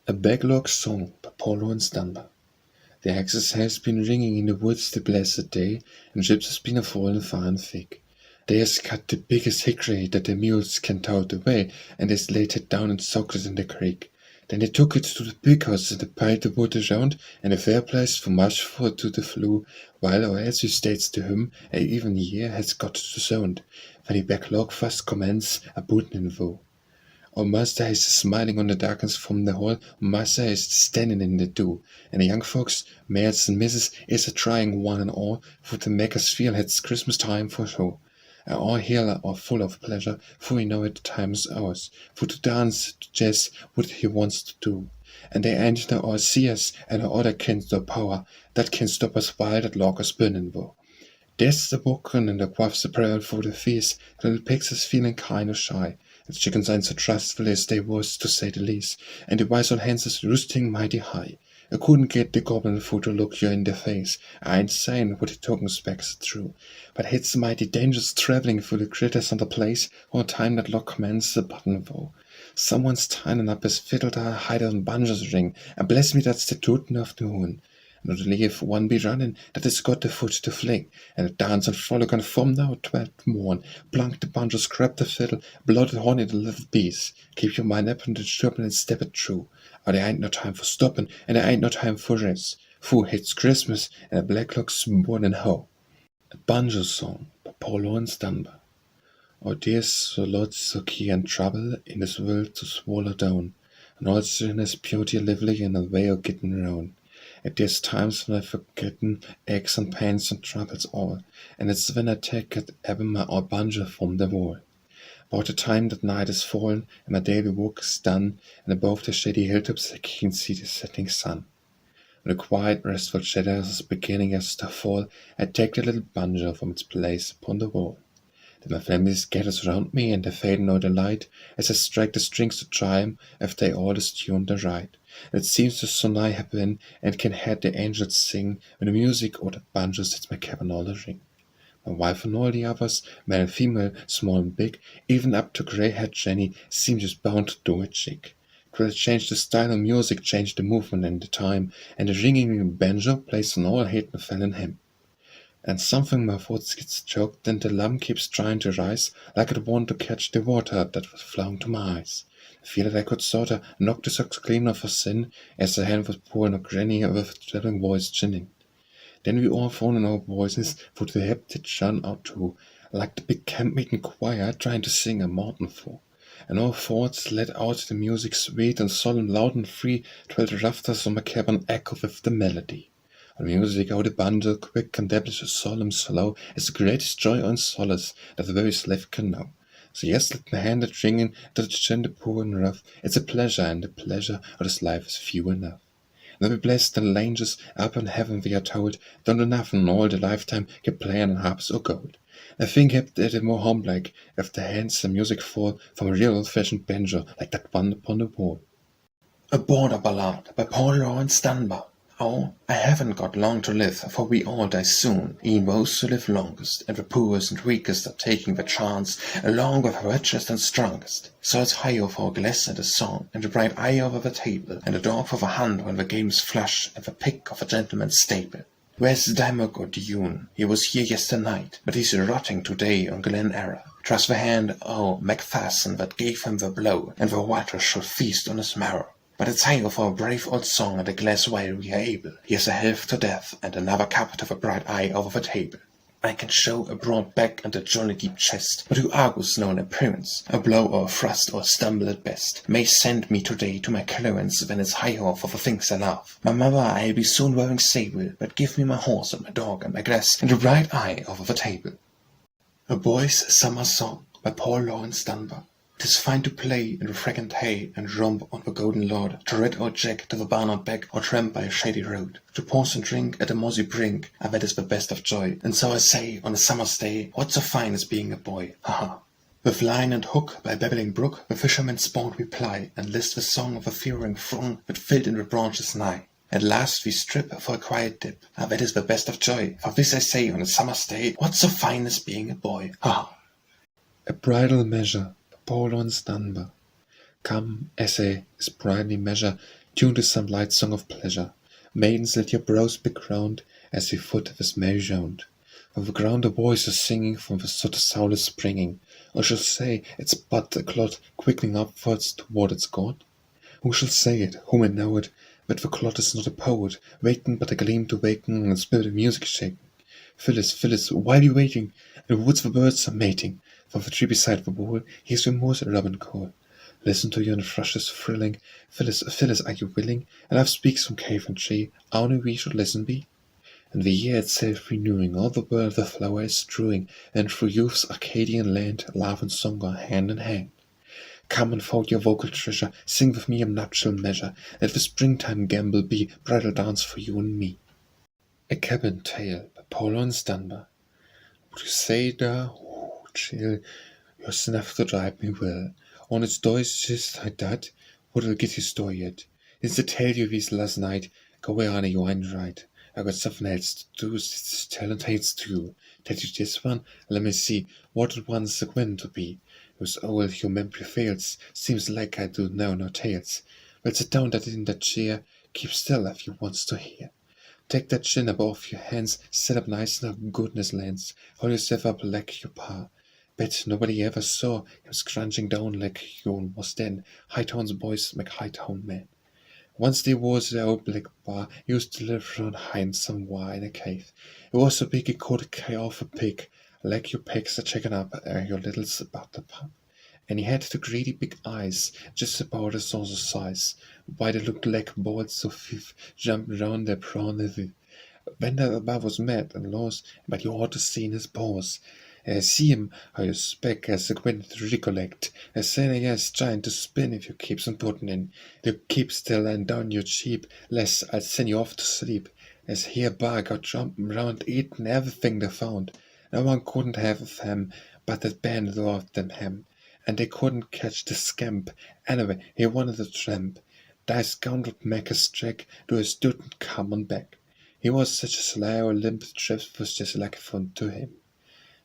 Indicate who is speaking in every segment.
Speaker 1: A backlog song by Laurence Dunbar. The axes has been ringing in the woods the blessed day, and chips has been a-falling fine thick. They has cut the biggest hickory that the mules can tote away, and has laid it down and soaked it in the creek. Then they took it to the big house and they piled the wood around, and a fair place for much for to the flue, while or as he states to him, a even year has got to sound, when the backlog first commence a bootin in vow. Or master is smiling on the darkness from the hall, master is standing in the dew, and the young folks, maids and misses, is a-trying one and all, for to make us feel it's Christmas time for sure. And all here are full of pleasure, for we know it the time is ours, for to dance, to jest, what he wants to do. And they ain't no all see us, and no other can no power, that can stop us while that log is burning wo. There's the walking and the quaffs the prayer for the feast, the little pigs is feeling kind of shy. The chickens ain't so trustful as they was, to say the least, and the wise old hens is roosting mighty high. I couldn't get the goblin fool to look you in the face. I ain't saying what the talking specs are true, but it's mighty dangerous travelling for the critters on the place, all time that lock commences the button wo. Someone's tying up his fiddle to hide on Banjo's ring, and bless me that's the tootin' of the horn. Not leave one be running, that has got the foot to fling, and dance and frolic on from now till morn. Plunk the banjo, scrap the fiddle, blow the horn in the little bees. Keep your mind up and the chirping and step it true. Or there ain't no time for stopping, and there ain't no time for rest. For it's Christmas, and a black lock's born in ho. A Banjo Song by Laurence Dunbar. Oh, there's so lots so key and trouble in this world to swallow down, and also in this beauty lively and a way of getting round. At there's times when I forgetten aches and pains and troubles all, and it's when I take it ever my old banjo from the wall. About the time that night is fallen, and my daily work is done, and above the shady hilltops I can see the setting sun. When the quiet, restful shadows is beginning as to fall, I take the little banjo from its place upon the wall. Then my family gathers round me, and they fade no delight, as I strike the strings to try 'em, if they all is tuned aright. And it seems to so nigh happen, and can hear the angels sing, when the music or the banjo sets my cabin all a-ring. My wife and all the others, male and female, small and big, even up to grey-haired Jenny, seem just bound to do it chic. 'Twill change the style of music, change the movement and the time, and the ringing banjo plays on all hate and fell in him. And something my voice gets choked, and the lump keeps trying to rise, like it want to catch the water that was flowing to my eyes. I feel that I could sorta knock the socks clean off her sin, as the hand was pouring a granny with a traveling voice chinning. Then we all fall in our voices, for the hip did shun out too, like the big camp meeting choir trying to sing a mountain for. And our thoughts let out the music sweet and solemn, loud and free, till the rafters of my cabin echo with the melody. The music out the banjo, quick and devilish, solemn, slow, is the greatest joy and solace that the very slave can know. So yes, let me hand it ringing, that it chin the poor and rough. It's a pleasure, and the pleasure of this life is few enough. And we blessed the angels up in heaven, we are told, don't do nothing all the lifetime, get playing on harps or gold. I think it more home-like, if the hands and music fall from a real old-fashioned banjo, like that one upon the wall. A Border Ballad by Laurence Dunbar. Oh, I haven't got long to live, for we all die soon. E'en those who live longest, and the poorest and weakest are taking their chance, along with the richest and strongest. So it's hi-yo for a glass and a song, and the bright eye over the table, and a dog for the hunt when the game's flush, and the pick of a gentleman's staple. Where's Dimmock or Dune? He was here yesternight, but he's rotting today on Glen Era. 'Twas the hand, oh, Macpherson, that gave him the blow, and the waters should feast on his marrow. But it's hi-yo for a brave old song and a glass while we are able. Here's a health to death, and another cup to the bright eye over the table. I can show a broad back and a jolly deep chest, but who argues no appearance? A blow or a thrust or a stumble at best may send me today to my Clarence when it's hi-ho for the things I love. My mother I'll be soon wearing sable, but give me my horse and my dog and my glass and a bright eye over the table. A Boy's Summer Song by Laurence Dunbar. 'Tis fine to play in the fragrant hay, and romp on the golden lord, to ride or jack to the barn or back, or tramp by a shady road. To pause and drink at a mossy brink, that is the best of joy. And so I say, on a summer's day, what so fine as being a boy, ha ha. With line and hook, by babbling brook, the fisherman's sport we ply, and list the song of a fearing throng that filled in the branches nigh. At last we strip for a quiet dip, that is the best of joy. For this I say, on a summer's day, what so fine as being a boy, ha ha. A Bridal Measure by Laurence Dunbar. Come, essay, is Bridal Measure, tuned to some light song of pleasure. Maidens, let your brows be crowned, as we foot this merry round. From the ground a voice is singing, from the sod a soul is springing. Or shall say, it's but a clod quickening upwards toward its God? Who shall say it, who may know it, that the clod is not a poet, waiting but a gleam to waken, and spirit of music shaking? Phyllis, Phyllis, why be waiting? In the woods the birds are mating. From the tree beside the wall, hears the moor's robin call. Listen to yon thrushes thrilling. Phyllis, Phyllis, are you willing? And love speaks from cave and tree. Only we should listen be. And the year itself renewing, all the world the flower is strewing, and through youth's Arcadian land, love and song are hand in hand. Come unfold your vocal treasure, sing with me a nuptial measure. Let the springtime gambol be bridal dance for you and me. A Cabin Tale by Laurence Dunbar. Would you say there, oh, chill, your snuff to drive me well. On its doors just like that, what'll get you store yet? It's to tell you this last night, go away on you ain't right. I got something else to do, it's telling tales to you. Tell you this one, let me see, what it once going to be. It was old, your memory fails, seems like I do know no tales. Well, sit down that in that chair, keep still if you wants to hear. Take that chin up off your hands, sit up nice now, goodness lands, hold yourself up like your pa. Bet nobody ever saw him scrunching down like yon was then. High-town's boys make high-town men. Once there was the old black bar, used to live round high somewhere in a cave. It was so big it could carry off a pig, like your pigs are checking up your little about the pub. And he had the greedy big eyes, just about a saucer size. Why they looked like balls of fish, jumping round their prawn the when the bar was mad and lost, but you ought to see his paws. See him, how you spec as a quint to recollect. As saying yes, trying to spin if you keeps on putting in. You keep still and down your cheap, less I'll send you off to sleep. As here bar got jumping round eating everything they found. No one couldn't have of him, but that band loved them him. And they couldn't catch the scamp. Anyway, he wanted a tramp. Thy scoundrel make a streak, though he didn't come on back. He was such a slow, limp trip was just like fun to him.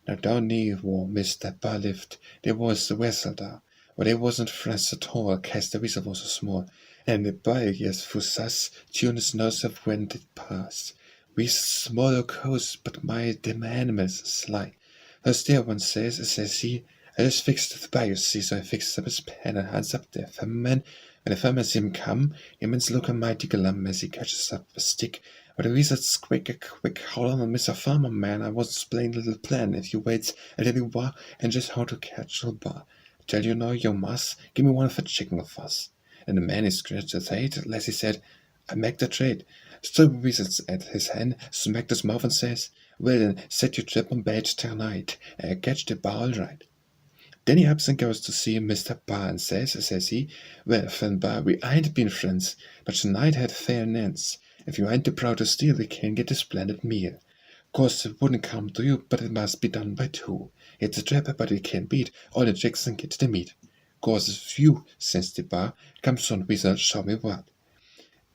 Speaker 1: Now down near where Mr. Bar lived, there was a vessel there, but it wasn't friends at all, cause the vessel was so small, and the boy, yes, for sus, tuned his nose up when it passed. We smaller coast, but my dim animals sly. Thus there one says he, I just fixed the boy, you see, so I fixed up his pen and hands up there for man. When the farmer see him come, he means looking mighty glum as he catches up a stick. But the wizard's quick, hold on, Mr. Farmer Man, I was explain a little plan, if you wait a little while, and just how to catch a bar. Tell you now, you must, give me one for chicken of us. And the man he scratched his head, as he said, I make the trade. So the wizard at his hand, smacked his mouth and says, well then, set your trap on bed tonight, and catch the bar all right. Then he ups and goes to see Mr. Bar and says he, well, friend Bar, we ain't been friends, but tonight had fair nance. If you ain't too proud to steal, we can get a splendid meal. Course it wouldn't come to you, but it must be done by two. It's a trap, but it can beat all the chicks and get the meat. Course if you, says the Bar, comes on wizard, show me what.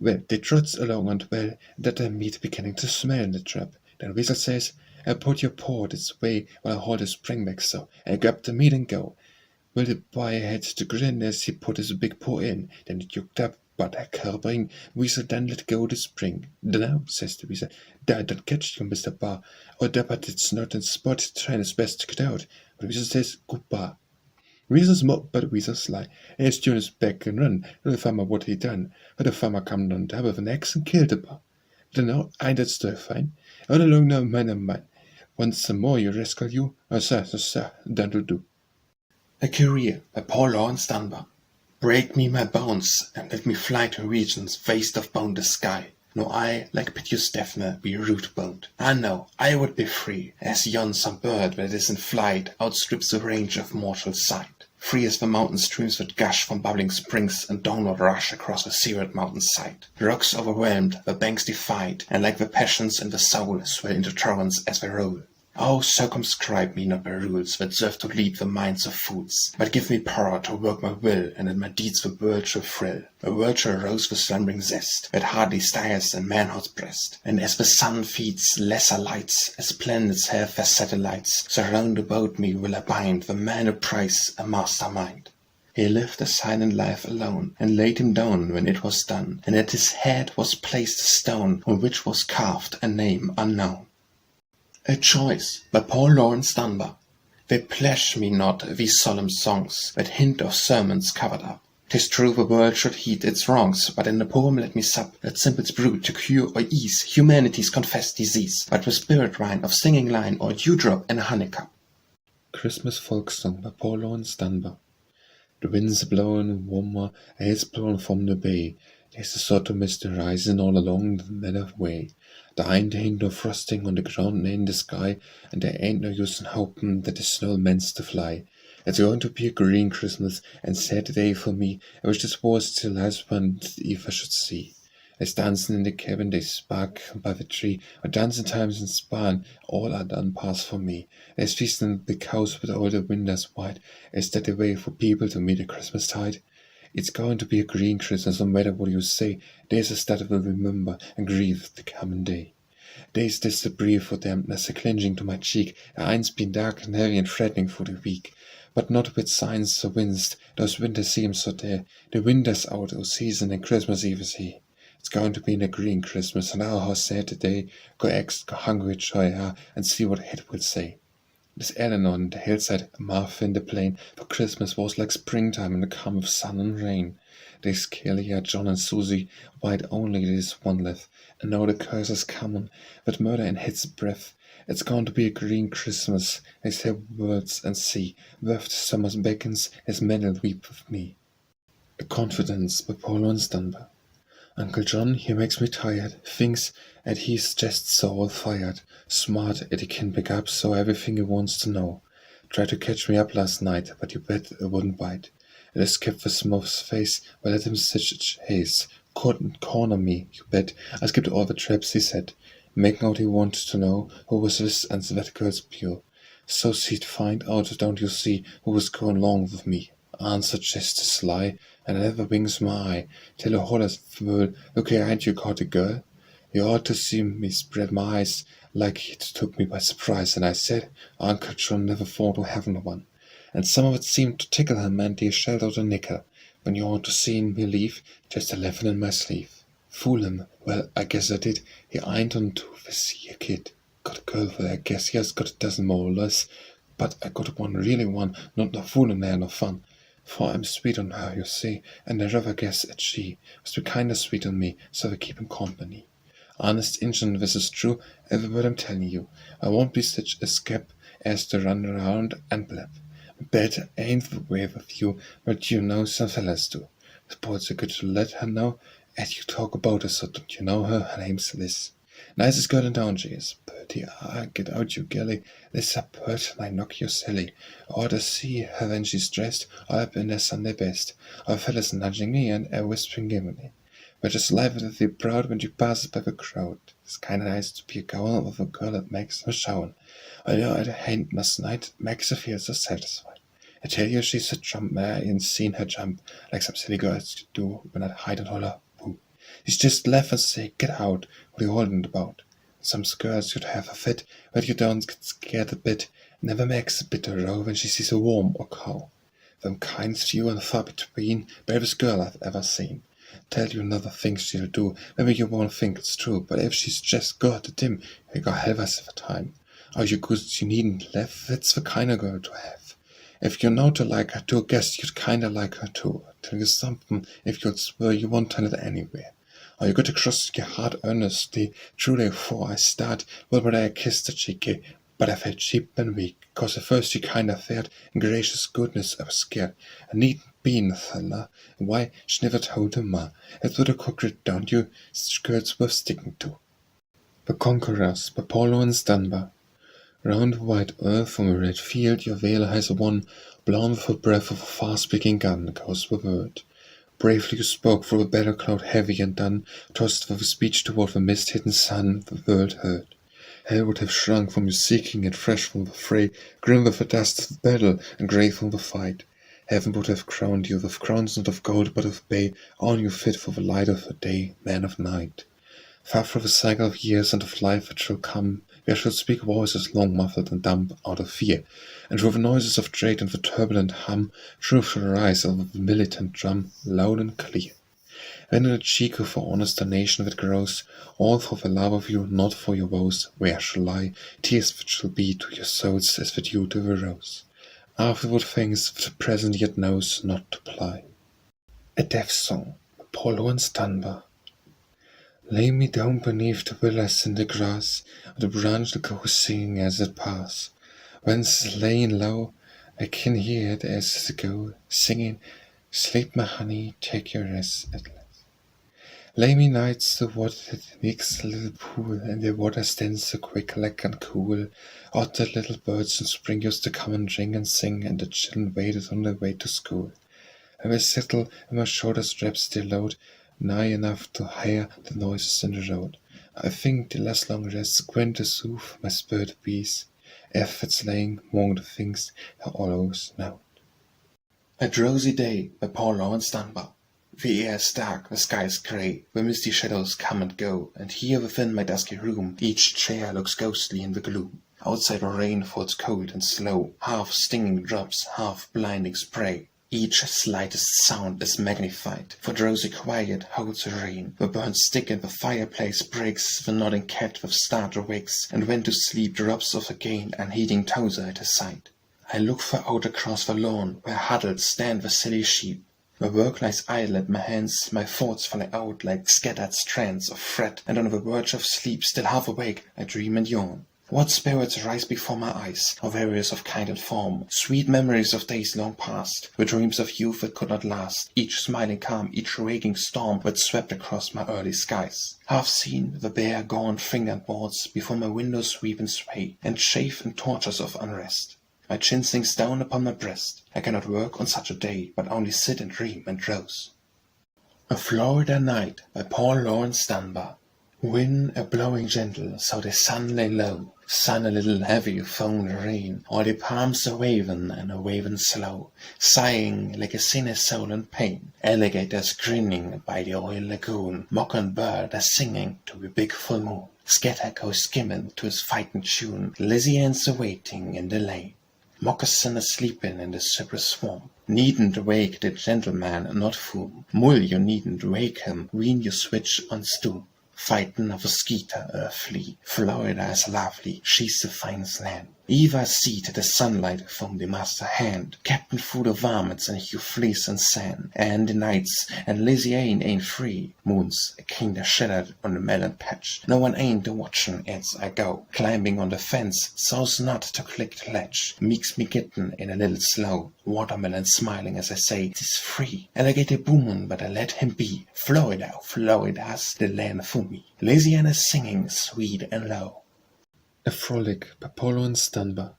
Speaker 1: Well, they trots along and well, that the meat beginning to smell in the trap. Then wizard says, I put your paw this way while I hold the spring back so, and grab the meat and go. Well, the boy had to grin as he put his big paw in, then it juked up, but a carbine, wizard then let go the spring. Now, says the wizard, don't catch you, Mr. Bar, or that but it's not in spot, trying his best to get out. But the wizard says, goodbye. Wizard's mock, but the wizard sly, and his tune his back and run. And the farmer what he done, but the farmer come on top of an axe and killed the bar. Then now, ain't that still fine? All along now, man. Once some more you rascal you, sir, that'll do. A Career by Laurence Dunbar. Break me my bones, and let me fly to regions vast of boundless sky. No, I, like piteous Daphne, be root-boned. I know, I would be free, as yon some bird that is in flight outstrips the range of mortal sight. Free as the mountain streams that gush from bubbling springs and downward rush across the seared mountain side. The rocks overwhelmed, the banks defied, and like the passions in the soul swell into torrents as they roll. Oh, circumscribe me not by rules that serve to lead the minds of fools, but give me power to work my will, and that my deeds the world shall thrill. A world shall rouse with slumbering zest, that hardly stirs in manhood's breast. And as the sun feeds lesser lights, as planets have their satellites, so round about me will I bind the man of price, a mastermind. He lived a silent life alone, and laid him down when it was done, and at his head was placed a stone, on which was carved a name unknown. A Choice by Paul Laurence Dunbar. They please me not, these solemn songs, that hint of sermons covered up. 'Tis true the world should heed its wrongs, but in the poem let me sup, that simples brew to cure or ease humanity's confessed disease, but with spirit wine of singing line or dewdrop in a honeycup. Christmas Folksong by Paul Laurence Dunbar. The wind's blowing warmer, and it's blowing from the bay. There's a sort of mist rising all along the meadow way. There ain't no frosting on the ground nor in the sky, and there ain't no use in hoping that the snow means to fly. It's going to be a green Christmas and sad day for me. I wish this was the last one if I should see. As dancing in the cabin they spark by the tree, or dancing times in Spain, all are done past for me. There's feasting in the big house with all the windows wide. Is that the way for people to meet at Christmas tide? It's going to be a green Christmas, no matter what you say. There's a that will remember and grieve the coming day. There's this to breathe for dampness, a clinging to my cheek. The eye's been dark and heavy and threatening for the week. But not with signs so winced, those winters seem so dear. The winter's out of season and Christmas Eve is here. It's going to be a green Christmas, and oh, how sad the day. Go eggs, go hungry, joy, and see what it will say. There's Eleanor on the hillside, Martha in the plain, for Christmas was like springtime in the calm of sun and rain. There's Kelly, John and Susie, white only there's one left, and now the curse is coming, with murder in its breath. It's going to be a green Christmas, they say words and see, where the summer beckons, his men will weep with me. A Confidence by Paul Laurence Dunbar. Uncle John, he makes me tired, thinks that he's just so all-fired, smart that he can pick up so everything he wants to know. Tried to catch me up last night, but you bet I wouldn't bite. It escaped the smooth's face, but let him such haste. Couldn't corner me, you bet. I skipped all the traps he said, making out he wanted to know who was this and that girl's pure. So he'd find out, don't you see, who was going along with me. Answered just as sly, and I never winks my eye, till a hollers whirl, look here, ain't you caught a girl? You ought to see me spread my eyes, like it took me by surprise, and I said, Uncle John never thought of having one. And some of it seemed to tickle him, and he shelled out a nickel, when you ought to seen me leave, just a laughing in my sleeve. Fool him, well, I guess I did, he ain't on to this here kid. Got a girl, well, I guess he has got a dozen more or less, but I got one, really one, not no fooling there, no fun. For I'm sweet on her, you see, and I rather guess that she must be kinder sweet on me, so I keep him company. Honest Injun, this is true, every word I'm telling you. I won't be such a scap as to run around and blab. Bet ain't the way with you, but you know some fellas do. Suppose you could let her know, as you talk about her, so don't you know her? Her name's Liz. Nicest girl in town she is. Bertie, get out, you gilly. Liz up pert, and I knock you silly. Ought to see her when she's dressed, all up in their Sunday best. Our fellas nudging me and whispering gimily. But just life with you proud when you passes by the crowd. It's kinda nice to be a goin' with a girl that makes no showin'. Although I hain't last night, makes her feel so satisfied. I tell you, she's a trump mare, I ain't seen her jump, like some silly girls do when I hide and holler, woo. She's just laugh and say, get out, what are you holding about? Some girls should have a fit, but you don't get scared a bit. Never makes a bit of row when she sees a worm or cow. Them kinds few and far between, bravest girl I've ever seen. Tell you another thing she'll do, maybe you won't think it's true, but if she's just got at him, you got hell of a time. Are you good, you needn't laugh, that's the kind of girl to have. If you know to like her too, guess you'd kinda like her too. Tell you something, if you'd swear you won't tell it anywhere. Are you going to cross your heart earnestly, truly before I start? Well, but I kissed the cheeky, but I felt cheap and weak, 'cause at first she kinda fared, in gracious goodness I was scared. I needn't been a fella, and why, she never told her ma. It's what a cooked, don't you? Skirts worth sticking to. The Conquerors by Paul Laurence Dunbar. Round the white earth from a red field your veil has won, blown with the breath of a fast-speaking gun goes the word. Bravely you spoke through a battle cloud heavy and dun, tossed with a speech toward the mist-hidden sun the world heard. Hell would have shrunk from you seeking it fresh from the fray, grim with the dust of the battle and grey from the fight. Heaven would have crowned you with crowns not of gold but of bay, all you fit for the light of the day, man of night. Far through the cycle of years and of life it shall come, where should speak voices long muffled and dumb out of fear, and through the noises of trade and the turbulent hum, truth shall rise of the militant drum, loud and clear. When in the cheek for honest nation that grows, all for the love of you, not for your woes, where shall lie tears that shall be to your souls as the dew to the rose, afterward thanks the present yet knows not to ply. A Death Song, Apollo Dunbar. Lay me down beneath the willows in the grass, on the branch that goes singing as it pass. Whence laying low, I can hear it as it go, singing, sleep my honey, take your rest at last. Lay me nights the water that makes a little pool, and the water stands so quick, like and cool. Out the little birds in spring used to come and drink and sing, and the children waited on their way to school. I will settle, and my shoulder straps still load, nigh enough to hear the noises in the road. I think the last long rest going to soothe my spirit at peace, efforts laying among the things I always know. A Drowsy Day by Laurence Dunbar. The air is dark, the sky is grey, where misty shadows come and go, and here within my dusky room each chair looks ghostly in the gloom. Outside the rain falls cold and slow, half stinging drops, half blinding spray. Each slightest sound is magnified, for drowsy quiet holds the rain. The burnt stick in the fireplace breaks, the nodding cat with start awakes, and when to sleep drops off again, unheeding Tozer at his side. I look far out across the lawn, where huddled stand the silly sheep. My work lies idle at my hands, my thoughts fly out like scattered strands of thread, and on the verge of sleep, still half awake, I dream and yawn. What spirits rise before my eyes, are various of kind and form, sweet memories of days long past, with dreams of youth that could not last, each smiling calm, each raging storm that swept across my early skies. Half seen, the bare, gaunt fingered boards before my window sweep and sway, and chafe in tortures of unrest. My chin sinks down upon my breast. I cannot work on such a day, but only sit and dream and drowse. A Florida Night by Laurence Dunbar. Wind a blowing gentle, so the sun lay low. Sun a little heavy, foam the rain. All the palms a wavin' and a wavin' slow, sighing like a sinner soul in pain. Alligators grinning by the oil lagoon. Mockingbird a singing to the big full moon. Scatter goes skimming to his fightin' tune. Lizzie Ann's a waiting in the lane. Moccasin a sleepin' in the cypress swamp. Needn't wake the gentleman, not fool. Mull, you needn't wake him, when you switch on stoop. Fightin' of a skeeter or a flea. Florida is lovely, she's the finest land. Eva seat the sunlight from the master hand. Captain through the varmints and you fleece and sand. And the nights, and Lizzie ain't free. Moons a kinder shattered on the melon patch. No one ain't watchin' as I go. Climbing on the fence, so's not to click the latch. Meeks me gettin' in a little slow. Watermelon smiling as I say, 'tis free. Alligator boomin', but I let him be. Florida, Florida's the land for me. Lizzie Ann is singing sweet and low. A Frolic by Laurence Dunbar.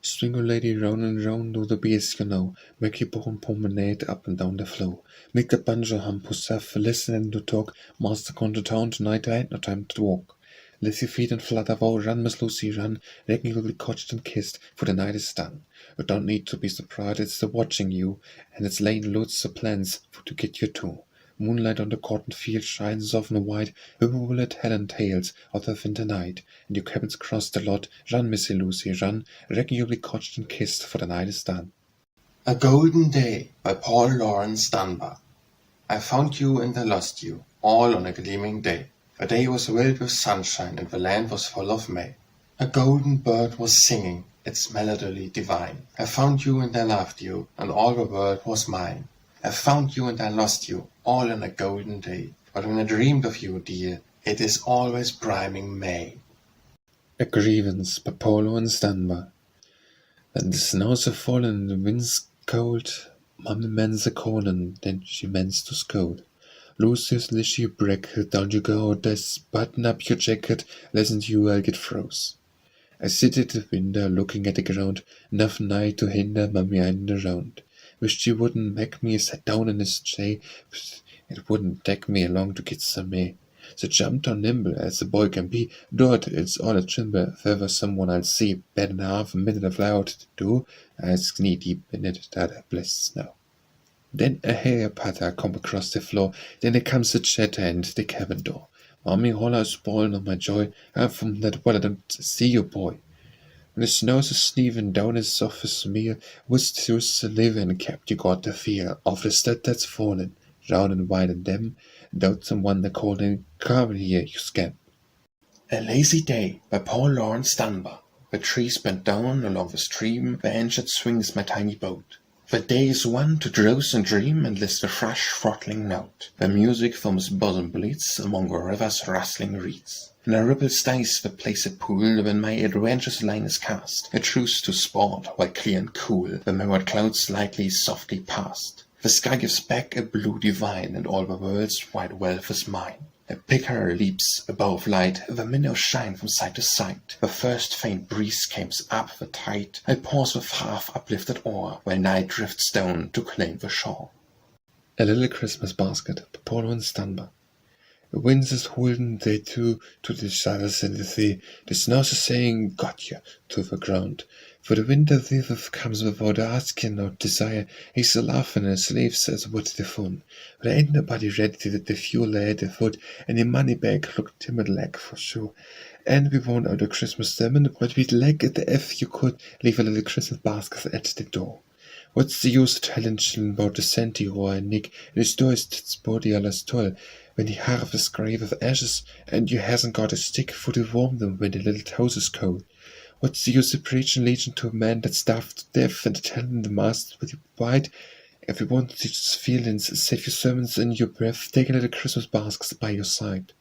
Speaker 1: Swing a lady round and round do the beats, you know. Make your bone promenade up and down the flow. Make the banjo hum, pussaf, listen and to talk. Master gone to town tonight, I ain't no time to walk. Lift your feet and flutter, wow, run, Miss Lucy, run. Reckon you'll be cotched and kissed, for the night is done. You don't need to be surprised, it's the watching you, and it's laying loads of plans for to get you too. Moonlight on the cotton field shines soft and white, bullet head and tails out of winter night, and your cabins cross the lot. Run, Missy Lucy, run, reckon you'll be cotched and kissed, for the night is done.
Speaker 2: A Golden Day by Laurence Dunbar. I found you and I lost you, all on a gleaming day. The day was filled with sunshine and the land was full of May. A golden bird was singing, its melody divine. I found you and I loved you, and all the world was mine. I found you and I lost you, all on a golden day. But when I dreamed of you, dear, it is always priming May.
Speaker 1: A Grievance by Laurence Dunbar. Then the snow's a fallen, the wind's cold. Mummy mends a callin', then she mends to scold. Lucius lishy bracket, down you go, Des, button up your jacket, listen to you, I'll get froze. I sit at the window, looking at the ground, enough nigh to hinder Mummy ain't around. Wished she wouldn't make me sit down in his chair, but it wouldn't take me long to get some air. So jumped on nimble as a boy can be. Dot, it's all a tremble, if ever someone I'll see. Bed and half a minute of loud to do, I was knee deep in it, that I blessed snow. Then a hair patter come across the floor, then there comes a chatter and the cabin door. Mommy holler is spoiling on my joy, and from that well I don't see you, boy. When the snows are sneeving down his office meal, wist to live and kept you got the fear of the stud that's fallen, round and wide and dim, doubt someone that called in, come here, you scamp.
Speaker 2: A lazy day by Paul Laurence Dunbar. The trees bent down along the stream where Anget swings my tiny boat. The day is one to drowse and dream and list the fresh throttling note. The music from his bosom bleeds among the river's rustling reeds. And a ripple stays the placid pool when my adventurous line is cast. A truce to sport while clear and cool the mirrored clouds lightly softly past. The sky gives back a blue divine, and all the world's wide wealth is mine. A picker leaps above light, the minnows shine from side to side. The first faint breeze comes up the tide. I pause with half uplifted oar, while night drifts down to claim the shore.
Speaker 1: A little Christmas basket, by Paul Laurence Dunbar. The winds is holding they two to the shadows in the sea. The snows are saying, got you, to the ground. For the winter thief comes without asking or desire. He's a laughing and a slave says what's the fun. But there ain't nobody ready to let the fuel lay at the foot, and the money bag looked timid like for sure. And we won't out a Christmas sermon, but we'd like it if you could leave a little Christmas basket at the door. What's the use of telling children about the Santy or a Nick, and his door is its body alles toll, when he harvests grave of ashes, and you hasn't got a stick for to warm them when the little house is cold? What's the use of preaching legion to a man that's starved to death and telling the master with your pride? If you want to teach his feelings, save your sermons in your breath, take a little Christmas basket by your side.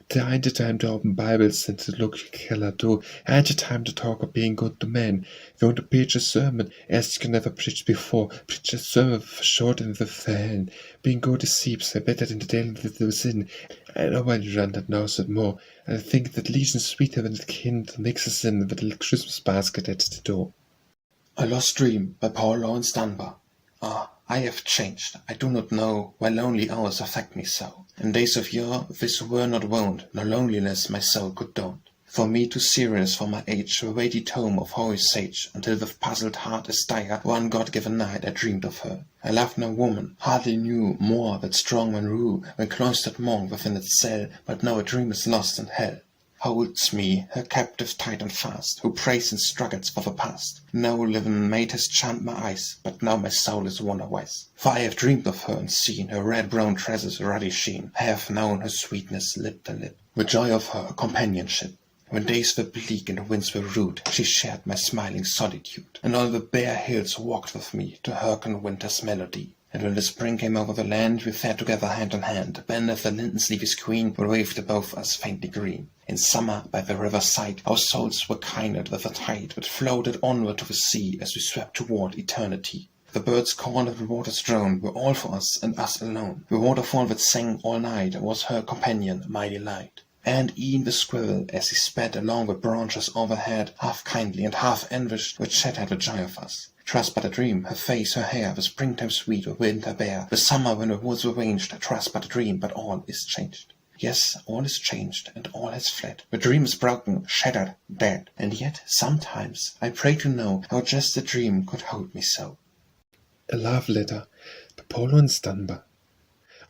Speaker 1: There ain't a time to open Bibles and to look your killer door. Ain't a time to talk of being good to men. If you want to preach a sermon, as you can never preach before, preach a sermon for short and with the hand. Being good is seeps, I better than the dealing with the sin. I know when you run that knows it more, and I think that legion's sweeter than the kin that mixes in with the little Christmas basket at the door.
Speaker 2: A Lost Dream by Paul Laurence Dunbar. Ah, I have changed, I do not know why lonely hours affect me so. In days of yore this were not wont, nor loneliness my soul could daunt. For me too serious for my age, the weighty tome of hoary sage, until with puzzled heart as dire, one God-given night I dreamed of her. I loved no woman, hardly knew more that strong man rue, when cloistered monk within its cell, but now a dream is lost in hell. Holds me, her captive tight and fast, who prays and struggles for the past. No living maid has charmed my eyes, but now my soul is wonder-wise. For I have dreamed of her and seen her red-brown tresses ruddy sheen. I have known her sweetness lip to lip, the joy of her companionship. When days were bleak and the winds were rude, she shared my smiling solitude, and all the bare hills walked with me to hearken winter's melody. And when the spring came over the land, we fared together hand in hand, beneath the linden's leafy screen, where waved above us faintly green. In summer, by the river's side, our souls were kindled with the tide, that floated onward to the sea as we swept toward eternity. The birds called and the waters droned were all for us and us alone. The waterfall that sang all night was her companion, my delight. And e'en the squirrel, as he sped along the branches overhead, half kindly and half envious, would chatter the joy of us. 'Twas but a dream, her face, her hair, the springtime sweet, the winter bare, the summer when the woods were ranged. 'Twas but a dream, but all is changed. Yes, all is changed, and all has fled. The dream is broken, shattered, dead. And yet, sometimes, I pray to know how just a dream could hold me so.
Speaker 1: A love letter, by Paul Laurence Dunbar.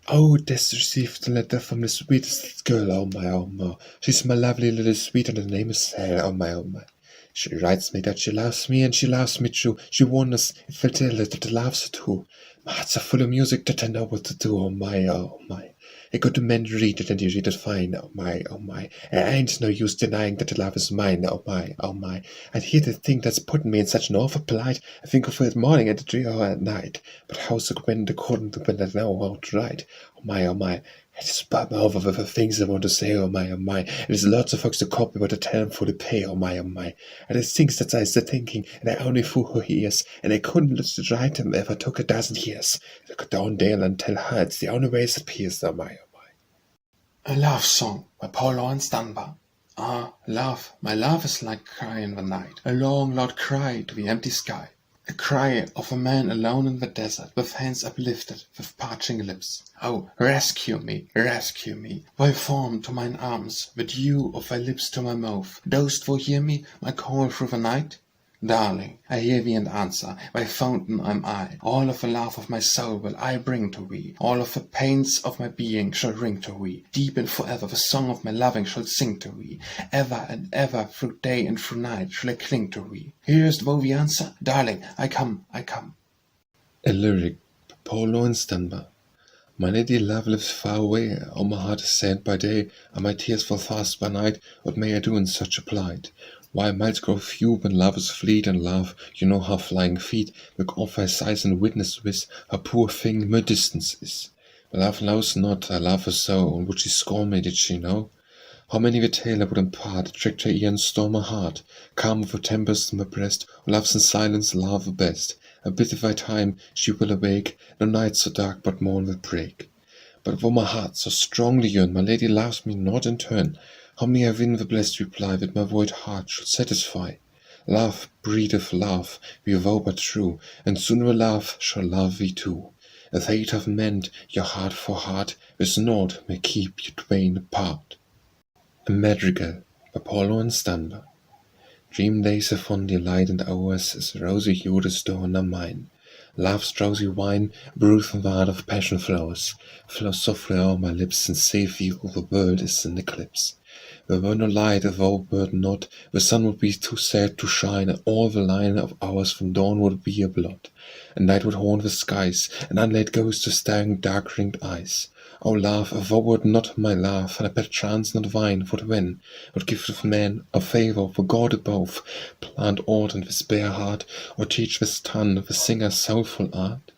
Speaker 1: Oh, Des received a letter from the sweetest girl, oh my. She's my lovely little sweet, and her name is Sarah, oh my. She writes me that she loves me, and she loves me true. She wonders if I'll tell her that I loves her too. My heart's so full of music that I know what to do, oh my. A good man read it, and he read it fine, oh my. I ain't no use denying that the love is mine, oh my. And here the thing that's putting me in such an awful plight, I think of her at morning and a 3 hour at night. But how's it when the couldn't when I know how to write? Oh my. I just bubble over with the things I want to say, oh my. There's lots of folks to copy what I tell them for to pay, oh my. And there's things that I said thinking, and I only fool her ears, and I couldn't let it write them if I took a dozen years. I could down there and tell her it's the only way it appears, oh my.
Speaker 2: A Love Song by Paul Laurence Dunbar. Ah, love, my love is like cry in the night, a long loud cry to the empty sky. A cry of a man alone in the desert, with hands uplifted, with parching lips. Oh, rescue me, thy form to mine arms, the dew of thy lips to my mouth. Dost thou hear me, my call through the night? Darling, I hear thee and answer, thy fountain am I. All of the love of my soul will I bring to thee. All of the pains of my being shall ring to thee. Deep and forever the song of my loving shall sing to thee. Ever and ever through day and through night shall I cling to thee. Hearest thou the answer? Darling, I come, I come.
Speaker 1: A lyric by Paul Laurence Dunbar. My lady love lives far away, oh my heart is sad by day, and my tears fall fast by night. What may I do in such a plight? Why miles grow few when love is fleet, and love, you know how flying feet look off her sighs and witness with how poor thing my distance is. But love knows not, I love her so, and would she scorn me did she know? How many the tale I would impart, tricked her ear and storm her heart, calm with a tempest in my breast, who loves in silence love the best. A bit of thy time she will awake, no night so dark but morn will break. But though my heart so strongly yearn, my lady loves me not in turn. How may I win the blessed reply that my void heart should satisfy? Love breedeth love, we vow but true, and soon will love shall love thee too. If hate hath mend your heart for heart, with naught may keep you twain apart. A Madrigal by Paul Laurence Dunbar. Dream days of fond delight and hours as rosy hued as dawn are mine. Love's drowsy wine, brewed from the heart of passion flows softly o'er my lips, and save thee all the world is in eclipse. There were no light, if thou wert not, the sun would be too sad to shine, and all the line of hours from dawn would be a blot, and night would haunt the skies, an unlaid ghost of staring dark-ringed eyes. O love, if thou wert not my love, and I perchance not thine, what then? What gift of man, or favour, for God above, plant aught in this bare heart, or teach this tongue the singer's soulful art?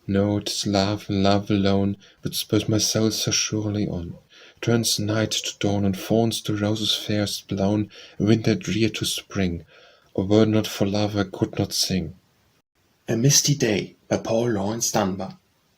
Speaker 1: No, 'tis love and love alone, which spurs my soul so surely on, turns night to dawn, and fawns to roses fairest blown, winter drear to spring. O were it not for love I could not sing.
Speaker 2: A Misty Day by Paul Laurence Dunbar.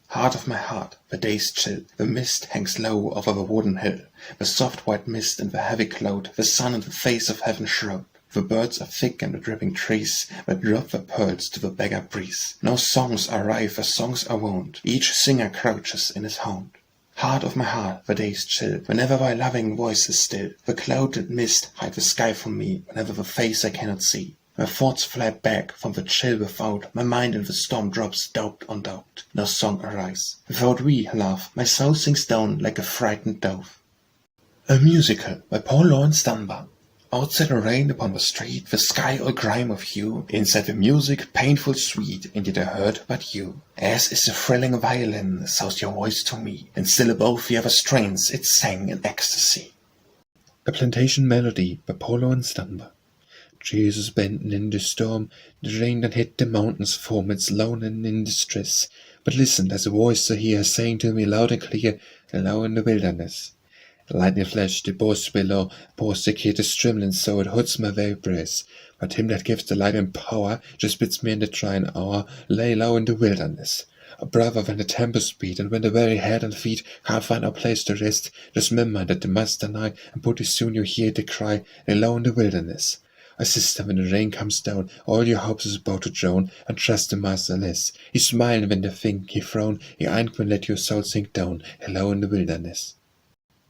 Speaker 2: Heart of my heart, the day's chill, the mist hangs low over the wooden hill, the soft white mist and the heavy cloud, the sun and the face of heaven shroud. The birds are thick in the dripping trees, that drop their pearls to the beggar breeze. No songs are rife as songs are wont, each singer crouches in his haunt. Heart of my heart, the day is chill, whenever thy loving voice is still. The cloud and mist hide the sky from me, whenever the face I cannot see. My thoughts fly back from the chill without, my mind in the storm drops doubt on doubt. No song arise. Without thee, love, my soul sinks down like a frightened dove. A Musical by Paul Laurence Dunbar. Outside rain upon the street, the sky all grime of hue. Inside the music, painful sweet, indeed I heard but you. As is the thrilling violin, sounds your voice to me, and still above the other strains it sang in ecstasy.
Speaker 1: A Plantation Melody by Paul Laurence Dunbar. Jesus bending in the storm, the rain that hit the mountains form its lone and in distress. But listen, there's a voice I hear saying to me loud and clear, low in the wilderness. The lightning flash, the burst below, pours the kid is trembling so it hurts my very breast. But him that gives the light and power just bids me in the trying hour lay low in the wilderness. A brother when the tempest beat, and when the very head and feet can't find a place to rest, just remember that the master nigh, and pretty soon you hear the cry, lay low in the wilderness. A sister, when the rain comes down, all your hopes is about to drown, and trust the master less. He's smiling when the thing he frown, he ain't gonna let your soul sink down, hello in the wilderness.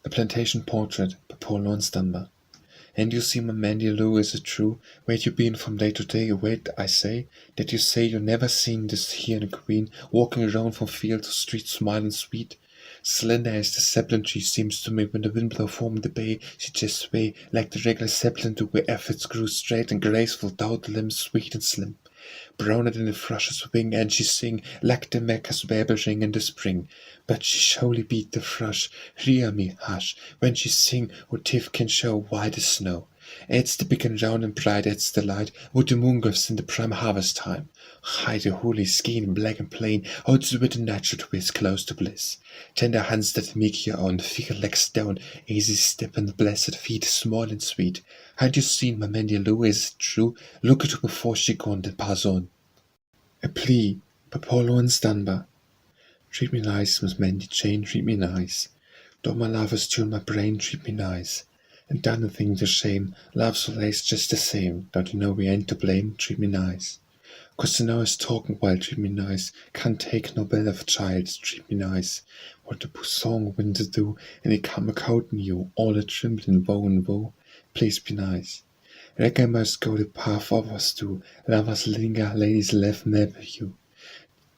Speaker 1: A Plantation Portrait by Paul Laurence Dunbar. And you see my Mandy Lou, is it true? Where you been from day to day? Wait, I say, that you say you never seen this here in Queen, walking around from field to street smiling sweet. Slender as the zeppelin she seems to me, when the wind blow from the bay, she just sway like the regular zeppelin do, where efforts grew straight and graceful, without the limbs sweet and slim. Browner than the thrush's wing, and she sing like the Mecca's babel ring in the spring. But she surely beat the thrush, hear me, hush, when she sing, what tiff can show white as snow. It's the big and round and bright, it's the light, what the moon gives in the prime harvest time. High the holy skein, black and plain, holds the wit and natural twist close to bliss. Tender hands that make your own, figure legs down, easy step and blessed feet, small and sweet. Had you seen my Mandy Lou, is it true? Look at her before she gone, then pass on. A Plea by Paul Laurence Dunbar. Treat me nice, Miss Mandy Jane, treat me nice. Though my love has tuned my brain, treat me nice. And done a thing to shame, love's always just the same. Don't you know we ain't to blame, treat me nice. 'Cause the now is talking while, treat me nice. Can't take no bell of a child, treat me nice. What the song winds do, and it come a coating you, all a trembling woe and woe. Please be nice. Reckon I must go the path others do. Lovers linger, ladies laugh never you.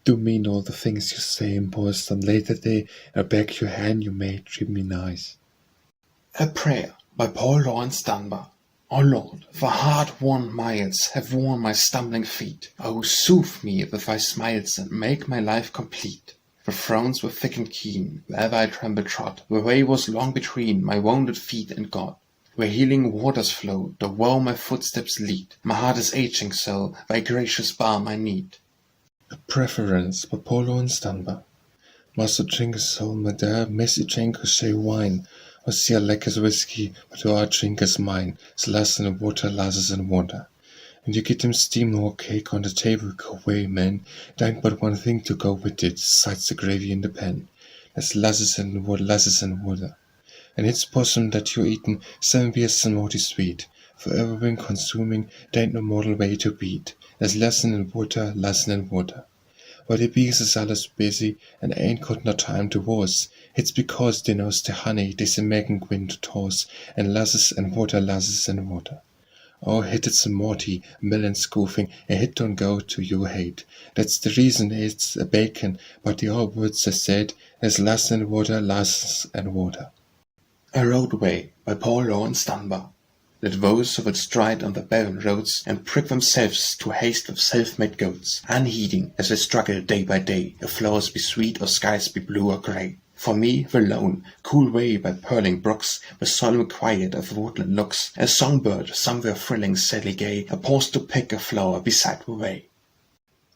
Speaker 1: Do mean all the things you say in post on later day. I beg your hand you may treat me nice.
Speaker 2: A Prayer by Paul Laurence Dunbar. O Lord, for hard-won miles have worn my stumbling feet. O soothe me with thy smiles and make my life complete. The thrones were thick and keen, wherever I trembled trod. The way was long between my wounded feet and God. Where healing waters flow, the woe my footsteps lead. My heart is aching so, thy gracious balm I need.
Speaker 1: A Preference by Paul Laurence Dunbar. Must drink a soul, my dear, messy drink a shay wine. Or see a lekker whiskey, but our drink is mine. It's less than water, lasses and water. And you get them steam or cake on the table, go away, man. It ain't but one thing to go with it, besides the gravy in the pan. There's lasses and water. And it's possum that you're eating 7 beers and more sweet. Forever been consuming, there ain't no mortal way to beat. There's lesson in water. But the bees is alles busy, and ain't got no time to wars. It's because they knows the honey, they's a making gwin to toss, and lasses and water. Oh, hit it's a morty, melon scoofing, a hit don't go to your hate. That's the reason it's a bacon, but the old words are said, there's lasses and water.
Speaker 2: A Roadway by Paul Laurence Dunbar. Let those who would stride on the barren roads and prick themselves to haste with self-made goats, unheeding as they struggle day by day, if flowers be sweet or skies be blue or grey. For me, the lone, cool way by purling brooks, the solemn quiet of woodland looks, a songbird somewhere thrilling sadly gay, a pause to pick a flower beside the way.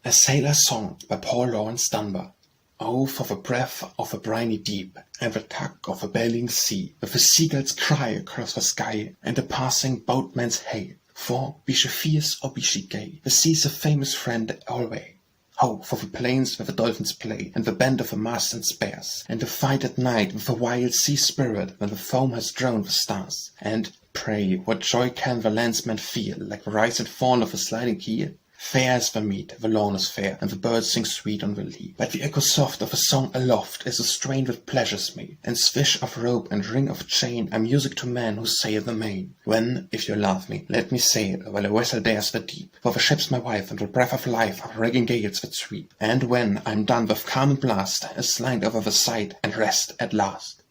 Speaker 2: A Sailor's Song by Paul Laurence Dunbar. Oh, for the breath of a briny deep, and the tug of a bellying sea, with the seagull's cry across the sky, and the passing boatman's hail. For, be she fierce or be she gay, the sea's a famous friend alway. Ho, for the plains where the dolphins play, and the bend of the masts and spears, and the fight at night with the wild sea spirit when the foam has drowned the stars. And, pray, what joy can the landsman feel, like the rise and fall of a sliding keel? Fair is the mead, the lawn is fair, and the birds sing sweet on the lea. But the echo soft of a song aloft is a strain that pleasures me, and swish of rope and ring of chain are music to men who sail the main. When, if you love me, let me sail while a vessel dares the deep, for the ship's my wife, and the breath of life are raging gales that sweep. And when I'm done with calm and blast, a slide over the side, and rest at last.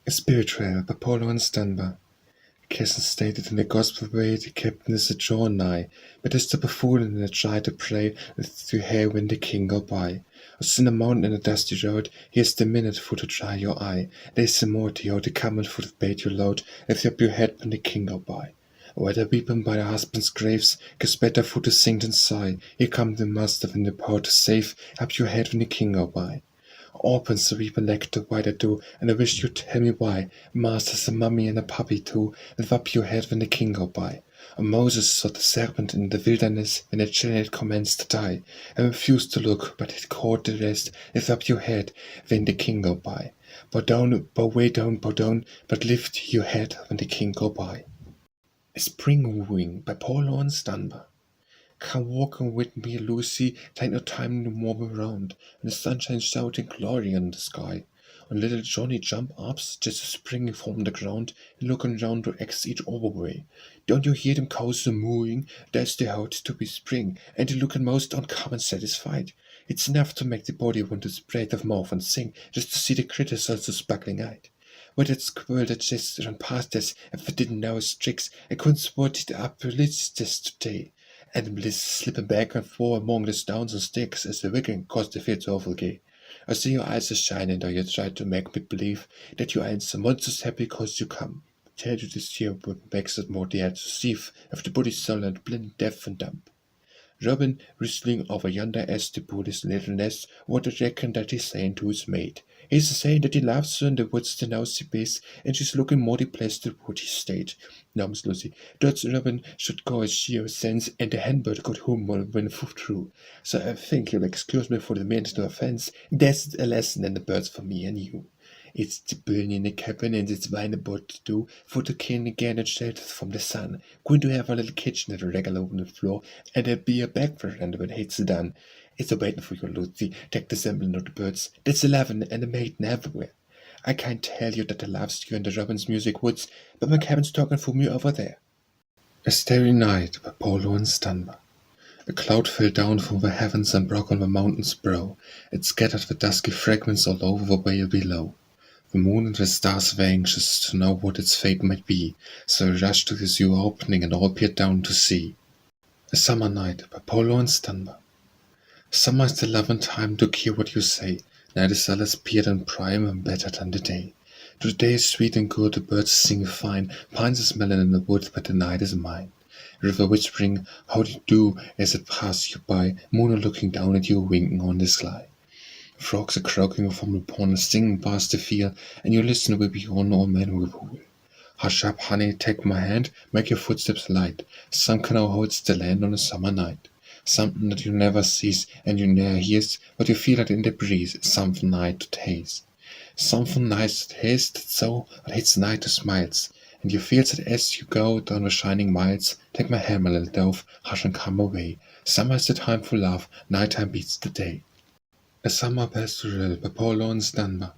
Speaker 1: A Spiritual by Paul Laurence Dunbar. Kesson stated in the gospel way the captain is a draw nigh, but is the buffoon and a try to pray with to hear when the king go by. Or sin a mountain in a dusty road, here's the minute for to dry your eye. There's the morty or the camel for to bait your load, lift up your head when the king go by. Whether weeping by the husband's graves, 'cause better for to sing than sigh. Here come the master in the power to save, up your head when the king go by. Opens the weeping like the white I do, and I wish you'd tell me why. Master's a mummy and a puppy too, lift up your head when the king go by. Or Moses saw the serpent in the wilderness when the chariot commenced to die, and refused to look, but it caught the rest. Lift up your head when the king go by. Bow down, but lift your head when the king go by. A Spring Wooing by Paul Laurence Dunbar. Come walking with me, Lucy, take no time to move around, and the sunshine shouting glory in the sky. And little Johnny jump up, just springing from the ground, and looking round to X each overway. Don't you hear them cows mooing? That's the how to be spring, and they're looking most uncommon satisfied. It's enough to make the body want to spread of mouth and sing, just to see the critters also sparkling eyed. With that squirrel that just ran past us, if I didn't know his tricks, I couldn't spot it up religious just today. And Bliss slipping back and forth among the stones and sticks as the wiggling caused the fear awful gay. I see your eyes are shining, though you try to make me believe that you ain't so monstrous happy 'cause you come. Tell you this year what makes it more dare to see if the body's soul and blind, deaf and dumb. Robin, whistling over yonder as to put his little nest, what I reckon that he's saying to his mate. He's saying that he loves her in the woods the nosy beast, and she's looking more depressed at what he stayed. Now, Miss Lucy, Dodds Robin should go as sheer sense, and the henbird got home when through. So I think you'll excuse me for the meant no offence. That's a lesson in the birds for me and you. It's the burning in the cabin, and it's wine about to do, for to can again and shelter from the sun. Going to have a little kitchen at a regular on the floor, and there'll be a bag for and when it's done. It's a waiting for you, Lucy. Take the semblance of the birds. That's 11, and a maiden everywhere. I can't tell you that I loves you in the robin's music woods, but my cabin's talking for me over there. A starry night by Laurence Dunbar. A cloud fell down from the heavens and broke on the mountain's brow. It scattered the dusky fragments all over the vale below. The moon and the stars were anxious to know what its fate might be, so they rushed to the sewer opening and all peered down to see. A summer night by Laurence Dunbar. Summer is the love and time to hear what you say. Night is zealous, beard and prime, and better than the day. The day is sweet and good, the birds sing fine, pines are smelling in the wood, but the night is mine. River whispering, how do you do, as it passes you by, moon looking down at you, winking on the sky. Frogs are croaking from the pond, singing past the field, and you listen with beyond all men who rule. Hush up, honey, take my hand, make your footsteps light. Some can now holds the land on a summer night. Something that you never sees and you ne'er hears, but you feel it in the breeze, something night to taste. Something nice to taste, so, but it's night to smiles, and you feel that as you go down the shining miles. Take my hand, my little dove, hush and come away. Summer is the time for love, night time beats the day. A Summer Pastoral by Laurence Dunbar.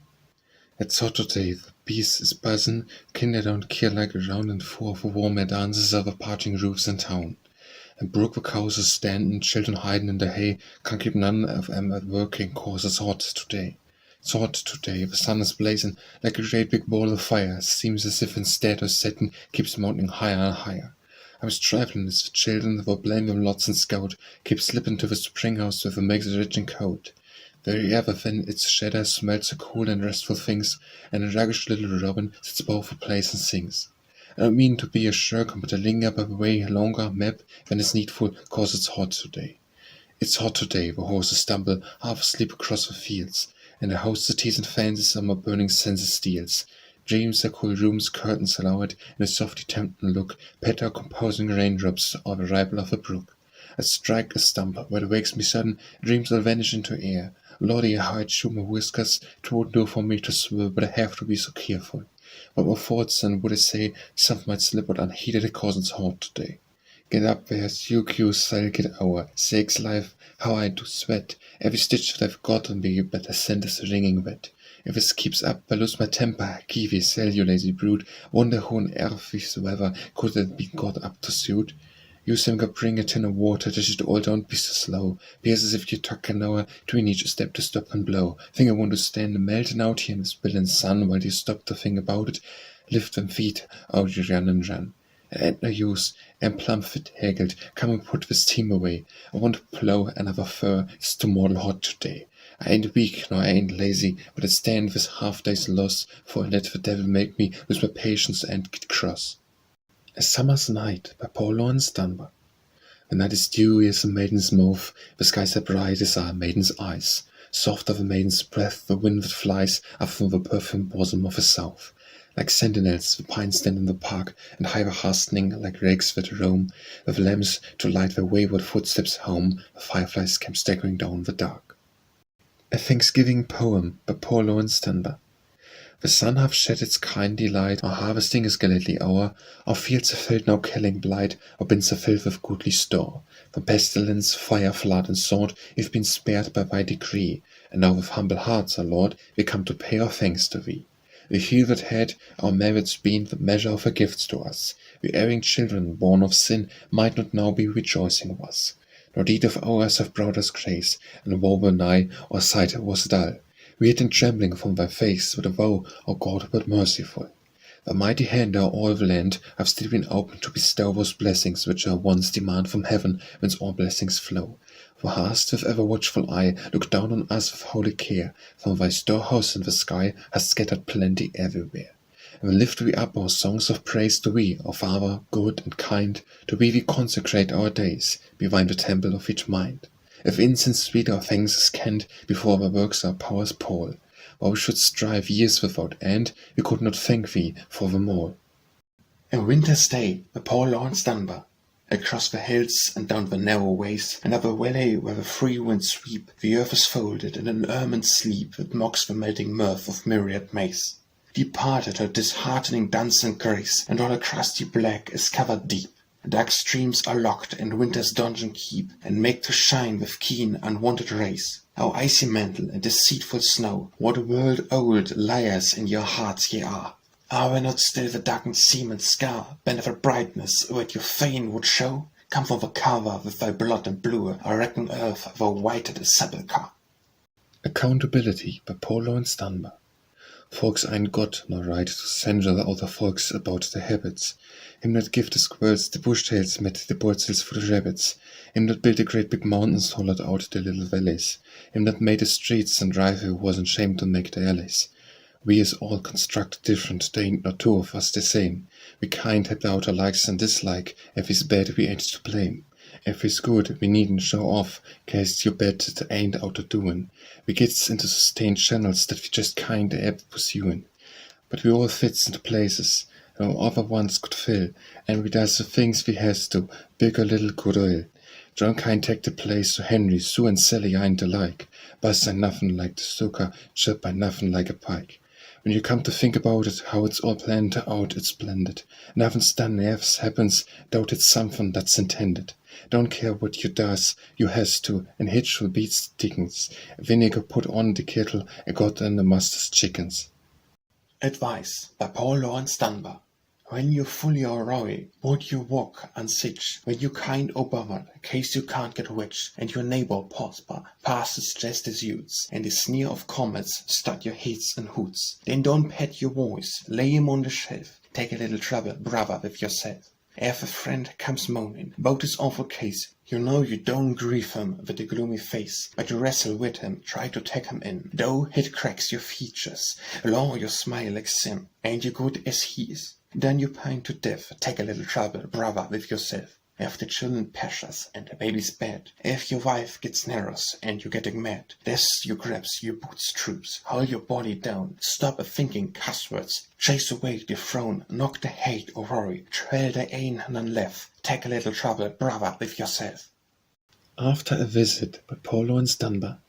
Speaker 1: It's hot today, the bees is buzzing, kinder don't care like around and for warmer dances over parching roofs in town. And brook the cows are standing, children hiding in the hay, can't keep none of them at working, cause it's hot today. It's hot today, the sun is blazing like a great big ball of fire, seems as if instead of setting, keeps mounting higher and higher. I was traveling with the children that were playing them lots and scout, keep slipping to the spring house with a makes a rich and coat. Very ever when its shadow smells so cool and restful things, and a raggish little robin sits above the place and sings. I don't mean to be a shirk, but I linger by the way longer map than is needful, cause it's hot today. It's hot today, the horses stumble half asleep across the fields, and the hosts of teas and fancies on my burning senses steals. Dreams are cool rooms, curtains lowered, and a softly tempting look, patter composing raindrops or the ripple of a brook. I strike a stump where it wakes me sudden, dreams all vanish into air. Lordy, how I chew my whiskers, 'twould do for me to swear, but I have to be so careful. But my thoughts and would I say, something might slip out unheeded cause it's hot today. Get up there's you I'll get our sakes life, how I do sweat. Every stitch that I've got on me, but the scent is wringing wet. If this keeps up, I lose my temper. Kiwi, sell you lazy brute. Wonder who on earth whatsoever could have been got up to suit. You seem to bring a tin of water, that it all don't be so slow. Appears as if you took an hour between each step to stop and blow. Think I want to stand melting out here in the spilling sun while you stop to think about it. Lift them feet, out you run and run. It ain't no use, I'm plumb fit haggled, come and put this team away. I want to plow another fur, it's too mortal hot today. I ain't weak, nor I ain't lazy, but I stand this half day's loss, for I let the devil make me lose my patience and get cross. A Summer's Night by Laurence Dunbar. The night is dewy as a maiden's mouth, the skies are bright as are a maiden's eyes. Soft of a maiden's breath the wind that flies up from the perfumed bosom of the south. Like sentinels the pines stand in the park, and high the hastening like rakes that roam, with lamps to light their wayward footsteps home, the fireflies came staggering down the dark. A Thanksgiving Poem by Laurence Dunbar. The sun hath shed its kindly light, our harvesting is gladly o'er, our fields are filled now killing blight, our bins are filled with goodly store. From pestilence, fire, flood, and sword, we've been spared by thy decree, and now with humble hearts, our Lord, we come to pay our thanks to thee. We feel that had our merits been the measure of her gifts to us, we erring children, born of sin, might not now be rejoicing of us. Nor deed of ours have brought us grace, and woe were nigh, our sight was dull. We hid in trembling from thy face, with a woe, O God, but merciful. Thy mighty hand o'er all the land have still been open to bestow those blessings which our wants demand from heaven, whence all blessings flow. Thou hast, with ever watchful eye, looked down on us with holy care, from thy storehouse in the sky hast scattered plenty everywhere. And lift we up our songs of praise to thee, O Father, good and kind, to thee we consecrate our days, be thine the temple of each mind. If incense sweet our thanks is canned, before thy works our powers pall, while we should strive years without end, we could not thank thee for them all.
Speaker 2: A winter's day by Laurence Dunbar. Across the hills and down the narrow ways, and up a valley where the free winds sweep, the earth is folded in an ermine sleep that mocks the melting mirth of myriad Mays. Departed her disheartening dance and grace, and all her crusty black is covered deep. Dark streams are locked in winter's dungeon keep, and make to shine with keen, unwonted rays. Our icy mantle and deceitful snow, what world-old liars in your hearts ye are! Are we not still the darkened seaman's scar, bent of a brightness which you fain would show? Come from the cover with thy blood and blue, I reckon earth thou whited sepulchre.
Speaker 1: Accountability by Paul Laurence Dunbar. Folks ain't got no right to censure the other folks about their habits. Him that give the squirrels the bush-tails met the borsels for the rabbits. Him that built the great big mountains hollowed out the little valleys. Him that made the streets and drive who wasn't ashamed to make the alleys. We is all constructed different, there ain't no two of us the same. We kind have our likes and dislike, if he's bad we ain't to blame. If he's good, we needn't show off, case you bet it ain't out of doing. We gets into sustained channels that we just kinda ebb pursuing. But we all fits into places, and other ones could fill, and we does the things we has to, big or little good or ill. John can't take the place, so Henry, Sue and Sally ain't alike. Buzz ain't nothing like the sucker, Chip ain't nothing like a pike. When you come to think about it, how it's all planned out, it's splendid. Nothing's done never happens, doubt it's something that's intended. Don't care what you does, you has to, and hitch will beats the dickens. Vinegar put on the kettle, and got in the master's chickens.
Speaker 2: Advice by Paul Laurence Dunbar. When you full your roy, would you walk unsitch? When you kind o' bothered, case you can't get rich, and your neighbor prosper, passes just as you'ds, and the sneer of comets stud your heads and hoods. Then don't pet your voice, lay him on the shelf, take a little trouble, brother, with yourself. If a friend comes moaning about his awful case, you know you don't grieve him with a gloomy face, but you wrestle with him, try to take him in, though it cracks your features, along your smile like Sim, ain't you good as he is? Then you pine to death, take a little trouble, brother, with yourself. If the children precious and the baby's bad, if your wife gets narrows and you getting mad, this you grabs your boots troops, hold your body down, stop a thinking cuss words, chase away the frown, knock the hate or worry, trail there ain't none left, take a little trouble, brother, with yourself.
Speaker 1: After a visit by Paul Laurence Dunbar.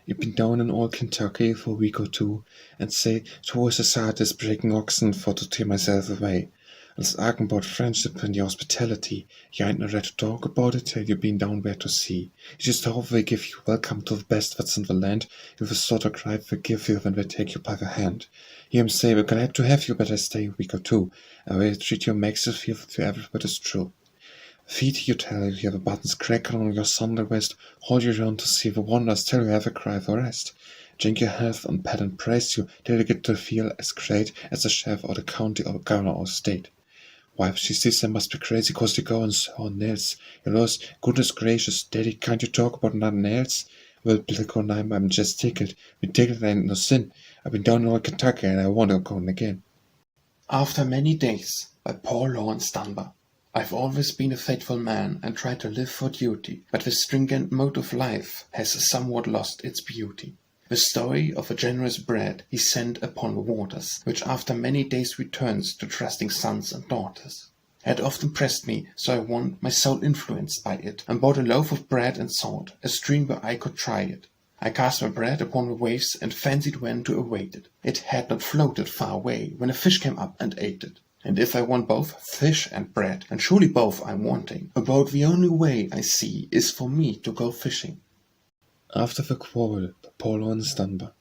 Speaker 1: You've been down in old Kentucky for a week or two, and say 'twas as hard as breaking oxen for to tear myself away. Let's argue about friendship and your hospitality. You ain't no right to talk about it till you've been down there to see. You just hope they give you welcome to the best that's in the land, with a sort of cry forgive you when they take you by the hand. Hear 'em say we're glad to have you, but I stay a week or two, and they treat you makes you feel to everybody's true. Feet you tell you have a buttons cracking on your Sunday vest, hold you round to see the wonders till you have a cry for rest. Drink your health and pat and praise you till you get to feel as great as the chef or the county or governor or state. Wife, she sees they must be crazy 'cause you go and saw nails. You lost, goodness gracious, daddy, can't you talk about nothing else? Well, Blick on I'm just tickled. Me tickled ain't no sin. I've been down in old Kentucky and I want to go again.
Speaker 2: After Many Days by Paul Laurence Dunbar. I've always been a faithful man and tried to live for duty, but the stringent mode of life has somewhat lost its beauty. The story of a generous bread he sent upon the waters, which after many days returns to trusting sons and daughters, had often pressed me, so I won my soul influenced by it, and bought a loaf of bread and sought a stream where I could try it. I cast my bread upon the waves and fancied when to await it. It had not floated far away when a fish came up and ate it. And if I want both fish and bread, and surely both I'm wanting, about the only way I see is for me to go fishing.
Speaker 1: After the Quarrel by Paul Laurence Dunbar.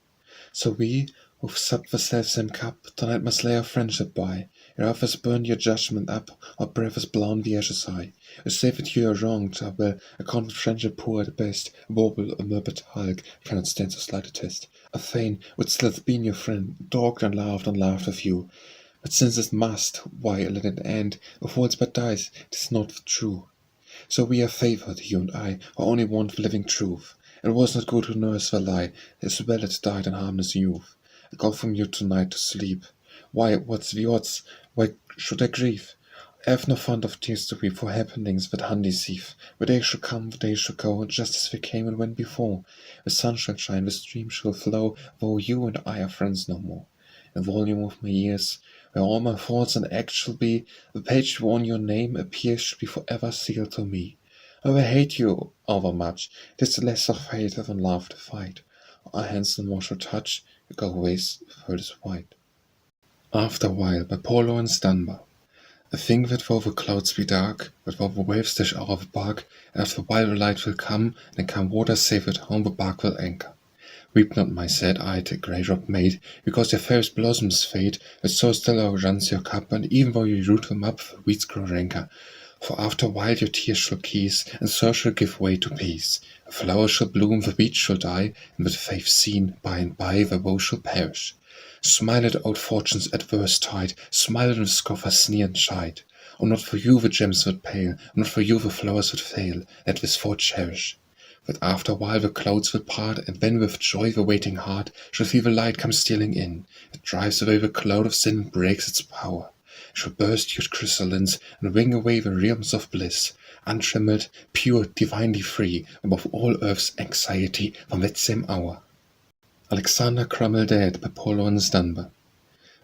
Speaker 1: So we, who've supped the self-same cup, tonight must lay our friendship by. Your offers burn your judgment up, our breath is blown the ashes high. You say that you are wronged, I will account friendship poor at best. A warble, a murmured hulk, cannot stand so slight a test. A Thane would still have been your friend, talked and laughed with you. But since it must, why let it end? If falls but dies, 'tis not true. So we are favoured, you and I, who only want the living truth. It was not good to nurse the lie, his valid died in harmless youth. I go from you tonight to sleep. Why, what's the odds? Why should I grieve? I have no fond of tears to weep for happenings that undeceive. The day shall come, the day shall go, just as they came and went before. The sun shall shine, the stream shall flow, though you and I are friends no more. The volume of my years, where all my thoughts and acts shall be, the page whereon your name appears shall be forever sealed to me. I will hate you overmuch, 'tis less of hate than love to fight. Our hands no more shall touch, we go ways furthest white. After a while by Paul Laurence Dunbar. I think that though the clouds be dark, that though the waves dash out the bark, and after a while the light will come, and come water safe at home the bark will anchor. Weep not, my sad-eyed grey-robbed maid, because your fairest blossoms fade, but so still outruns your cup, and even though you root them up, the weeds grow ranker. For after a while your tears shall cease, and so shall give way to peace. A flower shall bloom, the beech shall die, and with faith seen, by and by the woe shall perish. Smile at old fortune's adverse tide, smile at the scoffers sneer and chide. Oh, not for you the gems would pale, not for you the flowers would fail, let this thought cherish. But after a while the clouds will part, and then with joy the waiting heart shall feel the light come stealing in. It drives away the cloud of sin and breaks its power. It shall burst your chrysalids and wing away the realms of bliss, untrammeled, pure, divinely free, above all earth's anxiety from that same hour. Alexander Crummell dead by Laurence Dunbar.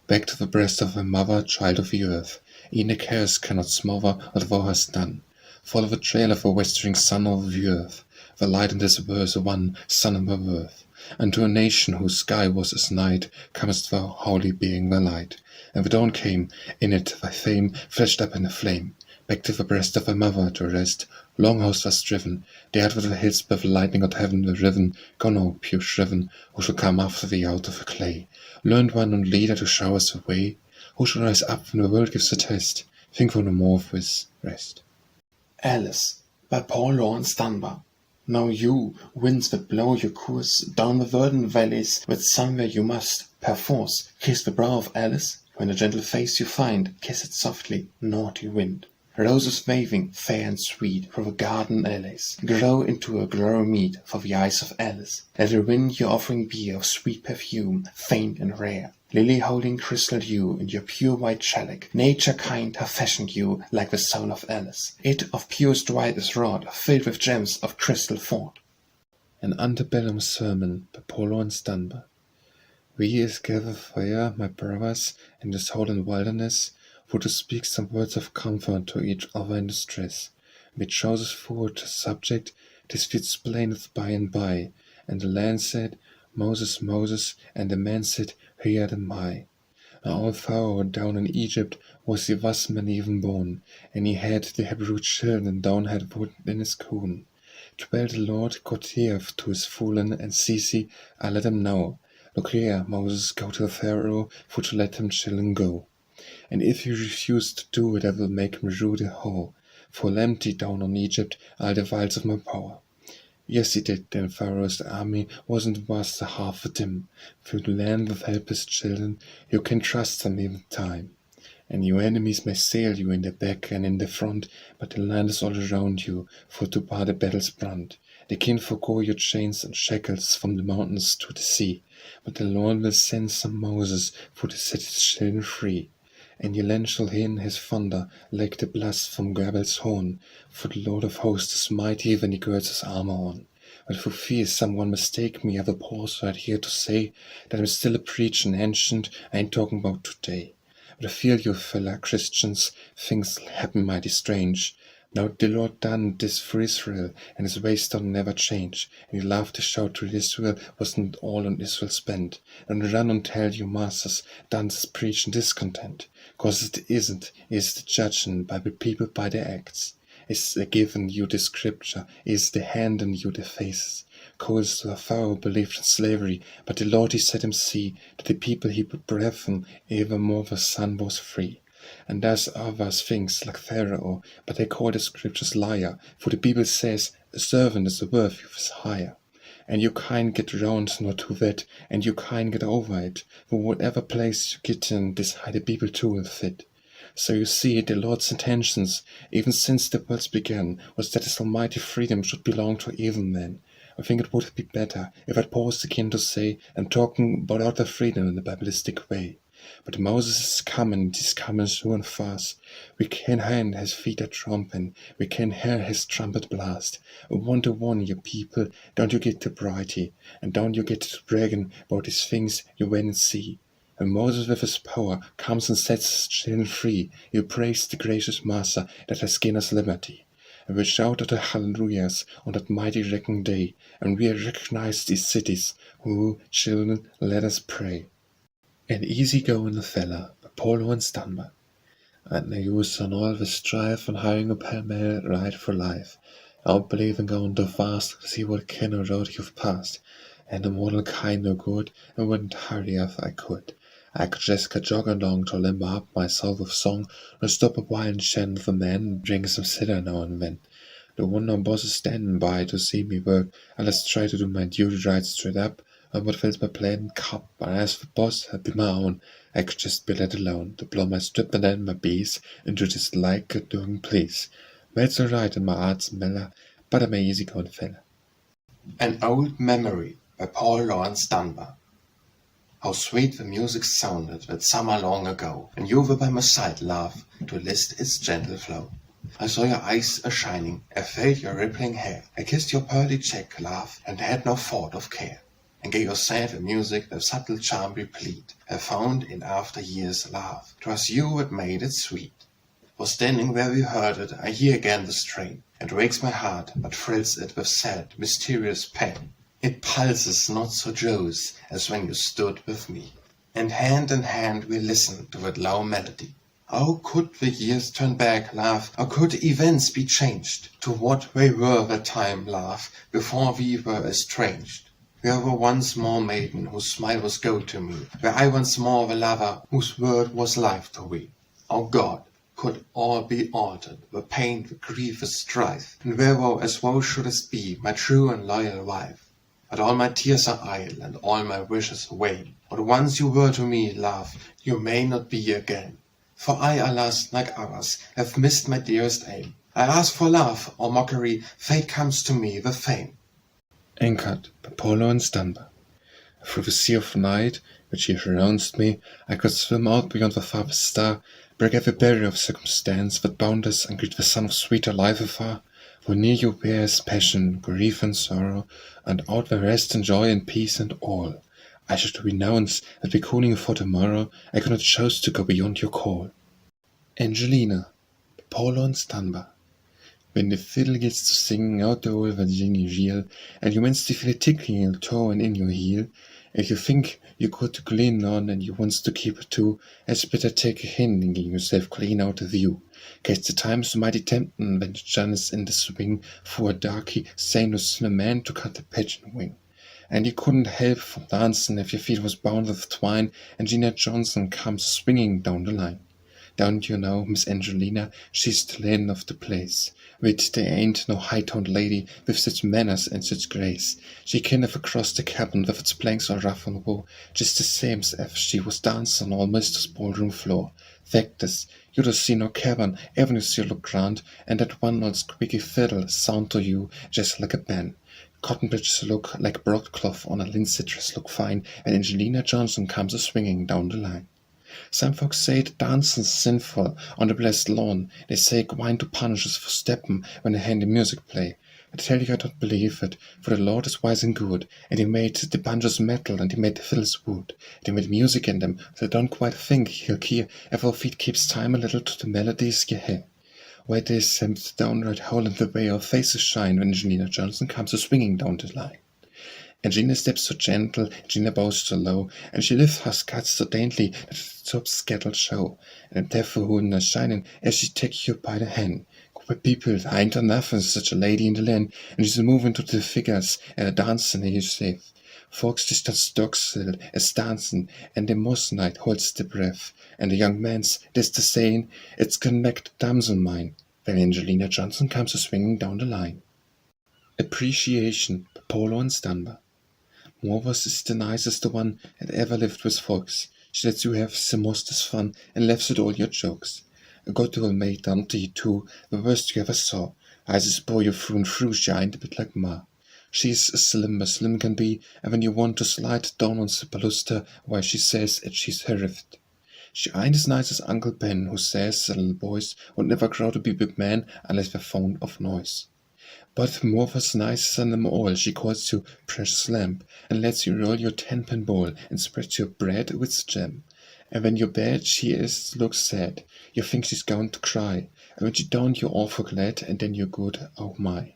Speaker 1: Back to the breast of thy mother, child of the earth, e'en the cares cannot smother what thou hast done. Follow the trail of the westering sun of the earth, the light in this verse one sun of my birth. Unto a nation whose sky was as night, comest thou, holy being, the light. And the dawn came, in it thy fame flashed up in a flame. Back to the breast of thy mother to rest, long host was driven, dared with the hills by the lightning of heaven were riven. Go now, pure shriven, who shall come after thee out of the clay? Learned one and leader to show us the way, who shall rise up when the world gives a test? Think for no more of this rest.
Speaker 2: Alice by Laurence Dunbar. Now you, winds that blow your course down the verdant valleys, with somewhere you must, perforce, kiss the brow of Alice. When a gentle face you find, kiss it softly, naughty wind. Roses waving, fair and sweet, through the garden alleys, grow into a glory meet for the eyes of Alice. Let the wind your offering be of sweet perfume, faint and rare. Lily holding crystal dew in your pure white chalic, nature kind hath fashioned you like the soul of Alice. It of purest white is wrought, filled with gems of crystal thought.
Speaker 1: An Ante Bellum sermon by Laurence Dunbar. We is gathered here, my brothers, in this holy wilderness, for to speak some words of comfort to each other in distress. We chose us forward the subject, this we explaineth by and by. And the land said, Moses, Moses, and the man said, Here am I. Now our Pharaoh down in Egypt was the wasman even born, and he had the Hebrew children down had wood in his corn. Twell the Lord got here to his fallen, and see, I let him know. Look here, Moses, go to the Pharaoh, for to let him children go. And if you refuse to do it, I will make him rue the whole. For empty down on Egypt all the vials of my power. Yes, he did, then Pharaoh's army wasn't vast the half of him. Through the land with helpless children, you can trust them even time. And your enemies may sail you in the back and in the front, but the land is all around you, for to bar the battle's brunt. They can forego your chains and shackles from the mountains to the sea, but the Lord will send some Moses for to set his children free. And your land shall hear his thunder, like the blast from Gabal's horn, for the Lord of hosts is mighty when he girds his armor on. But for fear someone mistake me, I will pause right here to say that I'm still a preachin' ancient, I ain't talking about today. But I feel you fellow Christians, things happen mighty strange. Now the Lord done this for Israel, and his ways don't never change. And he loved to shout to Israel, wasn't all on Israel spent. And run and tell you masters, done this preaching discontent. Cause it isn't, it's the judging by the people by their acts. It's the giving you the scripture, it's the handing you the faces. Cause the Pharaoh believed in slavery, but the Lord he set him see, that the people he would brethren, evermore the son was free. And there's others things like Pharaoh, but they call the scriptures liar, for the Bible says, a servant is worthy of his hire. And you can't get round not to that, and you can't get over it, for whatever place you get in, this high the Bible too will fit. So you see, the Lord's intentions, even since the world began, was that his almighty freedom should belong to evil men. I think it would be better if I'd paused again to say, I'm talking about other freedom in the Biblicistic way. But Moses is coming, he's coming soon and fast. We can hear his feet at trumping, we can hear his trumpet blast. One to one, you people, don't you get to brighty, and don't you get to bragging about these things you went and see. When Moses with his power comes and sets his children free, you praise the gracious Master that has given us liberty. And we shout out the hallelujahs on that mighty reckoning day, and we recognize these cities, who, children, let us pray. An easy-going fella, Laurence Dunbar. And they use on all the strife and hiring a pell-mell ride for life. Out believing going too fast, see what kind of road you've passed. and I'm all kind o' good, and wouldn't hurry if I could. I could just go jogging along to limber up myself with song, or stop a while and chat with a man and drink some cider now and then. The one on boss is standing by to see me work, and let's try to do my duty right straight up, and what fills my plate and cup, and as for boss, I'd be my own. I could just be let alone, to blow my strip and then my bees, and do just like a doing please. Well, it's alright in my art's mellow, but I'm a easy-going fella.
Speaker 2: An Old Memory by Paul Laurence Dunbar. How sweet the music sounded that summer long ago, and you were by my side, love, to list its gentle flow. I saw your eyes a-shining, I felt your rippling hair, I kissed your pearly cheek, love, and had no thought of care, and gave your sad music the subtle charm replete I found in after years, love. 'Twas you that made it sweet. For standing where we heard it, I hear again the strain. It wakes my heart, but thrills it with sad, mysterious pain. It pulses not so close as when you stood with me, and hand in hand we listened to that low melody. How could the years turn back, love? How could events be changed to what they were that time, love, before we were estranged? Where were once more maiden whose smile was gold to me, where I once more the lover whose word was life to we? O God, could all be altered, the pain, the grief, the strife, and where thou as thou shouldest be, my true and loyal wife? But all my tears are idle, and all my wishes vain. What once you were to me, love, you may not be again. For I, alas, like Arras, have missed my dearest aim. I ask for love, or mockery, fate comes to me with fame.
Speaker 1: Anchored by Paul Laurence Dunbar. Through the sea of night, which here surrounds me, I could swim out beyond the farthest star, break every barrier of circumstance that bound us, and greet the sun of sweeter life afar. For near you bear is passion, grief and sorrow, and out where rest and joy and peace and all. I should renounce that beckoning for tomorrow, I could not choose to go beyond your call. Angelina, by Paul Laurence Dunbar. When the fiddle gets to singing out the old Virginia reel, and you manage to feel it tickling in your toe and in your heel, and you think you got to lean on and you wants to keep it too, it's better take a hint and get yourself clean out of view. Cause the time's mighty tempting when the sun is in the swing for a darky, sane or slim man to cut the pigeon wing. And you couldn't help from dancing if your feet was bound with twine, and Gina Johnson comes swinging down the line. Don't you know, Miss Angelina, she's the lane of the place, which there ain't no high-toned lady with such manners and such grace. She can have across the cabin with its planks all rough and woe, just the same as if she was dancing on Mister's ballroom floor. Fact is, you don't see no cabin, even if you look grand, and that one old squeaky fiddle sound to you just like a band. Cotton bridges look like broadcloth on a linseed dress look fine, and Angelina Johnson comes a-swinging down the line. Some folks say that dancing's sinful on the blessed lawn. They say Goin to punish us for steppin' when they hand the music play. I tell you I don't believe it, for the Lord is wise and good, and He made the banjos metal and He made the fiddles wood. And He made music in them, so I don't quite think He'll care if our feet keeps time a little to the melodies you hear. Why they seems downright hole in the way our faces shine when Angelina Johnson comes a-swinging down the line. Angelina steps so gentle, Angelina bows so low, and she lifts her skirts so daintily that the tops scattered show, and therefore who are shining as she takes you by the hand. Good people, I ain't done nothing, such a lady in the land, and she's moving to the figures and a dancing here safe. Folks just stand stock still as dancing, and the most night holds the breath, and the young man's this the saying, it's gonna make the damsel mine, when Angelina Johnson comes a-swinging down the line. Appreciation by Paul Laurence Dunbar. Morvers is the nicest one that ever lived with folks. She lets you have the mostest fun and laughs at all your jokes. A good old maid, Ante, too, the worst you ever saw. I just bore you through and through, she ain't a bit like ma. She's as slim can be, and when you want to slide down on the baluster, why she says that she's horrific. She ain't as nice as Uncle Ben, who says that little boys would never grow to be big men unless they're fond of noise. But Morva's nicer than them all, she calls you precious lamb, and lets you roll your 10-pin ball, and spreads your bread with jam. And when you're bad, she looks sad, you think she's going to cry, and when she don't, you're awful glad, and then you're good, oh my.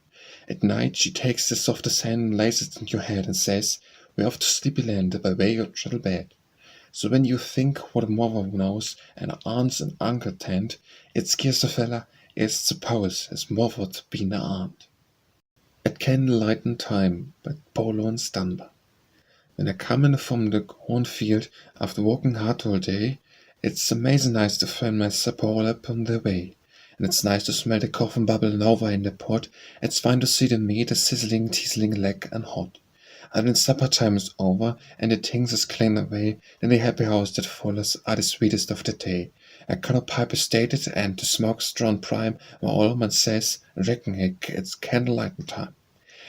Speaker 1: At night, she takes the softest hand and lays it in your head, and says, we're off to sleepy land, by way your little bed. So when you think what a mother knows, and aunts and uncle tend, it scares a fella, it's suppose, as mother to be an aunt. At Lightin time by Paul Laurence Dunbar. When I come in from the cornfield after walking hard all day, it's amazing nice to find my supper all up on the way. And it's nice to smell the coffin bubbling over in the pot. It's fine to see the meat a sizzling, teasling leg and hot. And when supper time is over and the things is cleaned away, then the happy hours that follows are the sweetest of the day. A color pipe is stated and the smoke's drawn prime, while all man says, reckon it's candlelight time.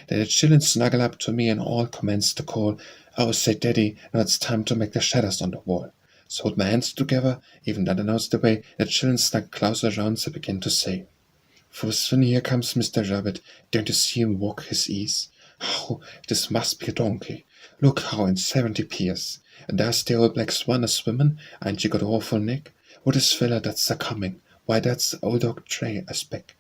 Speaker 1: Then the children snuggle up to me and all commence to call, "Oh, say Daddy, now it's time to make the shadows on the wall." So hold my hands together, even that knows the way, the children snug closer around so begin to say, "For soon here comes Mr. Rabbit, don't you see him walk his ease? Oh, this must be a donkey. Look how in 70 peers. And there's the old black swan a swimming, and she got awful nick. What is fella that's a coming? Why, that's old dog Tray a speck.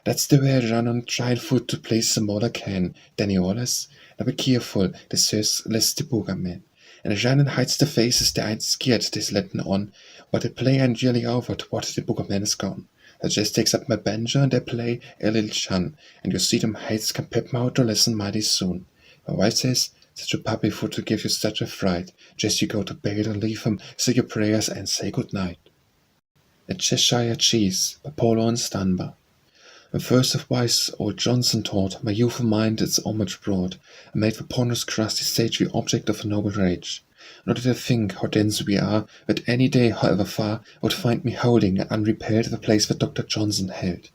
Speaker 1: That's the way I run on trial foot to place the more I can. Then he allus, now be careful, this says lest the booger man. And I run and hides the faces, they ain't scared, they's letting on. But they play and really over what the booger man is gone. I just takes up my banjo and they play a little chun, and you see them heights can pep me out to listen mighty soon. My wife says, such a puppy for to give you such a fright. Just you go to bed and leave him, say your prayers and say good night. A Cheshire Cheese by Paulo and Dunbar. When first of wise old Johnson taught, my youthful mind its homage brought, and made the ponderous crusty sage the object of a noble rage. Nor did I think how dense we are, that any day, however far, would find me holding unrepaired the place that Dr. Johnson held.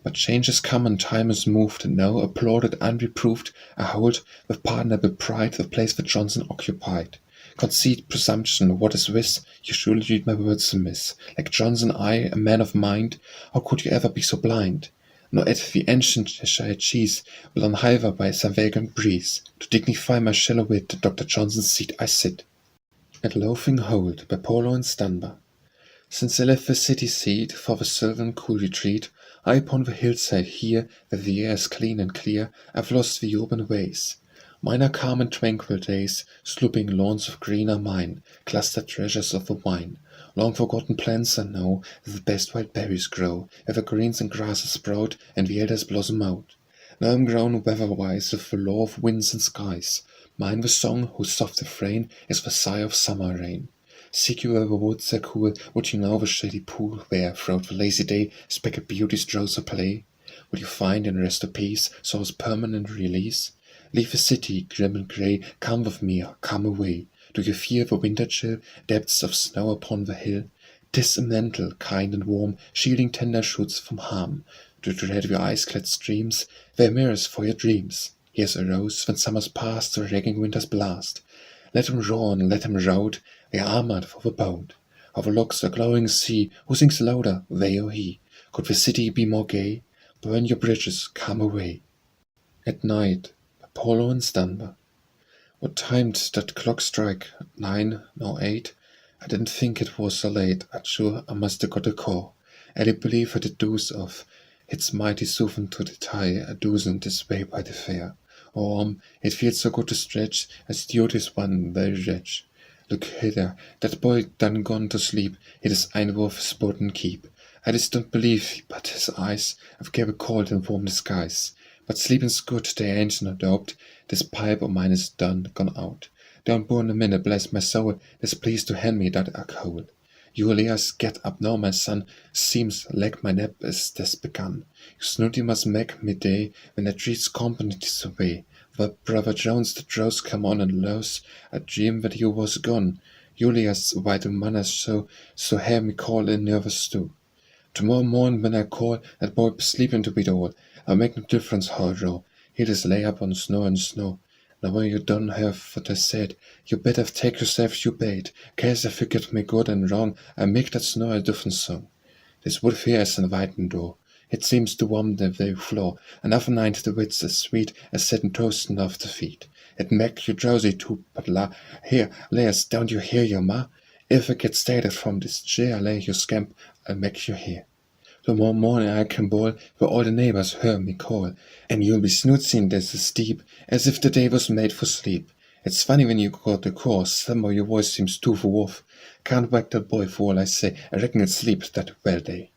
Speaker 1: But change has come and time has moved, and now, applauded unreproved, I hold with pardonable pride the place that Johnson occupied. Conceit, presumption, what is this? You surely read my words amiss. Like Johnson, I, a man of mind, how could you ever be so blind? Nor at the ancient Cheshire Cheese will on hiver by some vagrant breeze, to dignify my shallow wit, in Dr. Johnson's seat I sit. At Loafing Holt by Paulo and Dunbar. Since I left the city seat for the sylvan cool retreat, I upon the hillside here, where the air is clean and clear, I've lost the urban ways. Mine are calm and tranquil days, sloping lawns of green are mine, clustered treasures of the vine. Long forgotten plants I know, where the best wild berries grow, where the greens and grasses sprout, and the elders blossom out. Now I'm grown weather-wise with the law of winds and skies. Mine the song, whose soft refrain is the sigh of summer rain. Seek you where the woods are cool, would you know the shady pool, where, throughout the lazy day, speckled beauties drowse or play? Would you find in rest or peace, soul's permanent release? Leave the city, grim and grey, come with me or come away. Do you fear the winter chill, depths of snow upon the hill? 'Tis a mantle, kind and warm, shielding tender shoots from harm. Do you dread your ice-clad streams? They're mirrors for your dreams. Here's a rose, when summer's past, or ragging winter's blast. Let him roar and let him rout, they are armored for the boat. Overlooks a glowing sea, who sings louder, they or he? Could the city be more gay? Burn your bridges, come away. At Night by Paulo and Dunbar. What time did that clock strike? 9, no 8? I didn't think it was so late. I'm sure I must have got a call. I did believe I did doze off. It's mighty soothing to the tie, a dozing this way by the fair. Oh, it feels so good to stretch, as duty's one very rich. Look hither, that boy done gone to sleep, it is ein worth sport and keep. I just don't believe but his eyes have gave a cold and warm disguise. But sleeping's good, there ain't no doubt, this pipe of mine is done, gone out. Don't burn a minute, bless my soul, that's pleased to hand me that a cold. Julius, get up now, my son, seems like my nap is just begun. You snooty must make midday, when I treats company this away. But brother Jones the drows come on and lows, I dream that you was gone. Julius, why do manners so have me call in nervous stew? Tomorrow morn when I call, that boy sleeping to beat all. I'll make no difference how I row. He just lay up on snow and snow. Now when you don't have what I said, you better take yourself you bait. Case I forget me good and wrong, I make that snow a different song. This wood here is an inviting door. It seems to warm the very floor, and of a night the wits as sweet as setting toasting off the feet. It make you drowsy too, but here, layers, don't you hear your ma? If I get started from this chair, lay you scamp, I'll make you hear. Tomorrow morning I can bawl, where all the neighbors hear me call, and you'll be snoozing this as deep, as if the day was made for sleep. It's funny when you got the course, somehow your voice seems too for wolf. Can't whack that boy for all I say, I reckon it sleeps that well day.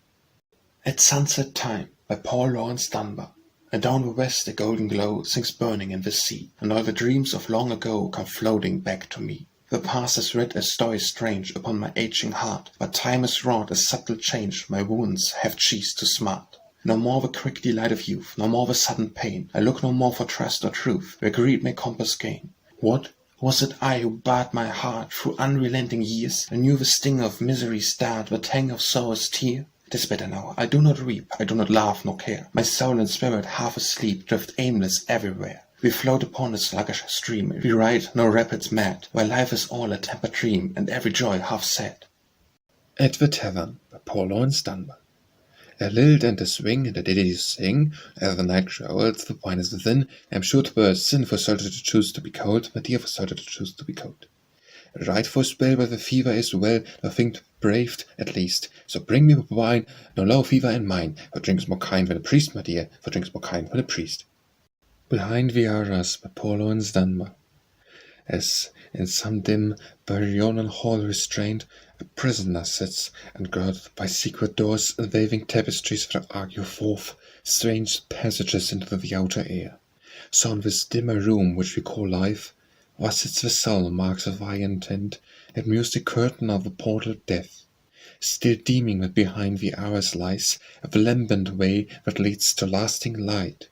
Speaker 2: At Sunset Time by Paul Laurence Dunbar. And down the west a golden glow sinks burning in the sea, and all the dreams of long ago come floating back to me. The past has read a story strange upon my aching heart, but time has wrought a subtle change my wounds have ceased to smart. No more the quick delight of youth, no more the sudden pain, I look no more for trust or truth, where greed may compass gain. What? Was it I who barred my heart through unrelenting years, and knew the sting of misery's dart, the tang of sorrow's tear? 'Tis better now, I do not weep, I do not laugh nor care, my soul and spirit half asleep drift aimless everywhere. We float upon a sluggish stream, we ride no rapids mad, where life is all a tempered dream, and every joy half sad.
Speaker 1: At the Tavern by Laurence Dunbar. A lilt and a swing, and a ditty to sing, as the night growls, the wine is within. I'm sure 'twere a sin for soldier to choose to be cold, my dear, for soldier to choose to be cold. Right for spell where the fever is well, no thing to be braved, at least. So bring me wine, no low fever in mine, for drink is more kind than a priest, my dear, for drink is more kind than a priest. Behind the Arras by Laurence Dunbar. As in some dim Baronian hall restrained, a prisoner sits, and guarded by secret doors and waving tapestries that argue forth strange passages into the outer air. So in this dimmer room which we call life, or sits the soul marks of eye intent, and muse the curtain of the portal death, still deeming that behind the Arras lies a lambent way that leads to lasting light.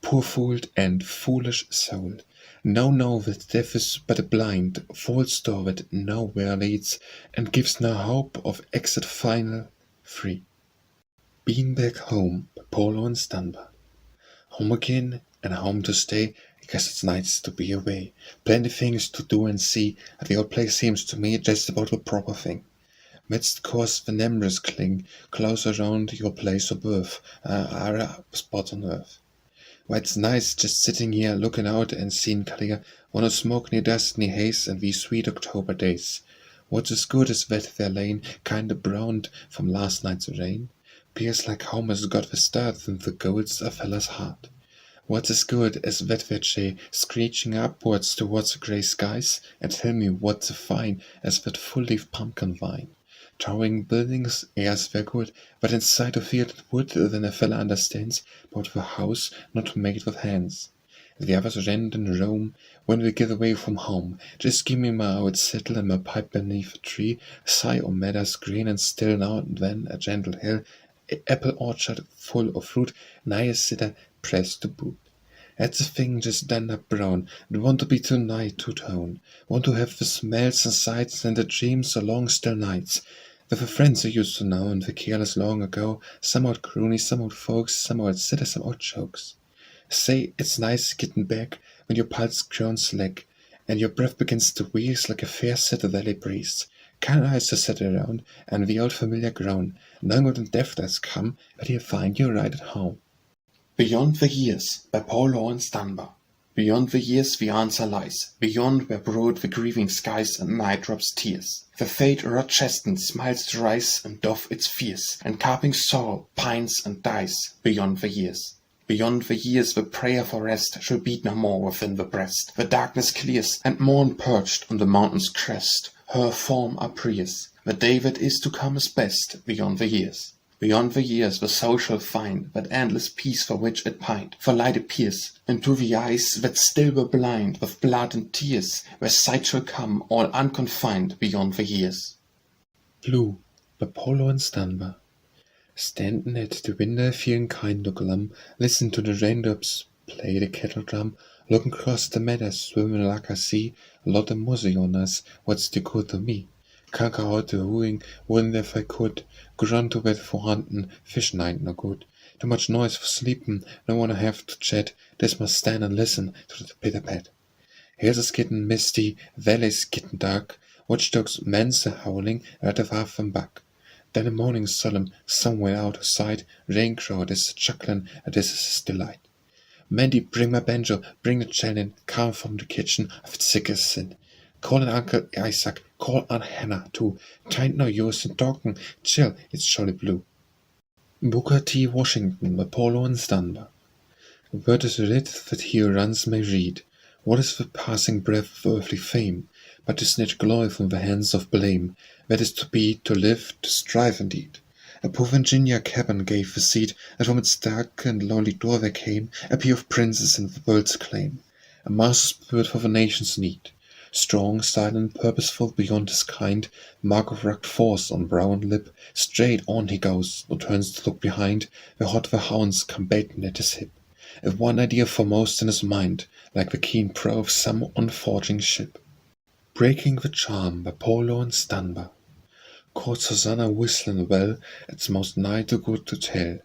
Speaker 1: Poor fooled and foolish soul, know that death is but a blind, false door that nowhere leads, and gives no hope of exit final, free. Bein back home by Laurence Dunbar. Home again, and home to stay. I guess it's nice to be away. Plenty things to do and see, and the old place seems to me just about the proper thing. Midst course the memories cling close around your place of birth, a spot on earth. Why, it's nice just sitting here looking out and seeing clear, wanna smoke near dust, near haze, and these sweet October days. What's as good as that there lane, kinda browned from last night's rain? 'Pears like home has got the start in the golds a feller's heart. What's as good as that there jay screeching upwards towards the grey skies? And tell me what's so fine as that full-leaf pumpkin vine? Towering buildings, airs were good, but inside of field and wood, then a feller understands about the house not made with hands. The others rent and roam when we get away from home. Just give me my old settle and my pipe beneath a tree, a sigh on meadows green and still, now and then a gentle hill, a apple orchard full of fruit, nigh a sitter pressed to boot. That's a thing just done up brown, and want to be too nigh to tone. Want to have the smells and sights and the dreams of long still nights. With the friends I used to know and the careless long ago, some old croonies, some old folks, some old sitters, some old jokes. Say, it's nice getting back when your pulse grows slack, and your breath begins to wheeze like a fair set of valley breeze. Kind eyes to sit around, and the old familiar groan, knowing what death does come, but he'll find you right at home.
Speaker 2: Beyond the years by Laurence Dunbar. Beyond the years the answer lies, beyond where brood the grieving skies and night drops tears. The fate rod-chested smiles to rise and doff its fears, and carping sorrow pines and dies beyond the years. Beyond the years the prayer for rest shall beat no more within the breast. The darkness clears, and morn perched on the mountain's crest, her form uprears. The day that is to come is best beyond the years. Beyond the years the soul shall find that endless peace for which it pined, for light appears into the eyes that still were blind with blood and tears, where sight shall come all unconfined beyond the years.
Speaker 1: Blue by Laurence Dunbar. Standing at the window feeling kind of glum, listen to the raindrops play the kettle drum, looking across the meadows swimming like a sea, a lot of muzzy on us, what's the good of me? Can't go out the wooing, wouldn't if I could. Go run to bed for hunting, fishing ain't no good. Too much noise for sleeping, no one I have to chat. Just must stand and listen to the pitter-pat. Hills is getting misty, valleys getting dark. Watchdogs, men's a howling, right of half and back. Then the morning's solemn, somewhere out of sight. Rain crowd is chuckling, and this is his delight. Mandy, bring my banjo, bring the challenge, come from the kitchen, I've sick as sin. Call Uncle Isaac, call Aunt Hannah too. Tain't no use in talking, chill, it's jolly blue. Booker T. Washington by Laurence Dunbar. The word is writ that he who runs may read. What is the passing breath of earthly fame, but to snatch glory from the hands of blame? That is to be, to live, to strive indeed. A poor Virginia cabin gave a seat, and from its dark and lonely door there came a peer of princes in the world's acclaim, a master spirit for the nation's need. Strong, silent, purposeful beyond his kind, mark of rugged force on brow and lip, straight on he goes, nor turns to look behind, where hot the hounds come baiting at his hip. With one idea foremost in his mind, like the keen prow of some unforging ship. Breaking the Charm by Paul Laurence Dunbar. Caught Susanna whistling well, it's most nigh too good to tell.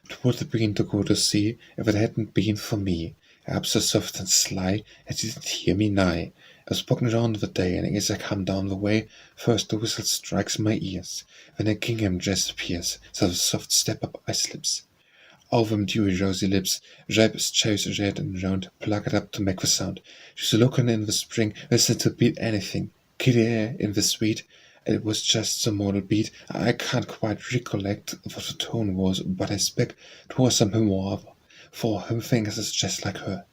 Speaker 1: 'Twould have been too good to see, if it hadn't been for me. Up so soft and sly, it didn't hear me nigh. I was walking round the day, and as I come down the way, first the whistle strikes my ears, then a gingham dress appears, so the soft step up I slips. Over them dewy rosy lips, ripe as cherries red and round, pluck it up to make the sound. She's looking in the spring, listen to beat anything, kitty air in the sweet. It was just some mortal beat, I can't quite recollect what the tone was, but I expect 'twas something more of, for her fingers is just like her.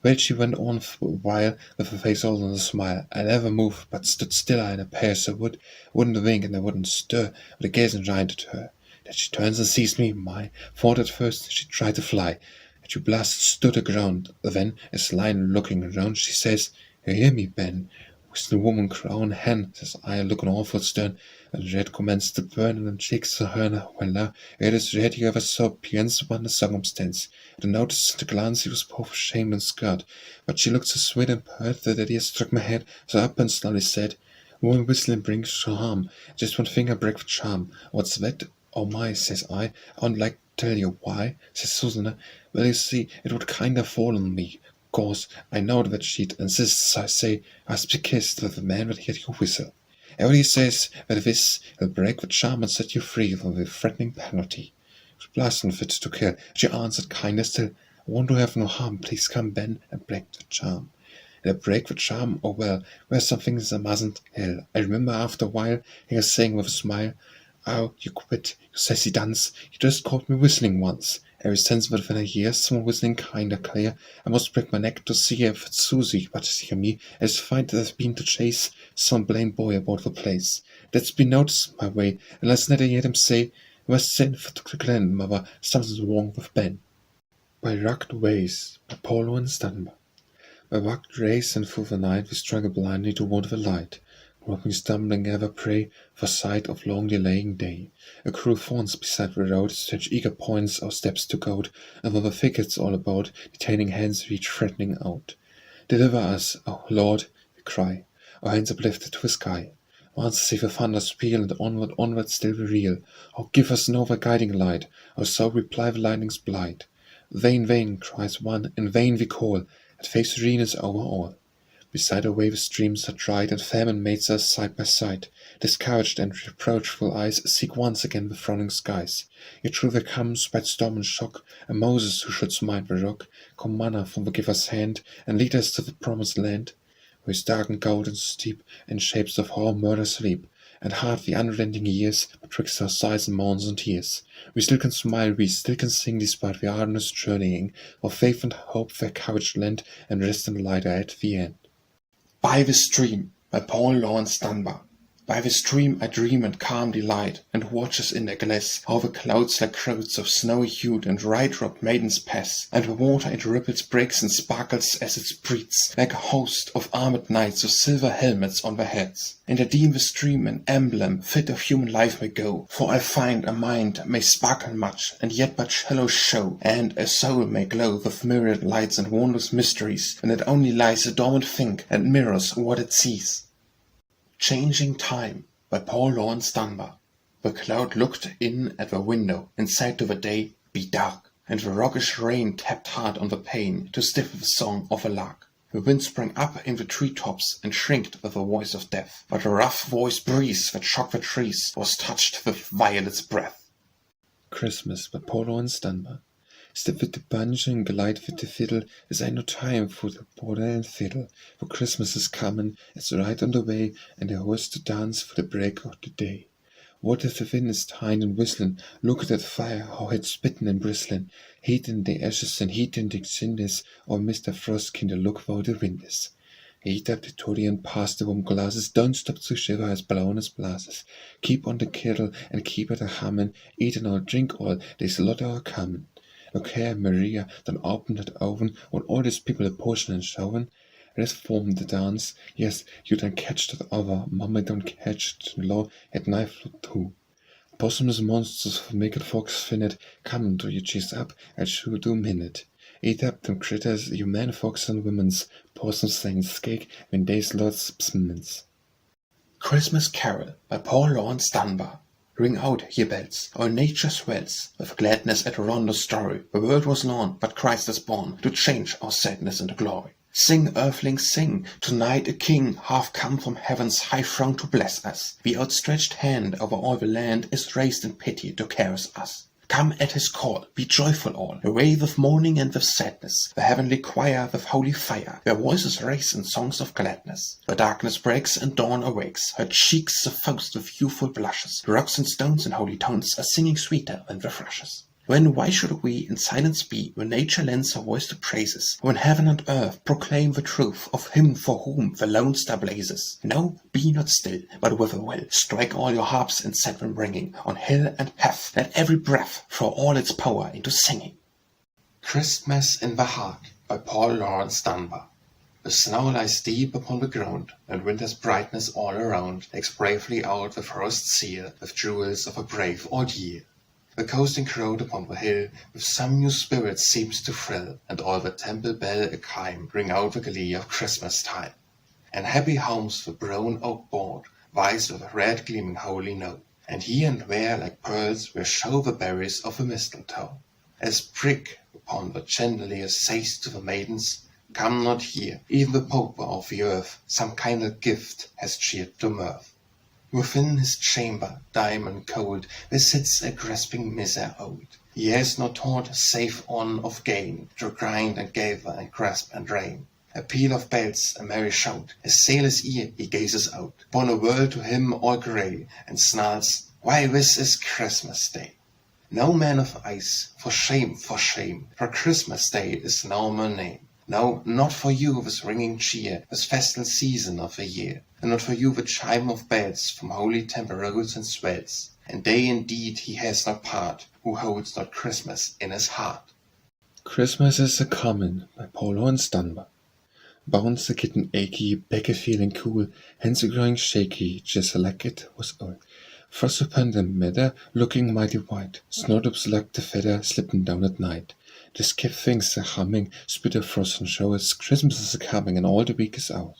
Speaker 1: Well, she went on for a while, with her face all in a smile. I never moved, but stood still in a pace I wouldn't wink and I wouldn't stir, but I gazed and grinned at her. Then she turns and sees me, my, thought at first she tried to fly, and she blasted stood aground. Then, as lying looking around, she says, "You hear me, Ben?" With the woman crown hand, says I, looking awful stern, and red commenced to burn in the cheeks of her. Well now, it is red you ever saw appearance upon the circumstance. I noticed at a glance he was both ashamed and scared, but she looked so sweet and pert that idea struck my head, so up and slowly said, "Woman whistling brings no harm, just one finger break the charm." "What's that? Oh my," says I won't like to tell you why," says Susanna. "Well, you see, it would kinder fall on me. Course, I know that she'd insist, I say, I must be kissed with the man that heard you whistle. Everybody says that this will break the charm and set you free from the threatening penalty." She blushed and fit to kill. She answered kinder still, "I won't do have no harm, please come, Ben, and break the charm." And I break the charm, oh well, there's some things I mustn't tell. I remember after a while, he was saying with a smile, "Oh, you quit, you sassy dunce, you just caught me whistling once. Ever since within a year, someone whistling kinder clear, I must break my neck to see if it's Susie, but hear me, as fine as I've been to chase some blind boy about the place. That's been noticed my way, and let's never hear him say, I must send for the grandmother, something's wrong with Ben." By rugged ways, by Paul Laurence Dunbar. By rugged race and through the night we struggle blindly toward the light, groping, stumbling, ever prey for sight of long delaying day. A crew of thorns beside the road, such eager points our steps to goad, and while the thickets all about, detaining hands reach threatening out. "Deliver us, O Lord," we cry, our hands uplifted to the sky. Once see the thunders peal, and onward, onward still we reel. "Oh, give us no thy guiding light," or so reply the lightning's blight. "Vain, vain," cries one, "in vain we call, at faith serene is over all." Beside our way the streams are dried, and famine mates us side by side. Discouraged and reproachful eyes seek once again the frowning skies. Yet through there comes, by storm and shock, a Moses who should smite the rock, come manna from the giver's hand, and lead us to the promised land. Where is dark and cold and steep, and shapes of horror murder sleep, and hard the unrelenting years, betwixt our sighs and moans and tears. We still can smile, we still can sing, despite the arduous journeying, for faith and hope their courage lend, and rest in the light at the end.
Speaker 2: By the Stream by Paul Laurence Dunbar. By the stream I dream and calm delight, and watches in the glass how the clouds like crowds of snowy-hued and red-robed maidens pass, and the water it ripples, breaks and sparkles as it spreads, like a host of armed knights with silver helmets on their heads. And I deem the stream an emblem fit of human life may go, for I find a mind may sparkle much, and yet but shallow show, and a soul may glow with myriad lights and wondrous mysteries, when it only lies a dormant think, and mirrors what it sees. Changing Time by Paul Laurence Dunbar. The cloud looked in at the window, and said to the day, "Be dark," and the roguish rain tapped hard on the pane, to stiffen the song of a lark. The wind sprang up in the tree-tops, and shrieked with the voice of death, but the rough-voiced breeze that shook the trees was touched with violet's breath.
Speaker 1: Christmas by Paul Laurence Dunbar. Step with the banjo and glide with the fiddle, as ain't no time for the border and fiddle. For Christmas is comin', it's right on the way, and I host to dance for the break of the day. What if the wind is tight and whistlin'? Look at that fire, how it's spittin' and bristlin', heatin' the ashes and heatin' the cinders, or Mr. Frostkinder look where the wind is. Eat up the toddy and pass the warm glasses. Don't stop to shiver as blown as blasts. Keep on the kettle and keep it a hummin'. Eat and all, drink all, there's a lot are comin'. Look here, Maria, then open that oven, when all these people are pushing and shoving. Let's form the dance. Yes, you don't catch that over. Mama don't catch it low at knife too. Possums monsters for make folks finnet. Come, do your cheese up, and sure do minute. Eat up them critters, you men, folks and women's. Possums saints cake when day's lots mince.
Speaker 2: Christmas Carol by Paul Laurence Dunbar. Ring out, ye bells, all nature swells with gladness at a rondo story. The world was lorn, but Christ is born to change our sadness into glory. Sing, earthlings, sing! Tonight a king, half come from heaven's high throne to bless us. The outstretched hand over all the land is raised in pity to caress us. Come at his call, be joyful all, away with mourning and with sadness. The heavenly choir with holy fire, their voices raise in songs of gladness. The darkness breaks and dawn awakes, her cheeks suffused with youthful blushes. The rocks and stones in holy tones are singing sweeter than the thrushes. When why should we in silence be, when nature lends her voice to praises, when heaven and earth proclaim the truth of him for whom the lone star blazes? No, be not still, but with a will, strike all your harps and set them ringing, on hill and heath, let every breath throw all its power into singing. Christmas in the Heart by Paul Laurence Dunbar. The snow lies deep upon the ground, and winter's brightness all around takes bravely out the frost seal with jewels of a brave old year. The coasting crowd upon the hill with some new spirit seems to thrill, and all the temple bell a-chime ring out the glee of Christmas time. And happy homes the brown oak board rise with a red gleaming holy note, and here and there like pearls will show the berries of the mistletoe. As prick upon the chandelier says to the maidens, come not here, even the pauper of the earth some kindly gift has cheered to mirth. Within his chamber, dim and cold, there sits a grasping miser old. He has no thought save on of gain, to grind and gather and grasp and drain. A peal of bells, a merry shout, his sailor's ear he gazes out, upon a world to him all grey, and snarls, why this is Christmas Day. No man of ice, for shame, for Christmas Day is no more name. No, not for you this ringing cheer, this festal season of the year, and not for you the chime of bells from holy temple rolls and swells. And day indeed he has no part, who holds not Christmas in his heart.
Speaker 1: Christmas is a comin' by Paul Laurence Dunbar. Bones are getting achy, back a feeling cool, hands are growing shaky, just like it was all. Frost upon the meadow, looking mighty white, snowdrops like the feather slipping down at night. The skip things are humming, spit of frost and showers, Christmas is a-coming and all the week is out.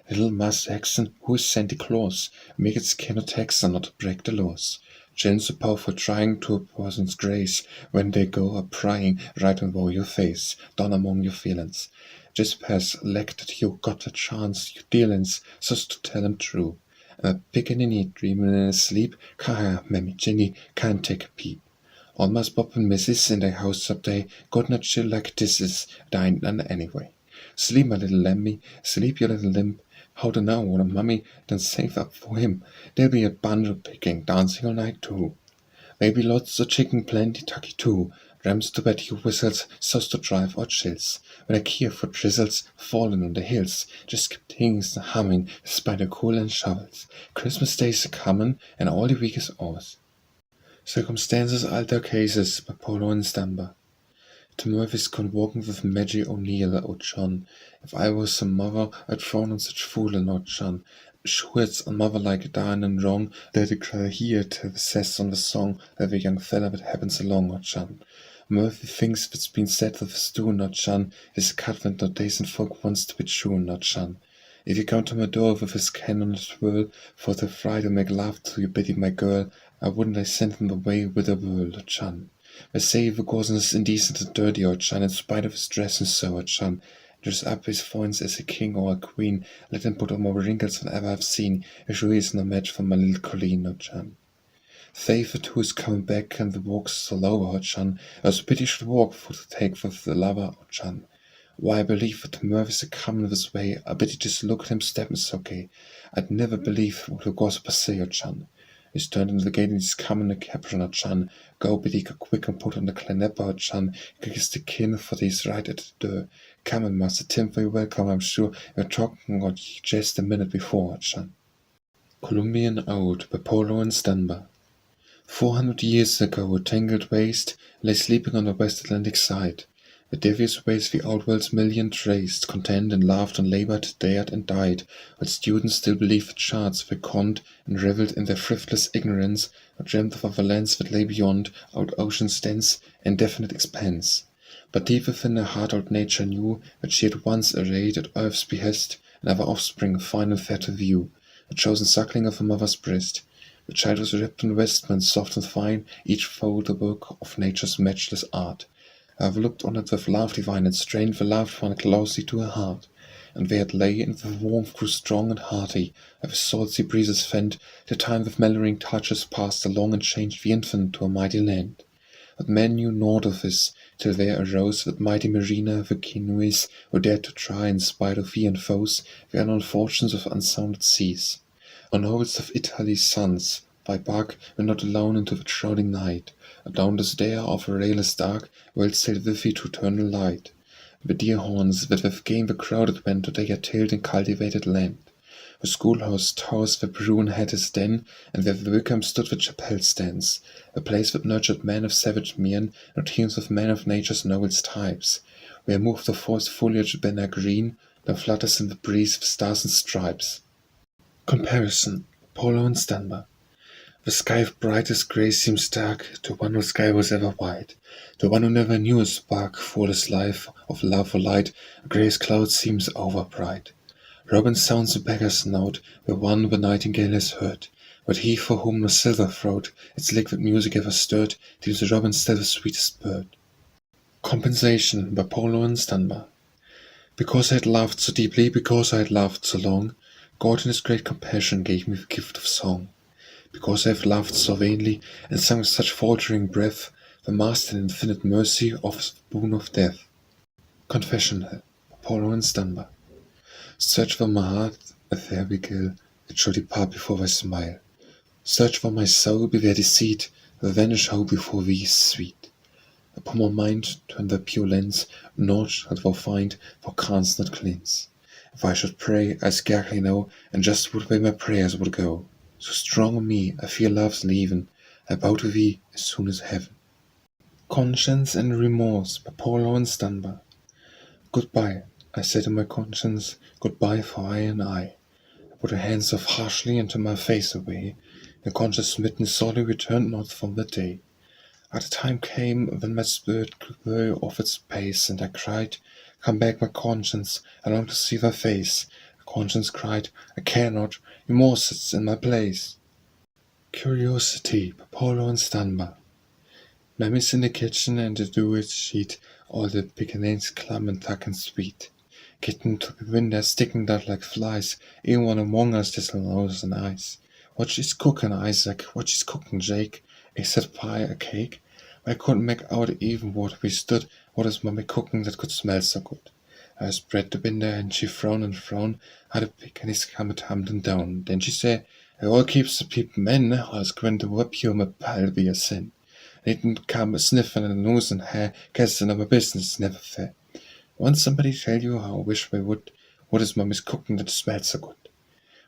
Speaker 1: Little Master Jackson, who is Santa Claus, make its cannot tax and not to break the laws. Gents are powerful trying to a person's grace, when they go a-prying right over your face, down among your feelings. Just pass lack that you got a chance, you dealings, so's to tell 'em true. A pickaninny dreamin' in his sleep, Mammy Jenny can't take a peep. Almost Bob and Mrs. in their house up day, got not chill like this is, dying none anyway. Sleep, my little lambie, sleep, your little limp. How to know what a mummy, then save up for him. There'll be a banjo picking, dancing all night too. Maybe lots of chicken, plenty tucky too. Rams to bet you whistles, so's to drive out chills. When I care for drizzles, falling on the hills, just keep things humming, despite the cool and shovels. Christmas Day's a-comin', and all the week is ours. Circumstances alter cases by Paul Laurence Dunbar. To Murphy's gone walking with Maggie O'Neill, oh John. If I was a mother, I'd frown on such foolin', oh John. Sure it's a mother like dying and wrong, that I cry here till the sass on the song that the young fella that happens along, oh John. Murphy thinks what's been said of his doing, oh John, is a cut when no decent folk wants to be chewin', oh John. If you come to my door with his cannon twirl, for to fry to make love to you, Biddy, my girl, I wouldn't I send him away with a whirl, oh John. I say the cousin is indecent and dirty, oh John, in spite of his dress and so, oh John. Dress up his foins as a king or a queen, let him put on more wrinkles than ever I've seen, as sure is no match for my little Colleen, oh John. David, who is coming back, and the walk's so low, oh John, as pity should walk for to take with the lover, oh John. Why, I believe that Murphy's a-comin' this way, I bet you just look at him steppin' so gay. I'd never believe what the gossip say, oh John. He's turned into the gate and he's coming to capture a chan. Go biddy go quick and put on the clanepper chan. Kiss the kin for these right at the door. Come and Master Tim, very welcome, I'm sure. We're talking about just a minute before, chan. Columbian Ode by Polo and Dunbar. 400 years ago, a tangled waste lay sleeping on the West Atlantic side. The devious ways the old world's million traced, content and laughed and labored, dared and died, while students still believed the charts they conned, and revelled in their thriftless ignorance, or dreamt of other lands that lay beyond, out ocean's dense, indefinite expanse. But deep within her heart old nature knew that she had once arrayed at earth's behest another offspring fine and fair to view, a chosen suckling of her mother's breast. The child was wrapped in vestments soft and fine, each fold a work of nature's matchless art. I have looked on it with love divine, and strained the loved one closely to her heart. And there it lay, and the warmth grew strong and hearty, as the salty breezes fend, the time with mellowing touches passed along and changed the infant to a mighty land. But men knew naught of this, till there arose that mighty mariner, the Genoese, who dared to try, in spite of thee and foes, the unknown fortunes of unsounded seas. On nobles of Italy's sons, by bark, went not alone into the shrouding night. Adown the stair of a rayless dark, world sailed with thee to eternal light. The deer horns that with game the crowded went to take a tilled and cultivated land. The schoolhouse towers where Bruin had his den, and where the Wickham stood the chapel stands, a place that nurtured men of savage mien, and teams of men of nature's noblest types, where moved the forest foliage banner green, now flutters in the breeze with stars and stripes. Comparison, Polo and Dunbar. The sky of brightest grey seems dark to one whose sky was ever white. To one who never knew a spark for this life of love or light, a grey's cloud seems overbright. Robin sounds a beggar's note where one the nightingale has heard, but he for whom no silver throat its liquid music ever stirred, deems the robin still the sweetest bird. Compensation by Polo and Dunbar. Because I had loved so deeply, because I had loved so long, God in his great compassion gave me the gift of song. Because I have loved so vainly, and sung with such faltering breath, the Master in infinite mercy offers the boon of death. Confessional, Polo and Dunbar. Search for my heart, a fair beguile, it shall depart before thy smile. Search for my soul, beware deceit, the vanish hope before thee is sweet. Upon my mind turn thy pure lens, naught shalt thou find, thou canst not cleanse. If I should pray, I scarcely know, and just would where my prayers would go. So strong on me, I fear love's leaving, I bow to thee as soon as heaven. Conscience and Remorse by Polo and Dunbar. Goodbye, I said to my conscience, goodbye for I and I. I put her hands off harshly and turned my face away. The conscience smitten sorely returned not from the day. At a time came when my spirit grew weary of its pace, and I cried, come back, my conscience, I long to see thy face. The conscience cried, I cannot, remorse sits in my place. Curiosity by Polo and Dunbar. Mammy's in the kitchen and the doers sheet, all the piccaninnies clum and tuck and sweet. Kitten to the window sticking out like flies, even one among us just nose and eyes. What she's cooking, Isaac, what she's cooking, Jake? Is that pie a cake? I couldn't make out even what we stood, what is mommy cooking that could smell so good? I spread the window and she frowned and frowned, how the piccaninnies come a tumbling down. Then she said, it all keeps the people men, I was going to whip you, my pal be a sin. Needn't come a sniffing and nose and hair, guessing of my business, never fair. Won't somebody tell you how I wish they would, what is mommy's cooking that smells so good?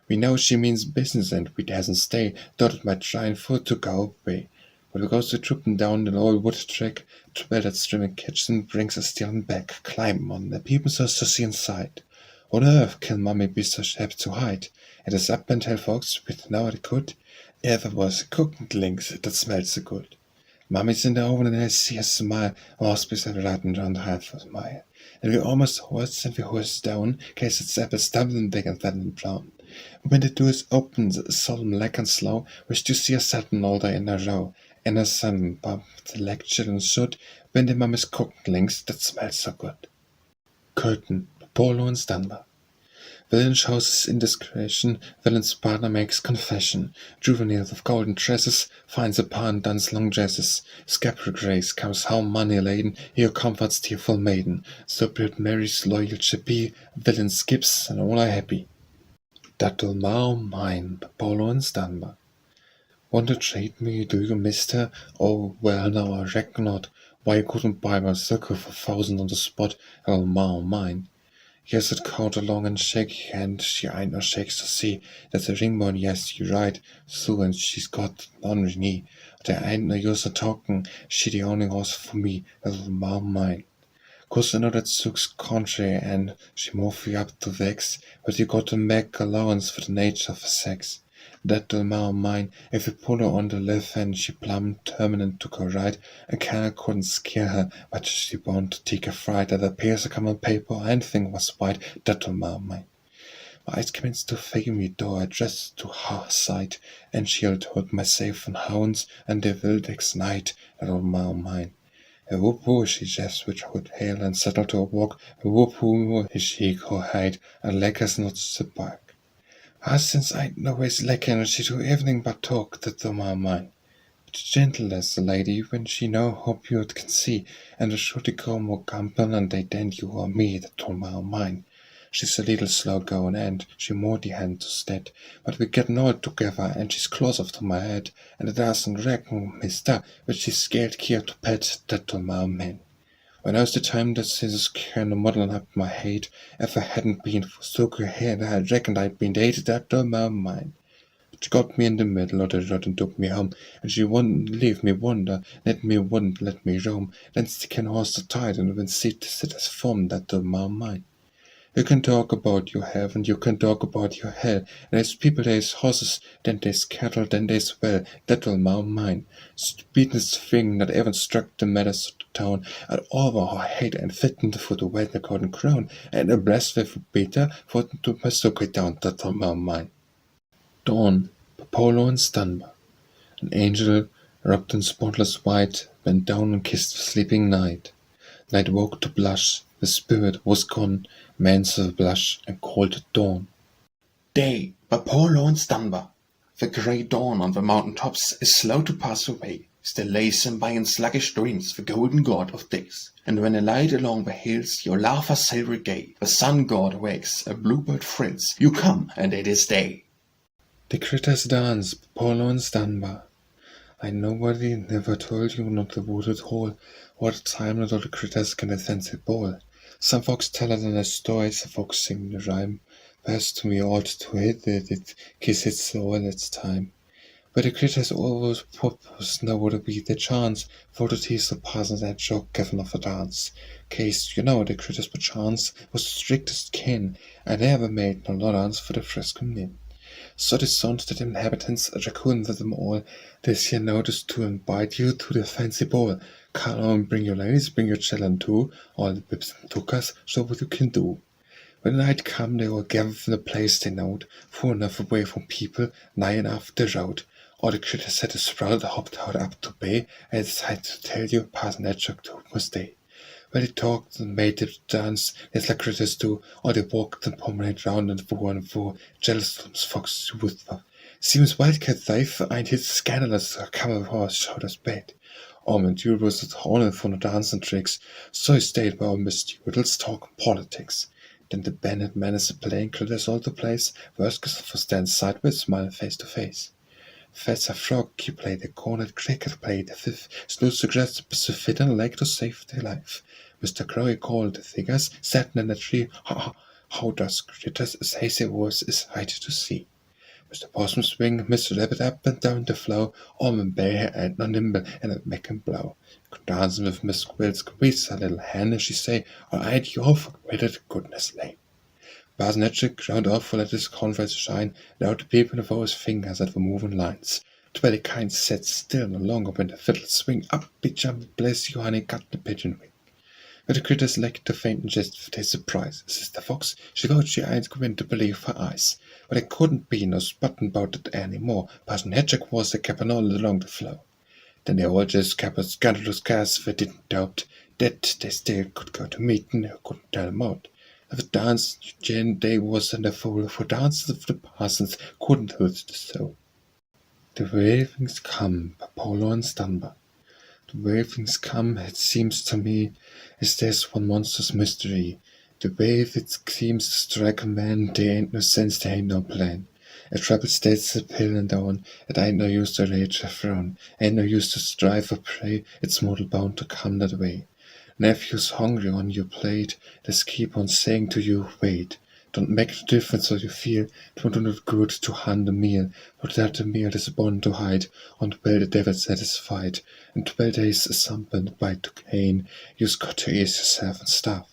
Speaker 1: We know she means business and we dasn't stay, thought it might try and foot to go away. But we goes to trooping down an old wood track, to where that streaming kitchen brings us stealing back, climb on, the peeping us to see inside. On earth can mommy be so happy to hide? It is up and tell folks with now it could. Ever was cooking links that smelled so good. Mommy's in the oven and I see her smile, hospice and riding round half a mile. And we almost horse and we horse down, case it's apple stumbling big and fat and brown. When the doors open, solemn like and slow, wish to see her sitting all day in a row, and her son bumped the lecture and should, when the mommy's cooking links that smell so good. Curtain, Polo and Dunbar. Villain shows his indiscretion, villain's partner makes confession. Juvenile with golden tresses finds a pawn don's long dresses. Scapular grace comes home money laden, here comforts tearful maiden. So built Mary's loyal ship be, villain skips and all are happy. That'll Mao mine, Polo and Dunbar. Want to trade me, do you, mister? Oh, well, now I reckon not. Why, you couldn't buy my circle for 1,000 on the spot. Oh, ma, mine. Yes, it count along and shake hand. She ain't no shakes to see. That's a ring bone, yes, you right. So, and she's got on her knee. There ain't no use of talking. She the only horse for me. Oh, ma, mine. 'Cause I know that suits country, and she move you up to vex, but you got to make allowance for the nature of her sex. That the ma mine, if you pull her on the left hand, she plumb determined to go right, and kinda couldn't scare her, but she bound to take a fright that appears to come on paper or anything was white. That the ma mine. My eyes commenced to fail me, though I dressed to her sight, and she'll told my safe on hounds, and the wildex night. That the ma mine. A whoop-woo she just which would hail and settle to a walk, a whoop-woo he shake her hide, and leckers not the back. Since I'd no ways lecker, and she do everything but talk, that the ma mine. But gentle as the lady, when she know how pure it can see, and the shorty go more gampen, and they dent you or me, that the ma mine. She's a little slow going, and she more the hand to stead, but we getting all together, and she's close up to my head, and it doesn't reckon, mister, but she's scared care to pet that to my man. When I was the time that scissors kind of muddling up my head, if I hadn't been for so good head, I reckoned I'd been dated that to my mind. She got me in the middle of the road and took me home, and she wouldn't leave me wonder, wouldn't let me roam, then sticking horse to tide, and when seat to sit as form that to my mind. You can talk about your heaven, you can talk about your hell. And there's people, there's horses, then there's cattle, then there's well, that will my mind. Sweetest thing that ever struck the matters of the town, and all her hate and fitting for the weather golden crown, and a blessed with Peter for to my socket down, that will my mind. Dawn, Apollo and Dunbar. An angel, wrapped in spotless white, bent down and kissed the sleeping night. Night woke to blush, the spirit was gone, man saw the blush and called it dawn.
Speaker 2: Day, by poor Laurence Dunbar. The grey dawn on the mountain tops is slow to pass away, still lays him by in sluggish dreams the golden god of days. And when a light along the hills your laughter silvery gay, the sun god wakes, a bluebird thrills, you come, and it is day.
Speaker 1: The critters dance, poor Laurence Dunbar. I nobody never told you not the wooded hall, what time not all the critters can dance a ball. Some folks tell it in a story, some folks sing the rhyme. Pass to me all to hit it, kiss it all its time. But the critters always purpose now would be the chance for to tease the parsons that joke given of a dance. Case, you know, the critters perchance was the strictest kin, and never made no allowance for the fresco men. So the sons that inhabitants raccoon with them all, this year notice to invite you to the fancy ball. Come on, bring your ladies, bring your children too, all the bips and tookers, show what you can do. When night come, they all gather from the place they knowed, far enough away from people, nigh enough the road. All the critters had a sprout hopped out up to bay, and decided to tell you, Parson that truck to must stay. Well, they talked and made it dance, as like critters do, or they walked and promenade round and fore, jealous of fox with them. Seems wildcat life ain't his scandalous, come of horse shoulders bed. Dude was at home for no dancing tricks, so he stayed by Misty Whittles talking politics. Then the bandit managed to playing critters all the place, workers for stand sideways, smiling face to face. Fats a frog, you play the cornet, cricket play the fifth, snooze suggests to fit and leg to save their life. Mr. Crow called the figures, sat in a tree, how does critters as hazy voice is hard to see. Mr. Possum swing, Mr. Rabbit up and down the flow, Almond Bear ain't no nimble and it make him blow. Could dance with Miss Quill's squeeze a little hand as she say, or I'd you off, where did goodness lay. Barsnetchik ground off for let his converse shine, and out the peeping of all his fingers at the moving lines. To where the kind sat still no longer when the fiddle swing, up be jump, bless you honey, got the pigeon wing. But the critters liked to faint and jest for their surprise. Sister Fox, she thought she ain't going to believe her eyes. But there couldn't be no spotting about it any more. Parson Hedgehog was a capping all along the flow. Then they all just kept a scandalous cast, they didn't doubt that they still could go to meeting, who couldn't tell them out. If a dance, Jane, they was in the fool, for dances of the parsons couldn't hurt the soul. The ravings come, Apollo and Dunbar. The way things come, it seems to me, is there's one monstrous mystery. The way it seems to strike a man, there ain't no sense, there ain't no plan. A troubled state's a pillin' down, it ain't no use to rage or frown, ain't no use to strive or pray, it's mortal bound to come that way. Nephew's hungry on your plate, just keep on saying to you, wait. Don't make the difference how you feel, don't do not good to hand a meal, for that the meal is born to hide, and well the devil satisfied, and 12 days is something bite to gain, you's got to ease yourself and stuff.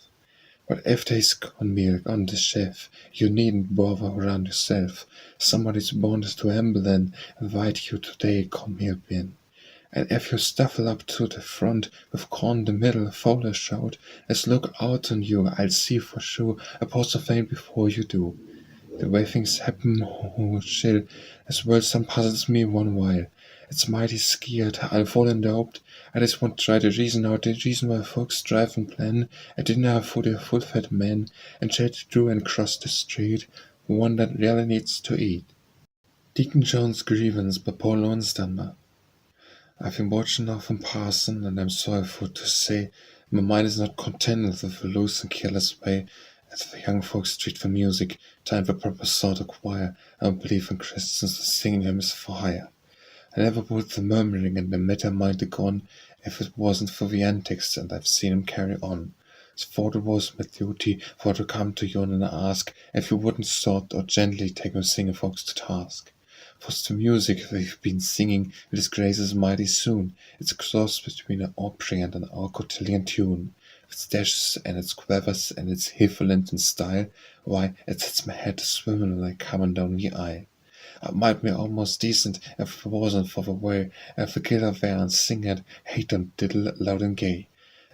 Speaker 1: But if there's gone milk on the chef, you needn't bother around yourself, somebody's born to amble then, invite you today, come here, Bein. And if you stuffle up to the front, with corn the middle, fowler shout, as look out on you, I'll see for sure, a pause of fame before you do. The way things happen, oh, chill, as well some puzzles me one while. It's mighty scared, I'll fall in doubt, I just want to try to reason out the reason why folks drive and plan, a dinner for the full-fed men, and chat through and cross the street, one that really needs to eat. Deacon John's Grievance by Laurence Dunbar. I've been watching off and passing, and I'm sorry for to say, my mind is not content with a loose and careless way as the young folks treat for music, time for proper sort of choir, I don't believe in Christians singing hymns for hire. I never would the murmuring and the meta mind have gone, if it wasn't for the antics, and I've seen him carry on. So thought it was my duty for to come to you and ask if you wouldn't sort or gently take my singing folks to task. For the music they've been singing with his graces mighty soon, it's a cross between an Opry and an Cotillion tune. Its dashes and its quavers and its hifflant in style, why, it sets my head to swimming when I coming down the aisle. It might be almost decent if it wasn't for the way if the killer there and sing it, hate and diddle loud and gay.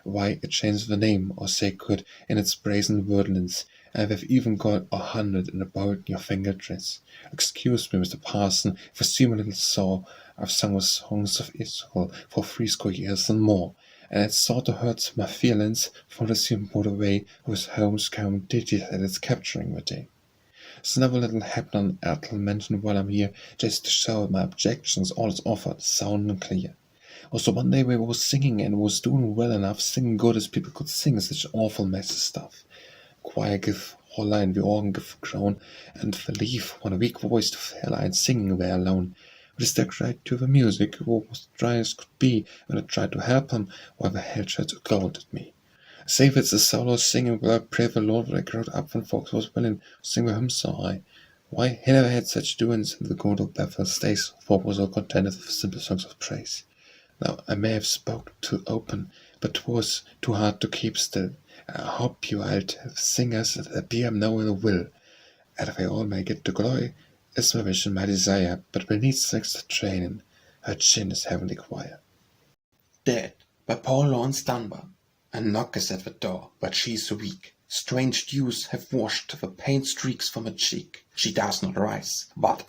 Speaker 1: Why, it changed the name, or say could, in its brazen wordlings, and they've even got 100 in about your finger dress. Excuse me, Mr. Parson, if I seem a little sore, I've sung the songs of Israel for 60 years and more, and it sort of hurts my feelings for to see him put away with home's come digit at its capturing the day. It's another little happen I'll mention while I'm here, just to show my objections all is offered, sound and clear. Also one day we was singing and was doing well enough, singing good as people could sing such awful mess of stuff. Choir give holler and the organ give crown, and the leaf one weak voice to fair line singing there alone. But as they cried to the music, who was dry as could be, when I tried to help him, while the hell tried to gloat at me. Save it's a solo singing, well I pray the Lord that I growed up when folks was willing to sing with him so high. Why, he never had such doings in the good old Bethel days, folk was all contented with simple songs of praise. Now, I may have spoke too open, but 'twas too hard to keep still. I hope you I'll have singers that appear now in the will, and they all may get to glory, is my wish and my desire, but we need extra training. Her chin is heavenly choir.
Speaker 2: Dead by Laurence Dunbar. A knock is at the door, but she's weak. Strange dews have washed the paint streaks from her cheek. She does not rise, but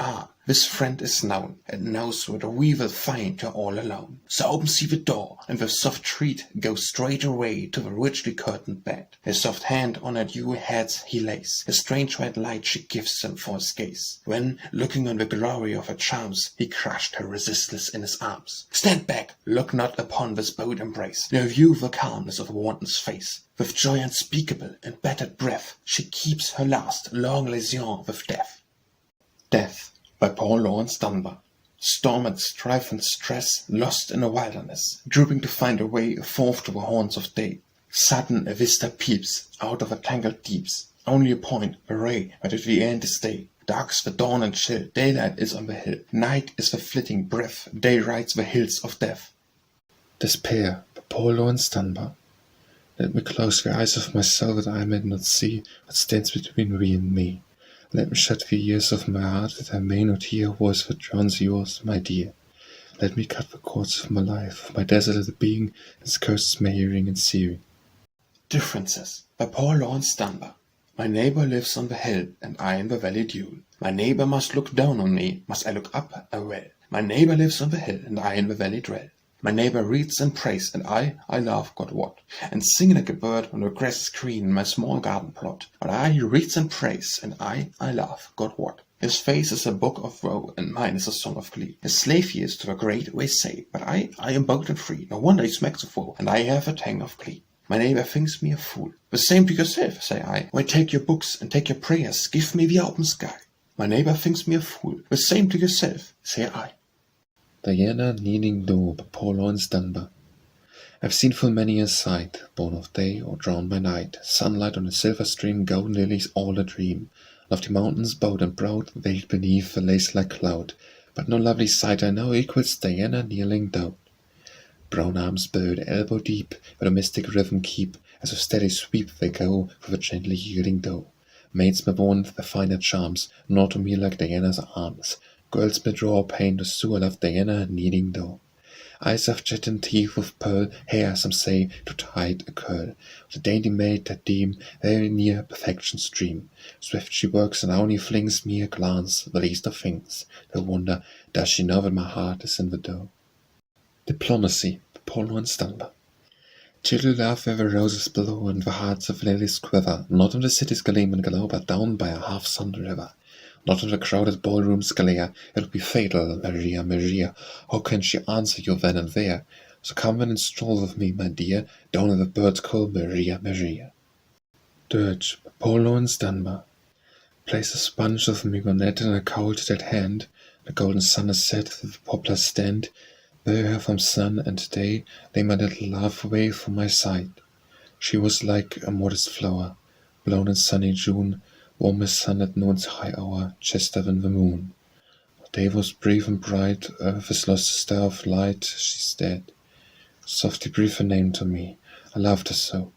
Speaker 2: this friend is known, and knows where we will find her all alone. So opens he the door, and with soft tread goes straight away to the richly curtained bed. His soft hand on her dewy head he lays, a strange red light she gives him for his gaze. When, looking on the glory of her charms, he crushed her resistless in his arms. Stand back, look not upon this bold embrace, nor view the calmness of the wanton's face. With joy unspeakable and battered breath, she keeps her last long liaison with death. Death by Laurence Dunbar. Storm and strife and stress, lost in a wilderness, drooping to find a way forth to the haunts of day. Sudden a vista peeps out of the tangled deeps, only a point, a ray, but at the end is day. Dark's the dawn and chill, daylight is on the hill, night is the flitting breath, day rides the hills of death.
Speaker 1: Despair by Laurence Dunbar. Let me close the eyes of my soul that I may not see what stands between thee and me. Let me shut the ears of my heart that I may not hear a voice that drowns yours, my dear. Let me cut the cords of my life, of my desolate being, its curses my hearing and seeing.
Speaker 2: Differences by Laurence Dunbar. My neighbor lives on the hill, and I in the valley dune. My neighbor must look down on me, must I look up a well. My neighbor lives on the hill, and I in the valley dwell. My neighbor reads and prays, and I laugh God what, and sing like a bird when the grass is green in my small garden plot. But he reads and prays, and I laugh God what. His face is a book of woe, and mine is a song of glee. His slave he is to the great way say, but I am bold and free. No wonder he smacks of woe, and I have a tang of glee. My neighbor thinks me a fool. The same to yourself, say I. Why, take your books and take your prayers, give me the open sky. My neighbor thinks me a fool. The same to yourself, say I.
Speaker 1: Diana kneeling low by poor Laurence Dunbar. I've seen full many a sight, born of day or drowned by night, sunlight on a silver stream, golden lilies all a dream, lofty mountains bowed and proud, veiled beneath a lace-like cloud, but no lovely sight I know equals Diana kneeling down. Brown arms bowed elbow deep, where a mystic rhythm keep, as with steady sweep they go, with a gently yielding dough. Maids may want the finer charms, nor to me like Diana's arms. Girls may draw pain to sue, I love Diana kneeling down. Eyes of jet and teeth with pearl, hair, some say, to hide a curl. The dainty maid that deem very near perfection's dream. Swift she works and only flings me a glance, the least of things. They wonder, does she know that my heart is in the dough? Diplomacy, poor Laurence Dunbar. Children laugh where the roses blow and the hearts of lilies quiver, not on the city's gleam and glow, but down by a half-sunned river. Not on the crowded ballroom's glare, it'll be fatal, Maria, Maria, how can she answer you then and there? So come then and stroll with me, my dear, down in the birds call Maria, Maria. Dirge, poor Laurence Dunbar. Place a sponge of mignonette in a cold dead hand, the golden sun is set, the poplars stand, bear her from sun and day, lay my little love away from my sight. She was like a modest flower, blown in sunny June, warm as sun at noon's high hour, Chester in the moon. Day was brief and bright, earth has lost a star of light, she's dead. Softly breathe her name to me, I loved her so.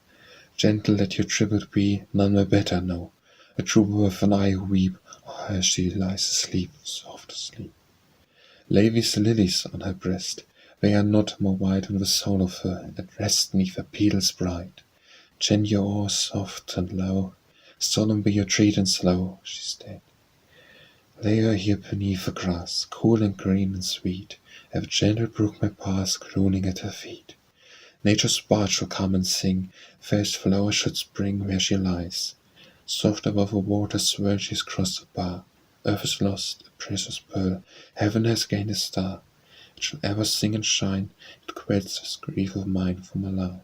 Speaker 1: Gentle let your tribute be, none may better know. A true worth than I who weep, oh, as she lies asleep, soft asleep. Lay these lilies on her breast, they are not more white than the soul of her, at rest neath her petals bright. Chant your oar soft and low, solemn be your treat and slow, she's dead. Lay her here beneath the grass, cool and green and sweet, have a gentle brook may pass, crooning at her feet. Nature's bard shall come and sing, fairest flower should spring where she lies. Soft above the water's swirl she's crossed the bar, earth is lost, a precious pearl, heaven has gained a star. It shall ever sing and shine, it quells this grief of mine for my love.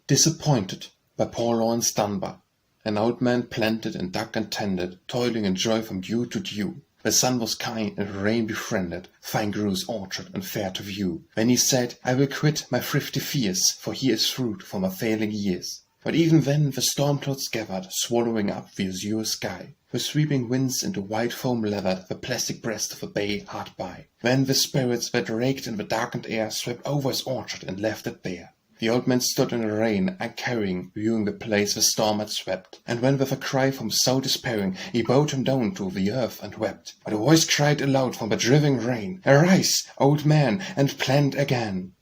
Speaker 2: Disappointed by poor Laurence Dunbar. An old man planted and dug and tended, toiling in joy from dew to dew. The sun was kind and rain befriended, fine grew his orchard and fair to view. Then he said, I will quit my thrifty fears, for here is fruit for my failing years. But even then the storm clouds gathered, swallowing up the azure sky. The sweeping winds into white foam lathered the plastic breast of a bay hard by. Then the spirits that raked in the darkened air swept over his orchard and left it bare. The old man stood in the rain, uncaring, viewing the place the storm had swept. And when with a cry from soul despairing, he bowed him down to the earth and wept. But a voice cried aloud from the driving rain, Arise, old man, and plant again.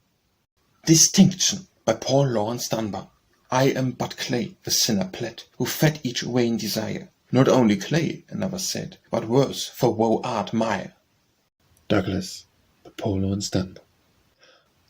Speaker 2: Distinction by poor Laurence Dunbar. I am but clay, the sinner pled, who fed each vain desire. Not only clay, another said, but worse, for woe art mire.
Speaker 1: Douglas, by poor Laurence Dunbar.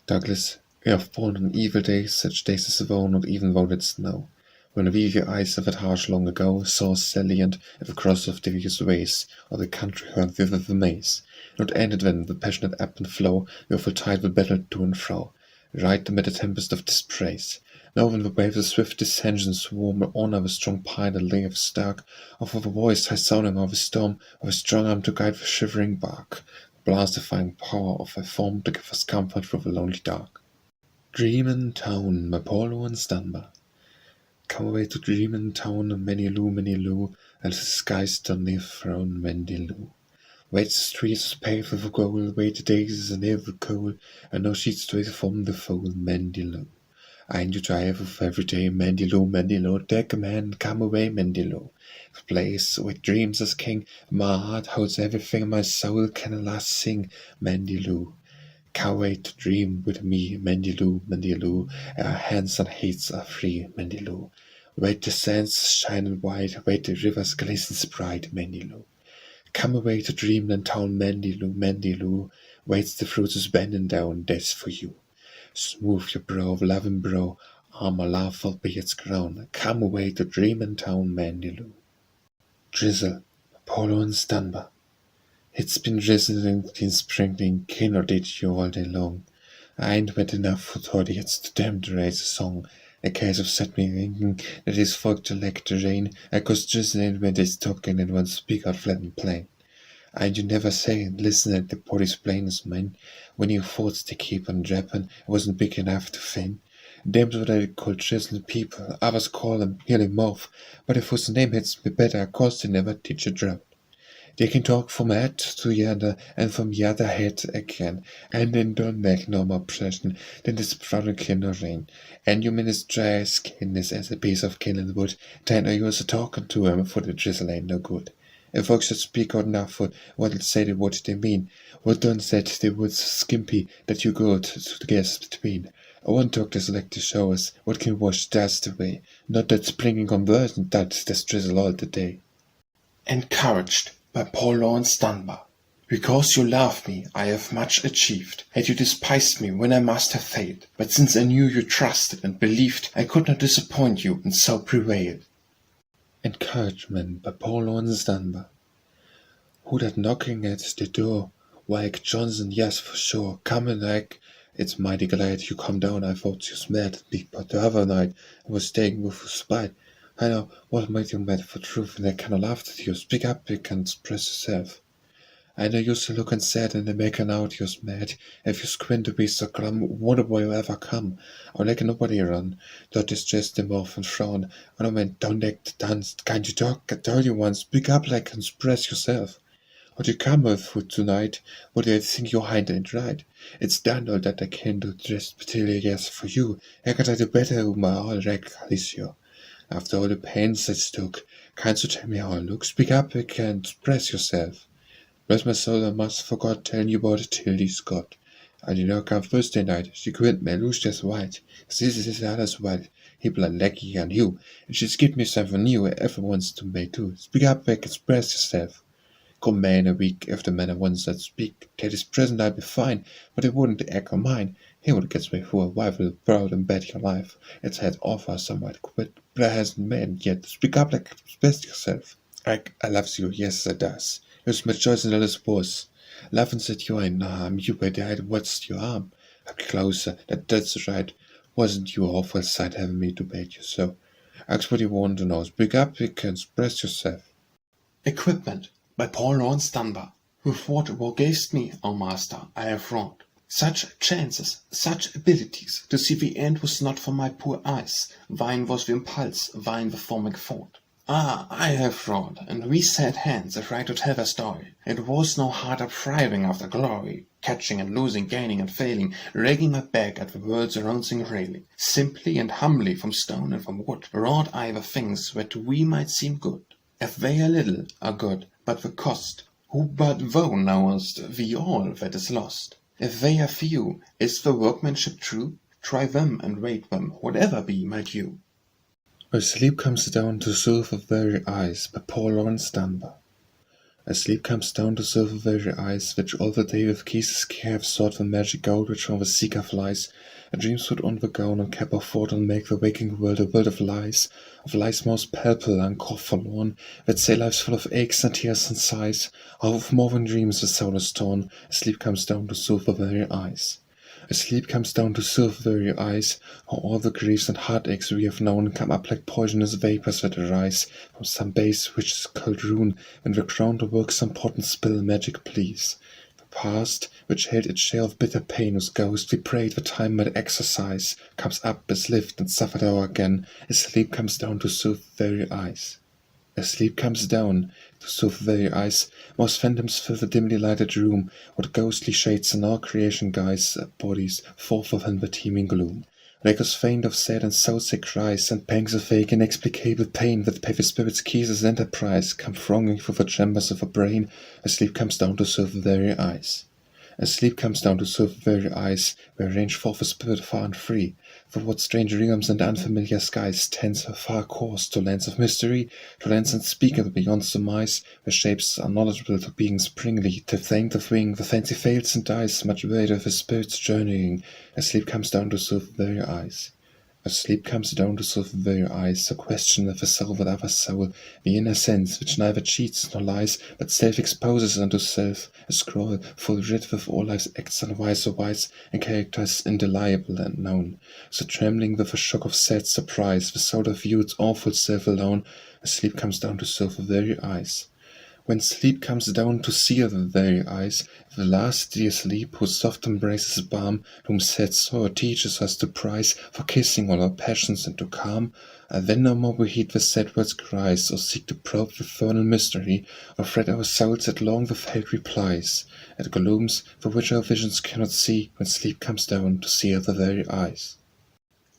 Speaker 1: Douglas, we have born on evil days, such days as woe not even thou didst know. When we your eyes of it harsh long ago saw salient at the cross of devious ways, or the country heard thither the maze. Not ended then the passionate ebb and flow, wherefore tide will battle to and fro, right amid a tempest of dispraise. Now when the waves of swift dissension swarm on the strong pine and lay of stark, of a voice high sounding of a storm, of a strong arm to guide the shivering bark, the blast-defying power of thy form to give us comfort through the lonely dark. Dreamin Town by poor Laurence Dunbar. Come away to Dreamin Town, many loo, and the skies suddenly thrown Mandiloo. Wait the streets paved with gold, wait the daisies and every coal, and no sheets straight from the fold, Mandiloo. I you drive of every day, Mandiloo, take a man, come away, Mandiloo. The place with dreams as king, my heart holds everything, my soul can alas sing, Mandiloo. Come away to dream with me, Mandiloo, our hands and hates are free, Mandiloo. Wait the sands shine white, wait the rivers glisten bright, Mandiloo. Come away to Dreamland Town, Mandiloo, waits the fruits is bending down, that's for you. Smooth your brow, loving brow, armor laughful be its crown. Come away to Dreamin Town, Mandiloo. Drizzle, poor Laurence Dunbar. It's been drizzling, been sprinkling, kin or did you all day long. I ain't wet enough for 30 yet to damn to raise a song. A case of set me thinking that his folk to lack the rain, I goes drizzling when they's talking and one speak out flat and plain. And you never say and listen at the body's plain as mine, when you thought to keep on drapping, I wasn't big enough to fin. Them's what I call drizzling people, others call them nearly mouth, but if whose name hits me better, cause they never teach a drought. They can talk from head to yonder, and from yonder head again, and then don't make no more pressure than this frolic in the rain. And you mean as dry as skin is as a piece of kindled wood, then are you a talking to him, for the drizzle ain't no good. If folks should speak out enough for what'll say the what they mean, well done said they would skimpy that you go to guess between. I won't talk this like to show us what can wash that's the way, not that springing conversion that's drizzle all the day.
Speaker 2: Encouraged by Paul Laurence Dunbar. Because you love me, I have much achieved. Had you despised me when I must have failed, but since I knew you trusted and believed, I could not disappoint you, and so prevailed.
Speaker 1: Encouragement by Paul Laurence Dunbar. Who that knocking at the door? Wyke Johnson, yes, for sure. Coming like, it's mighty glad you come down. I thought you smelled me, but the other night I was staying with you spite. I know what made you mad for truth, and I cannot laugh at you. Speak up, you can express yourself. I know you're so looking sad, and they're making out you're mad. If you squint to be so glum, wonder why you ever come. Or like nobody run. Don't distress them off and frown. I don't mean don't like the dance. Can't you talk? I told you once. Speak up like and express yourself. What you come with for tonight? What do you think your hind ain't right? It's done all that I can do just particularly yes for you. I can do better with my all recalicio. After all the pains I took, can't you tell me how I look? Speak up, you can express yourself. Bless my soul, I must forgot telling you about Tildy Scott. I did not come Thursday night. She quit me, loose just white. This is others white. He blood lucky on you, and she's give me something new every wants to make too. Speak up, and express yourself. Come man a week after man I once that speak. Take his present I'd be fine, but it wouldn't echo mine. He would get me for a rival, proud and bet your life. It's had offer some might quit, but I hasn't made yet. Speak up like express yourself. I loves you, yes I does. It's my choice and all this was. Laughing said you ain't no harm, you by the height what's your arm? Up closer, that's right. Wasn't you awful sight having me to bait you so? Ask what you want to know. Speak up, you can express yourself.
Speaker 2: Equipment by Paul Laurence Dunbar. With what thou gavest me, O master, I have wrought. Such chances, such abilities, to see the end was not for my poor eyes. Thine was the impulse, thine the formic thought. Ah, I have wrought, and we sad hands, if I to tell the story. It was no harder thriving after glory, catching and losing, gaining and failing, raking my back at the world's announcing railing. Simply and humbly from stone and from wood, wrought I the things that to we might seem good. If they are little, are good, but the cost, who but thou knowest the all that is lost? If they are few, is the workmanship true? Try them and rate them, whatever be my due.
Speaker 1: A sleep comes down to soothe the very eyes by Paul Laurence Dunbar. A sleep comes down to soothe the very eyes, which all the day with kisses care have sought the magic gold which from the seeker flies. A dream's put on the gown and cap of thought and make the waking world a world of lies most palpable and cough forlorn, that say life's full of aches and tears and sighs, how of more than dreams the soul is torn. A sleep comes down to soothe the very eyes. A sleep comes down to soothe the very eyes, how all the griefs and heartaches we have known come up like poisonous vapours that arise from some base witch's cold rune, when the crown to work some potent spell magic please. The past, which held its share of bitter pain, whose ghost we prayed the time might exorcise, comes up as lived and suffered o'er again. A sleep comes down to soothe the very eyes. A sleep comes down to soothe the very eyes. Most phantoms fill the dimly lighted room, what ghostly shades in all creation guise bodies forth within the teeming gloom. Echoes faint of sad and soul-sick cries, and pangs of vague inexplicable pain that pay the spirit's keys as enterprise, come thronging through the chambers of a brain. A sleep comes down to soothe the very eyes. A sleep comes down to soothe the very eyes, where range forth a spirit far and free. For what strange realms and unfamiliar skies tends her far course to lands of mystery, to lands unspeakable beyond surmise, where shapes are knowledgeable to beings springly, till faint of wing the fancy fails and dies, much wearied of his spirit's journeying. A sleep comes down to soothe the very eyes. As sleep comes down to soft very eyes, so question of a soul with other soul, the inner sense which neither cheats nor lies, but self-exposes unto self, a scroll full writ with all life's acts unwise or wise, and characters indelible and known, so trembling with a shock of sad surprise, the soul of view its awful self alone, as sleep comes down to soft very eyes. When sleep comes down to sear the very eyes, the last dear sleep, whose soft embraces balm, whom sad sorrow teaches us to prize, for kissing all our passions and to calm, then no more we heed the sad words' cries, or seek to probe the eternal mystery, or fret our souls at long withheld replies, at glooms for which our visions cannot see, when sleep comes down to sear the very eyes.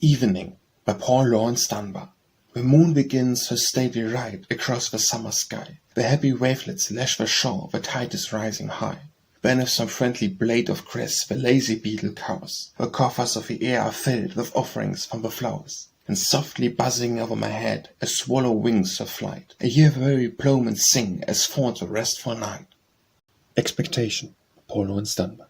Speaker 2: Evening by Laurence Dunbar. The moon begins her stately ride across the summer sky. The happy wavelets lash the shore, the tide is rising high. Beneath some friendly blade of grass the lazy beetle cowers. The coffers of the air are filled with offerings from the flowers. And softly buzzing over my head, a swallow wings her flight. I hear the very ploughman sing as for the restful night.
Speaker 1: Expectation, Laurence Dunbar.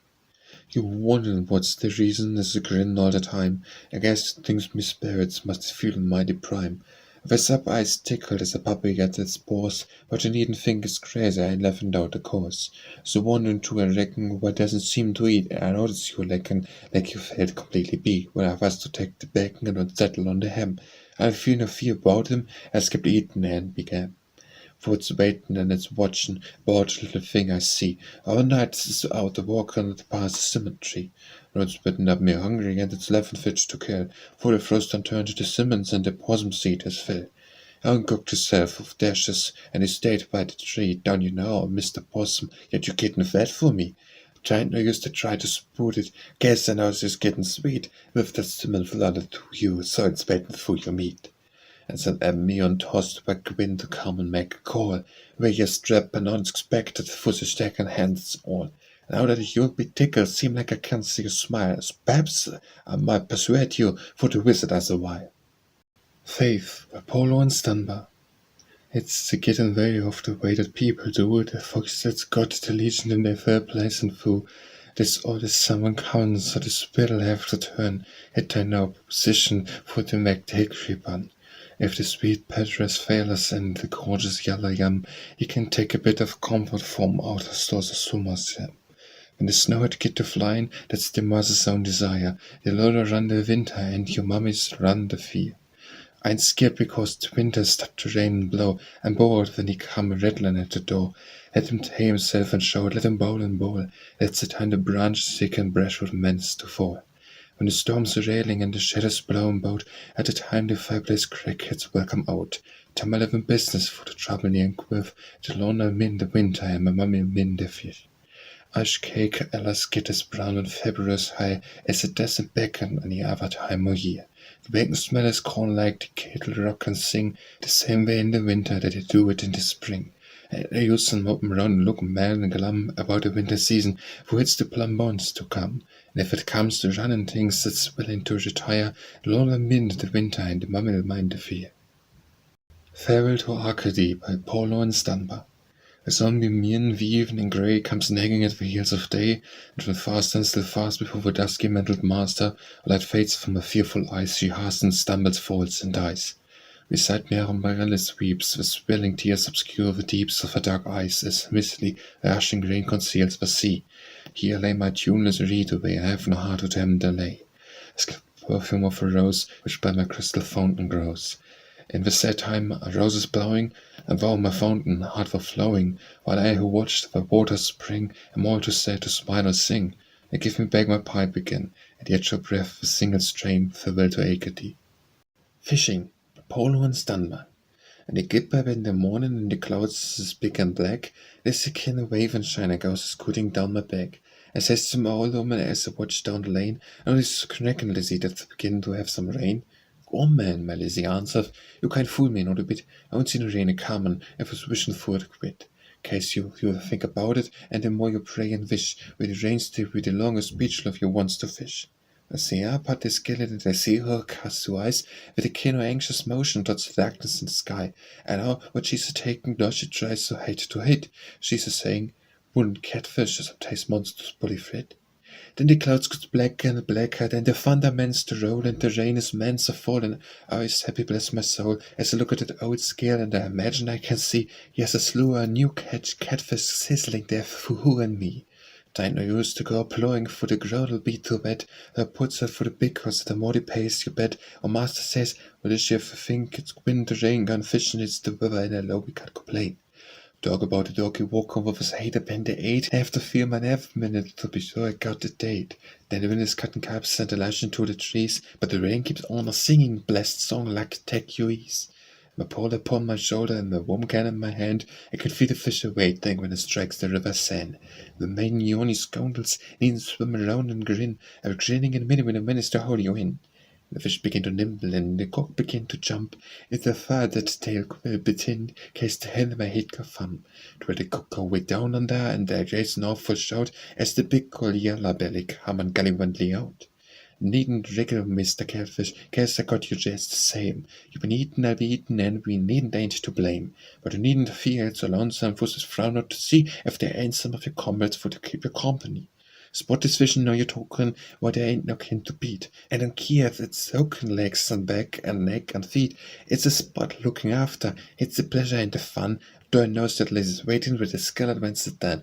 Speaker 1: You wondering what's the reason is a grin all the time. I guess things me spirits must feel in mighty prime. The sub eyes tickled as a puppy gets its paws, but you needn't think it's crazy, I laughing out the course. So wondering too, I reckon, what doesn't seem to eat, I notice you like you felt completely beat, when I was to take the bacon and not settle on the ham. I feel no fear about him, as kept eating and began. For it's waiting and it's watching, bored little thing I see. All night it's out walking past the cemetery. No, it's bitten up me hungry and it's laughing fit to kill. For the frost unturned to the Simmons and the possum seed has filled. Uncooked himself of dashes and he stayed by the tree. Down you now, Mr. Possum, yet you're getting fat for me. Giant no use to try to spoot it. Guess I know it's just getting sweet. With that Simmon flooded to you, so it's waiting for your meat. And said me on tossed by Goin to come and make a call, where you strap an unexpected foot a stack and hands all. Now that you'll be tickled, seem like I can see you smile, so perhaps I might persuade you for to visit us a while. Faith, Apollo and Dunbar. It's getting very off the way that people do. The folks that's got the legion in their fair place and fool. This all this someone counts, so the spit'll have to turn. It ain't no position for to make the hickory bun. If the sweet petrus fail us and the gorgeous yellow yam, you can take a bit of comfort from out of stores of summer's yam. When the snow had get to flying, that's the mother's own desire. The Lord run the winter and your mummies run the fear. I'm scared because the winter stopped to rain and blow. I'm bored when he come rattling at the door. Let him tame himself and show, let him bowl and bowl. That's the time the branches thick and brushwood meant to fall. When the storms are railing and the shadows blow about, at the time the fireplace crickets welcome out. Time I live in business for the trouble near and quiff, the lone I'm in the winter and my mummy min the fish. Ice cake Ella's get as brown and fibrous high as it doesn't beckon any other time of year. The bacon smell is corn like the kettle rock and sing, the same way in the winter that they do it in the spring. I used to mop around and look mad and glum about the winter season, for it's the plum bonds to come. And if it comes to running things that's willing to retire, long I mind the winter and the mummy'll mind the fear. Farewell to Arcady by Laurence Dunbar. A zombie mean the evening grey comes nagging at the heels of day, and will fast and still fast before the dusky mantled master, light fades from her fearful eyes, she hastens, stumbles, falls, and dies. Beside me Marillus weeps, with spilling tears obscure the deeps of her dark eyes, as mistily rushing rain conceals the sea. Here lay my tuneless reed away, I have no heart to them delay. As the perfume of a rose, which by my crystal fountain grows. In the sad time a rose is blowing, and thou my fountain, heart for flowing, while I who watched the waters spring, am all too sad to smile or sing. And give me back my pipe again, and yet shall breath the single strain, farewell to Arcady. Fishing. Laurence Dunbar. And they get by in the morning and the clouds is big and black, there's a kind of wave and shine goes scooting down my back. I says to my old woman as I watch down the lane, and it's cracking Lizzie that's beginning to have some rain. Go on, man, my Lizzie answered, you can't fool me not a bit, I won't see no rain a-comin', I was wishing for it to quit. Case you think about it, and the more you pray and wish, with the rain still be the longest beach love you wants to fish. I see her part the skeleton, I see her cast two eyes, with a kind of anxious motion towards the darkness in the sky, and how what she's a-taking does she tries so hate to hate. She's a-saying, wouldn't catfish some taste monsters bully fed? Then the clouds got blacker and blacker, then the thunder mends to roll, and the rain is meant to fall, and I is happy, bless my soul, as I look at that old scale, and I imagine I can see, yes, a slew a new catfish sizzling there for who and me. Tain't no use to go plowing, for the ground'll be too wet. I puts her for the big horse, the more he pays you bet. Or master says, well, if you think it's wind the rain gone fishing, it's the river, and I know we can't complain. Talk about the doggy walk over his hate up and the 8. I have to feel my every minute to be sure I got the date. Then the wind is cutting caps and the lash into the trees, but the rain keeps on a singing blessed song like tecues. My pole upon my shoulder and my warm can in my hand, I can feel the fish waiting when it strikes the river sand. The main yawny scoundrels need to swim around and grin, I'm grinning in a minute when I manage to hold you in. The fish begin to nimble and the cock begin to jump. It's the fire that the tail will bit in, case the hen my head go thump. Twill the cock go way down under, and there raise an awful shout, as the big cool yellow belly come and gallivantly out. Needn't wriggle, Mr. Catfish, case I got you just the same. You've been eaten, I'll be eaten, and we ain't to blame. But you needn't feel so lonesome, for his frown not to see if there ain't some of your comrades for to keep you company. Spot this vision, know you're talking, why there ain't no kin to beat. And don't care if it's soaking legs and back and neck and feet. It's a spot looking after, it's the pleasure and the fun. Doyle knows that Liz is waiting with the skeleton when it's done.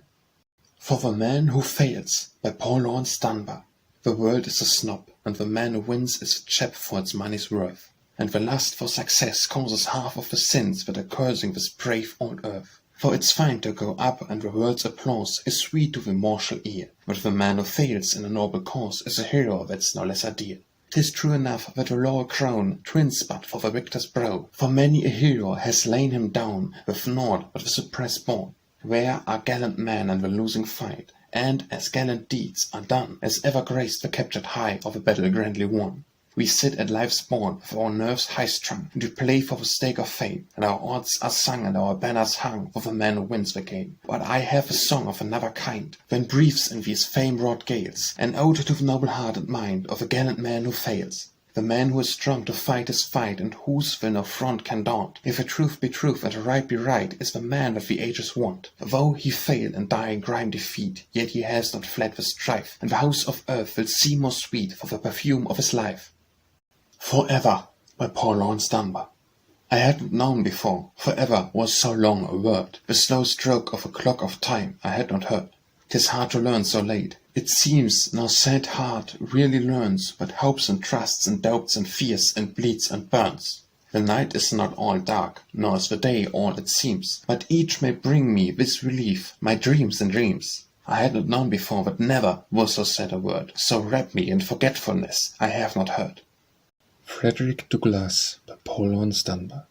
Speaker 2: For the Man Who Fails by Laurence Dunbar. The world is a snob, and the man who wins is a chap for its money's worth. And the lust for success causes half of the sins that are cursing this brave old earth. For it's fine to go up, and the world's applause is sweet to the mortal ear. But the man who fails in a noble cause is a hero that's no less dear. 'Tis true enough that the laurel crown twins but for the victor's brow. For many a hero has lain him down, with naught but the suppress born. Where are gallant men in the losing fight, and as gallant deeds are done as ever graced the captured height of a battle grandly won? We sit at life's board with our nerves high-strung, and we play for the stake of fame, and our odds are sung and our banners hung for the man who wins the game. But I have a song of another kind, when breathes in these fame-wrought gales, an ode to the noble-hearted mind of a gallant man who fails. The man who is strong to fight his fight, and whose will no front can daunt. If the truth be truth and the right be right, is the man that the ages want. Though he fail and die in grime defeat, yet he has not fled the strife, and the house of earth will seem more sweet for the perfume of his life. Forever by Laurence Dunbar. I hadn't known before, forever was so long a word, the slow stroke of a clock of time I had not heard. 'Tis hard to learn so late. It seems no sad heart really learns, but hopes and trusts and doubts and fears and bleeds and burns. The night is not all dark, nor is the day all it seems, but each may bring me this relief, my dreams and dreams. I had not known before that never was so sad a word, so wrapped me in forgetfulness I have not heard.
Speaker 1: Frederick Douglass by Laurence Dunbar.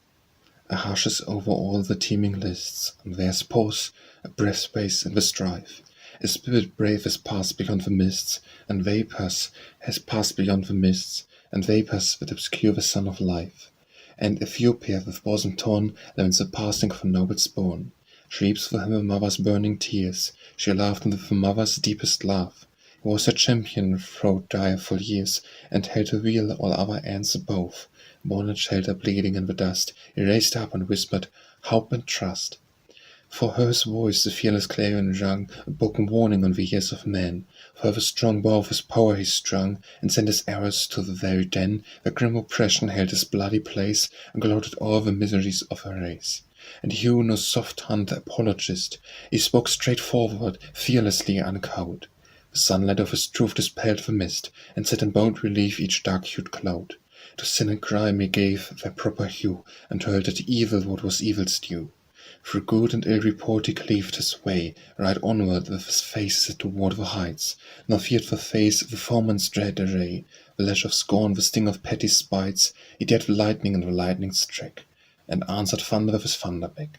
Speaker 1: A hush is over all the teeming lists, and there's pause, a breath space in the strife. A spirit brave has passed beyond the mists, and vapors has passed beyond the mists, and vapors that obscure the sun of life. And Ethiopia with bosom torn laments the passing of a noble spawn. She weeps for him a mother's burning tears, she loved him with a mother's deepest love. He was her champion through direful years, and held to wheel all other ends above. Born in shelter, bleeding in the dust, he raised up and whispered, "Hope and trust." For her his voice the fearless clarion rung, a broken warning on the ears of men. For her the strong bow of his power he strung, and sent his arrows to the very den, where grim oppression held his bloody place, and gloated o'er the miseries of her race. And he no soft-tongued apologist, he spoke straightforward, fearlessly uncowed. The sunlight of his truth dispelled the mist, and set in bold relief each dark-hued cloud. To sin and crime he gave their proper hue, and hurled at evil what was evil's due. Through good and ill report he cleaved his way, right onward with his face set toward the heights, nor feared the face the foeman's dread array. The lash of scorn, the sting of petty spites, he dared the lightning and the lightning's track, and answered thunder with his thunderback.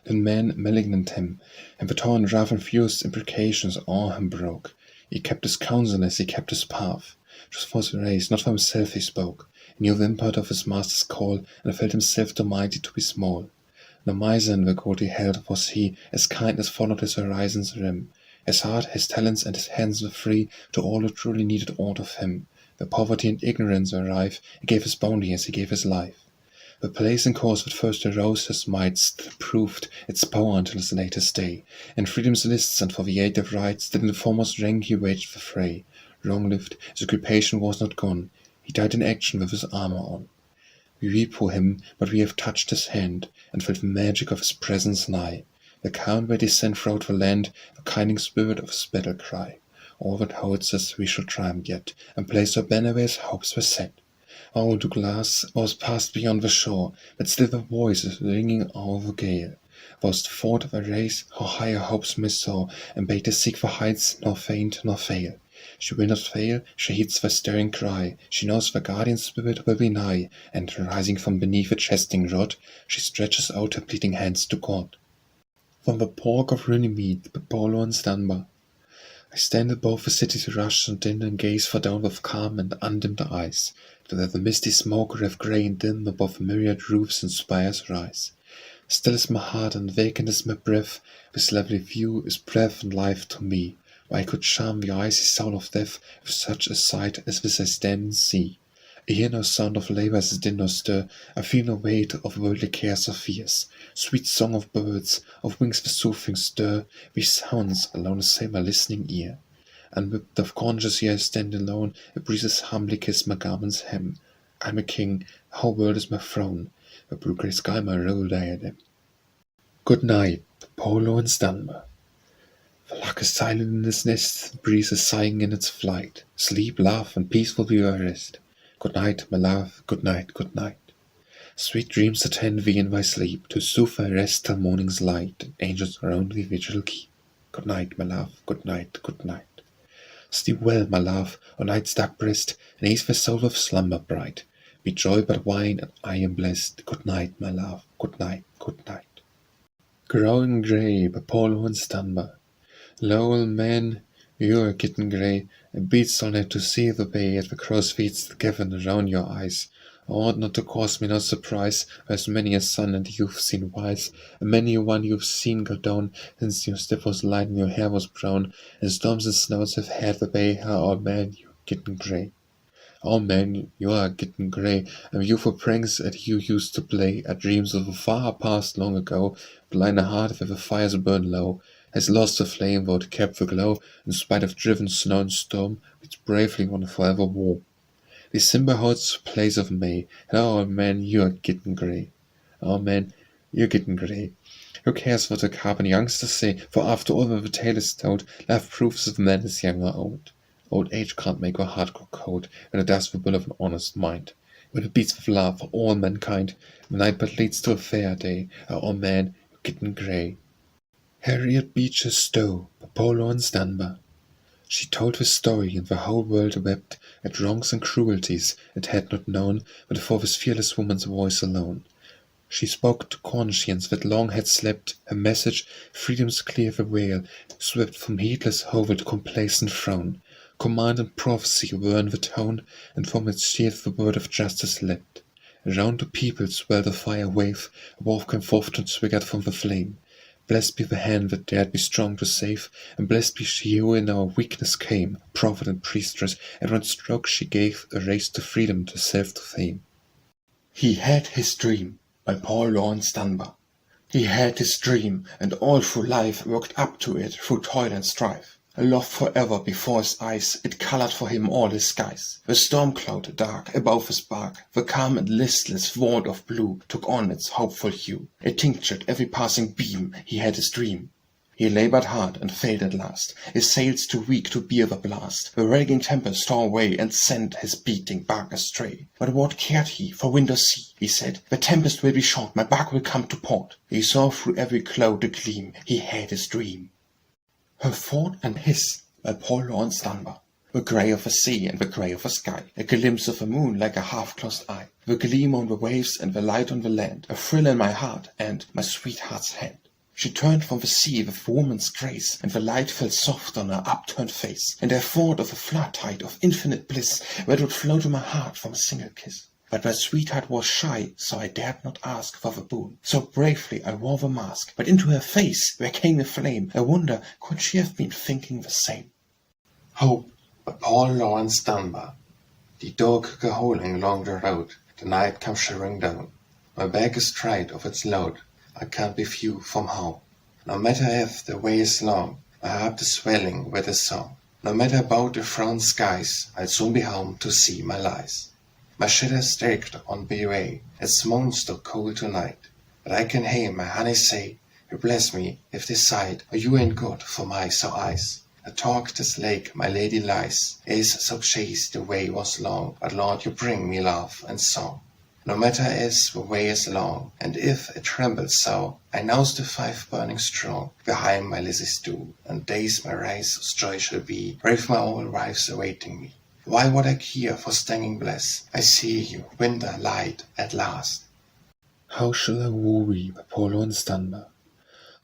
Speaker 1: Then men malignant him, and the torn wrath and fierce imprecations o'er him broke. He kept his counsel as he kept his path. 'Twas for his race, not for himself he spoke. He knew the import of his master's call, and felt himself too mighty to be small. No miser in the court he held was he, as kindness followed his horizon's rim. His heart, his talents, and his hands were free to all who truly needed aught of him. Where poverty and ignorance were rife, he gave his bounty as he gave his life. The blazing cause that first arose his might still proved its power until his latest day. In freedom's lists and for the aid of rights that in the foremost rank he waged the fray. Long-lived, his occupation was not gone. He died in action with his armor on. We weep for him, but we have touched his hand, and felt the magic of his presence nigh. The calm may descend throughout the land, the kindling spirit of his battle cry. All that holds us we shall triumph yet, and place our banner where his hopes were set. Oh, Douglas was passed beyond the shore, but still the voice is ringing o'er the gale. Was the thought of a race, how higher hopes may soar, and bade us seek the heights, nor faint nor fail. She will not fail, she heeds the stirring cry, she knows the guardian spirit will be nigh, and rising from beneath a jesting rod, she stretches out her pleading hands to God. From the pork of Runnymede, by Paulo and Dunbar, I stand above the city's rush and din, and gaze far down with calm and undimmed eyes, to where the misty smoke wreath grey and dim above myriad roofs and spires rise. Still is my heart and vacant is my breath, this lovely view is breath and life to me. I could charm the icy soul of death with such a sight as this I stand and see. I hear no sound of labour's din nor stir, I feel no weight of worldly cares or fears. Sweet song of birds, of wings the soothing stir, these sounds alone assail my listening ear. Unwhipped of conscience here I stand alone, the breezes humbly kiss my garment's hem. I'm a king, the whole world is my throne, the blue-grey sky my royal diadem. Good night, Paulo and Dunbar. The lark is silent in his nest, the breeze is sighing in its flight. Sleep, laugh, and peaceful be your rest. Good night, my love, good night, good night. Sweet dreams attend thee in thy sleep, to soothe thy rest till morning's light, and angels around thee vigil keep. Good night, my love, good night, good night. Sleep well, my love, o night's dark breast, and ease thy soul with slumber bright. Be joy but wine, and I am blessed. Good night, my love, good night, good night. Growing grey, by Paulo and Dunbar. Lo, old man, you're getting grey. It beats all night to see the bay at the crow's feet given around your eyes. Ought not to cause me no surprise, there's many a son and you've seen wise, and many a one you've seen go down, since your step was light and your hair was brown, and storms and snows have had the bay. How, old man, you're getting grey. Old man, you are getting grey, and youthful pranks that you used to play are dreams of a far past long ago. Blind heart where the fires burn low has lost the flame though it kept the glow, in spite of driven snow and storm, which bravely won forever war. December holds the place of May, and oh man, you are getting grey. Oh man, you're getting grey. Who cares what the carbon youngsters say, for after all the tale is told, life proves if man is young or old. Old age can't make our heart grow cold, when it does the will of an honest mind. When it beats with love for all mankind, the night but leads to a fair day. Oh man, you're getting grey. Harriet Beecher Stowe, by Paulo and Dunbar. She told the story, and the whole world wept at wrongs and cruelties it had not known, but for this fearless woman's voice alone. She spoke to conscience that long had slept, her message, freedom's clear the wail, swept from heedless hovel to complacent throne. Command and prophecy were in the tone, and from its sheath the word of justice leapt. Around the people swelled the fire wave, a wolf came forth transfigured from the flame. Blessed be the hand that dared be strong to save, and blessed be she who in our weakness came, prophet and priestress, at one stroke she gave a race to freedom, to self to fame. He had his dream, by Paulo and Dunbar. He had his dream, and all through life worked up to it through toil and strife. Aloft forever before his eyes, it colored for him all his skies. The storm cloud dark above his bark, the calm and listless vault of blue took on its hopeful hue. It tinctured every passing beam. He had his dream. He labored hard and failed at last, his sails too weak to bear the blast. The raging tempest tore away and sent his beating bark astray. But what cared he for wind or sea? He said, the tempest will be short, my bark will come to port. He saw through every cloud a gleam. He had his dream. Her thought and his, by Paulo and Dunbar. The grey of the sea and the grey of the sky, a glimpse of the moon like a half-closed eye, the gleam on the waves and the light on the land, a thrill in my heart and my sweetheart's hand. She turned from the sea with woman's grace, and the light fell soft on her upturned face, and I thought of a flood tide of infinite bliss, where it would flow to my heart from a single kiss. But my sweetheart was shy, so I dared not ask for the boon. So bravely I wore the mask, but into her face there came a flame. I wonder, could she have been thinking the same?
Speaker 2: Hope, by Paulo and Dunbar. The dog go howling along the road, the night comes shivering down. My back is tried of its load, I can't be few from home. No matter if the way is long, my heart is swelling with a song. No matter about the frown skies, I'll soon be home to see my lies. My shit is staked on Bein, it's monster cold tonight. But I can hear my honey say, you bless me if this sight, or you ain't good for my so eyes. I talk this lake my lady lies, is so chase the way was long, but Lord you bring me love and song. No matter is the way is long, and if it trembles so, I knows the five burning strong, behind my Lizzie stool, and days my rise of joy shall be, brave my old wives awaiting me. Why would I care for stinging bliss? I see you, winter light at last.
Speaker 1: How shall I woo thee, my forlorn Dunbar?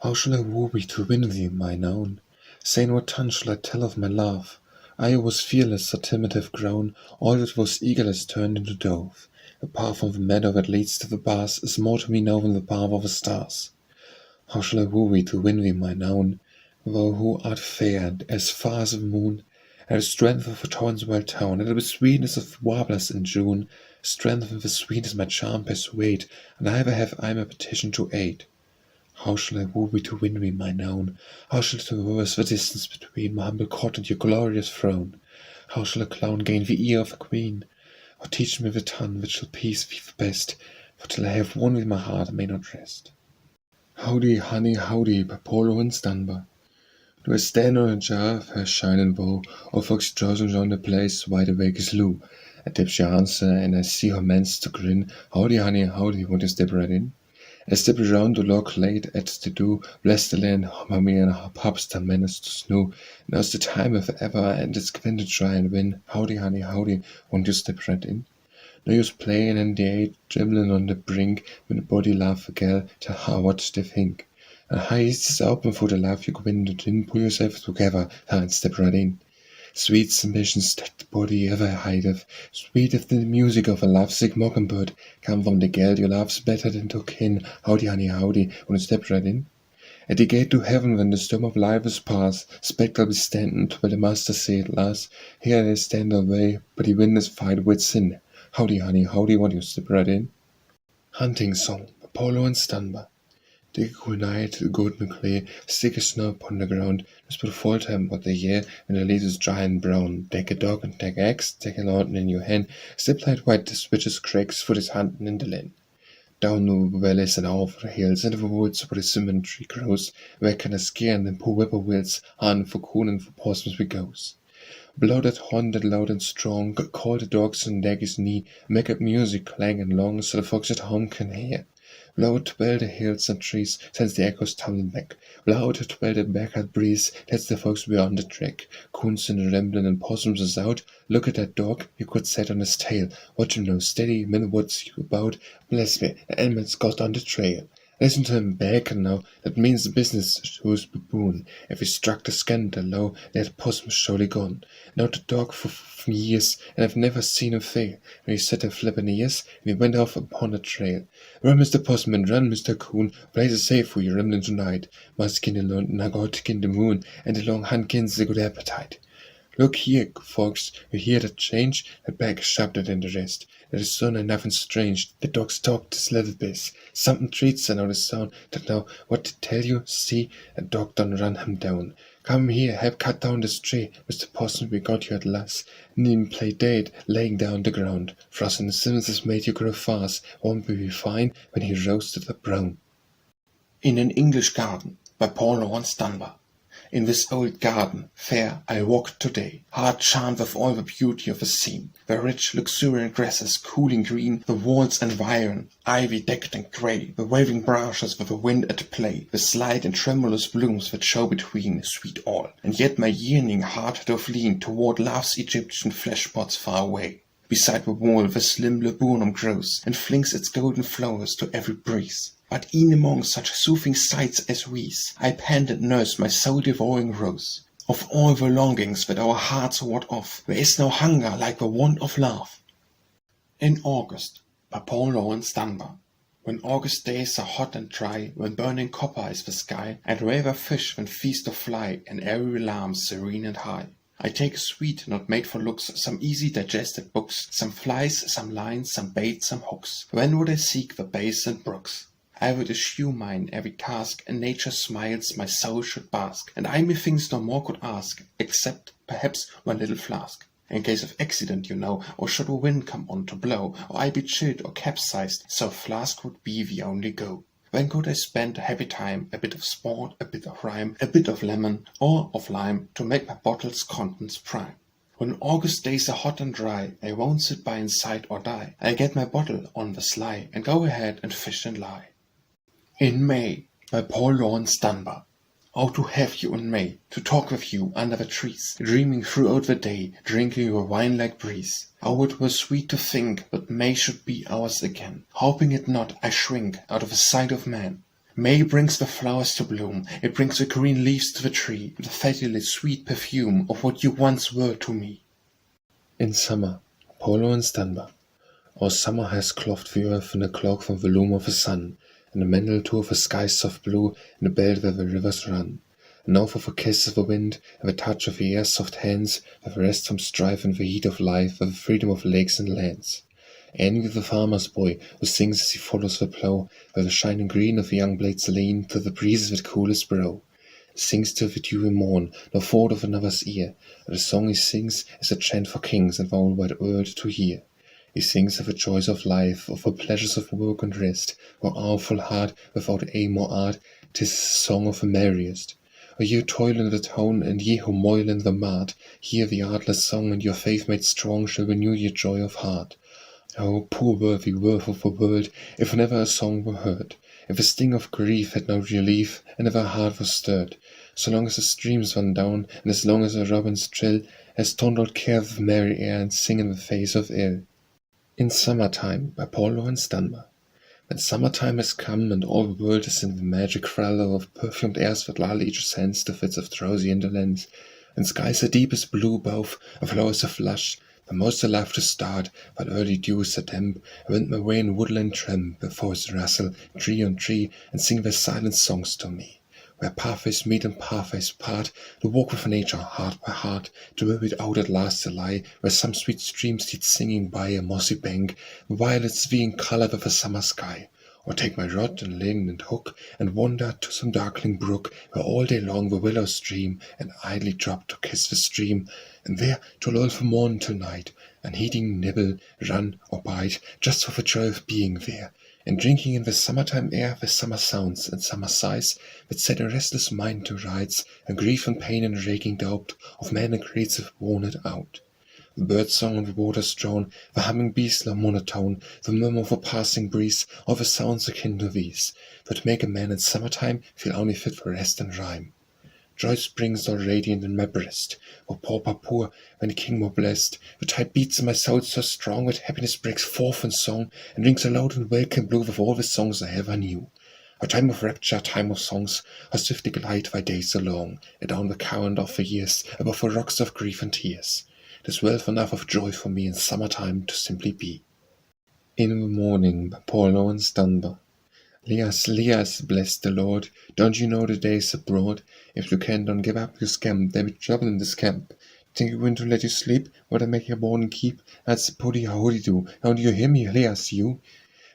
Speaker 1: How shall I woo thee to win thee, mine own? Say in what tongue shall I tell of my love? I who was fearless, so timid have grown, all that was eagerness turned into dove. The path from the meadow that leads to the bars is more to me now than the path of the stars. How shall I woo thee to win thee, mine own? Thou who art fair and as far as the moon, and the strength of a Torrenswell town, and the sweetness of warblers in June, strength of the sweetness my charm persuade, and ever have I my petition to aid. How shall I woo thee to win thee, mine own? How shall I traverse the distance between my humble court and your glorious throne? How shall a clown gain the ear of a queen? Or teach me the tongue which shall please thee the best, for till I have won thee my heart I may not rest. Howdy, honey, howdy, by forlorn Dunbar. Do I stand on a jar of her shining bow, or folks drowsing round the place wide awake as Lou? I dip she answer, and I see her mans to grin. Howdy, honey, howdy, won't you step right in? I step around the log late at the dew, bless the land, mommy and her pups done menace to snow. Now's the time if ever, and it's going to try and win. Howdy, honey, howdy, won't you step right in? No use playing in the aid, trembling on the brink, when the body laugh a gal, tell her what they think. And eyes is open for the laugh you go in the din, pull yourself together, and step right in. Sweet submissions that the body ever hideth, sweet if the music of a lovesick mockingbird come from the gal you love's better than to kin. Howdy, honey, howdy, when you step right in. At the gate to heaven, when the storm of life is past, spectral be standing, while the master say at last, here they stand away, but he win this fight with sin. Howdy, honey, howdy, when you step right in. Hunting Song, by forlorn Dunbar. The cool night, the golden clay, stick a snow upon the ground. Just but full time what the year, when the leaves is dry and brown. Take a dog and take axe, take a lantern in your hand. Step light white, the switches cracks, foot is hunting in the land. Down the valleys and over the hills, into the woods where the cinnamon tree grows, where can I scare and then pull whippoorwills, on for coon and for possums we goes. Blow that horn that loud and strong, call the dogs and daggy's knee, make up music clang and long, so the folks at home can hear. Blow it well the hills and trees, sends the echoes tumbling back. Blow it well the backward breeze, lets the folks beyond the track. Coons and rambling and possums is out. Look at that dog, you could set on his tail. Watch him now steady, in the woods you about. Bless me, the animal's got on the trail. Listen to him back now, that means the business to his baboon. If he struck the scandal low, that possum's surely gone. Now the dog for years, and I've never seen him fail. When he set a flippin' ears, and he went off upon the trail. Run, Mr. Possum, and run, Mr. Coon, place is safe for you rambling tonight. Must kin the London, I got kin the moon, and the long hunt kins a good appetite. Look here, folks, you hear that change? That back is sharper than the rest. That is so nothing strange. The dogs talk this little bit. Something treats and out of sound. That now, what to tell you? See, a dog done run him down. Come here, help cut down this tree. Mr. Possum, we got you at last. Needn't play dead, laying down the ground. Frost and the Simmons has made you grow fast. Won't we be fine when he roasted up brown?
Speaker 2: In an English garden, by forlorn Dunbar. In this old garden, fair, I walked today, heart charmed with all the beauty of the scene, the rich, luxuriant grasses cooling green, the walls environ, ivy decked and grey, the waving branches with the wind at play, the slight and tremulous blooms that show between, sweet all, and yet my yearning heart doth lean toward love's Egyptian flesh pots far away. Beside the wall the slim laburnum grows, and flings its golden flowers to every breeze. But e'en among such soothing sights as these, I pant and nurse my soul-devouring rose. Of all the longings that our hearts ward off, there is no hunger like the want of love. In August, by forlorn Dunbar. When August days are hot and dry, when burning copper is the sky, I'd rather fish than feast or fly, and airy alarms serene and high.
Speaker 1: I take a sweet, not made for looks, some easy digested books, some flies, some lines, some bait, some hooks. When would I seek the bays and brooks? I would eschew mine every task, and nature's smiles my soul should bask, and I methinks no more could ask, except, perhaps, one little flask. In case of accident, you know, or should a wind come on to blow, or I be chilled or capsized, so a flask would be the only go. When could I spend a happy time, a bit of sport, a bit of rhyme, a bit of lemon, or of lime, to make my bottle's contents prime? When August days are hot and dry, I won't sit by in sight or die. I get my bottle on the sly, and go ahead and fish and lie. In May, by Paul Laurence Dunbar. Oh, to have you in May, to talk with you under the trees, dreaming throughout the day, drinking your wine like breeze. Oh, it were sweet to think that May should be ours again. Hoping it not, I shrink out of the sight of man. May brings the flowers to bloom, it brings the green leaves to the tree, the fatally sweet perfume of what you once were to me.
Speaker 3: In summer, Paul Laurence Dunbar. Our summer has clothed the earth in a cloak from the loom of the sun, and a mantle too of the sky's soft blue, and a belt where the rivers run. And now for the kiss of the wind, and the touch of the air's soft hands, with the rest from strife and the heat of life, with the freedom of lakes and lands. Envy the farmer's boy, who sings as he follows the plough, where the shining green of the young blades lean to the breezes that cool his brow. Sings till the dewy morn, no thought of another's ear, and the song he sings is a chant for kings and the whole wide world to hear. He sings of the joys of life, of the pleasures of work and rest, for our full heart, without aim or art, 'tis the song of the merriest. O ye who toil in the town, and ye who moil in the mart, hear the artless song, and your faith made strong shall renew your joy of heart. O poor worthy worth of the world, if never a song were heard, if the sting of grief had no relief, and never a heart was stirred, so long as the streams run down, and as long as the robins trill, as don't all care of the merry air, and sing in the face of ill. In Summertime, by Paul Laurence Dunbar. When summertime has come, and all the world is in the magic thrall of perfumed airs that lull each sense to fits of drowsy indolence, and skies are deep as blue both, and flowers are flush, but most I love to start, while early dews are damp, and wind my way in woodland tramp, where forests rustle, tree on tree, and sing their silent songs to me. Where pathways meet and pathways part, to walk with nature heart by heart, to where it out at last to lie, where some sweet stream steeds singing by a mossy bank, the violets being coloured with a summer sky. Or take my rod and ling and hook, and wander to some darkling brook, where all day long the willows stream, and idly drop to kiss the stream, and there to lull from morn till night, unheeding nibble, run, or bite, just for the joy of being there, and drinking in the summertime air the summer sounds and summer sighs that set a restless mind to rights, and grief and pain and raking doubt of man and creative worn it out. The bird song on the waters drawn, the humming bees low monotone, the murmur of a passing breeze, all the sounds akin to these, that make a man in summertime feel only fit for rest and rhyme. Joy springs all radiant in my breast, O pauper poor, when king more blessed, the tide beats in my soul so strong that happiness breaks forth in song, and rings aloud and welcome blue with all the songs I ever knew. A time of rapture, time of songs, how swiftly glide thy days along, and down the current of the years, above the rocks of grief and tears. 'Tis wealth enough of joy for me in summertime to simply be. In the Morning, by Paul Laurence Dunbar. Leas, Leas, bless the Lord, don't you know the days abroad? If you can, don't give up your scamp, there be trouble in this camp. Think you going to let you sleep, what I make your morning keep? That's putty howdy do, don't you hear me, Leas, you?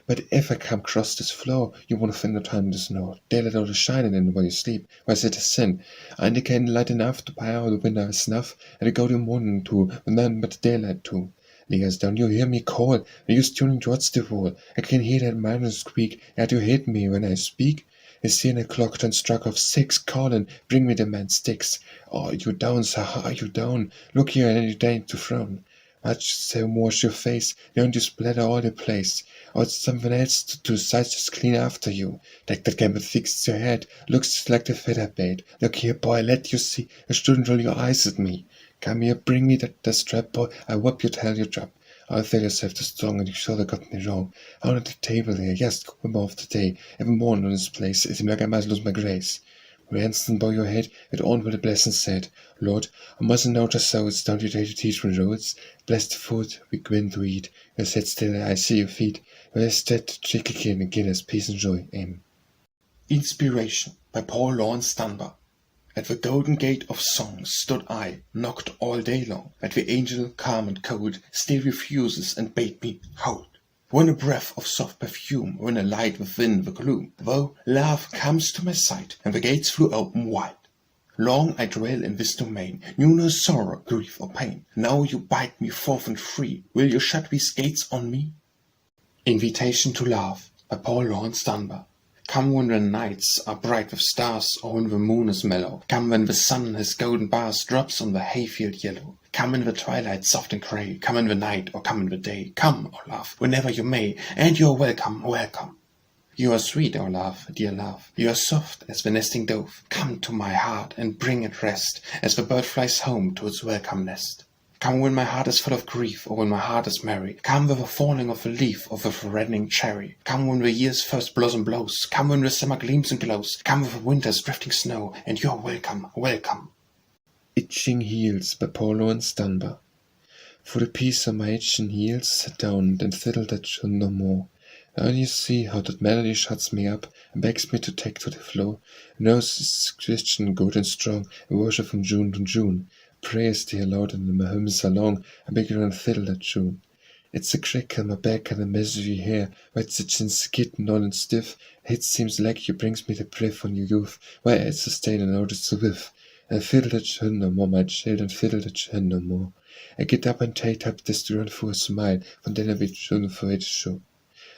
Speaker 3: But if I come across this floor, you won't find no time to snore. Daylight all is shining in while you sleep, why is it a sin? Ante can light enough to buy out the window a snuff, and to go to morning too, with none but daylight too. Leas, don't you hear me call? Are you tuning towards the wall? I can hear that mountain squeak, and you hate me when I speak. It's 10 o'clock turn struck of 6, callin', bring me the man sticks. Oh, you down, sir, are you down? Look here, and you deign to frown. Much so wash your face, don't you splatter all the place. Or it's something else to do, besides just clean after you. Take that gambit fixed your head, looks just like the feather bait. Look here, boy, let you see, you shouldn't roll your eyes at me. Come here, bring me that strap, boy, I whoop you till you drop. I'll tell yourself too strong, and you surely got me wrong. Out at the table there, yes, come off today, every morning on this place, it's like I must lose my grace. Ransom bow your head, it on with a blessing said, Lord, I mustn't know just so, it's don't you dare to teach me roads. Bless the food we gwin to eat, you sit still, I see your feet. Bless that chick again as peace and joy, amen.
Speaker 1: Inspiration, by Paul Laurence Dunbar. At the golden gate of song stood I, knocked all day long, but the angel, calm and cold, still refuses and bade me hold. When a breath of soft perfume, when a light within the gloom, though love comes to my sight, and the gates flew open wide. Long I dwell in this domain, knew no sorrow, grief, or pain. Now you bide me forth and free, will you shut these gates on me? Invitation to Love by Laurence Dunbar. Come when the nights are bright with stars, or when the moon is mellow. Come when the sun his golden bars drops on the hayfield yellow. Come in the twilight soft and grey, come in the night or come in the day. Come, O love, whenever you may, and you are welcome, welcome. You are sweet, O love, dear love, you are soft as the nesting dove. Come to my heart and bring it rest, as the bird flies home to its welcome nest. Come when my heart is full of grief, or when my heart is merry. Come with the falling of a leaf, or with a reddening cherry. Come when the year's first blossom blows. Come when the summer gleams and glows. Come with the winter's drifting snow, and you are welcome, welcome.
Speaker 3: Itching Heels by Laurence Dunbar. For the peace of my itching heels, sit down and fiddle that tune no more. And you see how that melody shuts me up and begs me to take to the floor. Knows it's Christian, good and strong, and worship from June to June. Prayers dear Lord, and my hymns are long, I beg you and fiddle that tune. It's a crick on my back and a misery here, where it's a chin's getting all and stiff. It seems like you brings me the breath on your youth, why it's a stain and notice to whiff. And fiddle that tune no more, my children, fiddle that tune no more. I get up and take up this run for a smile, von then I be tune for it show.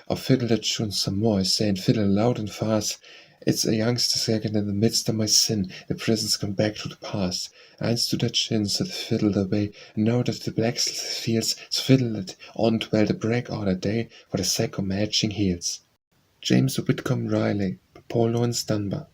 Speaker 3: I'll fiddle that tune some more, I say, and fiddle loud and fast. It's a youngster second in the midst of my sin, the presents come back to the past. Eins to that chin, so the fiddle away, and now that the blacksmith feels, so fiddle it on till the break of the day, for the sake of my itching heels. James Whitcomb Riley, by Laurence Dunbar.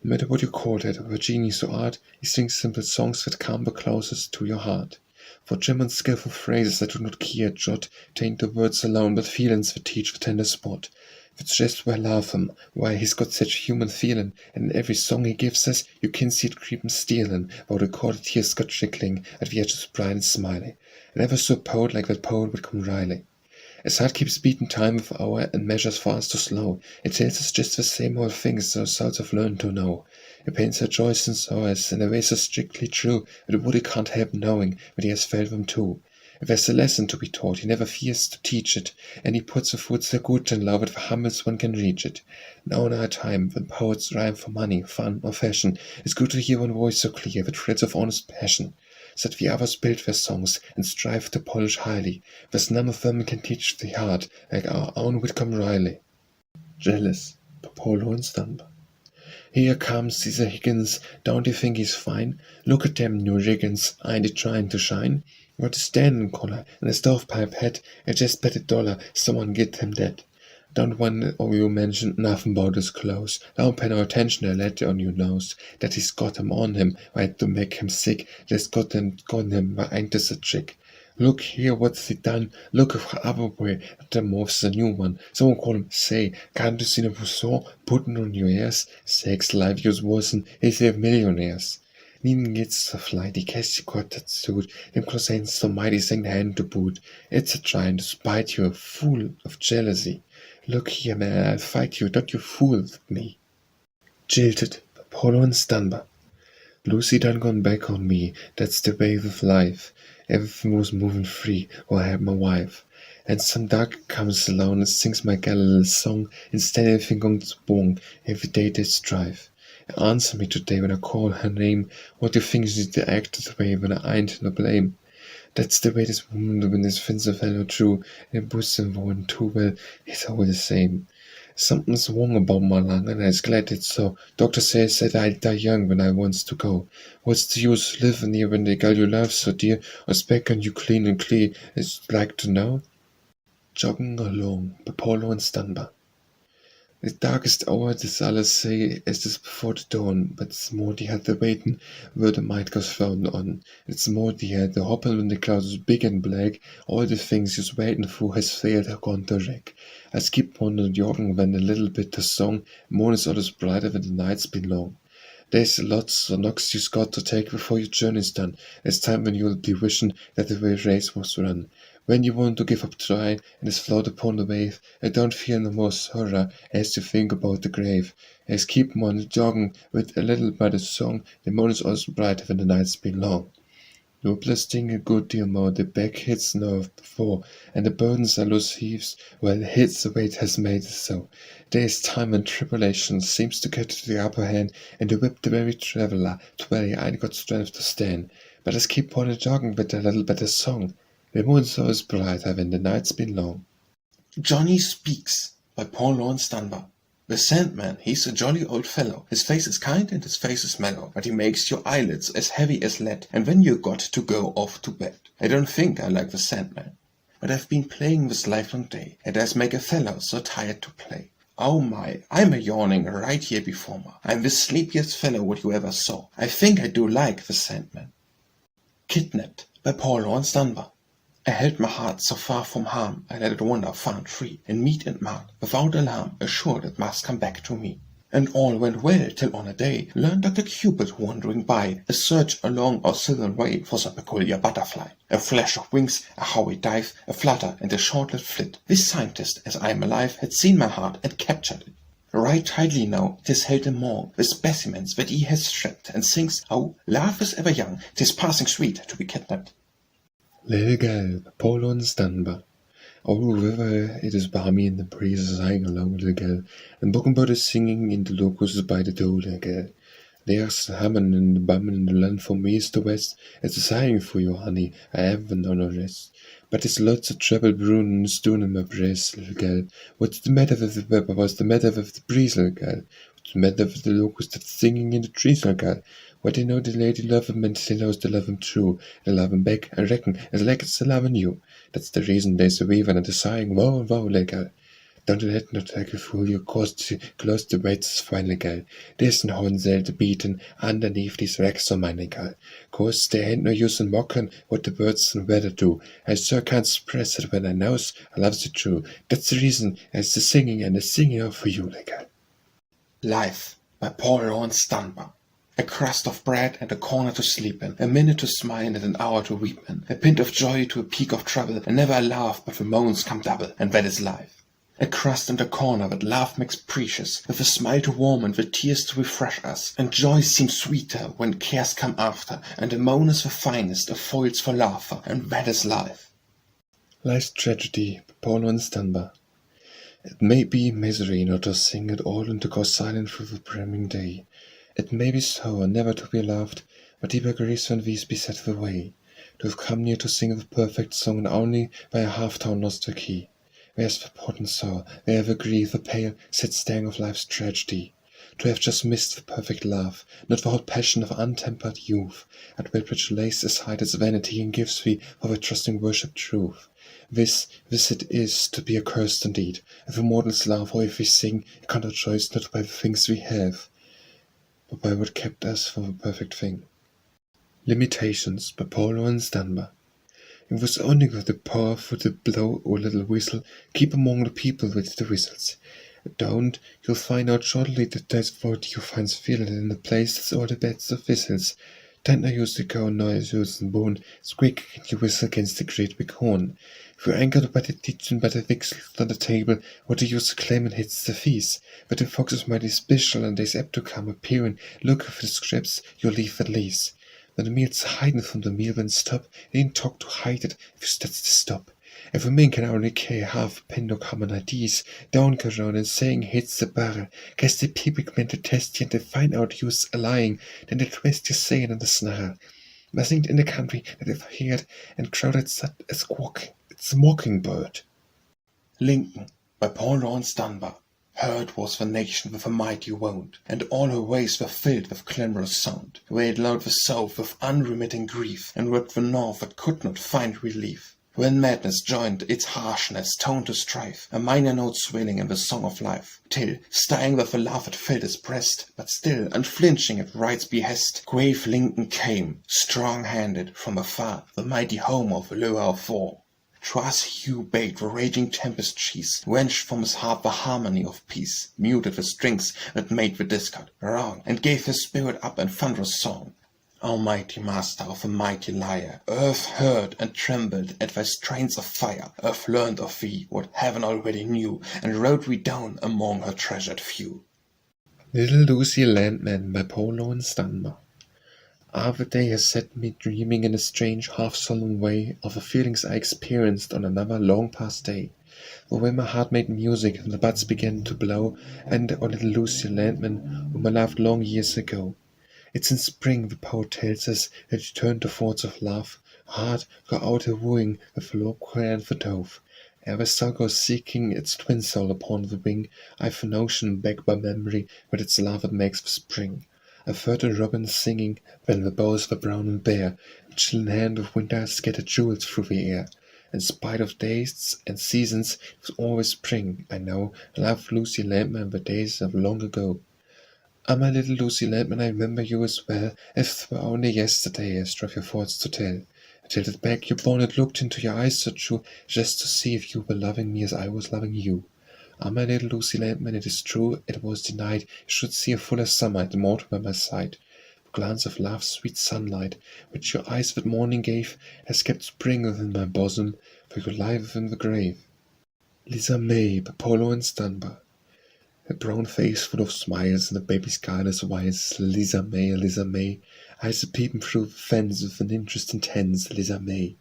Speaker 3: No matter what you call that, or genius or art, he sings simple songs that come the closest to your heart. For Jim and skillful phrases that do not care jot, taint the words alone, but feelings that teach the tender spot. It's just why I love him, why he's got such human feeling, and in every song he gives us, you can see it creepin' stealin', while the recorded tears got trickling at the edges bright and smiley. I never saw a poet like that poet Whitcomb Riley. His heart keeps beating time with hour and measures fast or slow. It tells us just the same old things our souls have learned to know. It paints our joys and sorrows in a way so strictly true that a body can't help knowing that he has felt them too. If there's a lesson to be taught, he never fears to teach it, and he puts the foot so good and low that the humblest one can reach it. Now in our time, when poets rhyme for money, fun, or fashion, it's good to hear one voice so clear that threads of honest passion. So that the others build their songs and strive to polish highly, thus none of them can teach the heart like our own Whitcomb Riley. Jealous, by Laurence Dunbar. Here comes Caesar Higgins, don't you think he's fine? Look at them new riggins, ain't he trying to shine? What a standing collar and a stovepipe hat, I just bet $1 someone get him that. Don't one of you mention nothing about his clothes. Don't pay no attention to a letter on your nose. That he's got him on him, right to make him sick. Just got him on him, why ain't this a trick? Look here, what's he done? Look at the other way, the move's a new one. Someone call him, say, can't you see the Pousson putting on your ears? Sakes life use worsen, he's a millionaires. Needing gets so flighty, Cassie got that suit, them clothes ain't so mighty, sing the hand to boot. It's a trying to spite you, full of jealousy. Look here, man, I'll fight you, don't you fool with me. Jilted, by Laurence Dunbar. Lucy done gone back on me, that's the way with life. Everything was moving free, or I had my wife. And some dog comes along and sings my gal a little song, instead everything goes wrong, every day they strive. Answer me today when I call her name, what do you think is the act that way when I ain't no blame? That's the way this woman when this fins of fellow true, and bosom won't too well, it's all the same. Something's wrong about my lung, and I'm glad it's so. Doctor says that I'll die young when I wants to go. What's the use living here when the girl you love so dear, or speck on you clean and clear, is like to know? Jogging along, by Laurence Dunbar. The darkest hour, this alles say, is this before the dawn, but it's more the the waiting, where the might goes found on. It's more the hopping when the clouds is big and black, all the things you's waiting for has failed or gone to wreck. I skip on the jogging when a little bit of song, morning's always brighter when the night's been long. There's lots of knocks you've got to take before your journey's done. It's time when you'll be wishing that the way race was run.
Speaker 1: When you want to give up trying and is float upon the wave, I don't feel no more sorrow as to think about the grave. As keep on jogging with a little by the song, the moon is also brighter when the night's been long. No blasting a good deal more, the back hits now before, and the burdens are loose heaves, while it hits the weight has made it so. There is time when tribulation seems to get to the upper hand, and to whip the very traveller to where he ain't got strength to stand. But let's keep on a jogging with a little better song. The moon's always brighter when the night's been long.
Speaker 2: Johnny Speaks by Paul Laurence Dunbar. The Sandman, he's a jolly old fellow. His face is kind and his face is mellow, but he makes your eyelids as heavy as lead, and when you got to go off to bed. I don't think I like the Sandman, but I've been playing this livelong day, and does make a fellow so tired to play. Oh my, I'm a yawning right here before me. I'm the sleepiest fellow what you ever saw. I think I do like the Sandman. Kidnapped by Paul Laurence Dunbar. I held my heart so far from harm, I let it wander far and free, in meat and mud, without alarm, assured it must come back to me. And all went well till on a day, learned Dr. Cupid wandering by, a search along our southern way for some peculiar butterfly. A flash of wings, a howy dive, a flutter, and a short-lived flit. This scientist, as I am alive, had seen my heart and captured it. Right tidily now, 'tis held in morgue, with specimens that he has stripped, and sings, "Oh, love is ever young, 'tis passing sweet to be kidnapped."
Speaker 1: Little girl, Paul Laurence Dunbar. Over the river it is balmy and the breeze is sighing along, little girl, and bockenbird is singing in the locusts by the door, little girl. There's the humming and the bumming in the land from east to west. It's a sighing for you, honey, I haven't no rest. But there's lots of trouble brewing and stewing in my breast, little girl. What's the matter with the pepper? What's the matter with the breeze, little girl? What's the matter with the locust that's singing in the trees, little girl? What they know the lady love him and she knows they love him true. They love him back, I reckon, as like as they loving you. That's the reason there's a weaving and a sighing, wow, wow, little girl. Don't let it not like a fool you cause to close the weights is fine, little girl. There's no horn there to beaten underneath these racks of mine, little girl. 'Cause there ain't no use in mocking what the birds and weather do. I sure can't express it when I knows I loves you true. That's the reason as the singing and the singing are for you, little girl.
Speaker 2: Life by Paul Laurence Dunbar. A crust of bread and a corner to sleep in, a minute to smile and an hour to weep in, a pint of joy to a peak of trouble, and never a laugh but the moans come double, and that is life. A crust and a corner that love makes precious, with a smile to warm and the tears to refresh us, and joy seems sweeter when cares come after, and a moan is the finest of foils for laughter, and that is life.
Speaker 1: Life's Tragedy by Paul Laurence Dunbar. It may be misery not to sing at all and to go silent through the brimming day. It may be sorrow never to be loved, but deeper griefs when these beset the way. To have come near to sing the perfect song and only by a half-tone lost the key. Where's the potent sorrow, where the grief, the pale, sad stang of life's tragedy? To have just missed the perfect love, not the hot passion of untempered youth, at which lays aside its vanity and gives thee for the trusting worship truth. This it is to be accursed indeed, if a mortal's love, or if we sing, it cannot choice not by the things we have, but by what kept us from the perfect thing. Limitations by Paul Laurence Dunbar. It was only with the power for the blow or little whistle, keep among the people with the whistles. Don't, you'll find out shortly that that's what you finds feeling in the place that's all the beds of whistles. Don't no use to go noise and bone, squeak and you whistle against the great big horn. If you're anchored by the ditch and by the vixels on the table, what do you use to claim and hits the fees? But the fox is mighty special and they's apt to come appearing, look for the scraps you'll leave at least. When the meal's hiding from the meal when stop, it ain't talk to hide it if that's to stop. If a man can only carry half a pen or common ideas, don't go round and saying hits the barrel. Guess the people meant to test you and to find out you's a lying, then they twist you saying in the snarl. I think in the country that I've heard and crowded such a squawking, it's a mockingbird.
Speaker 2: Lincoln by Paul Laurence Dunbar. Heard was the nation with a mighty wound, and all her ways were filled with clamorous sound. Wailed loud the south with unremitting grief, and wept the north that could not find relief. When madness joined its harshness, tone to strife, a minor note swelling in the song of life, till, stirring with the love that filled his breast, but still unflinching at right's behest, grave Lincoln came, strong-handed, from afar, the mighty home of the Lower Four. 'Twas he who bade the raging tempest cease, wrenched from his heart the harmony of peace, muted the strings that made the discord wrong, and gave his spirit up in thunderous song. O mighty master of a mighty lyre, earth heard and trembled at thy strains of fire. Earth learned of thee what heaven already knew, and wrote thee down among her treasured few.
Speaker 3: Little Lucy Landman by Paul Laurence Dunbar. The day has set me dreaming in a strange, half-solemn way of the feelings I experienced on another long-past day. For when my heart made music, and the buds began to blow, and little Lucy Landman, whom I loved long years ago. It's in spring, the poet tells us, that you turn to thoughts of love, heart go out a-wooing with loquacre and the dove. Ere the star goes seeking its twin soul upon the wing, I've a notion back by memory that it's love that makes the spring. I've heard the robins singing when the boughs were brown and bare, the chill hand of winter scattered jewels through the air. In spite of days and seasons, it was always spring, I know. I loved Lucy Landman the days of long ago. My little Lucy Landman, I remember you as well, as it were only yesterday, I strive your thoughts to tell. I tilted back your bonnet, looked into your eyes so true, just to see if you were loving me as I was loving you. My little Lucy Landman, it is true, it was denied, you should see a fuller summer and more by my side. The glance of love's sweet sunlight, which your eyes that morning gave, has kept spring within my bosom, for you lie within the grave. Lisa May, by Paul Laurence Dunbar. Her brown face full of smiles, and the baby's guileless wiles. Lisa May, eyes a-peeping through the fence with an interest intense. Lisa May.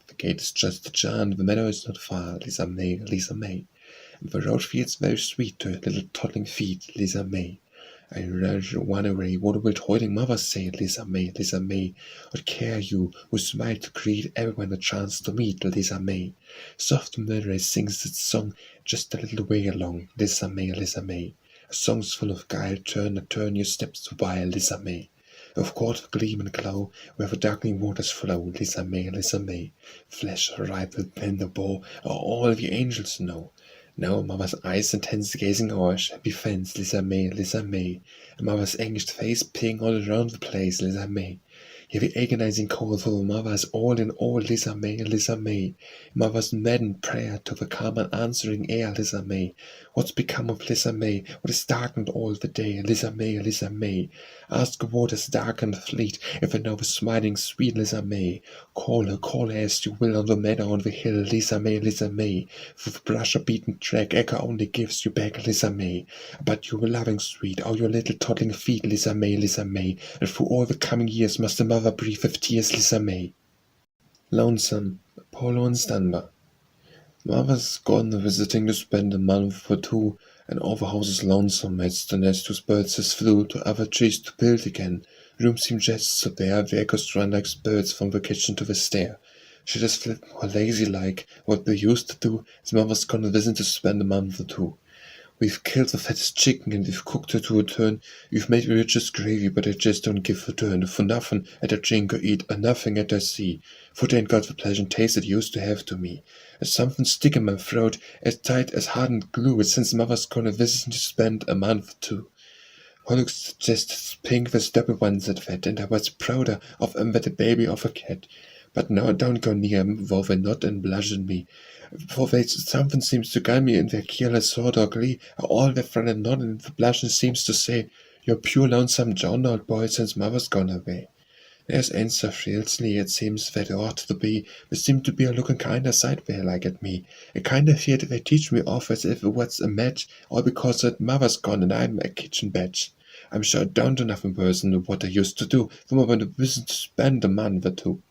Speaker 3: The gate is just ajar, and the meadow is not far. Lisa May. And the road feels very sweet to her little toddling feet. Lisa May. I run away, what will toiling mothers say? Lisa May. What care you, who smile to greet everyone the chance to meet? Lisa May. Soft melody sings its song just a little way along. Lisa May. A song's full of guile, turn your steps to while. Lisa May. Of court gleam and glow, where the darkening waters flow. Lisa May. Flesh, rifle, bend, bow, all the angels know. Now mother's eyes intense gazing o'er happy fence. Lisa May. And mother's anxious face peering all around the place. Lisa May. Hear the agonizing call for the mother's all in all. Lisa May. Mother's maddened prayer to the calm and answering air. Lisa May. What's become of Lisa May? What is darkened all the day? Lisa May. Ask the waters dark and fleet if they know the smiling sweet Lisa May. Call her as you will on the meadow, on the hill. Lisa May. For the brush of beaten track echo only gives you back. Lisa May. But you were loving sweet, oh your little toddling feet. Lisa May. And through all the coming years must the mother breathe with tears. Lisa May. Lonesome, Paul Laurence Dunbar. Mother's gone visiting to spend a month or two, and all the house is lonesome as the nest whose birds has flew to other trees to build again. Rooms seem just so bare, the echoes run like birds from the kitchen to the stair. She just fled more lazy like what we used to do, as mother's gone a visit to spend a month or two. We've killed the fattest chicken and we've cooked her to a turn. We've made the richest gravy, but I just don't give a turn. For nothing at I drink or eat, or nothing at I see. Food ain't got the pleasant taste it used to have to me. There's something stick in my throat, as tight as hardened glue, since mother's gone a visit to spend a month or two. Her looks just as pink with double ones at that, and I was prouder of 'em than the baby of a cat. But no, don't go near 'em, though they nod and blush at me. For they something seems to guide me in their careless sort of glee. All their fun and nod and the blushing seems to say, "You're pure lonesome John, old boy, since mother's gone away." There's answer feelsly, it seems that it ought to be. They seem to be a looking kinder sideway like at me. A kinder fear that they teach me off as if it was a match, all because that mother's gone and I'm a kitchen batch. I'm sure I don't do nothing worse than what I used to do, for I went to visit to spend a month or two.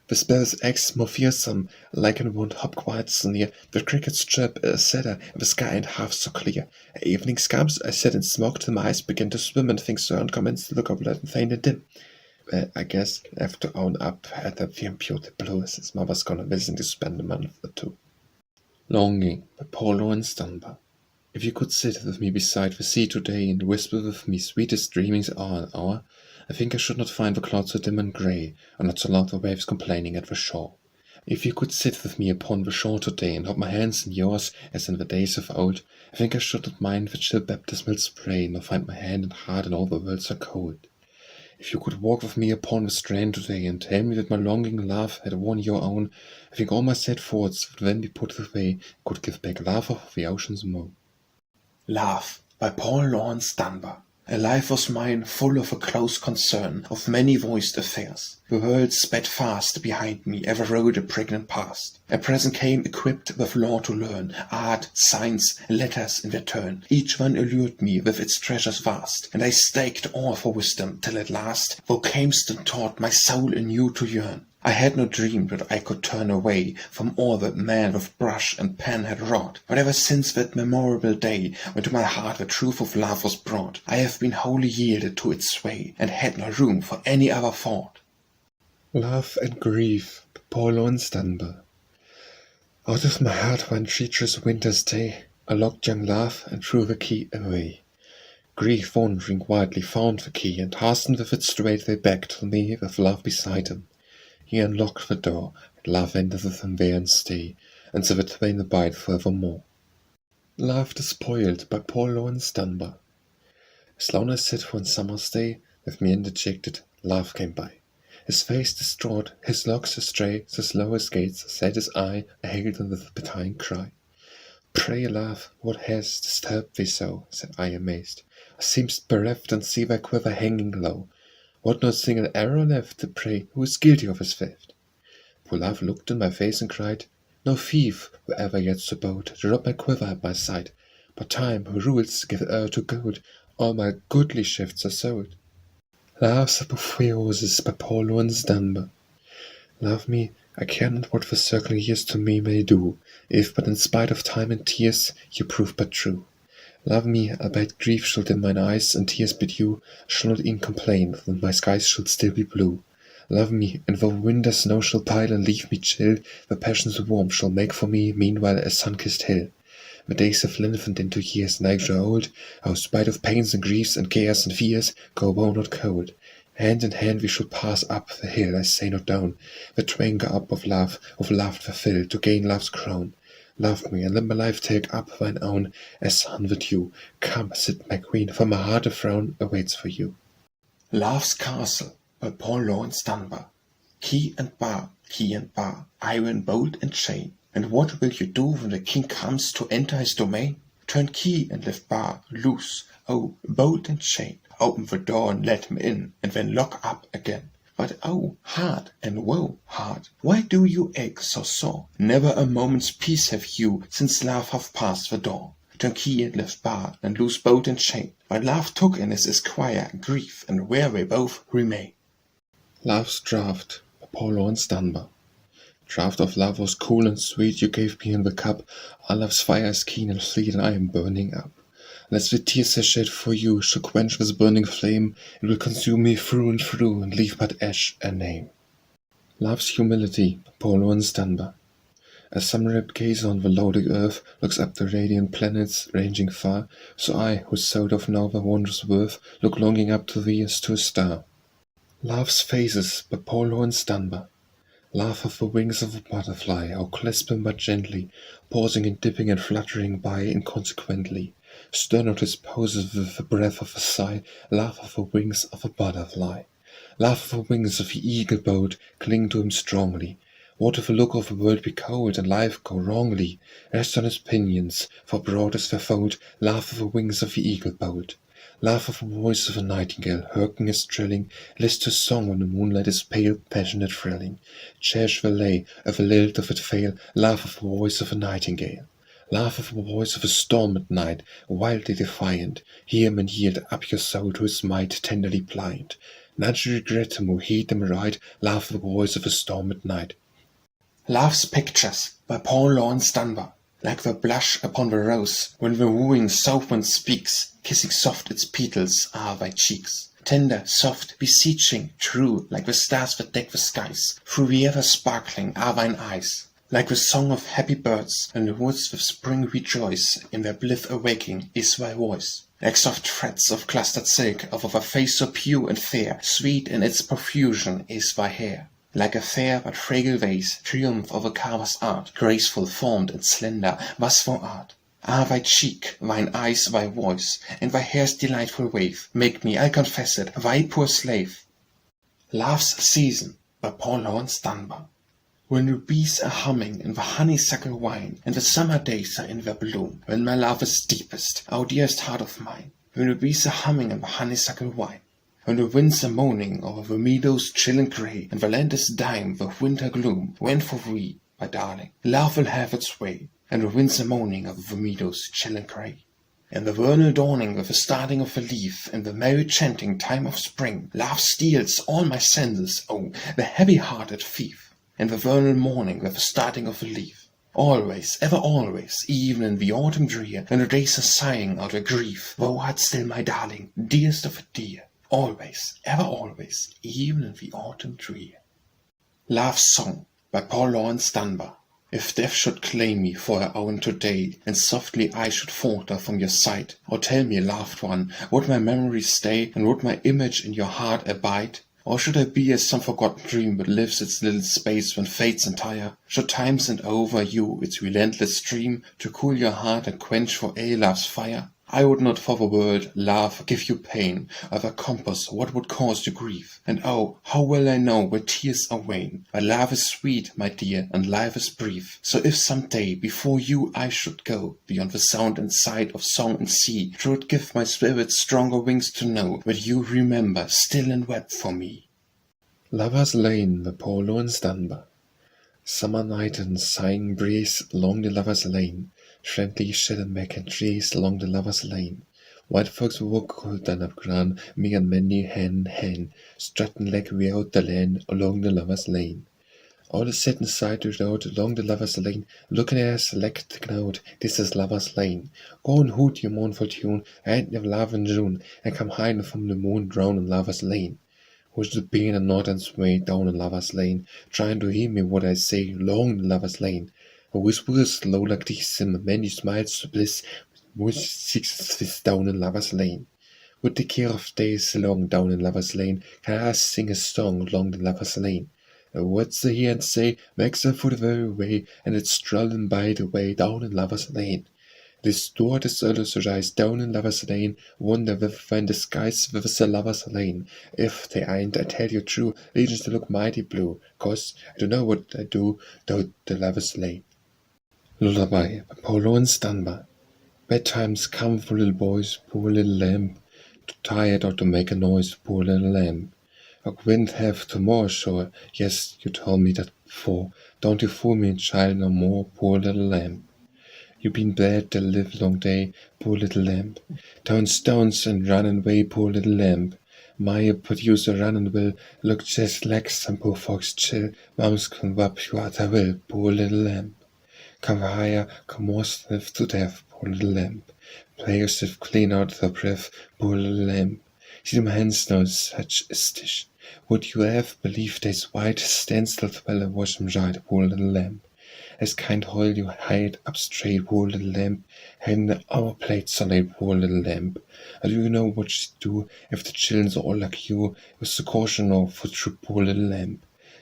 Speaker 3: The spell's X more fearsome, like in one hop quite so near. The crickets chirp a setter, and the sky ain't half so clear. Evening comes, I sit and smoke till my eyes begin to swim, and things around commence to look up and faint and dim. I guess I have to own up at the beauty blues, his mother's gonna visit to spend a month or two. Longing, by Paul Laurence Dunbar. If you could sit with me beside the sea today, and whisper with me sweetest dreamings hour and hour, I think I should not find the clouds so dim and grey, or not so loud the waves complaining at the shore. If you could sit with me upon the shore today, and hold my hands in yours, as in the days of old, I think I should not mind the chill baptismal spray, nor find my hand and heart in all the world so cold. If you could walk with me upon the strand today, and tell me that my longing love had won your own, I think all my sad thoughts would then be put away, could give back love of the ocean's moan.
Speaker 2: Love, by Paul Laurence Dunbar. A life was mine, full of a close concern, of many-voiced affairs. The world sped fast behind me, ever rode a pregnant past. A present came equipped with lore to learn, art, science, letters in their turn. Each one allured me with its treasures vast, and I staked all for wisdom, till at last thou cam'st and taught my soul anew to yearn. I had no dream that I could turn away from all that man with brush and pen had wrought. But ever since that memorable day, when to my heart the truth of love was brought, I have been wholly yielded to its sway, and had no room for any other thought.
Speaker 3: Love and grief, Lourens Dunbar. Out of my heart one treacherous winter's day, I locked young love and threw the key away. Grief wandering wildly found the key, and hastened with it straightway back to me with love beside him. He unlocked the door, and love entered with him there and stay, and so the twain abide forevermore. Love despoiled by poor Lourens Dunbar. As long as sat one summer's day, with me dejected, love came by. His face distraught, his locks astray, so slow as gates, sad as I hailed him with a pitying cry. Pray, love, what has disturbed thee so? Said I amazed. Seem'st bereft, and see thy quiver hanging low. What not single arrow left, to pray, who is guilty of his theft? Poor love looked in my face and cried, No thief who ever yet so bold to rob my quiver at my side, but time, who rules, give earth to gold, all my goodly shifts are sold. Love's apotheosis by poor Lourens Dunbar. Love me, I care not what the circling years to me may do, if but in spite of time and tears, you prove but true. Love me, albeit grief shall dim mine eyes, and tears bedew, I shall not e'en complain, that my skies shall still be blue. Love me, and though winter snow shall pile and leave me chill, the passion's warmth shall make for me meanwhile a sun-kissed hill. The days have lengthened into years, and I grow old, how spite of pains and griefs and cares and fears, go woe not cold. Hand in hand we shall pass up the hill, I say not down, the twain go up of love fulfilled, to gain love's crown. Love me, and let my life take up thine own, as sun with you. Come, sit, my queen, for my heart a frown awaits for you.
Speaker 2: Love's Castle by poor Lourens Dunbar. Key and bar, iron bolt and chain. And what will you do when the king comes to enter his domain? Turn key and lift bar, loose, oh, bolt and chain. Open the door and let him in, and then lock up again. But oh, heart, and woe, heart, why do you ache so sore? Never a moment's peace have you, since love hath passed the door. Turn key and lift bar, and loose bolt and chain. But love took in his esquire grief, and where they both remain.
Speaker 3: Love's draught by poor Lourens Dunbar. Draught of love was cool and sweet, you gave me in the cup. Our love's fire is keen and fleet, and I am burning up. Unless the tears I shed for you should quench this burning flame, it will consume me through, and leave but ash a name. Love's humility by poor Lourens Dunbar. As some rapt gazer on the loaded earth looks up the radiant planets ranging far, so I, who sowed of now the wondrous worth, look longing up to thee as to a star. Love's phases by poor Lourens Dunbar. Love of the wings of a butterfly, how clasp him but gently, pausing and dipping and fluttering by inconsequently. Stir not his poses with the breath of a sigh, love of the wings of a butterfly. Love of the wings of the eagle bold, cling to him strongly. What if the look of the world be cold, and life go wrongly? Rest on his pinions, for broad is their fold, love of the wings of the eagle bold. Love of the voice of a nightingale, hearken his trilling, list his song when the moonlight is pale, passionate thrilling. Cherish the lay, of a lilt of it fail, love of the voice of a nightingale. Love of the voice of a storm at night, wildly defiant, hear him and yield up your soul to his might, tenderly pliant. Nudge regret him who heed them right, love of the voice of a storm at night.
Speaker 2: Love's Pictures by poor Lourens Dunbar. Like the blush upon the rose, when the wooing south wind speaks, kissing soft its petals are thy cheeks. Tender, soft, beseeching, true, like the stars that deck the skies, through the ever sparkling are thine eyes. Like the song of happy birds, and the woods with spring rejoice, in their blithe awaking is thy voice. Like soft threads of clustered silk, of a face so pure and fair, sweet in its profusion is thy hair. Like a fair but frail vase, triumph of a carver's art, graceful, formed, and slender, thus thou art. Ah, thy cheek, thine eyes, thy voice, and thy hair's delightful wave, make me, I confess it, thy poor slave. Love's Season by poor Lourens Dunbar. When the bees are humming, and the honeysuckle wine, and the summer days are in their bloom, when my love is deepest, O dearest heart of mine,
Speaker 1: when the bees are humming and the honeysuckle wine, when the winds are moaning over the meadows chill and grey, and the land is dying with winter gloom, when for we, my darling, love will have its way, and the winds are moaning over the meadows chill and grey. In the vernal dawning with the starting of a leaf, in the merry chanting time of spring, love steals all my senses, oh, the heavy-hearted thief. In the vernal morning with the starting of a leaf, always, ever always, even in the autumn drear, when the days are sighing out their grief, thou art still my darling, dearest of a dear, always, ever always, even in the autumn drear. Love's Song by Paul Laurence Dunbar. If death should claim me for her own today, and softly I should falter from your sight, or tell me, loved one, would my memory stay, and would my image in your heart abide? Or should I be as some forgotten dream that lives its little space when fates entire? Should time send over you its relentless stream, to cool your heart and quench for aye love's fire? I would not for the world, love, give you pain, or compass what would cause you grief. And oh, how well I know where tears are vain. But love is sweet, my dear, and life is brief. So if some day before you I should go, beyond the sound and sight of song and sea, it would give my spirit stronger wings to know that you remember still and wept for me.
Speaker 3: Lover's Lane by Paul Laurence Dunbar. Summer night and sighing breeze along the Lover's Lane, friendly shadowmack and trees along the Lover's Lane. White folks walk all done up ground, me and many hand in hand, strutting like we out the land along the Lover's Lane. All is set inside the road along the Lover's Lane, looking at us like the crowd, this is Lover's Lane. Go and hoot your mournful tune, ain't never love in June, and come hiding from the moon drown in Lover's Lane. Who's the Bein and northern sway down in Lover's Lane, trying to hear me what I say along the Lover's Lane? A whisper is low like this, and many smiles to bliss, with sixes down in Lover's Lane. With the care of days along down in Lover's Lane, can I sing a song along the Lover's Lane? What's the hear and say, makes her for the very way, and it's strolling by the way down in Lover's Lane. This door is also rise down in Lover's Lane, wonder if find the skies with the Lover's Lane. If they ain't, I tell you true, regions to look mighty blue, 'cause I don't know what I do down the Lover's Lane. Lullaby by Paul Laurence Dunbar. Bedtime's come for little boys, poor little lamb, too tired or to make a noise, poor little lamb. I couldn't have tomorrow, sure, yes, you told me that before. Don't you fool me, child, no more, poor little lamb. You been bad the livelong day, poor little lamb. Down stones and running away, poor little lamb. My producer running will look just like some poor folks chill. Mums can whap you out I will, poor little lamb. Come higher, come more sniff to death, poor little lamb. Play yourself clean out the breath, poor little lamb. See them hands now such a stitch. Would you have believed they's white, stand still while I wash them right, poor little lamb. As kind hold you hide up straight, poor little lamb, having our plates on it, poor little lamb. And do you know what she'd do if the children's all like you, with the caution or foot through, poor little lamb?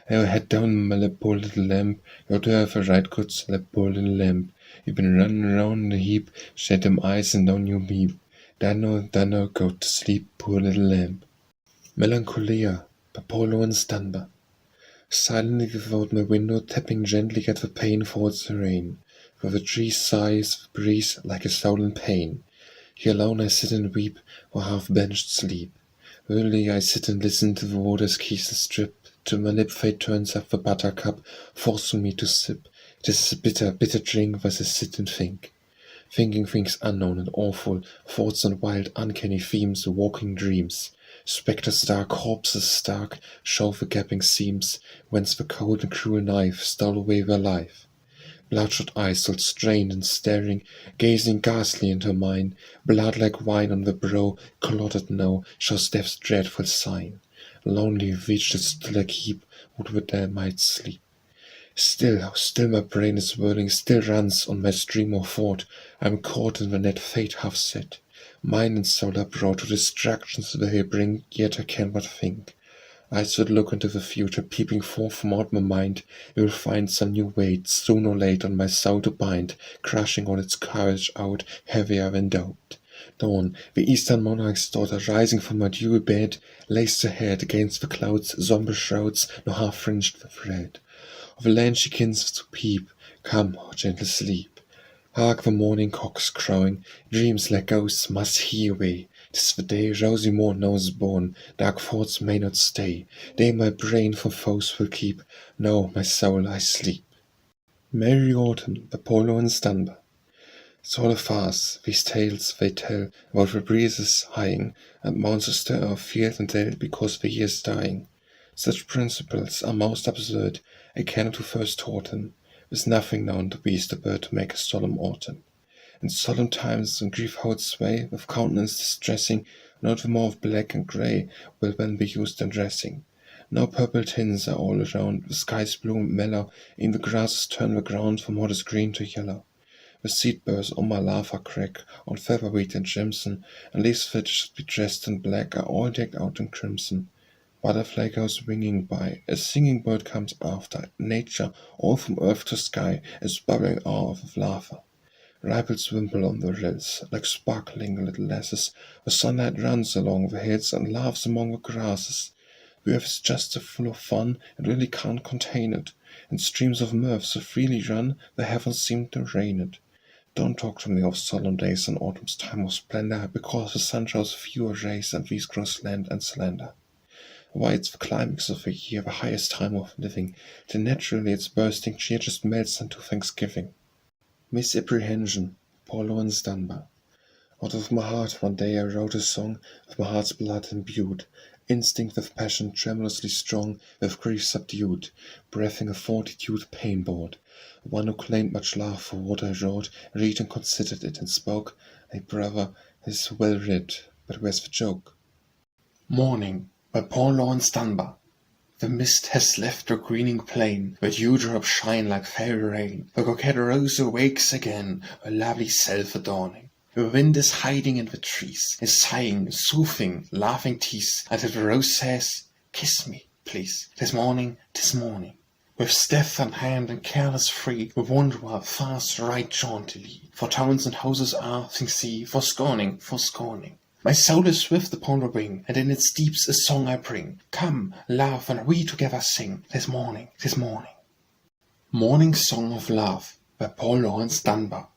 Speaker 3: I head down my lap, poor little lamb, you ought to have a right good slap, poor little lamb. You've been running around in the heap, shed them eyes and down you beep. Then go to sleep, poor little lamb. Melancholia by Paul Laurence Dunbar. Silently without my window, tapping gently at the pane falls the rain, where the trees sighs the breeze like a soul in pain. Here alone I sit and weep, or half-benched sleep. Wearily I sit and listen to the water's kisses drip, till my lip fate turns up the buttercup, forcing me to sip. It is a bitter, bitter drink as I sit and think. Thinking things unknown and awful, thoughts and wild, uncanny themes, walking dreams. Spectres dark, corpses dark, show the gaping seams, whence the cold and cruel knife stole away their life. Bloodshot eyes still strained and staring, gazing ghastly into mine, blood like wine on the brow, clotted now, shows death's dreadful sign. Lonely vigil still I keep, would that I might sleep. Still, still my brain is whirling, still runs on my stream of thought. I am caught in the net fate hath set. Mind and soul are brought to distractions they bring, yet I cannot think. I should look into the future, peeping forth from out my mind. It will find some new weight, soon or late, on my soul to bind, crushing all its courage out, heavier than doubt. Dawn, the eastern monarch's daughter, rising from her dewy bed, lays her head against the clouds, sombre shrouds, nor half fringed with red. Of the land she kens to peep, come, O gentle sleep. Hark the morning cocks crowing, dreams like ghosts must hie away, 'Tis the day rosy morn now is born, dark thoughts may not stay, day my brain from foes will keep, now my soul I sleep. Merry autumn, the polo and Dunbar. It's all a farce, these tales they tell about the breezes hieing, and mounts stir of field and dale because the year's dying. Such principles are most absurd, I cannot who first taught them. There's nothing known to beast a bird to make a solemn autumn. In solemn times when grief holds sway, with countenance distressing, not the more of black and grey will then be used in dressing. Now purple tints are all around, the skies bloom mellow, e'en the grasses turn the ground from what is green to yellow. The seed burrs on my lava crack, on featherwheat and jimson, and leaves that should be dressed in black are all decked out in crimson. Butterfly goes winging by, a singing bird comes after, nature, all from earth to sky, is bubbling out of lava. Ripples wimple on the rills, like sparkling little lasses, the sunlight runs along the hills and laughs among the grasses. The earth is just so full of fun, and really can't contain it, and streams of mirth so freely run, the heavens seem to rain it. Don't talk to me of solemn days in autumn's time of splendor, because the sun shows fewer rays and these grow slant and slender. Why, it's the climax of the year, the highest time of living, till naturally its bursting cheer just melts into Thanksgiving. Misapprehension, Paul Laurence Dunbar. Out of my heart one day I wrote a song, with my heart's blood imbued, instinct with passion tremulously strong, with grief subdued, breathing a fortitude pain bored. One who claimed much love for what I wrote, read and considered it and spoke, "Hey brother, this is well writ, but where's the joke?"
Speaker 2: Morning by Paul Laurence Dunbar. The mist has left the greening plain, where dewdrops shine like fairy rain. The coquette rose awakes again, her lovely self adorning. The wind is hiding in the trees, is sighing, soothing, laughing tease, until the rose says, "Kiss me, please. 'Tis morning, 'tis morning." With staff in hand and careless free, the wanderer fast right jauntily. For towns and houses are, thinks he, for scorning, for scorning. My soul is swift upon the wing, and in its deeps a song I bring. Come, laugh, and we together sing. 'Tis morning, 'tis morning. Morning Song of Love by Paul Laurence Dunbar.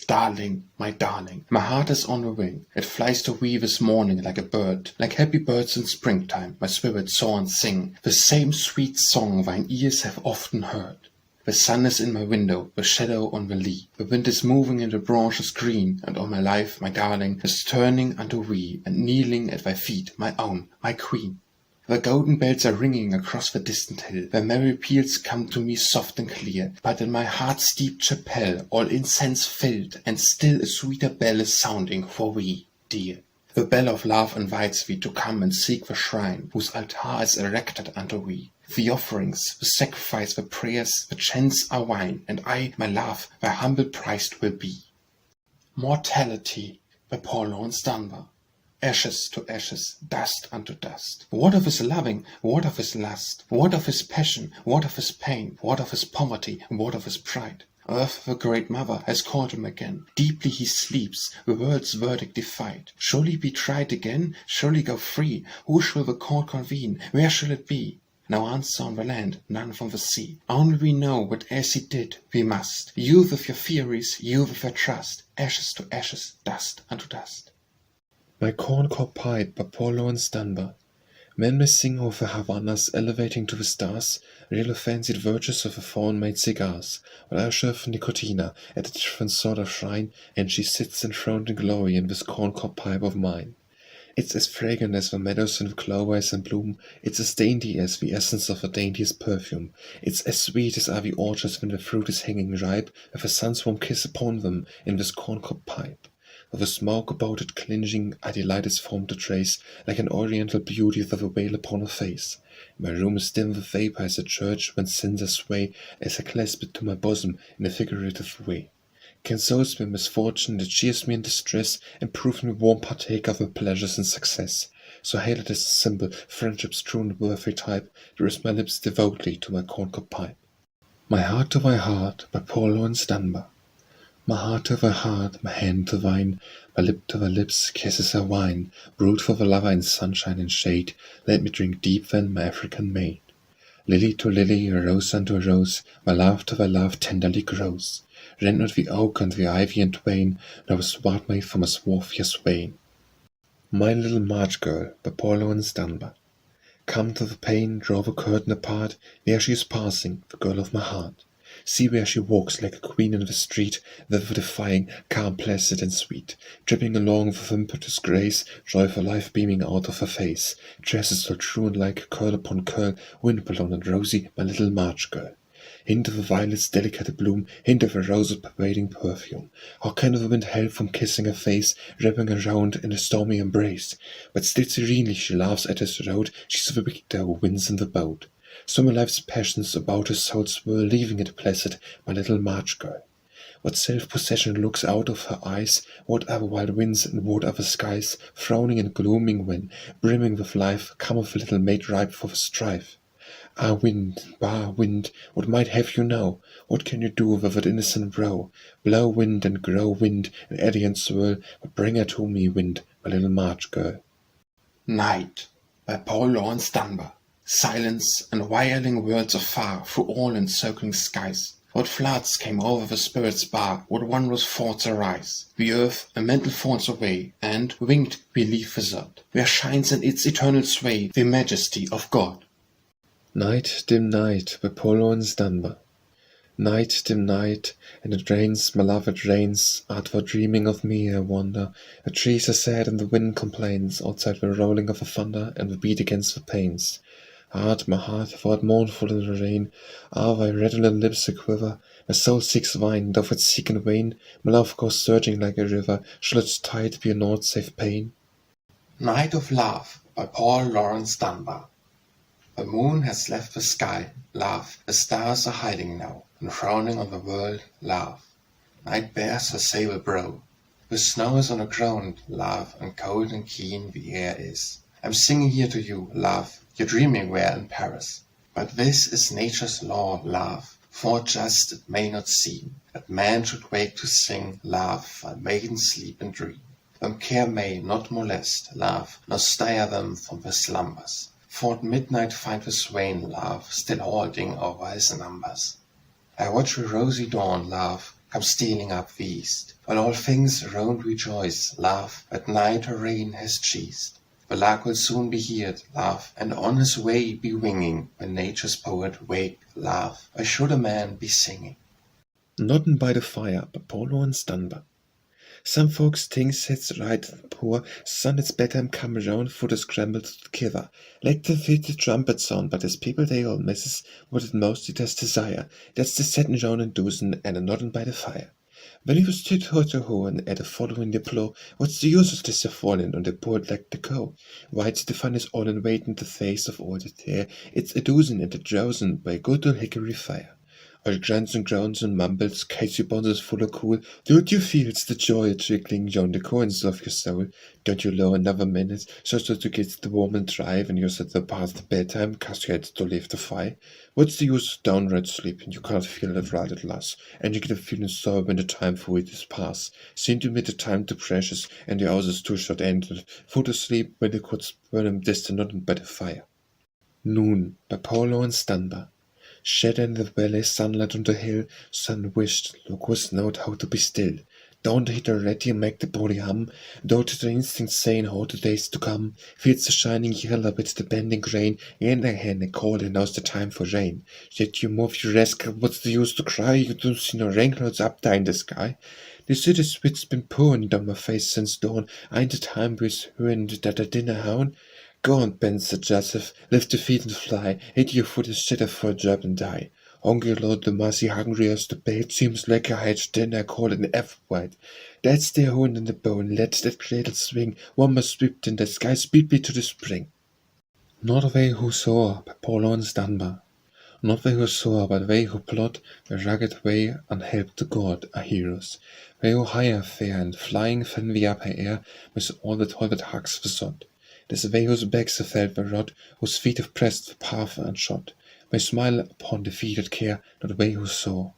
Speaker 2: Darling, my heart is on the wing. It flies to thee this morning like a bird. Like happy birds in springtime, my spirit soar and sing the same sweet song thine ears have often heard. The sun is in my window, the shadow on the lea. The wind is moving in the branches green, and all my life, my darling, is turning unto thee, and kneeling at thy feet, my own, my queen. The golden bells are ringing across the distant hill, their merry peals come to me soft and clear, but in my heart's deep chapel, all incense filled, and still a sweeter bell is sounding for thee, dear. The bell of love invites thee to come and seek the shrine, whose altar is erected unto thee. The offerings, the sacrifice, the prayers, the chants are thine, and I, my love, thy humble priest will be. Mortality by Paul Laurence Dunbar. Ashes to ashes, dust unto dust. What of his loving, what of his lust? What of his passion, what of his pain? What of his poverty, what of his pride? Earth, the great mother, has called him again. Deeply he sleeps, the world's verdict defied. Shall he be tried again? Shall he go free? Who shall the court convene? Where shall it be? No answer on the land, none from the sea. Only we know what as he did, we must. You with your theories, you with your trust. Ashes to ashes, dust unto dust.
Speaker 3: My corncob pipe by Paul Laurence Dunbar. Men may sing of the Havanas elevating to the stars, real fancied virtues of the foreign-made cigars, while I serve Nicotina at a different sort of shrine, and she sits enthroned in glory in this corncob pipe of mine. It's as fragrant as the meadows in clover is in bloom, it's as dainty as the essence of the daintiest perfume, it's as sweet as are the orchards when the fruit is hanging ripe, with a sun's warm kiss upon them in this corncob pipe. With the smoke about it clinching, I delight its form to trace, like an oriental beauty with a veil upon her face. My room is dim with vapour as a church when cinders sway, as I clasp it to my bosom in a figurative way. Consoles me in misfortune, that cheers me in distress, and proves me warm partaker of my pleasures and success. So hail it as a symbol, friendship's true and worthy type, that raise my lips devoutly to my corncob pipe. My heart to thy heart by Paul Laurence Dunbar. My heart to thy heart, my hand to thine, my lip to thy lips, kisses are wine, brewed for the lover in sunshine and shade, let me drink deep then, my African maid. Lily to lily, rose unto rose, my love to thy love tenderly grows. Rend not the oak and the ivy and twain, nor the swart maid from a swarthier swain. My little March girl, by Paul Laurence Dunbar. Come to the pane, draw the curtain apart, there she is passing, the girl of my heart. See where she walks like a queen in the street, thither defying, calm, placid, and sweet, tripping along with impetuous grace, joy for life beaming out of her face, tresses so true and like curl upon curl, wind-blown and rosy, my little March girl. Into the violet's delicate bloom, into the rose's pervading perfume. How can the wind help from kissing her face, wrapping around in a stormy embrace? But still serenely she laughs at his road, she's the victor who wins in the boat. Summer life's passions about her soul swirl, leaving it placid, my little March girl. What self-possession looks out of her eyes, whatever wild winds and whatever skies, frowning and glooming when, brimming with life, cometh the little maid ripe for the strife. Ah, wind, bar wind, what might have you now? What can you do with that innocent brow? Blow wind and grow wind, and eddy and swirl, but bring her to me, wind, my little March girl.
Speaker 2: Night, by Paul Laurence Dunbar. Silence and whirling worlds afar through all encircling skies. What floods came over the spirit's bar, what wondrous thoughts arise. The earth a mental falls away, and, winged, we leave the sod, where shines in its eternal sway the majesty of God.
Speaker 3: Night, dim night, by Paul Laurence Dunbar. Night, dim night, and it rains, my love, it rains. Art thou dreaming of me, I wonder? The trees are sad and the wind complains, outside the rolling of the thunder and the beat against the panes. Art, my heart, thou art mournful in the rain. Ah, thy redolent lips a quiver. My soul seeks wine, doth it seek in vain? My love goes surging like a river. Shall its tide be naught save pain?
Speaker 2: Night of Love, by Paul Laurence Dunbar. The moon has left the sky, love. The stars are hiding now, and frowning on the world, love. Night bears her sable brow. The snow is on the ground, love, and cold and keen the air is. I'm singing here to you, love. You're dreaming where in Paris. But this is nature's law, love. For just it may not seem that man should wake to sing, love, while maidens sleep and dream. Them care may not molest, love, nor stir them from their slumbers. For at midnight find the swain, love, still halting over his numbers. I watch the rosy dawn, love, come stealing up the east, while all things around rejoice, love, at night her reign has ceased. The lark will soon be heard, love, and on his way be winging, when nature's poet wake, love, why should a man be singing?
Speaker 3: Noddin' by the fire, by Paul Laurence Dunbar. Some folks thinks it's right and poor, son it's better him come round for the scramble together. Like to fit the trumpet sound, but as people they all misses what it most it does desire. That's the settin' round and dozin' and a noddin' by the fire. When he was tit ho to ho and at a following the plow, what's the use of this a fallin' on the board like the cow? Why it's the fun is all in waitin' the face of all the tear. It's a dozin' and a drowsin' by good old hickory fire. All grunts and groans and mumbles, Casey bonds is full of cool. Don't you feel it's the joy of trickling down the coins of your soul? Don't you low another minute, so to get the warm and drive, and you're set the past bedtime, 'cause you had to leave the fire? What's the use of downright sleeping? You can't feel it right at last, and you get a feeling sore when the time for it is past. Seem to me the time too precious, and the hours is too short ended. For to sleep when the could burn him distant not by the fire. Noon, by Paul Laurence Dunbar. Shed in the valley, sunlight on the hill, sun wished, locusts knowed how to be still. Don't hit already and make the body hum, though to the instinct saying how the days to come. Feels the shining yellow with the bending grain, in their hand and call and now's the time for rain. Yet you move your rascal, what's the use to cry? You don't see no rain clouds up there in the sky. The city's wit's been pouring down my face since dawn. Ain't the time with ruined that I dinner hound? Go on, Ben, said Joseph, lift your feet and fly, hit your foot and shitter for a job and die. Hungry Lord, the mercy hungry as the bait, seems like a hedge, then I call it an F-white. That's the horn in the bone, let that cradle swing, one must sweep in the sky, speed me to the spring. Not they who soar, by Paul Laurence Dunbar. Not they who soar, but they who plod the rugged way unhelped to God, are heroes. They who higher fare and flying fan the upper air, with all that hugs the sod. 'Tis they whose backs have felt the rod, whose feet have pressed the path unshod, may smile upon defeated care, not they who soar.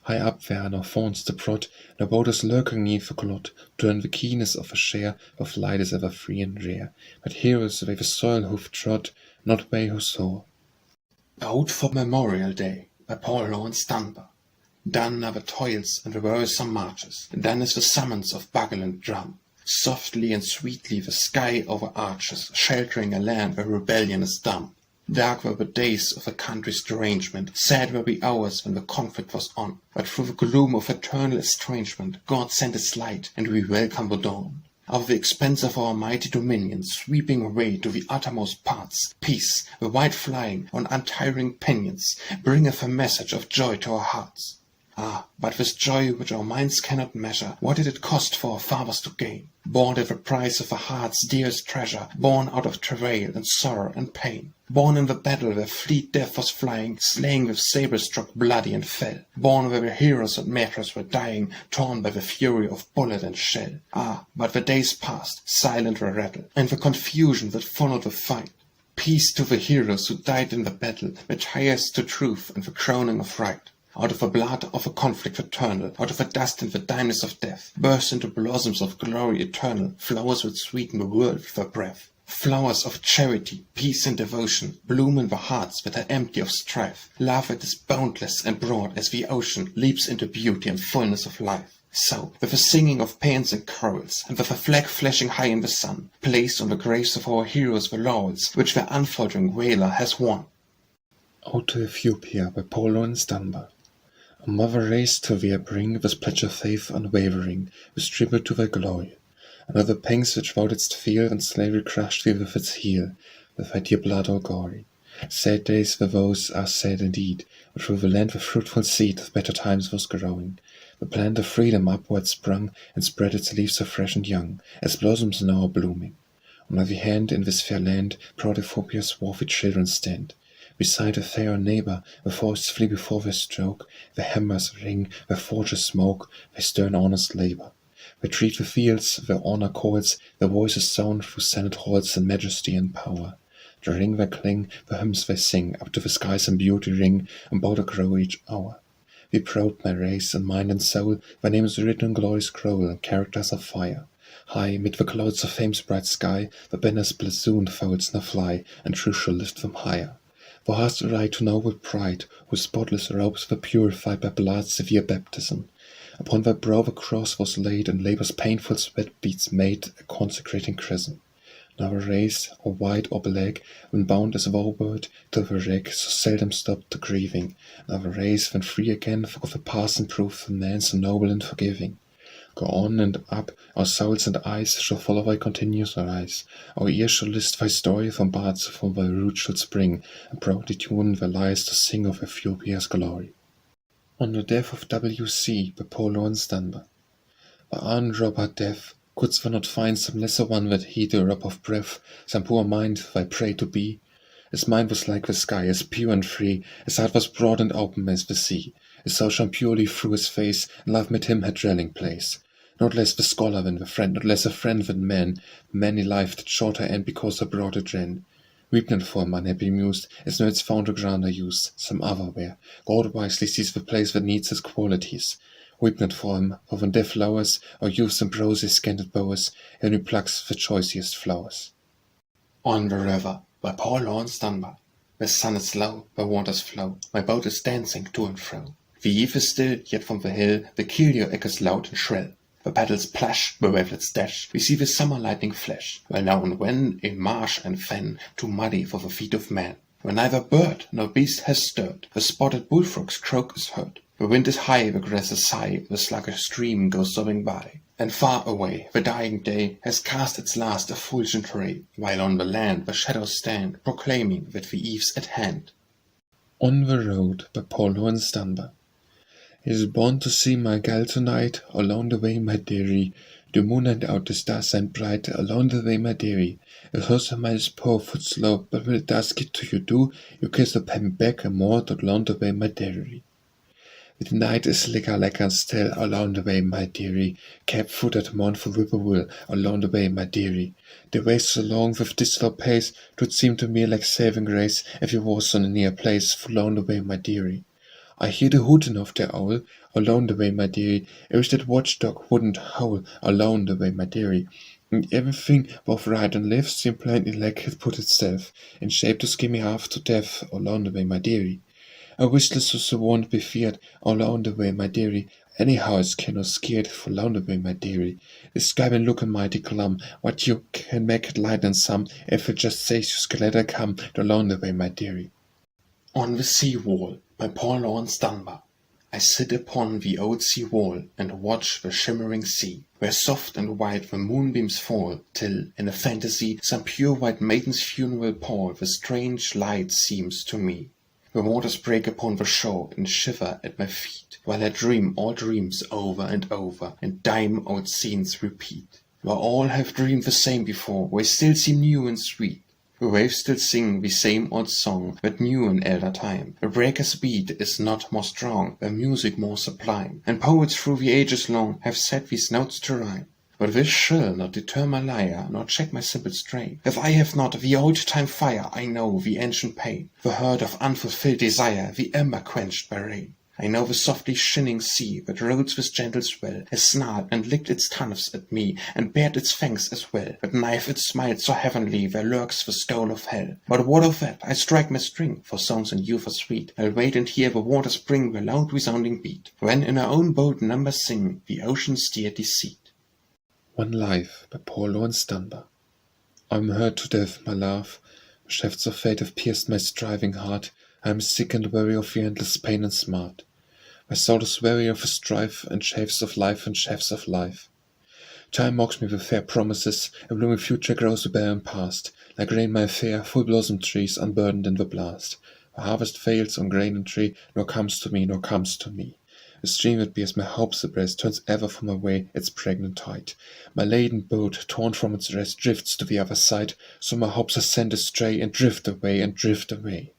Speaker 3: High up there are no thorns to prod, no boulders lurking neath the clod, to earn the keenness of a share of light is ever free and rare. But heroes they the soil who've trod, not they who soar.
Speaker 2: Ode for Memorial Day, by Paul Laurence Dunbar. Done are the toils and the wearisome marches, done is the summons of bugle and drum. Softly and sweetly the sky overarches, sheltering a land where rebellion is dumb. Dark were the days of the country's derangement, sad were the hours when the conflict was on. But through the gloom of eternal estrangement, God sent His light, and we welcome the dawn. Out of the expanse of our mighty dominion, sweeping away to the uttermost parts, peace, the white flying on untiring pinions, bringeth a message of joy to our hearts. Ah, but this joy which our minds cannot measure, what did it cost for our fathers to gain? Bought at the price of a heart's dearest treasure, born out of travail and sorrow and pain. Born in the battle where fleet death was flying, slaying with sabre struck bloody and fell. Born where the heroes and martyrs were dying, torn by the fury of bullet and shell. Ah, but the days passed, silent were rattle, and the confusion that followed the fight. Peace to the heroes who died in the battle, which highest to truth and the crowning of right. Out of the blood of a conflict eternal, out of the dust and the dimness of death, burst into blossoms of glory eternal, flowers which sweeten the world with their breath. Flowers of charity, peace and devotion, bloom in the hearts that are empty of strife. Love that is boundless and broad as the ocean, leaps into beauty and fullness of life. So, with the singing of paeans and carols, and with a flag flashing high in the sun, placed on the graves of our heroes the laurels, which their unfaltering valor has won.
Speaker 3: Ode to Ethiopia by Laurence Dunbar. A mother raised to thee I bring, with pledge of faith unwavering, with tribute to thy glory. And of the pangs which thou didst feel when slavery crushed thee with its heel, with thy dear blood all gory. Sad days were those, are sad indeed, but through the land the fruitful seed of better times was growing. The plant of freedom upward sprung, and spread its leaves so fresh and young, as blossoms now are blooming. On every hand in this fair land proud Ethiopia's swarthy children stand. Beside a fairer neighbor, the forests flee before their stroke, the hammers ring, their forges smoke, their stern honest labor. They treat the fields, their honor calls, their voices sound through senate halls in majesty and power. The ring they cling, the hymns they sing, up to the skies in beauty ring, and bow to grow each hour. Be proud, my race, and mind and soul, thy name is written in glory's scroll, and characters of fire. High, mid the clouds of fame's bright sky, the banner's blazoned folds now fly, and truth shall lift them higher. Thou hast a right to noble pride, whose spotless robes were purified by blood's severe baptism. Upon thy brow the cross was laid, and labor's painful sweat beads made a consecrating chrism. Now a race, or white or black, when bound as vowbird to the wreck, so seldom stopped to grieving. Now a race, when free again, of the past and proof the man so noble and forgiving. Go on and up, our souls and eyes shall follow thy continuous rise. Our ears shall list thy story from bards from thy root shall spring, and proudly tune thy lyres to sing of Ethiopia's glory. On the death of W.C. by Laurence Dunbar. By unrobber death, couldst thou not find some lesser one that he to rob of breath, some poor mind thy prey to be? His mind was like the sky, as pure and free, his heart was broad and open as the sea. His soul shone purely through his face, and love met him her dwelling place. Not less the scholar than the friend, not less a friend than man, many life that shorter end because I brought it ran. Weep not for him, unhappy mused, as no it's found a grander use, some other where. God wisely sees the place that needs his qualities. Weep not for him, for when death lowers, or youth's ambrosial scanted bowers, Henry plucks the choicest flowers.
Speaker 2: On the river, by Laurence Dunbar. The sun is low, the waters flow, my boat is dancing to and fro. The eve is still, yet from the hill the keel echoes loud and shrill. The paddles plash, the wavelets dash, we see the summer lightning flash, while now and when, in marsh and fen, too muddy for the feet of man. Where neither bird nor beast has stirred, the spotted bullfrog's croak is heard. The wind is high, the grass is high, the sluggish stream goes sobbing by. And far away, the dying day has cast its last effulgent ray, while on the land the shadows stand, proclaiming that the eve's at hand.
Speaker 3: On the Road by Laurence Dunbar. Is born to see my gal tonight, along the way, my dearie. The moon and out the stars shine bright, along the way, my dearie. It hurts a mile's poor foot slow, but when it does get to you do, you kiss the pen back and more, along the way, my dearie. The night is lekker and still, along the way, my dearie. Cap-footed mournful whippoorwill, along the way, my dearie. The way so long with this slow pace, 'twould seem to me like saving grace, if you was on a near place, along the way, my dearie. I hear the hooting of the owl, along the way, my dearie. I wish that watchdog wouldn't howl, along the way, my dearie. And everything both right and left seemed plainly like it put itself, in shape to scare me half to death, along the way, my dearrie. I wishless so won't be feared, along the way, my dearrie.
Speaker 1: Anyhow, it's kind of scared for Loundaway, my dearie. The sky been looking mighty glum. What you can make it light and some, if it just says you skeletter come to Loundaway, my dearie.
Speaker 2: On the sea wall, by poor Laurence Dunbar, I sit upon the old sea wall and watch the shimmering sea, where soft and white the moonbeams fall, till, in a fantasy, some pure white maiden's funeral pall, the strange light seems to me. The waters break upon the shore and shiver at my feet, while I dream all dreams over and over, and dim old scenes repeat. While all have dreamed the same before, they still seem new and sweet. The waves still sing the same old song, but new in elder time. The breaker's beat is not more strong, the music more sublime, and poets through the ages long have set these notes to rhyme. But this shall not deter my lyre, nor check my simple strain. If I have not the old-time fire, I know the ancient pain, the hurt of unfulfilled desire, the ember quenched by rain. I know the softly shinning sea that rolls with gentle swell, has snarled and licked its tongues at me, and bared its fangs as well, that knife its smile so heavenly where lurks the skull of hell. But what of that? I strike my string, for songs and youth are sweet. I'll wait and hear the waters bring the loud resounding beat, when in our own bold numbers sing the ocean's dear deceit.
Speaker 1: One Life, by poor Laurence Dunbar. I'm hurt to death, my love. The shafts of fate have pierced my striving heart. I am sick and weary of your endless pain and smart. My soul is weary of the strife, and shafts of life and shafts of life. Time mocks me with fair promises, a blooming future grows the barren past, like rain my fair, full-blossomed trees unburdened in the blast. The harvest fails on grain and tree, nor comes to me, nor comes to me. The stream that bears my hopes abreast turns ever from my way its pregnant tide. My laden boat, torn from its rest, drifts to the other side, so my hopes are sent astray, and drift away, and drift away.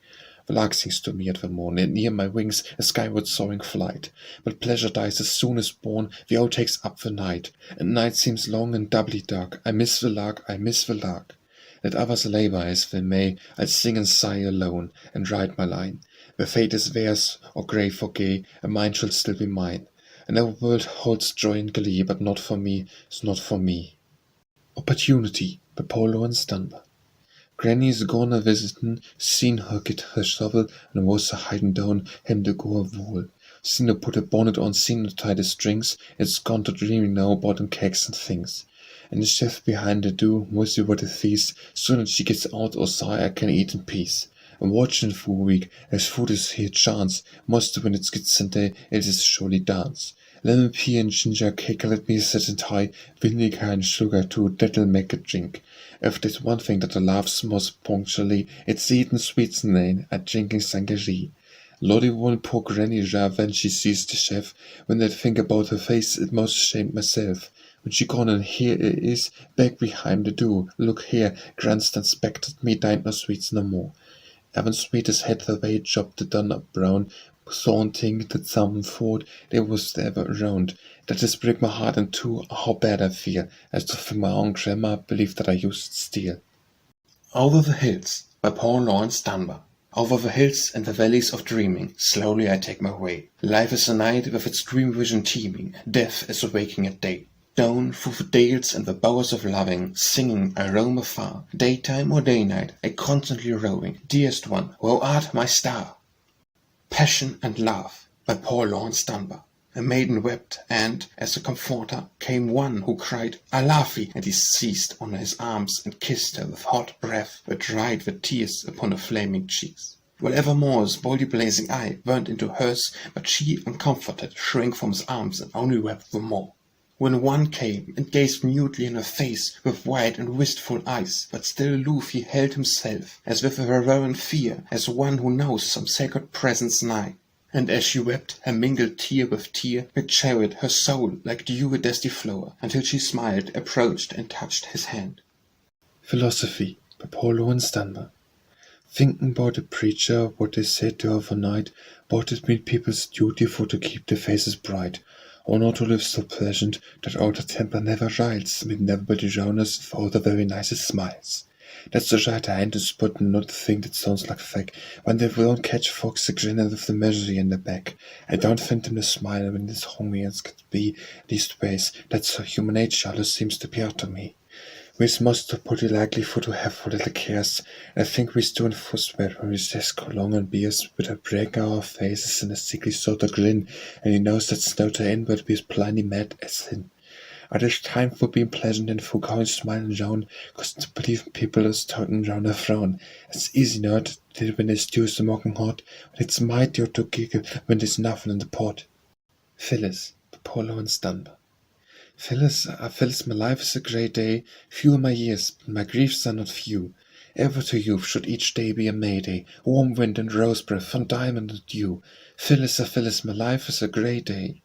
Speaker 1: The lark sings to me at the morn, and near my wings a skyward soaring flight. But pleasure dies as soon as born, the owl takes up the night, and night seems long and doubly dark. I miss the lark, I miss the lark. Let others labour as they may, I'll sing and sigh alone, and write my line. The fate is theirs, or grave or gay, and mine shall still be mine. And our world holds joy and glee, but not for me, it's not for me. Opportunity, by poor Laurence Dunbar. Granny's gone a visitin', seen her get her shovel, and was a hidin' down him to go a wool. Seen her put a bonnet on, seen her tie the strings, it's gone to dreaming now about them cakes and things. And the chef behind the door, mostly what a feast, soon as she gets out or sigh I can eat in peace. I'm watching for a week, as food is here chance, most when it gets in day, it is surely dance. Lemon pea and ginger cake let me sit and tie, vinegar and sugar too, that'll make a drink. If there's one thing that I loves most punctually, it's eating sweets and drinking sangaree. Lottie won't poor Granny jar when she sees the chef. When I think about her face, it most ashamed myself. When she gone and here it is, back behind the door. Look here, Grandstand spected me, dined no sweets no more. Evan Sweetest had the way chopped the done up brown, thing that someone thought they was ever around. That just break my heart in two, how bad I feel, as if my own grandma believed that I used steel.
Speaker 2: Over the hills, by poor Laurence Dunbar. Over the hills and the valleys of dreaming, slowly I take my way. Life is a night with its dream vision teeming, death is awaking at day. Down through the dales and the bowers of loving, singing I roam afar, daytime or day-night, I constantly rowing, dearest one, thou art my star. Passion and Love, by poor Laurence Dunbar. A maiden wept, and, as a comforter, came one who cried, I love thee, and he seized on his arms and kissed her with hot breath that dried the tears upon her flaming cheeks. While evermore's boldly blazing eye burned into hers, but she, uncomforted, shrank from his arms and only wept the more. When one came and gazed mutely in her face with wide and wistful eyes, but still aloof he held himself, as with a reverent fear, as one who knows some sacred presence nigh. And as she wept, her mingled tear with tear, it chariot her soul like dew a dusty flower, until she smiled, approached, and touched his hand.
Speaker 1: Philosophy, by poor Laurence Dunbar. Thinking about the preacher, what they said to overnight, about it made people's duty for to keep their faces bright, or not to live so pleasant that outer temper never riles, made never but the rounders with all the very nicest smiles. That's the right hand to spot and not the thing that sounds like fake, when they don't catch folks a grinning with the measure in the back. I don't find them to smile when it's hungry as could be, leastways, that's how human nature always seems to appear to me.
Speaker 3: We's most pretty likely for to have for little cares. I think we's doing for sweat when we just go long and beers with a break our faces and a sickly sort of grin, and he knows that's no to end, but we's plenty mad as sin. It is time for being pleasant and for going smiling round, 'cause to believe people is turning round a frown. It's easy not that when it's due the mocking hot, but it's mightier to giggle when there's nothing in the pot. Phyllis, Apollo and Dunbar. Phyllis, my life is a grey day. Few are my years, but my griefs are not few. Ever to youth should each day be a May day, warm wind and rose breath, from diamond and dew. Phyllis, my life is a grey day.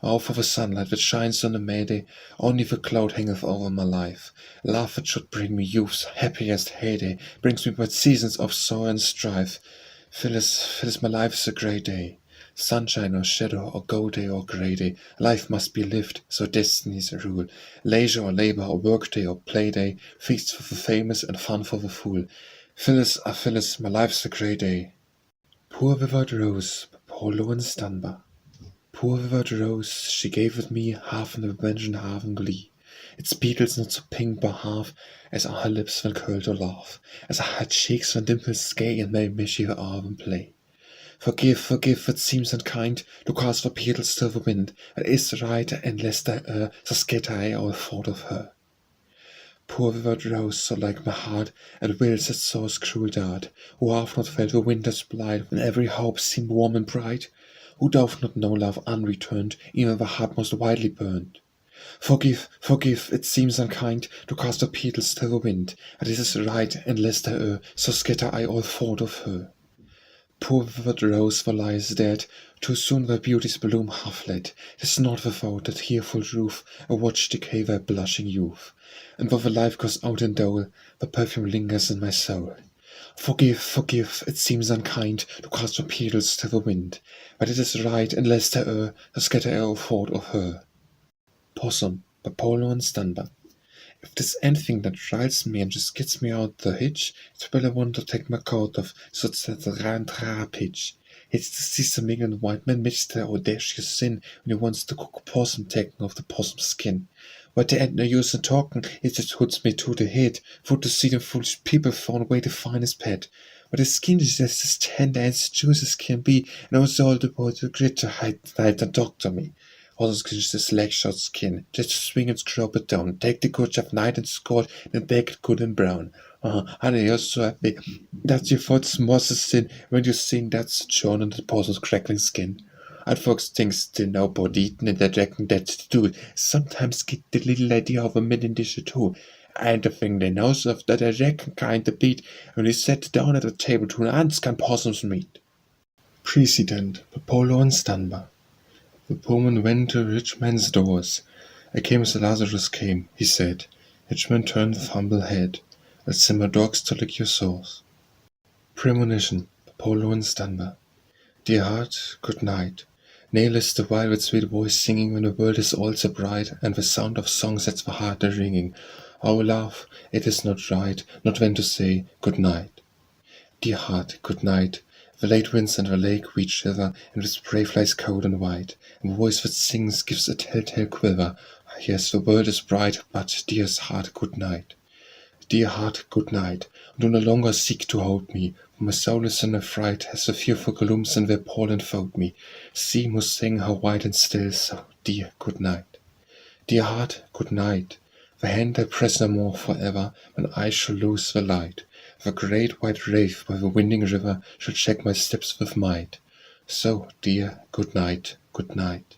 Speaker 3: All for the sunlight that shines on a May day, only the cloud hangeth over my life. Love that should bring me youth's happiest heyday, brings me but seasons of sorrow and strife. Phyllis, my life is a grey day. Sunshine or shadow or gold day or grey day, life must be lived, so destiny's a rule. Leisure or labour or work day or play day, feasts for the famous and fun for the fool. Phyllis, my life's a grey day. Poor withered rose, poor Laurence Dunbar. Poor withered rose, she gave it me, half in revenge and half in glee. Its petals not so pink by half, as are her lips when curled or laugh, as are her cheeks when dimples gay and made mischief of and play. Forgive, it seems unkind to cast her petals to the wind. It is right, and lest I err, so scatter I all thought of her. Poor withered rose, so like my heart, at wills its source cruel dart, who hath not felt the winter's blight, when every hope seemed warm and bright, who doth not know love unreturned, even the heart most widely burned. Forgive, it seems unkind to cast her petals to the wind. It is right, and lest I err, so scatter I all thought of her. Poor withered rose, for lies dead, too soon thy beauty's bloom hath fled. 'Tis not without that tearful roof I watch decay thy blushing youth, and though the life goes out in dole, the perfume lingers in my soul. Forgive, it seems unkind to cast her petals to the wind, but it is right, and lest I err, so scatter I all thought of her. Possum, by Laurence Dunbar. If there's anything that riles me and just gets me out the hitch, it's when I want to take my coat off, so it's that rah pitch. It's to see some ignorant white man mix their audacious sin when he wants to cook a possum taking off the possum skin. But there ain't no use in talking, it just hoots me to the head, for to see them foolish people found a way to find his pet. But his skin is just as tender and as juicy as can be, and also all the boy to grit to hide and doctor me. All those just this leg short skin, just to swing and scrub it down, take the good of night and scald, and bake it good and brown. Honey, you're so happy. That's your thoughts more sin when you sing that's John on the possum's crackling skin. And folks thinks they know about eating and they reckon that's to do it. Sometimes get the little idea of a million dish or two. And the thing they knows of that I reckon kind of beat when they sat down at the table to an ants can possum's meat. Precedent, Apollo and Dunbar. The poor man went to a rich man's doors. I came as Lazarus came, he said. Rich man turned with humble head. I'll send my dogs to lick your sores. Premonition, Apollo and Dunbar. Dear heart, good night. Nail is the wild with sweet voice singing when the world is all so bright, and the sound of song sets the heart a ringing. Oh, love, it is not right, not when to say good night. Dear heart, good night. The late winds and the lake reach hither, and the spray flies cold and white, and the voice that sings gives a telltale quiver. Yes, the world is bright, but dearest heart, good night. Dear heart, good night. Do no longer seek to hold me, for my soul is in a fright, as the fearful glooms in their pall enfold me. Sea must sing how white and still, so dear, good night. Dear heart, good night. The hand I press no more forever, when I shall lose the light. The great white wraith by the winding river shall check my steps with might. So, dear, good night, good night.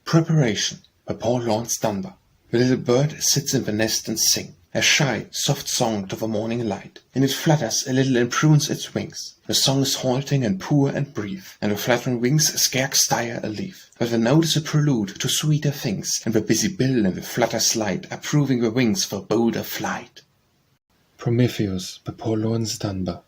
Speaker 2: Preparation, by Laurence Dunbar. The little bird sits in the nest and sings a shy, soft song to the morning light, and it flutters a little and prunes its wings. The song is halting and poor and brief, and the fluttering wings scarce stir a leaf. But the note is a prelude to sweeter things, and the busy bill and the flutter slide are proving the wings for bolder flight.
Speaker 3: Prometheus, by Laurence Dunbar.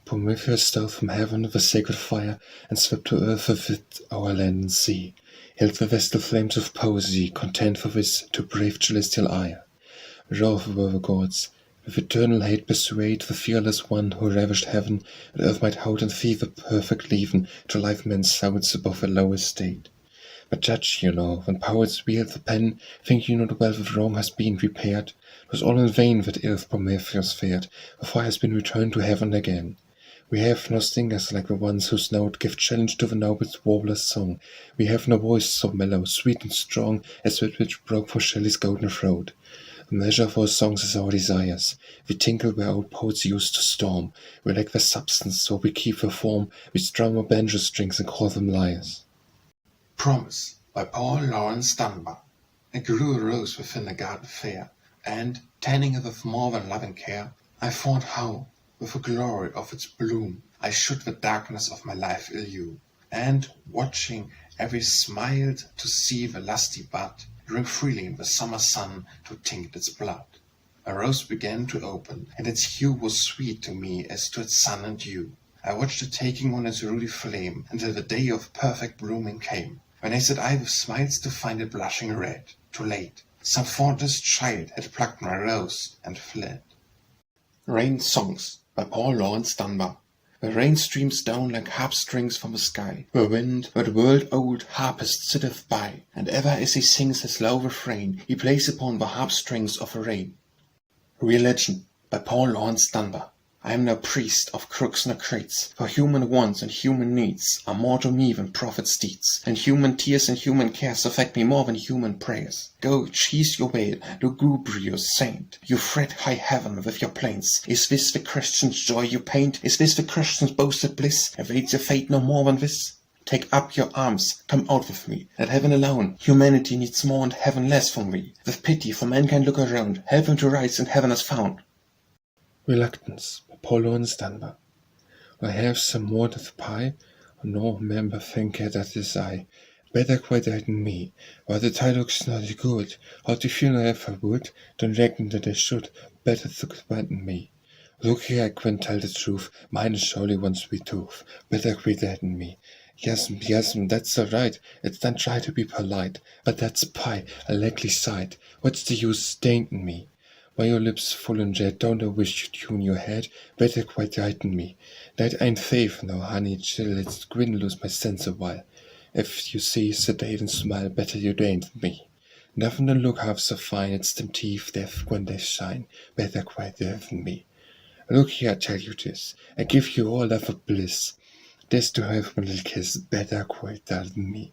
Speaker 3: Prometheus stole from heaven with a sacred fire, and swept to earth with our land and sea. Held the vestal flames of poesy, content for this to brave celestial ire. Wroth were the gods, with eternal hate persuade the fearless one who ravished heaven, that earth might hold and feed the perfect leaven to life men's souls above their lower state. But judge, you know, when poets wield the pen, think you not well that wrong has been repaired? 'Twas all in vain that ill Prometheus fared, the fire has been returned to heaven again. We have no singers like the ones whose note give challenge to the noblest warbler's song. We have no voice so mellow, sweet and strong as that which broke for Shelley's golden throat. The measure of our songs is our desires. We tinkle where old poets used to storm. We lack their substance, so we keep their form. We strum our banjo strings and call them lyres.
Speaker 2: Promise by Paul Laurence Dunbar. I grew a rose within a garden fair, and, tending it with more than loving care, I thought how, with the glory of its bloom, I should the darkness of my life elude, and, watching every smiled to see the lusty bud drink freely in the summer sun to tinct its blood. A rose began to open, and its hue was sweet to me as to its sun and dew. I watched it taking on its ruddy flame until the day of perfect blooming came, when I said I with smiles to find it blushing red. Too late, some thoughtless child had plucked my rose and fled.
Speaker 1: Rain Songs by Paul Laurence Dunbar. The rain streams down like harp strings from the sky. The wind, that world-old harpist, sitteth by, and ever as he sings his low refrain, he plays upon the harp strings of the rain. Religion by Paul Laurence Dunbar. I am no priest of crooks nor crates, for human wants and human needs are more to me than prophets' deeds, and human tears and human cares affect me more than human prayers. Go, cheese your veil, lugubrious saint, you fret high heaven with your plaints. Is this the Christian's joy you paint? Is this the Christian's boasted bliss? Awaits your fate no more than this? Take up your arms, come out with me. Let heaven alone, humanity needs more and heaven less from me. With pity for mankind look around, help him to rise and heaven has found.
Speaker 3: Reluctance by Paul Laurence Dunbar. I have some more to the pie, no member think that is I. Better quite that than me, while the tie looks not good. How to feel if I would, don't reckon that I should, better to quit than me. Look here, I can tell the truth, mine is surely one sweet tooth, better quit that than me. Yes'm, that's all right, it's done try to be polite, but that's pie, a likely sight, what's the use dainting me? Why your lips full and red, don't I wish you'd tune your head, better quite right than me. That ain't faith, no honey, chill, let's grin, lose my sense a while. If you see, sedate and smile, better you ain't than me. Nothing to look half so fine, it's them teeth, deaf when they shine, better quite there than me. Look here, I tell you this, I give you all love of bliss. This to have one little kiss, better quite there than me.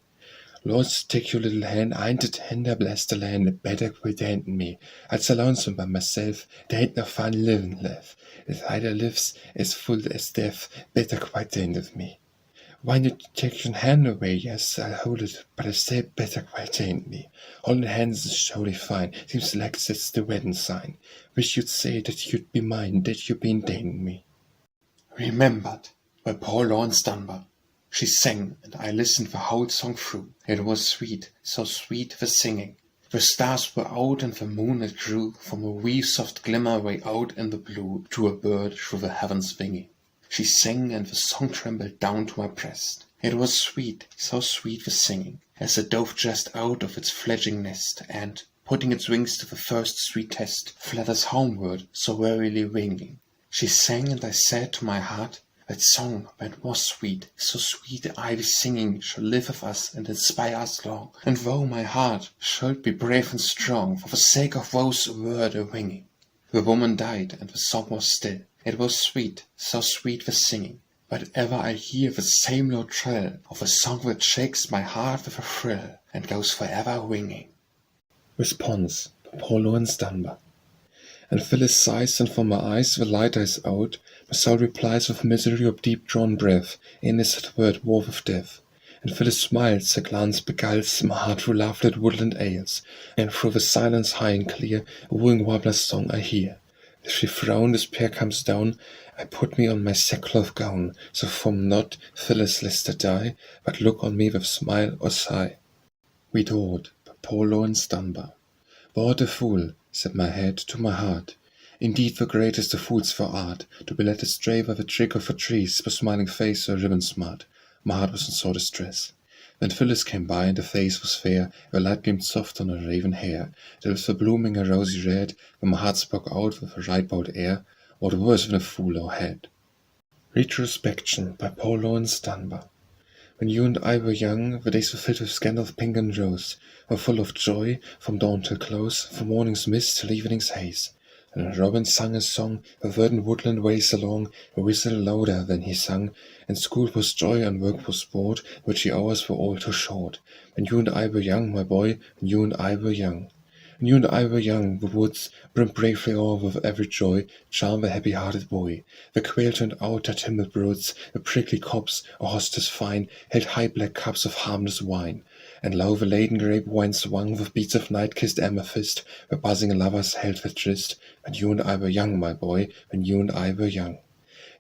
Speaker 3: Lord, take your little hand, ain't it tender, bless the land, better quit handin' me. I'd so lonesome by myself, there ain't no fun livin' left. If either lives as full as death, better quite the end of me. Why not take your hand away? Yes, I'll hold it, but I say better quite hand me. Holding hands is surely fine, seems like that's the wedding sign. Wish you'd say that you'd be mine, that you'd be indaining me.
Speaker 1: Remembered by Paul Laurence Dunbar. She sang, and I listened the whole song through. It was sweet, so sweet the singing. The stars were out and the moon it grew from a wee soft glimmer way out in the blue to a bird through the heavens winging. She sang and the song trembled down to my breast. It was sweet, so sweet the singing, as a dove just out of its fledgling nest and, putting its wings to the first sweet test, flutters homeward so wearily winging. She sang and I said to my heart, that song, that was sweet, so sweet the ivy singing shall live with us and inspire us long. And though my heart should be brave and strong, for the sake of those word a-winging. The woman died, and the song was still. It was sweet, so sweet the singing. But ever I hear the same low trill of a song that shakes my heart with a thrill, and goes forever winging.
Speaker 3: Response by Paul Laurence Dunbar. And Phyllis sighs, and from my eyes the light is out. My soul replies with misery of deep-drawn breath, innocent word war with death. And Phyllis smiles, her glance beguiles my heart through lovelit woodland aisles, and through the silence high and clear, a wooing warbler's song I hear. As she frown, despair comes down, I put me on my sackcloth gown, so from not Phyllis lest I die, but look on me with smile or sigh. Widowed by Paul Laurence Dunbar. What a fool, said my head to my heart. Indeed the greatest of fools for art, to be led astray by the trick of a trees, with smiling face or ribbon smart. My heart was in sore distress. Then Phyllis came by, and the face was fair, the light gleamed soft on her raven hair, till with the blooming a rosy red, when my heart spoke out with a right bold air, what worse than a fool o'erhead. Retrospection by Paul Laurence Dunbar. When you and I were young, the days were filled with scandal of pink and rose, were full of joy, from dawn till close, from morning's mist till evening's haze. And Robin sang his song, the verdant woodland ways along, a whistle louder than he sung, and school was joy and work was sport, which the hours were all too short. When you and I were young, my boy, when you and I were young. When you and I were young, the woods brimmed bravely o'er with every joy, charm the happy-hearted boy. The quail turned out their timid broods, the prickly copse, a hostess fine, held high black cups of harmless wine. And low the laden grape wine swung with beads of night-kissed amethyst, where buzzing lovers held their tryst. When you and I were young, my boy, when you and I were young.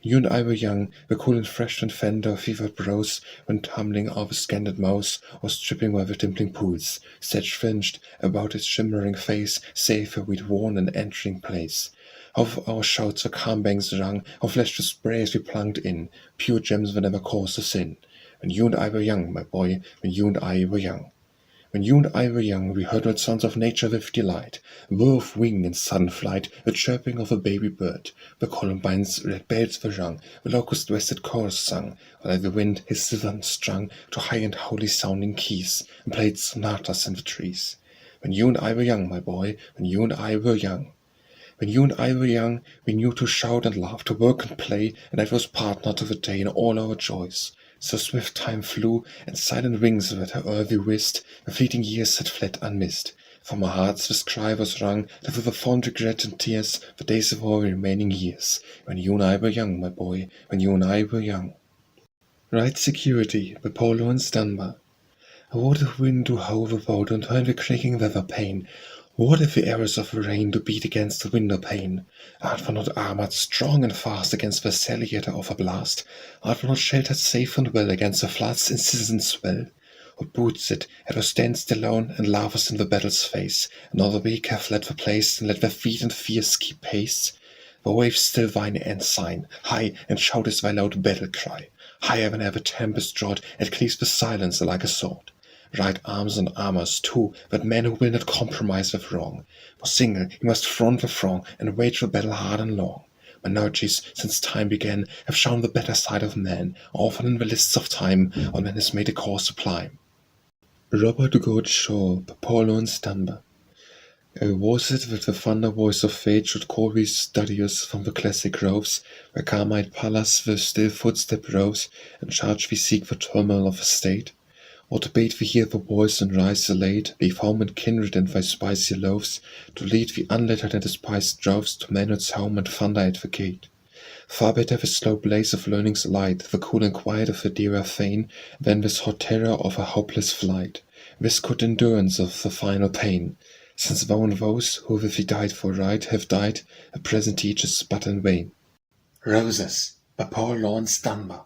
Speaker 3: You and I were young, the cool and fresh and fender fevered brows went tumbling over scanded mouse, or stripping by the dimpling pools, sedge fringed about its shimmering face, save where we'd worn an entering place. Of our shouts the calm banks rung, how flashed the spray as we plunked in, pure gems that never caused a sin. When you and I were young, my boy, when you and I were young. When you and I were young, we heard what sounds of nature with delight, whir of wing in sudden flight, the chirping of a baby bird, the columbine's red bells were rung, the locust-wested chorus sung, while the wind his zithern strung to high and holy sounding keys, and played sonatas in the trees. When you and I were young, my boy, when you and I were young. When you and I were young, we knew to shout and laugh, to work and play, and that was partner to the day in all our joys. So swift time flew, and silent wings that her earthy whist, the fleeting years had fled unmissed. From our hearts this cry was wrung, that with a fond regret and tears, the days of our remaining years, when you and I were young, my boy, when you and I were young. Right Security, by Laurence Dunbar. What if wind do hover about and turn the creaking weather pane? What if the arrows of the rain do beat against the window pane? Art thou not armoured strong and fast against the salliator of a blast? Art thou not sheltered safe and well against the flood's incessant swell? Or boots it, at or standst alone, and laughest in the battle's face, and all the weak have fled the place, and let their feet and fears keep pace? The waves still thine ensign, high, and shoutest thy loud battle cry, higher than ever tempest drought, and cleaves the silence like a sword. Right arms and armours too, but men who will not compromise with wrong. For single he must front the throng, and wage the battle hard and long. Monarchies, since time began, have shown the better side of man, often in the lists of time, on man has made a course sublime. Robert Goes Shaw, by Laurence Dunbar. Was it that the thunder voice of fate should call we studious from the classic groves, where Carmine Pallas with still footstep rose, and charge we seek the turmoil of a state? Or to bade we hear the voice and rise elate, leave home and kindred and thy spicy loaves, to lead the unlettered and despised droves to manhood's home and thunder at the gate? Far better the slow blaze of learning's light, the cool and quiet of the dearer fane, than this hot terror of a hopeless flight, this good endurance of the final pain. Since thou and those who with thee died for right have died, a present teaches but in vain.
Speaker 2: Roses, by Laurence Dunbar.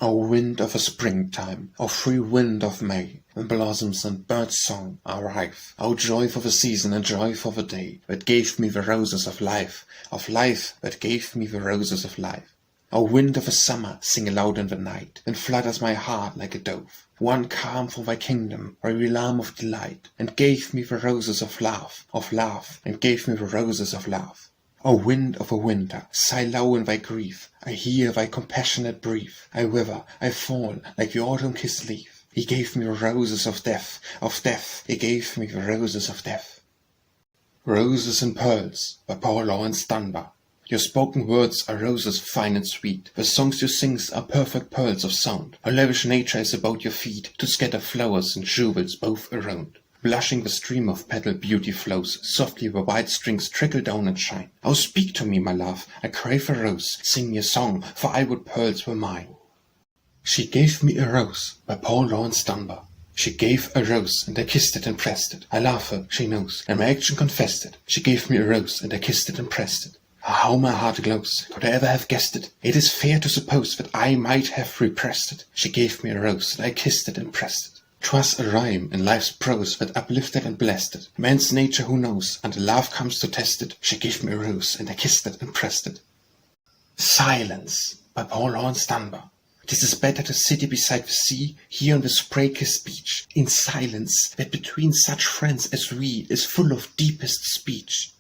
Speaker 2: O wind of a springtime, O free wind of May, when blossoms and birds' song are rife, O joy for the season and joy for the day, that gave me the roses of life that gave me the roses of life. O wind of a summer, sing aloud in the night, and flutters my heart like a dove, one calm for thy kingdom, very alarm of delight, and gave me the roses of love, and gave me the roses of love. O wind of a winter, sigh low in thy grief, I hear thy compassionate breath, I wither, I fall, like the autumn-kissed leaf. He gave me the roses of death, he gave me the roses of death. Roses and Pearls, by Laurence Dunbar. Your spoken words are roses fine and sweet, the songs you sing are perfect pearls of sound. How lavish nature is about your feet, to scatter flowers and jewels both around. Blushing the stream of petaled beauty flows, softly the white strings trickle down and shine. Oh, speak to me, my love, I crave a rose, sing me a song, for I would pearls were mine. She gave me a rose, by Laurence Dunbar. She gave a rose, and I kissed it and pressed it. I love her, she knows, and my action confessed it. She gave me a rose, and I kissed it and pressed it. Ah, how my heart glows, could I ever have guessed it? It is fair to suppose that I might have repressed it. She gave me a rose, and I kissed it and pressed it. 'Twas a rhyme in life's prose that uplifted and blessed it. Man's nature who knows, until love comes to test it. She gave me a rose, and I kissed it and pressed it. Silence, by Laurence Dunbar. 'Tis better to sit beside the sea, here on the spray-kissed beach, in silence, that between such friends as we is full of deepest speech.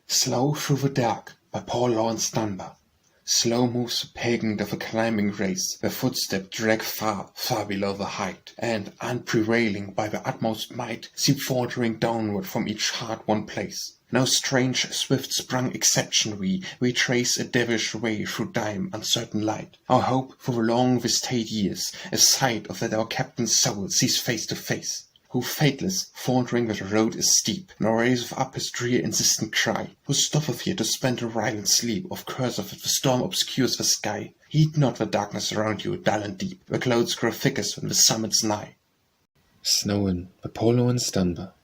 Speaker 2: Slow through the dark, by Laurence Dunbar.
Speaker 1: Slow moves the pagan of a climbing race, their footsteps drag far, far below the height, and, unprevailing by their utmost might, seem faltering downward from each hard-won place. No strange, swift-sprung exception we trace a devilish way through dim, uncertain light. Our hope for the long vistade years, a sight of that our captain's soul sees face to face. Who faithless, faltering that the road is steep, nor raiseth up his drear insistent cry, who stoppeth here to spend a riot sleep, of curseth if the storm obscures the sky. Heed not the darkness around you, dull and deep, the clouds grow thickest when the summit's nigh.
Speaker 3: Snowing, Apollo and Dunbar.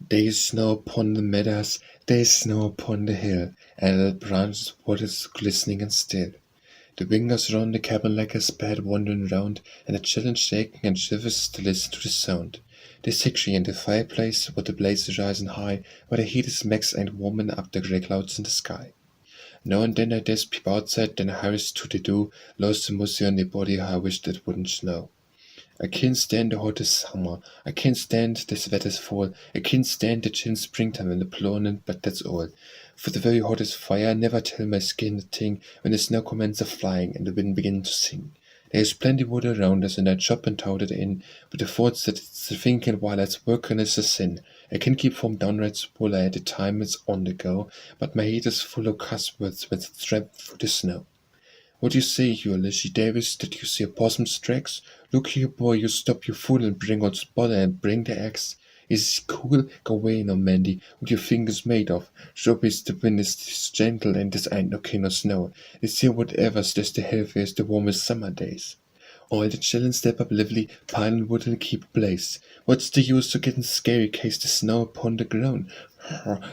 Speaker 3: There is snow upon the meadows, there is snow upon the hill, and the branches of wood is glistening and still. The wind goes round the cabin like a spade wandering round, and the children shaking and shivers to listen to the sound. There's hickory in the fireplace, with the blaze rising high, where the heat is max and warming up the grey clouds in the sky. Now and then I just peep outside, then I hurries to the dew, lost the mussy on the body how I wished it wouldn't snow. I can't stand the hottest summer, I can't stand this wettest fall, I can't stand the chill springtime and the ploughing, but that's all. For the very hottest fire I never tell my skin a thing when the snow commences flying and the wind begins to sing. There is plenty wood around us, and I chop and tote it in, but the thoughts that it's the thinking while it's working is a sin. I can keep from downright spoiler at the time it's on the go, but my head is full of cuss words when it's tramped through the snow. What do you say, you Alicia Davis, that you see opossum's tracks? Look here, boy, you stop your fool and bring old Spotter and bring the axe. Is it cool? Go away now, Mandy, what your fingers made of. Sure is the wind is gentle and this ain't no king of snow. This here whatever's just the healthiest, the warmest summer days. All the children step up lively, piling wood and keep a blaze. What's the use of getting scary case the snow upon the ground?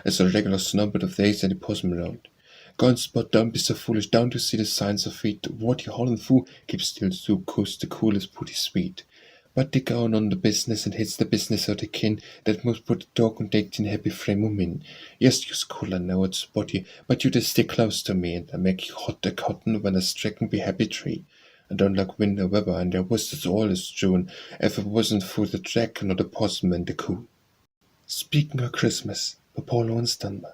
Speaker 3: It's a regular snowbird of days and the possum round. Go on, Spot, don't be so foolish, don't you see the signs of feet? What you hollin' fool? Keep still, so coast the coolest putty sweet. But they goin' on the business, and it's the business of the kin that must put the dog and take in happy frame of min. Yes, you's cool, I know it's Spotty, but you just stick close to me, and I make you hot the cotton when I stricken be happy tree. I don't like winter weather, and I wish it's all is June, if it wasn't for the jack nor the possum and the coon. Speaking of Christmas, Apollo and Dunbar.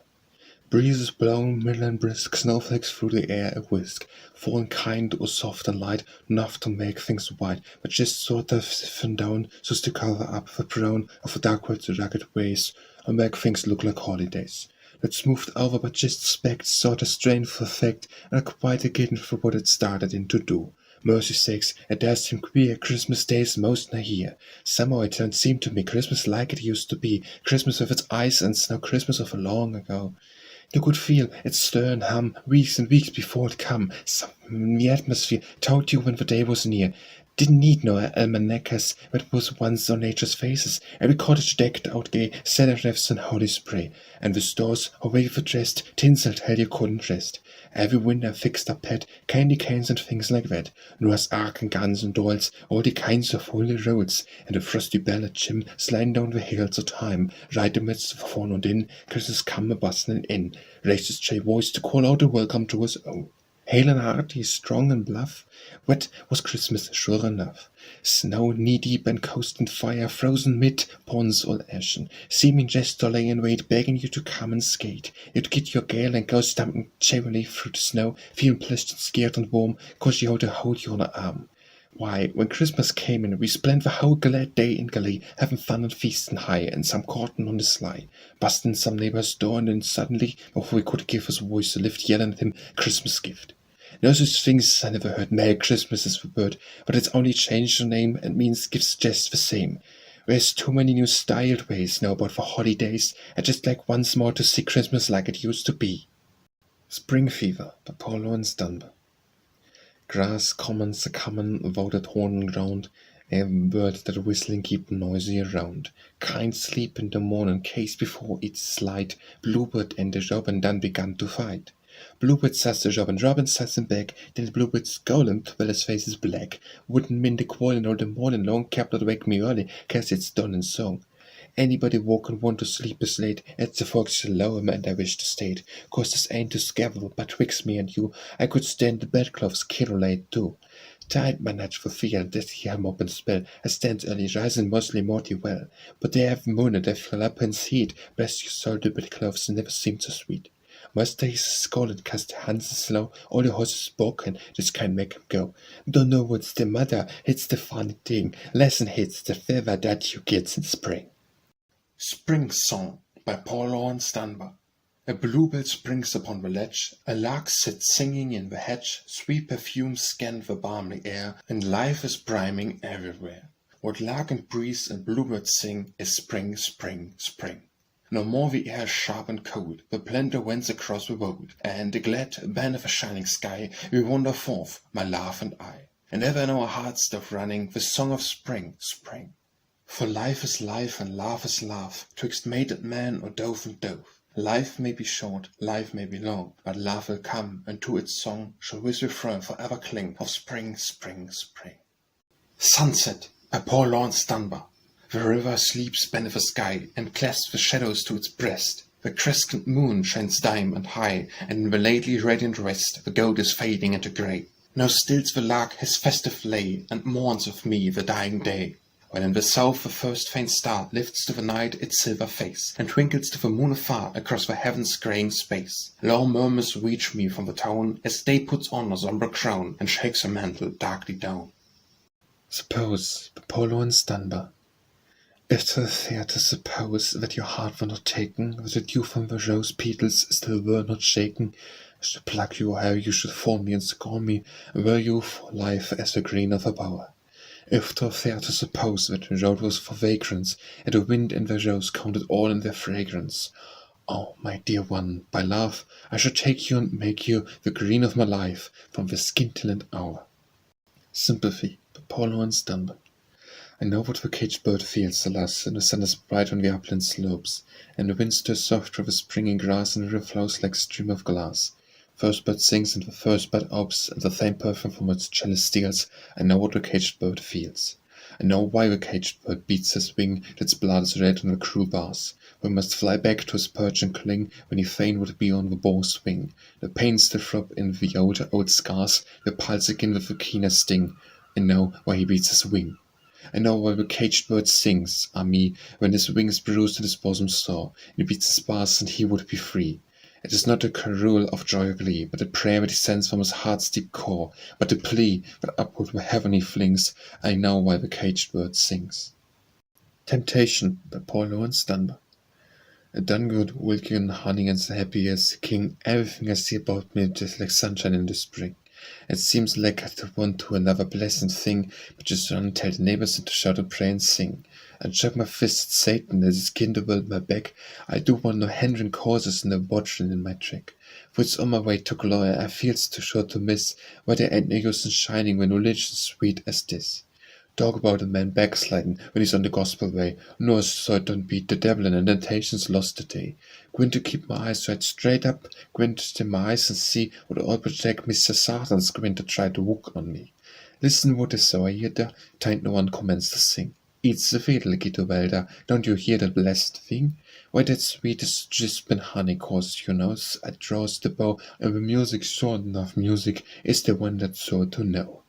Speaker 3: Breezes blowing mild and brisk, snowflakes through the air a whisk, falling kind or soft and light, enough to make things white, but just sort of siphon down, so's to cover up the brown of the dark-white rugged ways, and make things look like holidays. Not smoothed over, but just specked, sort of strained for effect, and quite again for what it started in to do. Mercy sakes, it does seem queer, Christmas Day's most nigh here. Somehow it don't seem to me Christmas like it used to be, Christmas with its ice and snow, Christmas of a long ago. You could feel it stir and hum weeks and weeks before it come. Something in the atmosphere told you when the day was near. Didn't need no almanacas, but was once on nature's faces. Every cottage decked out gay, cellar refs and holy spray, and the stores away for dressed, tinselled hell you couldn't rest. Every window fixed up pet, candy canes and things like that. Noah's Ark and guns and dolls, all the kinds of holy roads, and a frosty ballad chim sliding down the hills of time, right amidst the fawn and in, Christmas come a bustling in, raised his jay voice to call out a welcome to his own. Hale and hearty, strong and bluff, wet was Christmas sure enough. Snow knee-deep and coasting fire, frozen mid, ponds all ashen, seeming just to lay in wait, begging you to come and skate. You'd get your gale and go stamping cheerily through the snow, feeling pleased and scared and warm, 'cause you ought to hold you on her arm. Why, when Christmas came in, we spent the whole glad day in glee, having fun and feasting high, and some courting on the sly, busting some neighbour's door, and then suddenly, before we could give us a voice to lift, yelling at him, Christmas gift. No such things I never heard. Merry Christmas is the word, but it's only changed the name and means gifts just the same. There's too many new styled ways now about the holidays. I just like once more to see Christmas like it used to be. Spring Fever by Paul Laurence Dunbar. Grass commons a common about that horn ground, and birds that whistling keep noisy around. Kind sleep in the morning case before it's light. Bluebird and the robin done begun to fight. Bluebird says the robin says him back, then the bluebird scolding till his face is black. Wouldn't mean the quarrelling all the morning long, kept not wake me early, 'cause it's done in song. Anybody walkin' want to sleep is late, it's the folks lower and I wish to state, 'cause this ain't to scavel, but twixt me and you, I could stand the bedclothes kiddo late too. Tied my natch for fear that he am up and spell, I stand early rising mostly morty well, but they have moon and they fill up in heat, bless your soul the bedclothes never seemed so sweet. Master he's scolded cause the hands is slow, all the horses broken, just can't make him go. Don't know what's the matter, it's the funny thing, lesson hits the feather that you get in spring.
Speaker 1: Spring Song by Laurence Dunbar. A bluebell springs upon the ledge, a lark sits singing in the hedge, sweet perfumes scan the balmy air, and life is priming everywhere. What lark and breeze and bluebird sing is spring, spring, spring. No more the air is sharp and cold, the planter wends across the road, and the glad band of a shining sky we wander forth, my love and I. And ever in our hearts stop running the song of spring, spring. For life is life and love is love, twixt mated man or dove and dove. Life may be short, life may be long, but love will come, and to its song shall with refrain forever cling of spring, spring, spring. Sunset by Laurence Dunbar. The river sleeps beneath the sky, and clasps the shadows to its breast. The crescent moon shines dim and high, and in the lately radiant west the gold is fading into grey. Now stills the lark his festive lay, and mourns with me the dying day. While in the south the first faint star lifts to the night its silver face, and twinkles to the moon afar across the heaven's greying space. Low murmurs reach me from the town, as day puts on a sombre crown, and shakes her mantle darkly down.
Speaker 3: Suppose, by Laurence Dunbar. If 'twere fair to suppose that your heart were not taken, that the dew from the rose petals still were not shaken, I should pluck you ere you should fall me and scorn me, were you for life as the green of a bower. If 'twere fair to suppose that the road was for vagrants, and the wind and the rose counted all in their fragrance, oh, my dear one, by love I should take you and make you the green of my life, from the scintillant hour. Sympathy, by Laurence Dunbar. I know what the caged bird feels, alas, and the sun is bright on the upland slopes, and the wind stirs soft through the springing grass, and the river flows like a stream of glass. First bird sings, and the first bird opes, and the same perfume from its chalice steals. I know what the caged bird feels. I know why the caged bird beats his wing, that its blood is red on the cruel bars. We must fly back to his perch and cling, when he fain would be on the bow's wing. The pain still throb in the old scars, the pulse again with a keener sting. I know why he beats his wing. I know why the caged bird sings, ah me, when his wing is bruised and his bosom sore, and he beats his bars and he would be free. It is not a carol of joy or glee, but a prayer that descends from his heart's deep core, but a plea that upward the heavenly flings. I know why the caged bird sings. Temptation, by Laurence Dunbar. A done good, wilking honey and so happy as a king, everything I see about me is like sunshine in the spring. It seems like I want to another pleasant thing, but just run and tell the neighbors and to shout and pray and sing. I chuck my fist at Satan as his kin to build my back. I do want no hindering causes in the watching in my track. For it's on my way to glory, I feels too short to miss, why there ain't no use in shining when religion's sweet as this. Talk about a man backsliding when he's on the gospel way, nor so I don't beat the devil and temptation's lost today. Going to keep my eyes right straight up, going to stem my eyes and see what all protect Mr. Satan's going to try to walk on me. Listen what is so I hear there, tain't no one commence to sing. Eats the fiddle, Gito Velda, don't you hear that blessed thing? Why that sweet as just been honey, cause you know, I draws the bow, and the music short enough music is the one that's so to know.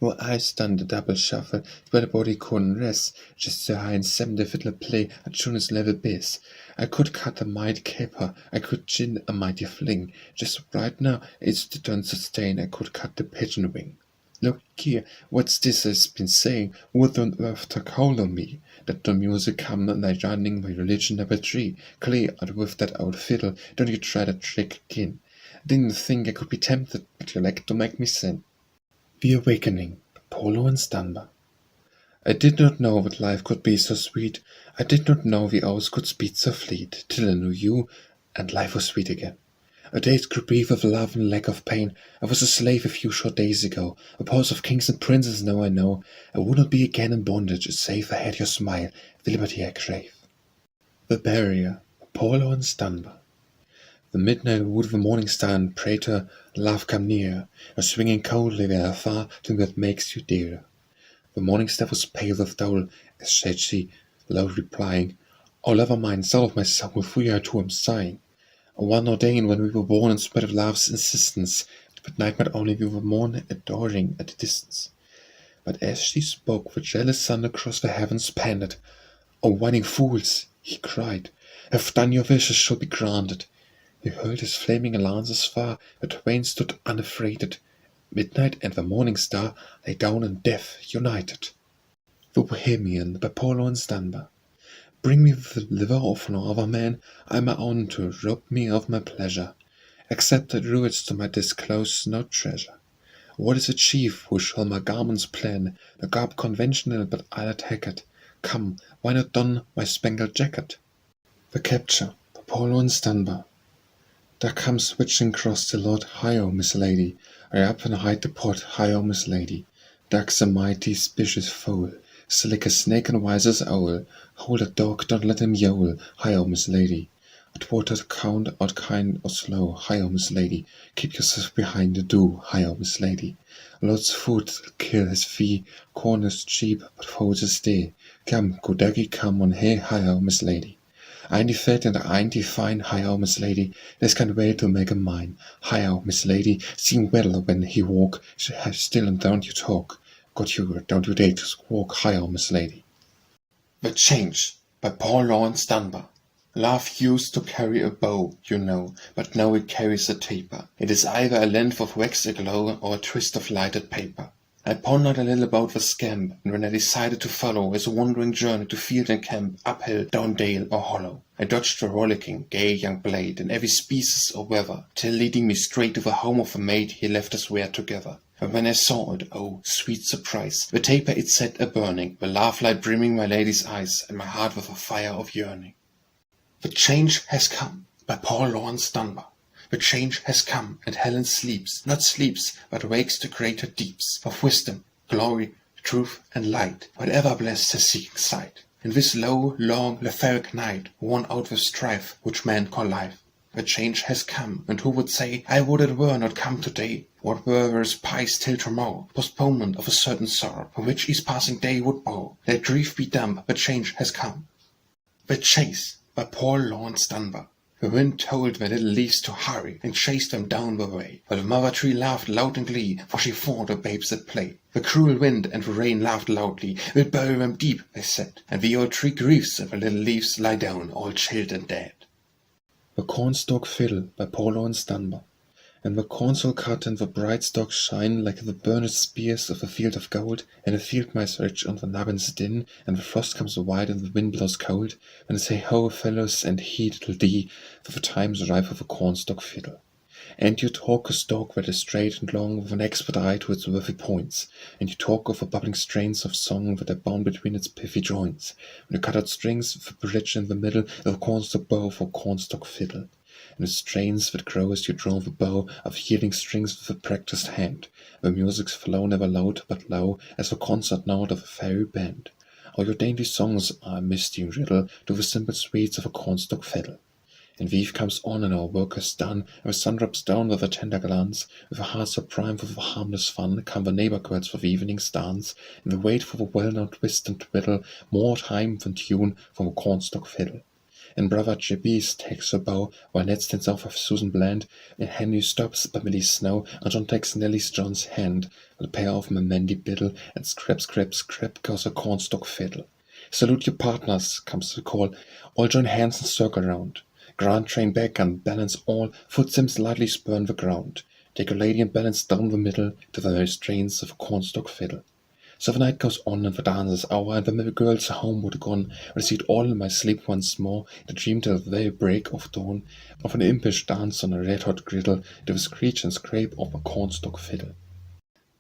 Speaker 3: Well, I done the double shuffle, but the body couldn't rest, just so high and seven the fiddler play at tune's level bass. I could cut a mighty caper, I could chin a mighty fling, just right now it's the done sustain, I could cut the pigeon wing. Look here, what's this I've been saying? What on earth took hold on me? That the music come and I running my religion number 3. Clear out with that old fiddle, don't you try that trick again. Didn't think I could be tempted, but you like to make me sin. The Awakening, by Laurence Dunbar. I did not know that life could be so sweet. I did not know the hours could speed so fleet, till I knew you, and life was sweet again. A days could breathe of love and lack of pain. I was a slave a few short days ago, a pulse of kings and princes now I know. I would not be again in bondage, save I had your smile, the liberty I crave. The Barrier, by Laurence Dunbar. The midnight wood of the morning star and pray to her, love come near, or swinging coldly there afar to what makes you dear. The morning star was pale with dole, as said she, low replying, O love of mine, soul of my soul, with free I too am sighing. One ordained when we were born in spite of love's insistence, but night might only we were mourn adoring at a distance. But as she spoke, the jealous sun across the heavens panted. O whining fools, he cried, have done your wishes shall be granted. He hurled his flaming lances far, the twain stood unafraid. Midnight and the morning star lay down in death united. The Bohemian by Laurence Dunbar. Bring me the liver of no other man, I am own to rob me of my pleasure. Except that druids to my disclose no treasure. What is a chief who shall my garments plan? The garb conventional, but I'll attack it. Come, why not don my spangled jacket? The Capture by Laurence Dunbar. There comes switching across the Lord, hi-o, Miss Lady. I up and hide the pot, hi-o, Miss Lady. Duck's a mighty specious foal, slick as snake and wise as owl. Hold a dog, don't let him yowl, hi-o, Miss Lady. At water count, out kind or slow, hi-o, Miss Lady. Keep yourself behind the do, hi-o, Miss Lady. Lord's food kill his fee, corn is cheap, but foes is dear. Come, go doggy, come on, hey, hi-o, Miss Lady. Eindy fat and eindy fine, hi-o, Miss Lady. This can't wait to make him mine. Hi-o, Miss Lady. Seem well when he walk. Have still and don't you talk. Got you, don't you dare to squawk. Hi-o, Miss Lady.
Speaker 2: The Change by Laurence Dunbar. Love used to carry a bow, you know, but now it carries a taper. It is either a length of wax aglow or a twist of lighted paper. I pondered a little about the scamp, and when I decided to follow his wandering journey to field and camp, uphill, down dale or hollow, I dodged the rollicking, gay young blade in every species or weather, till leading me straight to the home of a maid he left us where together. And when I saw it, oh, sweet surprise, the taper it set a-burning, the love light brimming my lady's eyes, and my heart with a fire of yearning. The change has come by Laurence Dunbar. The change has come, and Helen sleeps, not sleeps, but wakes to greater deeps of wisdom, glory, truth, and light, whatever blessed her seeking sight. In this low, long, lethargic night, worn out with strife, which men call life, the change has come, and who would say, I would it were not come today? What were there pies till tomorrow, postponement of a certain sorrow, from which each passing day would borrow? Let grief be dumb, the change has come. The Chase by Laurence Dunbar. The wind told the little leaves to hurry, and chased them down the way. But the mother tree laughed loud in glee, for she thought the babes at play. The cruel wind and the rain laughed loudly. We'll bury them deep, they said, and the old tree grieves if the little leaves lie down, all chilled and dead.
Speaker 3: The Cornstalk Fiddle by Laurence Dunbar. And the corns all cut, and the bright stalks shine like the burnished spears of a field of gold, and the field mice rich on the nubbin's din, and the frost comes white and the wind blows cold, and say ho, fellows, and heed it'll thee, for the time's ripe for the cornstalk fiddle. And you talk a stalk that is straight and long, with an expert eye to its worthy points, and you talk of the bubbling strains of song that are bound between its pithy joints, when you cut out strings, the bridge in the middle, of a cornstalk bow for cornstalk fiddle. And the strains that grow as you draw the bow of yielding strings with a practised hand. The music's flow never loud but low, as the concert note of a fairy band. All your dainty songs are a misty riddle to the simple sweets of a cornstalk fiddle. And the eve comes on and our work is done, and the sun drops down with a tender glance. With a heart so primed with harmless fun, come the neighbor girls for the evening's dance, and they wait for the well-known twist and twiddle, more time than tune from a cornstalk fiddle. And brother Jippies takes her bow, while Ned stands off with Susan Bland, and Henry stops by Millie Snow, and John takes Nelly's John's hand, with a pair of my Mandy Biddle, and scrap, scrap, scrap goes a cornstalk fiddle. Salute your partners, comes the call, all join hands and circle round. Grant train back and balance all, footsteps lightly spurn the ground. Take your lady and balance down the middle, to the very strains of a cornstalk fiddle. So the night goes on, and the dance is o'er, and the merry girls are homeward gone. I see it all in my sleep once more, and dream till the very break of dawn, of an impish dance on a red-hot griddle, to the screech and scrape of a cornstalk fiddle.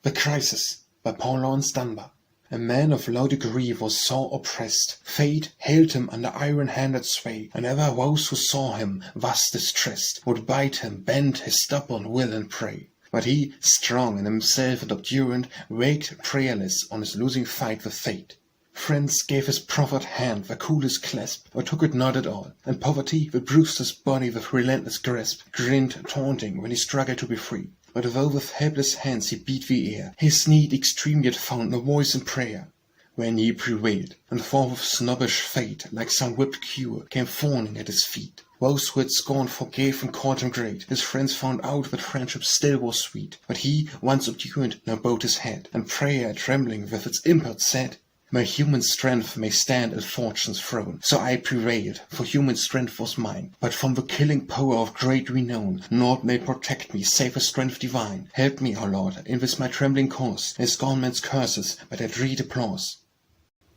Speaker 2: The Crisis by Laurence Dunbar. A man of low degree was sore oppressed. Fate held him under iron-handed sway, and ever those who saw him thus distressed would bite him, bend his stubborn will and pray. But he, strong in himself and obdurant, waked prayerless on his losing fight with fate. Friends gave his proffered hand the coolest clasp, or took it not at all, and poverty, that bruised his body with relentless grasp, grinned taunting when he struggled to be free. But though with helpless hands he beat the air, his need extreme yet found no voice in prayer. When he prevailed, and for with snobbish fate, like some whipped cure, came fawning at his feet. Those who had scorned forgave and called him great. His friends found out that friendship still was sweet. But he, once obdurant, now bowed his head, and prayer, trembling with its import, said, My human strength may stand at fortune's throne. So I prevailed, for human strength was mine. But from the killing power of great renown, naught may protect me, save a strength divine. Help me, O Lord, in this my trembling cause. Is gone men's curses, but I dread applause.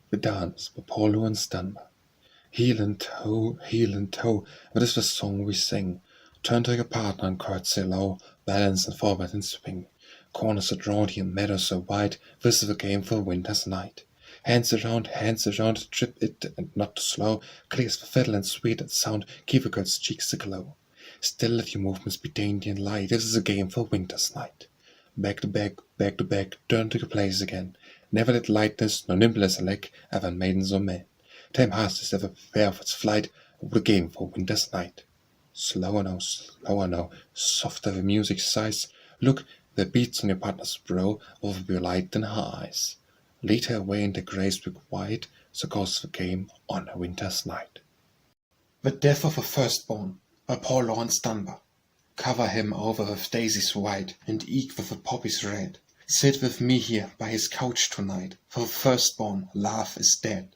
Speaker 3: The Dance by Lourence Dunbar. Heel and toe, that is the song we sing. Turn to your partner and curtsy low, balance and forward and swing. Corners are draughty and meadows are wide, this is the game for winter's night. Hands around, trip it and not too slow, clear as the fiddle and sweet at sound, keep the girl's cheeks aglow. Still let your movements be dainty and light, this is a game for winter's night. Back to back, turn to your place again. Never let lightness, nor nimbleness lack, ever maidens or men. Time has is ever prepare for its flight, over the game for winter's night. Slower now, softer the music sighs. Look, the beats on your partner's brow over your light in her eyes. Lead her away in the grey's big white, so goes the game on a winter's night.
Speaker 2: The Death of a Firstborn by Lourence Dunbar. Cover him over with daisies white, and eke with the poppies red. Sit with me here by his couch tonight, for the firstborn, love is dead.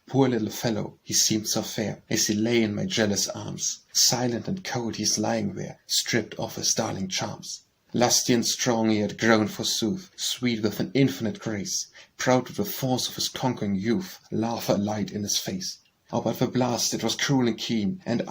Speaker 2: Poor little fellow, he seemed so fair, as he lay in my jealous arms. Silent and cold he is lying there, stripped of his darling charms. Lusty and strong he had grown forsooth, sweet with an infinite grace, proud with the force of his conquering youth, laughter alight in his face. Oh, but the blast, it was cruel and keen, and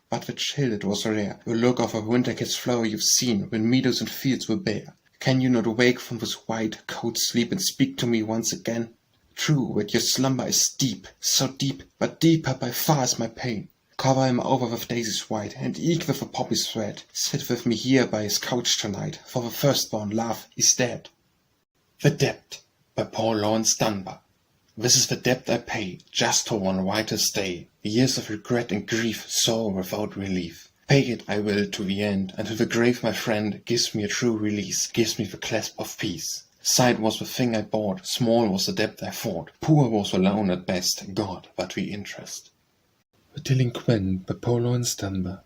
Speaker 2: but the chill, it was rare, the look of a winter-kid's flower you've seen, when meadows and fields were bare. Can you not wake from this white, cold sleep, and speak to me once again? True, but your slumber is deep, so deep, but deeper by far is my pain. Cover him over with daisies white, and eke with a poppy's thread. Sit with me here by his couch tonight, for the firstborn love is dead. The Debt by Lourence Dunbar. This is the debt I pay, just for one writer's day. Years of regret and grief, sorrow without relief. Pay it I will to the end, until the grave, my friend, gives me a true release, gives me the clasp of peace. Sight was the thing I bought, small was the debt I fought, poor was the loan at best, God but the interest.
Speaker 3: The Delinquent by Lourence Dunbar.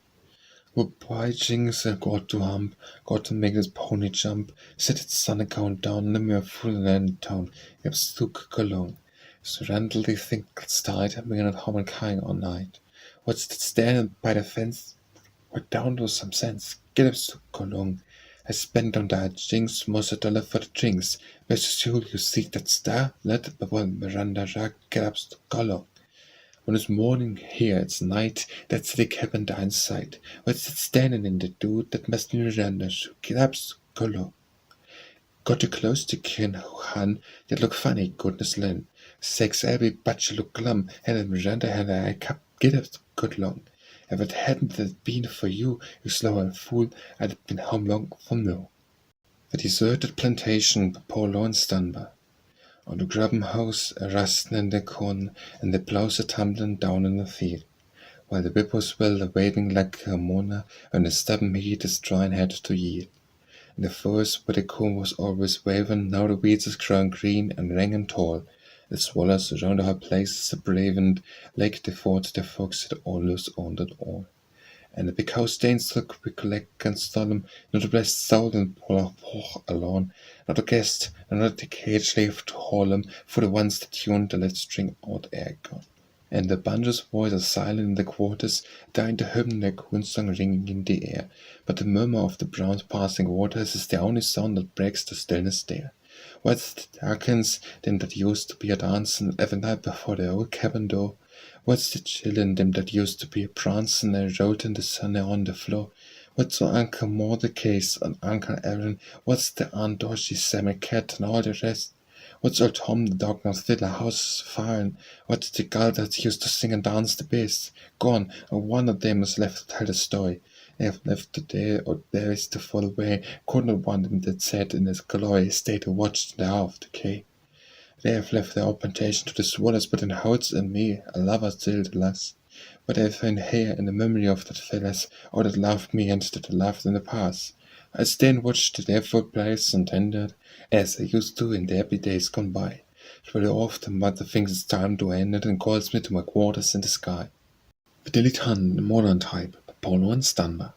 Speaker 3: The boy jinks got to hump, got to make his pony jump, set its son account down, the mere full in town, yep stuk along. So Randall they think it's tight, and we're not home and crying all night. What's that standing by the fence? We're down to some sense, get up stuk along. I spent on that jinx most $1 for the drinks. Best soul you seek that star, let the one Miranda Jack get up to color. When it's morning, here it's night, that's the cabin down sight. What's that standing in the dude that must Miranda should get up to color? Got too close to kin, Han, that look funny, goodness Lynn. Sex every but you look glum, and Miranda had a cup, get up to good long. If it hadn't been for you, you slow and fool, I'd have been home long from now. The Deserted Plantation by Lourence Dunbar. On the grubben house, a rustin' in the corn, and the plows a tumbling down in the field, while the whippoorwill a waving like a mourner, and the stubborn heat is dry and had to yield. In the forest where the corn was always waving, now the weeds is growing green and rank and tall. The swallows around our places are brave, and like the fort, the fox had always owned it all. And the big house stains look recollect and solemn, not a blessed soul in Poch alone, not a guest, and not a cage left to haul him, for the ones that tuned the let string out air gone. And the banjo's voice is silent in the quarters, dying to hymn their song ringing in the air, but the murmur of the brown passing waters is the only sound that breaks the stillness there. What's the darkens them that used to be a dancing every night before the old cabin door? What's the chill in them that used to be a prancing and rolled in the sun on the floor? What's the Uncle Mordecai's and Uncle Aaron? What's the Aunt Dorsey, Sammy Cat, and all the rest? What's old Tom the dog now fiddler house firing? What's the girl that used to sing and dance the best? Gone, and one of them is left to tell the story. They have left today or berries to fall away. Could not one of them that sat in his glorious state and watched the hour of decay. They have left their own plantation to the swallows, but in Holt's and me, a lover still the less. But I find here in the memory of that fellas, all that loved me and that loved in the past. I stay and watch their footplays and tendered, as I used to in the happy days gone by. Very often mother thinks it's time to end it and calls me to my quarters in the sky. The Lightin, the modern type, by Lourence Dunbar.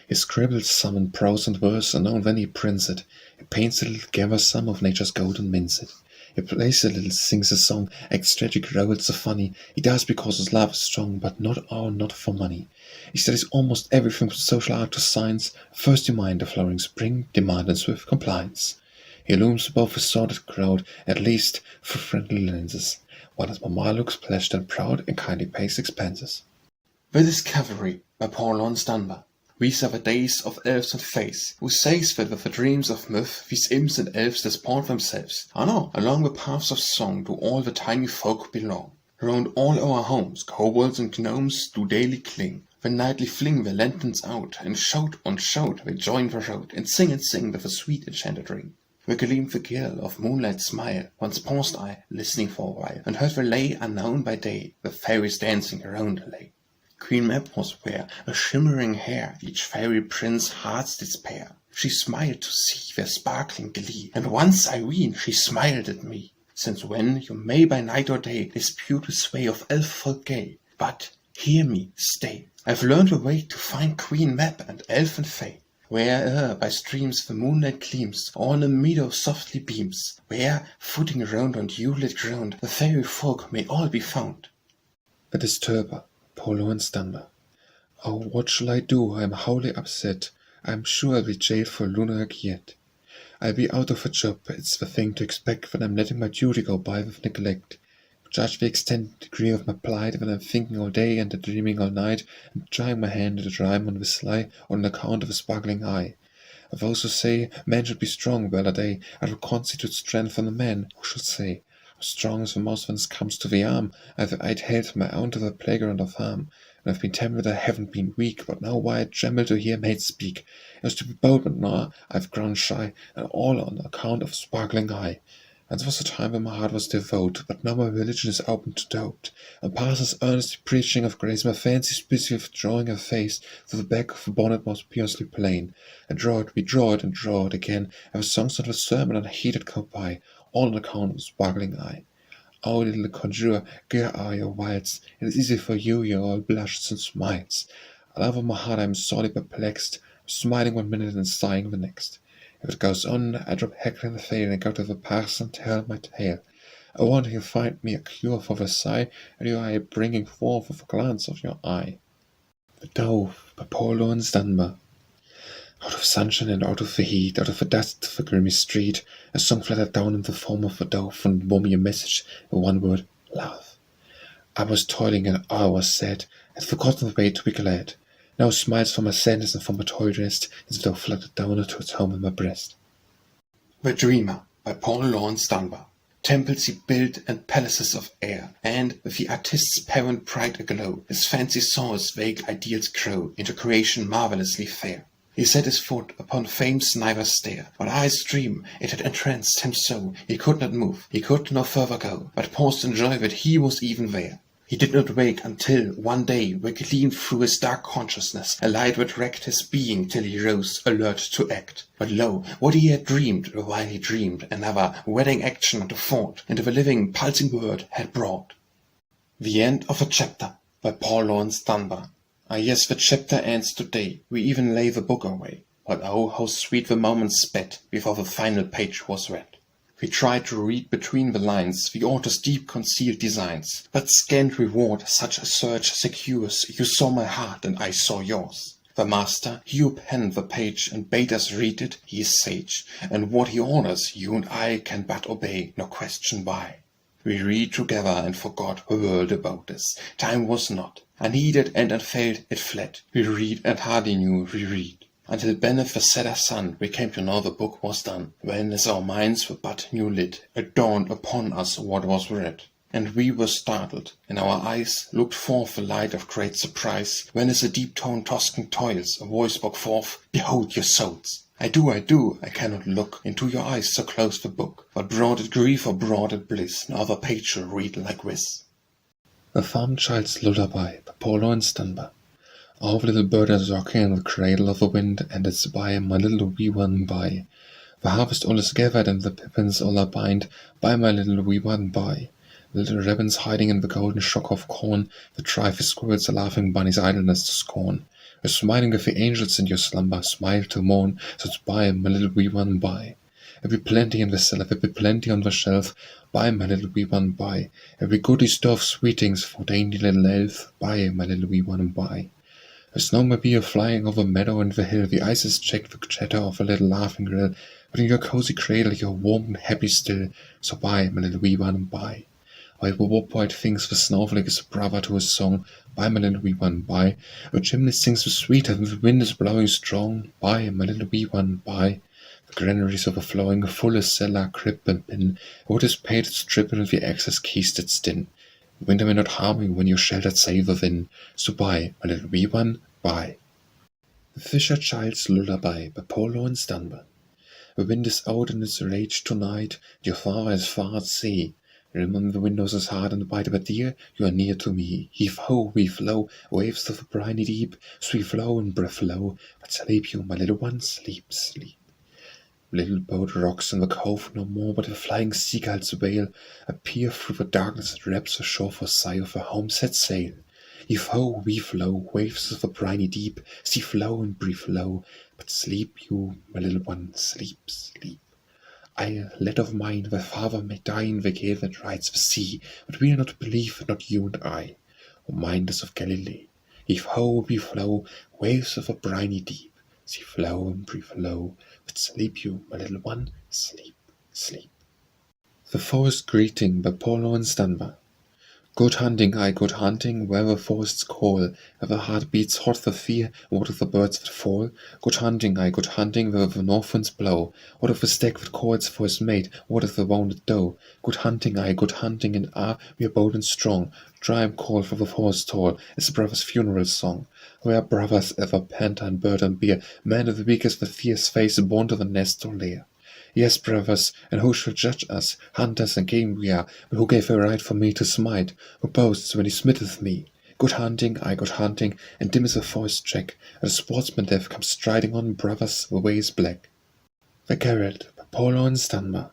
Speaker 3: He scribbles some in prose and verse, and now when he prints it, he paints a little gather some of nature's gold and mints it.
Speaker 1: He plays a little, sings a song, acts tragic, growls so funny. He does because his love is strong, but not for money. He studies almost everything from social art to science. First in mind, the flowering spring, demand and swift compliance. He looms above a sordid crowd, at least for friendly lenses, while his mamma looks pleased and proud and kindly pays expenses.
Speaker 2: With his cavalry, by poor Laurence Dunbar. These are the days of elves and fays, who says that with the dreams of myth, these imps and elves disport themselves. I know, along the paths of song do all the tiny folk belong. Round all our homes, kobolds and gnomes do daily cling. They nightly fling their lanterns out, and shout on shout they join the rout, and sing with a sweet enchanted ring. The gleam the gill of moonlight smile, once paused I, listening for a while, and heard the lay unknown by day, the fairies dancing around the lay. Queen Mab was where, a shimmering hair, each fairy prince's heart's despair. She smiled to see their sparkling glee, and once I ween she smiled at me. Since when you may by night or day dispute the sway of elf folk gay. But, hear me, stay, I've learned a way to find Queen Mab and elfin fay. Where by streams the moonlight gleams, or in a meadow softly beams, where, footing round on dew-lit ground, the fairy folk may all be found.
Speaker 1: The Disturber, poor Laurence Dunbar. Oh, what shall I do? I am wholly upset. I am sure I'll be jailed for a lunatic yet. I'll be out of a job. It's the thing to expect when I'm letting my duty go by with neglect. Judge the extent degree of my plight when I'm thinking all day and dreaming all night, and trying my hand at a rhyme on the sly on account of a sparkling eye. Of those who say man should be strong, well a day, I will constitute strength in a man who should say, how strong is the mouse when it comes to the arm. I'd held my own to the playground of harm, and I've been tempted I haven't been weak, but now why I tremble to hear mates speak. I used to be bold, but now I've grown shy, and all on account of a sparkling eye. And there was a time when my heart was devout, but now my religion is open to doubt. And parsons earnestly preaching of grace, my fancy's busy with drawing a face, though the back of the bonnet was piously plain. I draw it, redraw it, and draw it again, and the songs of the sermon unheeded go by, all on account of the sparkling eye. Oh, little conjurer, here are your wilds, it is easy for you, you're all blushes and smiles. Love of my heart, I am sorely perplexed, smiling one minute and sighing the next. If it goes on, I drop heckling the fail and go to the parson and tell my tale. I want he'll find me a cure for the sigh, and your eye bringing forth with a glance of your eye. The Dove, by poor Laurence Dunbar. Out of sunshine and out of the heat, out of the dust of the grimy street, a song fluttered down in the form of a dove, and bore me a message, the one word, love. I was toiling and I was sad, had forgotten the way to be glad. Now smiles for my sadness and for my toil rest, as the dove fluttered down to its home in my breast.
Speaker 2: The Dreamer, by Paul Laurence Dunbar. Temples he built and palaces of air, and, with the artist's parent pride aglow, his fancy saw his vague ideals grow into creation marvelously fair. He set his foot upon fame's neither stair, while eyes dream, it had entranced him so, he could not move, he could no further go, but paused in joy that he was even there. He did not wake until, one day, there gleamed through his dark consciousness a light that wrecked his being till he rose, alert to act. But lo, what he had dreamed, the while he dreamed, another wedding action unto thought, into the living, pulsing word had brought. The end of a chapter, by Paul Laurence Dunbar. Ah yes, the chapter ends today, we even lay the book away. But oh, how sweet the moments sped, before the final page was read. We tried to read between the lines the author's deep concealed designs, but scant reward such a search secures. You saw my heart and I saw yours. The master, he who penned the page and bade us read it, he is sage, and what he orders you and I can but obey, nor question why. We read together and forgot the world about us. Time was not. Unheeded and unfelt it fled. We read and hardly knew we read. Until beneath the setting sun we came to know the book was done, when as our minds were but new lit, it dawned upon us what was read. And we were startled, and our eyes looked forth the light of great surprise, when as a deep-toned Toscan toils, a voice spoke forth, "Behold your souls!" I do, I cannot look into your eyes, so close the book, but brought it grief or brought it bliss, no other page shall read like this.
Speaker 1: The Farm Child's Lullaby, by Paul Laurence Dunbar. Oh, the little bird is rocking in the cradle of the wind, and it's by my little wee one by. The harvest all is gathered, and the pippins all are bind, by my little wee one by. The little rabbins hiding in the golden shock of corn, the trifle squirrels are laughing bunny's idleness to scorn. You're smiling with the angels in your slumber, smile till morn, so it's by my little wee one by.
Speaker 3: There be plenty in the cellar, there be plenty on the shelf. Buy, my little wee one, buy. Every goody store of sweetings for dainty little elf. Buy, my little wee one, buy. The snow may be a-flying over meadow and the hill, the ice is checked the chatter of a little laughing rill, but in your cozy cradle you're warm and happy still, so buy, my little wee one, buy. While the warp white thinks the snowflake is a brother to his song, buy, my little wee one, buy. The chimney sings the sweeter, and the wind is blowing strong, buy, my little wee one, buy. The granaries overflowing, full as cellar, crib and bin, wood is paid its triple, and the access keys did stin. Winter may not harm you when you're sheltered safe within, so buy, my little wee one, buy. The Fisher Child's Lullaby by Paul Laurence Dunbar. The wind is out in its rage tonight, your father is far at sea. Remember the windows is hard and wide, but dear, you are near to me. Heave ho, weave low, waves of the briny deep, sweep flow and breath low, but sleep you, my little one, sleep, sleep. The little boat rocks in the cove no more, but the flying seagulls wail, appear through the darkness that wraps the shore for sigh of a home-set sail. Heave ho, weave low, waves of the briny deep, see flow and breathe low, but sleep you, my little one, sleep, sleep. Isle, lad of mine, thy father may die in the gale that rides the sea, but we'll not believe, not you and I, O minders of Galilee. Heave ho, weave low, waves of the briny deep, see flow and breathe low, but sleep you, my little one, sleep, sleep. The Forest Greeting by Paul Laurence Dunbar. Good hunting, aye, good hunting, where the forests call, where the heart beats hot for fear, what of the birds that fall? Good hunting, aye, good hunting, where the north winds blow, what of the stag that calls for his mate, what of the wounded doe? Good hunting, aye, good hunting, and we are bold and strong, triumph call for the forest tall, as a brother's funeral song. Where are brothers ever, panther and bird and bear, man of the weakest with fierce face, born to the nest or lair? Yes, brothers, and who shall judge us? Hunters and game we are, but who gave a right for me to smite? Who boasts when he smitteth me? Good hunting, aye, good hunting, and dim is the forest track, and a sportsman death comes striding on, brothers, the way is black. The Garret by Paul Laurence Dunbar.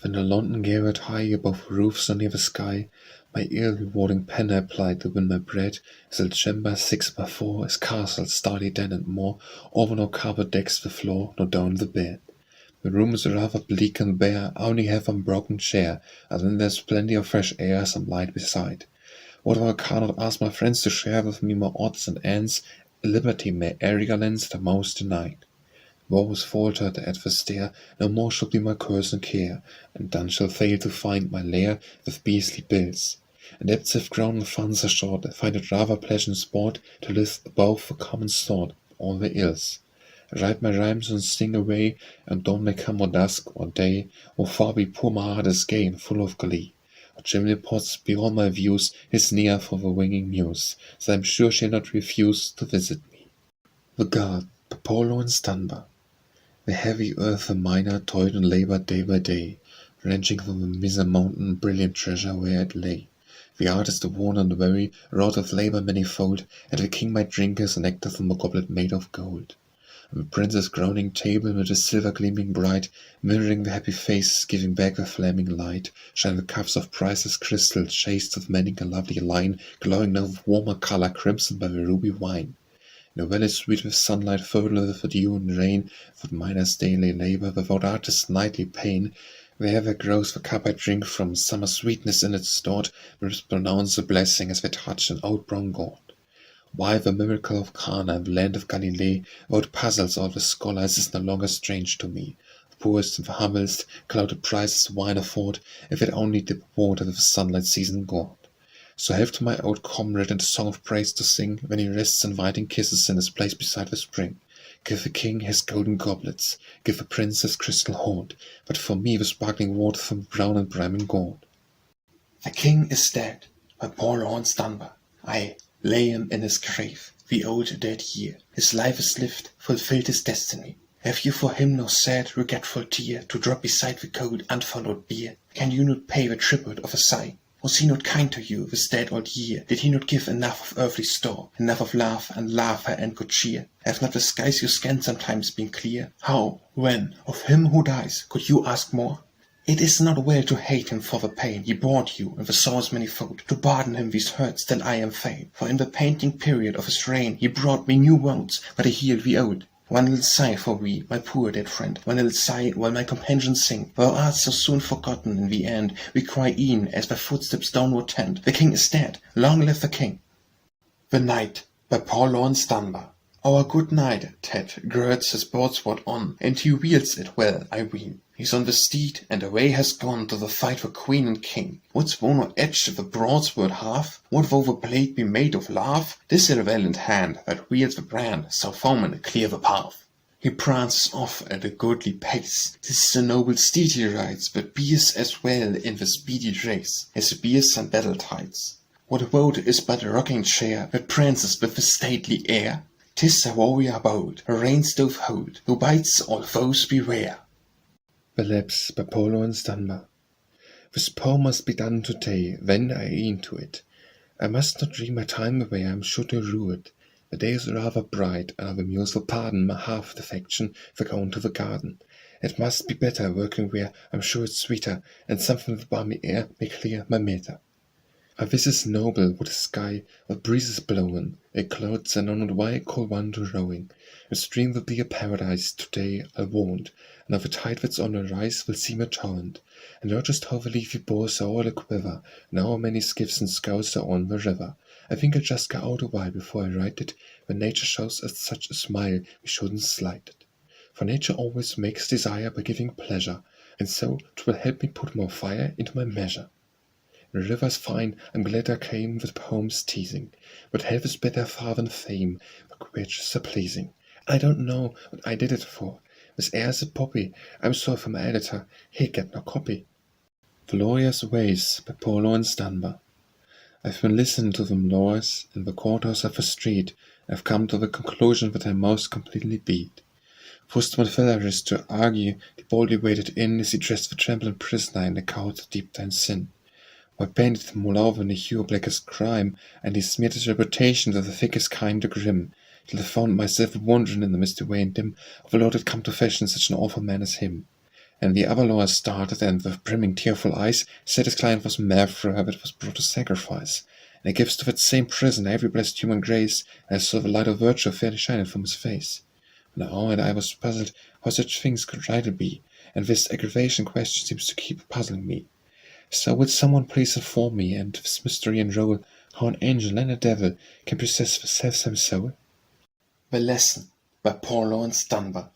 Speaker 3: When the London garret high above the roofs or near the sky, my ill-rewarding pen I plied to win my bread, as a chamber 6x4, as castles, starry den and more, over no carpet decks the floor, nor down the bed. The room is rather bleak and bare, I only have one broken chair, and then there's plenty of fresh air, some light beside. What if I cannot ask my friends to share with me my odds and ends, liberty may airy lends the most denied. Woes faltered at the stair, no more shall be my curse and care, and none shall fail to find my lair with beastly bills. And depths have grown and funds are short, I find it rather pleasant sport to live above the common thought, all the ills. Write my rhymes and sing away, and dawn may come or dusk or day, or far be poor my heart is gay and full of glee. Or chimney pots beyond my views, his near for the winging muse, so I'm sure she'll not refuse to visit me. The Guard by Paul Laurence Dunbar. The heavy earth a miner toiled and labored day by day, wrenching from the miser mountain brilliant treasure where it lay. The artist worn and weary wrought of labor manifold, and the king might drink his nectar from a goblet made of gold. The prince's groaning table with a silver gleaming bright, mirroring the happy faces, giving back the flaming light, shine the cups of priceless crystal, chased with many a lovely line, glowing now with warmer color, crimson by the ruby wine. In a valley sweet with sunlight, furled with the dew and rain, without miner's daily labor, without artist's nightly pain, wherever grows the cup I drink from, summer sweetness in its stored, ribs pronounce a blessing as they touch an old brown gourd. Why the miracle of Cana in the land of Galilee, what puzzles all the scholars, is no longer strange to me. The poorest and the humblest, clouded prices wine afford, if it only dip water with the sunlight seasoned gourd. So have to my old comrade and a song of praise to sing, when he rests inviting kisses in his place beside the spring. Give the king his golden goblets, give the prince his crystal hoard, but for me the sparkling water from brown and brimming gourd.
Speaker 2: The king is dead, by Paul Laurence Dunbar. I lay him in his grave, the old dead year. His life is lived, fulfilled his destiny. Have you for him no sad, regretful tear to drop beside the cold, unfollowed bier? Can you not pay the tribute of a sigh? Was he not kind to you this dead old year? Did he not give enough of earthly store, enough of love and laughter and good cheer? Have not the skies you scan sometimes been clear? How, when, of him who dies, could you ask more? It is not well to hate him for the pain he brought you in the sorrows manifold, to pardon him these hurts that I am fain. For in the painting period of his reign he brought me new wounds, but he healed the old. One little sigh for we, my poor dead friend, one little sigh while my companions sing. Thou art so soon forgotten in the end, we cry e'en as by footsteps downward tend. The king is dead, long live the king! The Knight, by Paul Laurence Dunbar. Our good knight, Ted, girds his broadsword on, and he wields it well, I ween. He's on the steed, and away has gone to the fight for queen and king. Wouldst thou no edge the broadsword have? Would thou the blade be made of lath? This is a valiant hand that wields the brand, so foemen clear the path. He prances off at a goodly pace. 'Tis a noble steed he rides, but bears as well in the speedy race as bears on battle tides. What road is but a rocking chair that prances with a stately air? 'Tis a warrior bold, a reins doth hold, who bites all foes beware.
Speaker 3: The Lapse by Paul Laurence Dunbar. This poem must be done today, then I into it. I must not dream my time away, I'm sure to rue it. The day is rather bright, and the muse will pardon my half defection for going to the garden. It must be better working where I'm sure it's sweeter, and something with balmy air may clear my meter. This is noble with a sky, with breezes blowing, a clouds and on why call one to rowing. A stream will be a paradise today, I'll warrant, and of the tide that's on the rise will seem a torrent. And not just how the leafy boughs are all a quiver, and how many skiffs and scows are on the river. I think I'll just go out a while before I write it, when nature shows us such a smile we shouldn't slight it. For nature always makes desire by giving pleasure, and so 'twill help me put more fire into my measure. The river's fine, I'm glad I came with poems teasing, but health is better far than fame, the creatures are pleasing. I don't know what I did it for. This air's a poppy, I'm sorry for my editor, he'd get no copy. The Lawyer's Ways by Paul Laurence Dunbar. I've been listening to them lawyers in the courthouse of the street. I've come to the conclusion that I most completely beat. First one feller is to argue the boldly waded in as he dressed the trembling prisoner in the coward deep down sin. I painted him all over in the hue of blackest crime, and he smeared his reputation to the thickest kind of grim, till I found myself wondering in the misty way and dim of a Lord had come to fashion such an awful man as him. And the other lawyer started, and with brimming tearful eyes said his client was mad for her that was brought to sacrifice, and he gives to that same prisoner every blessed human grace, and I saw the light of virtue fairly shining from his face. Now and I was puzzled how such things could rightly be, and this aggravation question seems to keep puzzling me. So would someone please inform me, and this mystery unroll, how an angel and a devil can possess the selfsame soul?
Speaker 2: The Lesson by Paul Laurence Dunbar.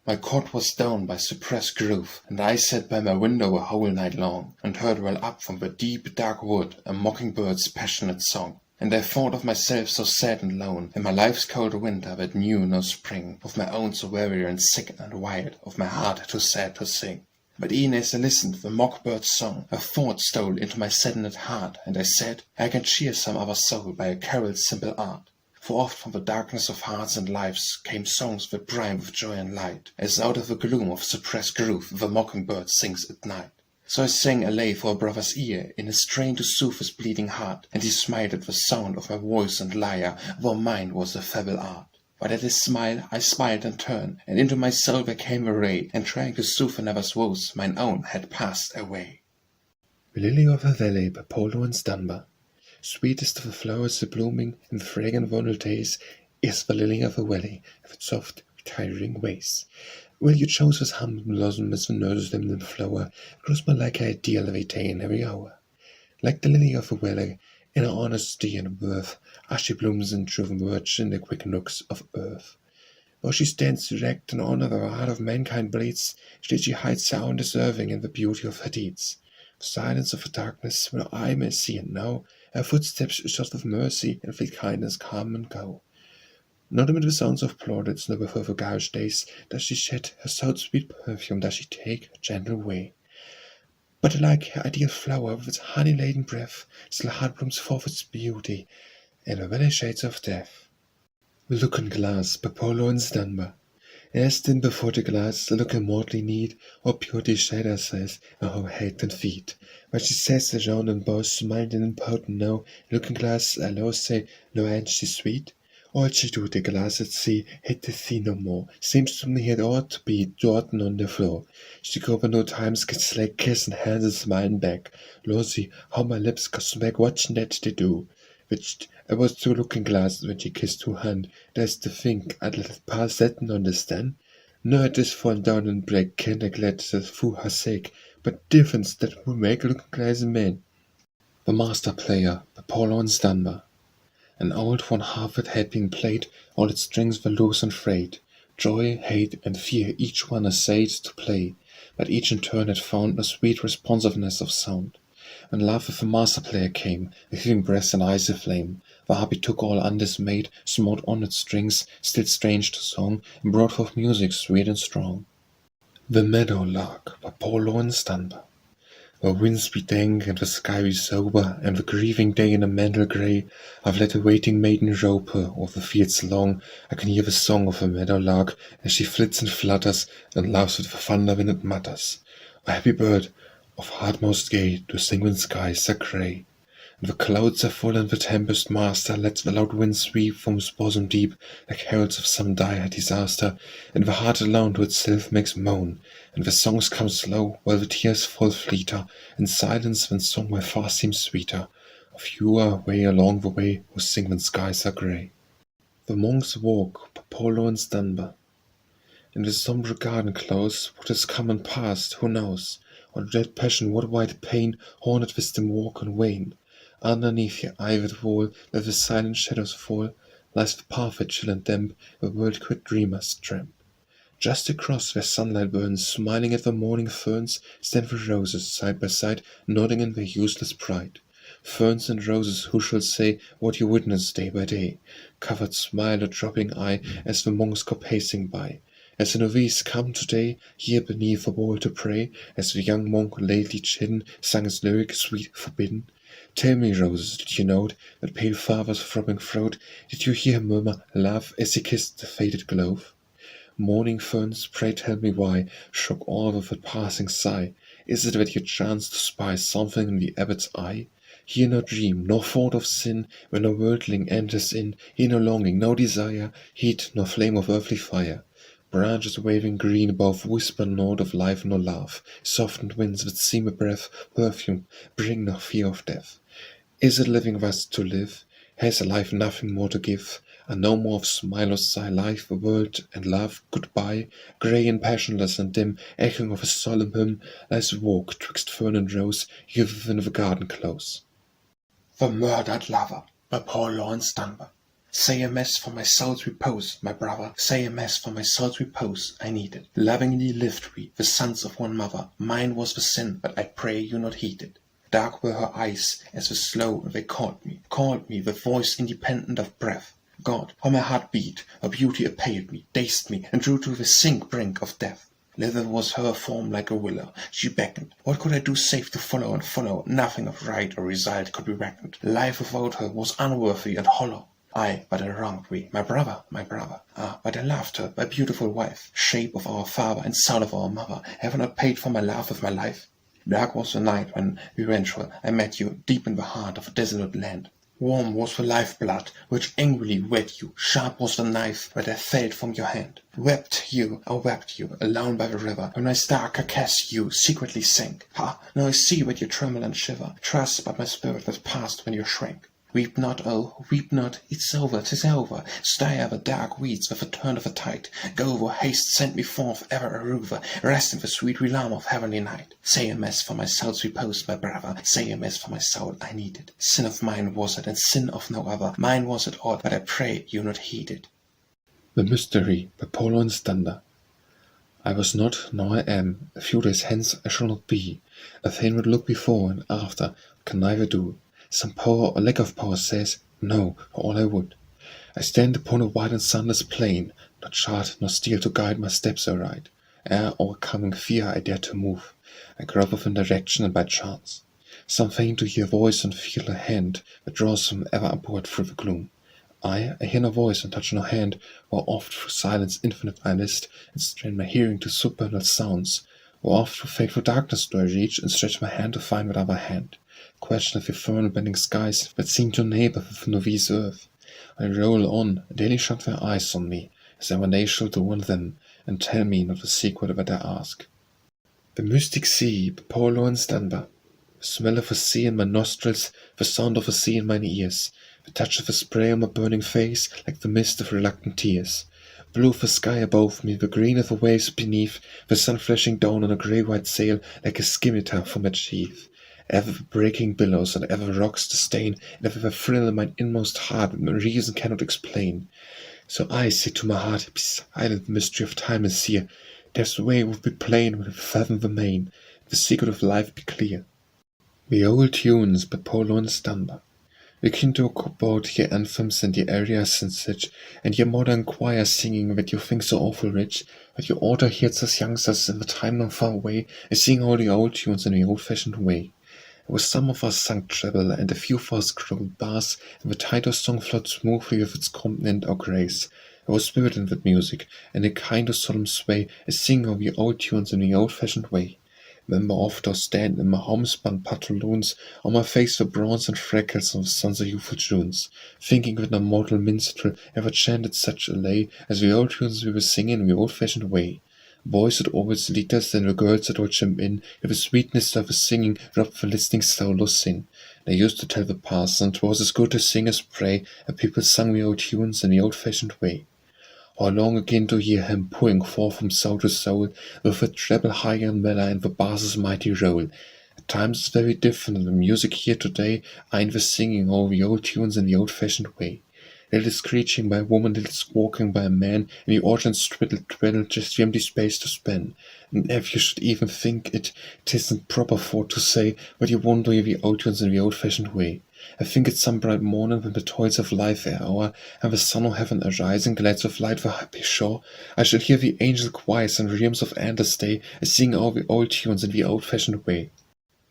Speaker 2: My cot was down by suppressed grove, and I sat by my window a whole night long, and heard well up from the deep dark wood a mockingbird's passionate song. And I thought of myself so sad and lone, in my life's cold winter that knew no spring, of my own so weary and sick and wild, of my heart too sad to sing. But e'en as I listened to the mockbird's song, a thought stole into my saddened heart, and I said, I can cheer some other soul by a carol's simple art. For oft from the darkness of hearts and lives came songs that brim with joy and light, as out of the gloom of suppressed grove the mockingbird sings at night. So I sang a lay for a brother's ear, in a strain to soothe his bleeding heart, and he smiled at the sound of my voice and lyre, though mine was a feeble art. But at his smile I smiled in turn, and into my soul there came a ray, and trying to soothe another's woes, mine own had passed away.
Speaker 3: The Lily of the Valley by Paul Laurence Dunbar. Sweetest of the flowers a-blooming in the fragrant vernal days is the lily of the valley, with its soft, retiring ways. Will you choose this humble blossom as the nurse-limned flower, grows more like her ideal every day and every hour? Like the lily of the valley, in her honesty and worth, as she blooms in true virtue in the quick nooks of earth. Though she stands erect in honor the heart of mankind bleeds, still she hides her own deserving in the beauty of her deeds. The silence of the darkness, when her eye may see and know, her footsteps shod with mercy and fleet kindness come and go. Not amid the sounds of plaudits, nor before the garish days, does she shed her sweet perfume, does she take her gentle way. But like her ideal flower, with its honey-laden breath, still heart blooms forth its beauty, in the very shades of death. The Looking-Glass by Paul Laurence Dunbar. As then before the glass, the look immortally neat, or beauty shade herself in her head and feet. But she says around and bows, smiling and potent now, Looking-Glass, I low say, no ain't she sweet? All she do, the glass at sea, hit the sea no more, seems to me it ought to be Jordan on the floor. She go by no times gets like kissing hands and smiling back. Lord, see how my lips go smack watching that they do, which I was to looking glass when she kissed her hand. That's to think I'd let it pass that and understand. No, it is fall down and break, can't neglect that for her sake, but difference that will make looking glass a man. The Master Player by Laurence Dunbar. An old one harpet had been played, all its strings were loose and frayed. Joy, hate, and fear each one essayed to play, but each in turn had found no sweet responsiveness of sound. When love with the Master Player came, with heaving breath and eyes aflame, the harp took all undismayed, smote on its strings, still strange to song, and brought forth music sweet and strong. The Meadow Lark by Laurence Dunbar. The winds be dank and the sky be sober, and the grieving day in a mantle grey. I've let a waiting maiden rope her o'er the fields long. I can hear the song of the meadow lark as she flits and flutters, and laughs with the thunder when it mutters. A happy bird, of heart most gay, to sing when skies are grey. And the clouds are full, and the tempest master lets the loud wind sweep from his bosom deep, like heralds of some dire disaster. And the heart alone to itself makes moan, and the songs come slow, while the tears fall fleeter, and silence when song by far seems sweeter. Of you are way along the way, who sing when skies are grey. The Monk's Walk by Laurence Dunbar. In the sombre garden close, what has come and passed, who knows? What dread passion, what white pain, haunted wisdom walk and wane? Underneath your ivied wall, where the silent shadows fall, lies the pathway chill and damp, where world-quit dreamers tramp. Just across where sunlight burns, smiling at the morning ferns, stand the roses side by side, nodding in their useless pride. Ferns and roses, who shall say what you witness day by day? Covered smile or dropping eye, as the monks go pacing by. As the novice come today, here beneath the wall to pray, as the young monk lately chidden sang his lyric sweet forbidden. Tell me, roses, did you note that pale father's throbbing throat? Did you hear him murmur love as he kissed the faded glove? Morning ferns, pray tell me why, shook all with a passing sigh. Is it that you chance to spy something in the abbot's eye? Here no dream, nor thought of sin, when a worldling enters in, here no longing, no desire, heat, nor flame of earthly fire. Branches waving green above whisper naught of life nor love, softened winds that seem a breath, perfume, bring no fear of death. Is it living thus to live? Has a life nothing more to give? And no more of smile or sigh, life, the world, and love, goodbye? Grey and passionless and dim, echoing of a solemn hymn, lies a walk twixt fern and rose, here within the garden close.
Speaker 2: The Murdered Lover by Laurence Dunbar. Say a mass for my soul's repose, my brother, say a mass for my soul's repose, I need it. Lovingly lived we, the sons of one mother, mine was the sin, but I pray you not heed it. Dark were her eyes, as the slow they called me, with voice independent of breath. God, how my heart beat, her beauty appalled me, dazed me, and drew to the sink brink of death. Lither was her form like a willow, she beckoned. What could I do save to follow and follow? Nothing of right or result could be reckoned. Life without her was unworthy and hollow. Aye, but I wronged we, my brother, ah, but I loved her, my beautiful wife, shape of our father and son of our mother. Have I not paid for my love with my life? Dark was the night when, revengeful, I met you, deep in the heart of a desolate land. Warm was the life-blood which angrily wed you, sharp was the knife that I felt from your hand. Wept you, alone by the river, when my stark carcass you secretly sank. Ha, now I see that you tremble and shiver, trust but my spirit was past when you shrank. Weep not, oh, weep not, it's over, 'tis over. Stir the dark weeds with a turn of the tide. Go, for haste, send me forth ever a rover, rest in the sweet realm of heavenly night. Say a mass for my soul's repose, my brother, say a mass for my soul, I need it. Sin of mine was it, and sin of no other. Mine was it all, but I pray you not heed it.
Speaker 3: The Mystery by Laurence Dunbar. I was not, nor I am, a few days hence I shall not be. A thing would look before and after, can neither do. Some power or lack of power says, no, for all I would. I stand upon a wide and sunless plain, not chart nor steel to guide my steps aright. Ere overcoming fear I dare to move, I grope within direction and by chance. Some feign to hear voice and feel a hand that draws them ever upward through the gloom. I hear no voice and touch no hand, while oft through silence infinite I list, and strain my hearing to supernal sounds, while oft through fateful darkness do I reach, and stretch my hand to find that other hand. Question of infernal bending skies that seem to neighbor with novice earth. I roll on, daily shut their eyes on me, as ever they shall do on them, and tell me not the secret that I ask. The Mystic Sea by Laurence Dunbar. The smell of the sea in my nostrils, the sound of the sea in mine ears. The touch of a spray on my burning face, like the mist of reluctant tears. Blue of the sky above me, the green of the waves beneath, the sun flashing down on a grey-white sail like a scimitar from its sheath. Ever the breaking billows, and ever rocks to stain, and ever the thrill in my inmost heart that my reason cannot explain. So I say to my heart, be silent, the mystery of time is here. Death's way would be plain when it fathom the main, the secret of life be clear. The old tunes by Polo and Dunbar. We can talk about your anthems and your arias and such, and your modern choir singing that you think so awful rich, but you ought to hear us youngsters in the time not far away, and sing all the old tunes in the old-fashioned way. It was some of us sung treble, and a few of us growled bass, and the title song flowed smoothly with its continent or grace. There was spirit in that music, and a kind of solemn sway, as singing of the old tunes in the old-fashioned way. Remember oft I stand in my homespun pantaloons, on my face the bronze and freckles of the sons of youthful Junes, thinking that no mortal minstrel ever chanted such a lay as the old tunes we were singing in the old-fashioned way. Boys would always lead us, and the girls that would chime in, with the sweetness of the singing robbed the listening soul of sin. They used to tell the parson 'twas as good to sing as pray, and people sung the old tunes in the old-fashioned way. How long again to hear him pouring forth from soul to soul, with the treble high and mellow and the bass's mighty roll. At times it's very different, and the music here today ain't the singing all the old tunes in the old-fashioned way. Little screeching by a woman, little squawking by a man, and the organs twiddle just the empty space to spend. And if you should even think it, 'tisn't proper for to say, but you won't do the old tunes in the old-fashioned way. I think it's some bright morning when the toils of life are o'er, and the sun of heaven arising glides with light the happy shore, I shall hear the angel choirs and realms of Ante's day, sing all the old tunes in the old-fashioned way.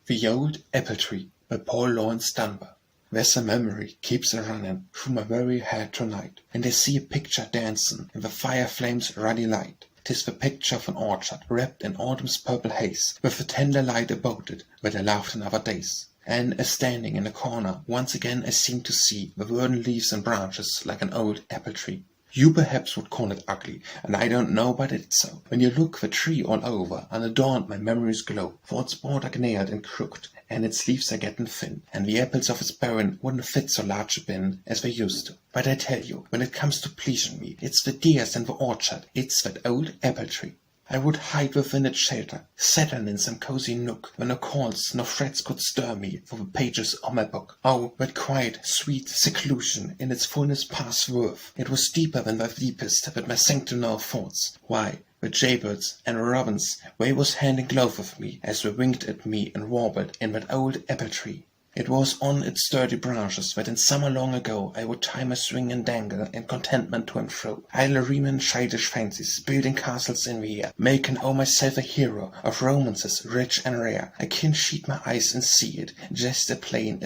Speaker 2: The Old Apple Tree by Laurence Dunbar. There's a memory keeps a-running through my very head tonight, and I see a picture dancing in the fire flame's ruddy light. 'Tis the picture of an orchard wrapped in autumn's purple haze, with a tender light about it where I laughed in other days. And as standing in a corner, once again I seem to see the verdant leaves and branches like an old apple tree. You perhaps would call it ugly, and I don't know but it's so. When you look the tree all over, unadorned my memories glow, for its border gnarled and crooked, and its leaves are getting thin, and the apples of its barren wouldn't fit so large a bin as they used to. But I tell you, when it comes to pleasing me, it's the dears in the orchard, it's that old apple tree. I would hide within its shelter, settle in some cozy nook, where no calls, no threats could stir me for the pages of my book. Oh, that quiet, sweet seclusion, in its fullness past worth! It was deeper than the deepest, but my sanctum now affords. Why, the jaybirds and robins, they was hand in glove with me, as they winked at me and warbled in that old apple tree. It was on its sturdy branches that in summer long ago I would tie my swing and dangle in contentment to and fro, idle reaming childish fancies, building castles in the air, making o' myself a hero of romances rich and rare. I can sheet my eyes and see it, just as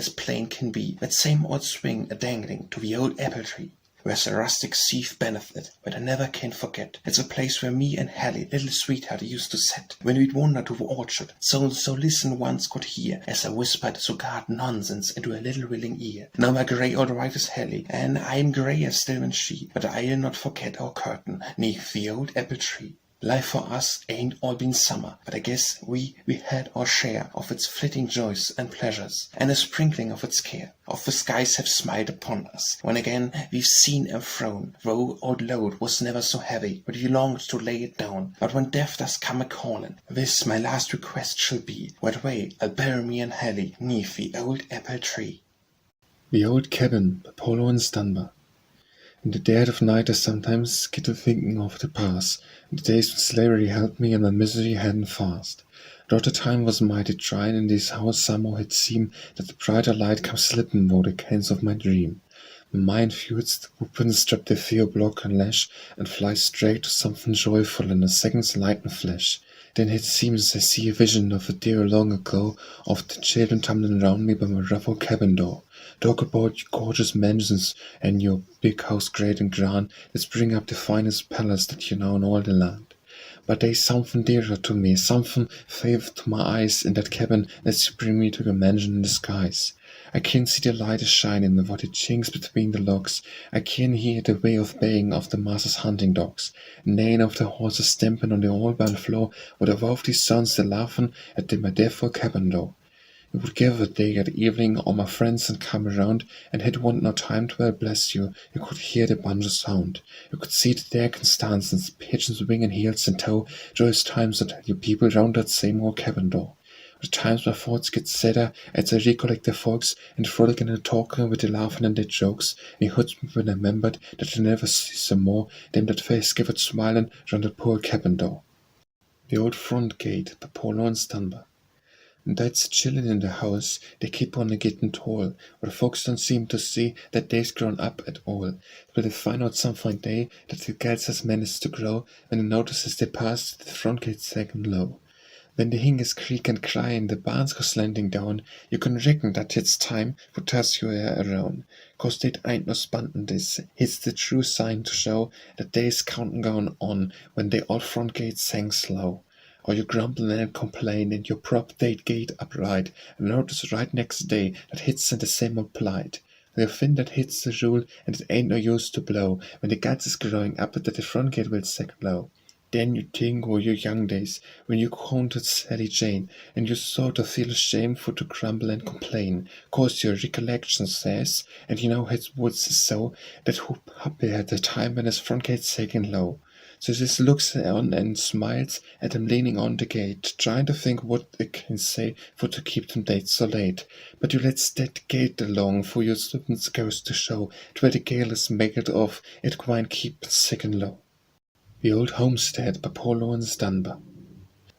Speaker 2: plain can be, that same old swing a-dangling to the old apple tree. Where's a rustic seeth benefit, but I never can forget. It's a place where me and Hallie, little sweetheart, used to sit, when we'd wander to the orchard. So listen once could hear, as I whispered so guard nonsense into a little willing ear. Now my grey old wife is Hallie, and I'm greyer still than she, but I'll not forget our curtain, neath the old apple tree. Life for us ain't all been summer, but I guess we had our share of its flitting joys and pleasures, and a sprinkling of its care. Of the skies have smiled upon us, when again we've seen and thrown, though our load was never so heavy, but we longed to lay it down. But when death does come a-calling, this my last request shall be, what way I'll bury me and Hallie, neath the old apple tree.
Speaker 3: The Old Cabin by Laurence Dunbar. In the dead of night I sometimes get to thinking of the past, and the days when slavery held me and my misery hadn't fast. Though the time was mighty trying, in this house somehow it seemed that the brighter light comes slipping through the cans of my dream. My mind feels the weapons strap their fear block and lash, and flies straight to something joyful in a second's light and flash. Then it seems I see a vision of a dear long ago, of the children tumbling round me by my rough old cabin door. Talk about your gorgeous mansions and your big house great and grand, that spring up the finest palace that you know in all the land. But there's something dearer to me, something favorite to my eyes in that cabin that's bring me to your mansion in the skies. I can see the light is shining what it chinks between the logs. I can hear the way of baying of the master's hunting dogs, neighing of the horses stamping on the old barn floor, with above these sons they're laughing at my deathful cabin door.
Speaker 1: We would gather day at evening, all my friends, and come around, and had want no time to well bless you. You could hear the banjo sound. You could see the deck and stanzas, pigeons wing and heels in tow, joyous times that you people round that same old cabin door. The times my thoughts get sadder as I recollect the folks, and the frolic and the talking with the laughing and the jokes, and it hurts me when I remembered that I never see some more them that face givered smiling round that poor cabin door. The old front gate by poor Laurence Dunbar. And that's children in the house, they keep on a getting tall, but the folks don't seem to see that they's grown up at all. But they find out some fine day that the gals has managed to grow, when they notice as they pass the front gate sagging low. When the hingers creak and cry and the barns go slanting down, you can reckon that it's time for toss your hair around. 'Cause they ain't no spuntin' this, it's the true sign to show that they's counting going on when the old front gate sangs low. Or you grumble and complain and you prop that gate upright, and notice right next day that hits in the same old plight. You find that hits the rule and it ain't no use to blow when the guts is growing up that the front gate will sag low. Then you think of your young days, when you counted Sally Jane, and you sort of feel ashamed for to grumble and complain, 'cause your recollection says, and you know his words is so, that who happy at the time when his front gate sagging low. So this looks on and smiles at him leaning on the gate, trying to think what it can say for to keep them dates so late. But you lets that gate along, for your students goes to show, that where the gale is made off, it gwine keep sagging low. The Old Homestead by poor Laurence Dunbar.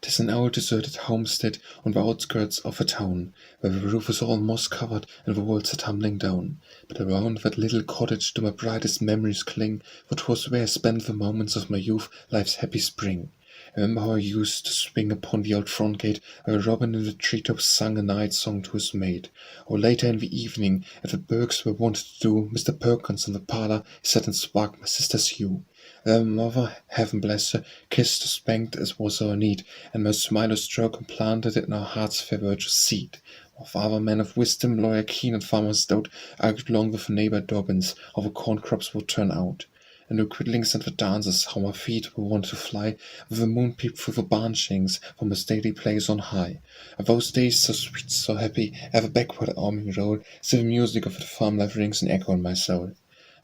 Speaker 1: 'Tis an old deserted homestead on the outskirts of a town, where the roof is all moss-covered and the walls are tumbling down. But around that little cottage do my brightest memories cling, for 'twas where I spent the moments of my youth, life's happy spring. I remember how I used to swing upon the old front gate, where a robin in the treetops sung a night song to his mate. Or later in the evening, as the Burkes were wont to do, Mr. Perkins in the parlour sat and sparked my sister's hue. Their mother, heaven bless her, kissed or spanked as was our need, and my smile or stroke and planted in our hearts fair virtue's seed. Our father, man of wisdom, lawyer keen and farmer's dote, argued long with neighbour Dobbins how the corn crops would turn out. And the quiddlings and the dances, how my feet were wont to fly, with the moon peeped through the barn chinks from a stately place on high. Of those days so sweet, so happy, ever backward arming roll, still the music of the farm life rings and echo in my soul.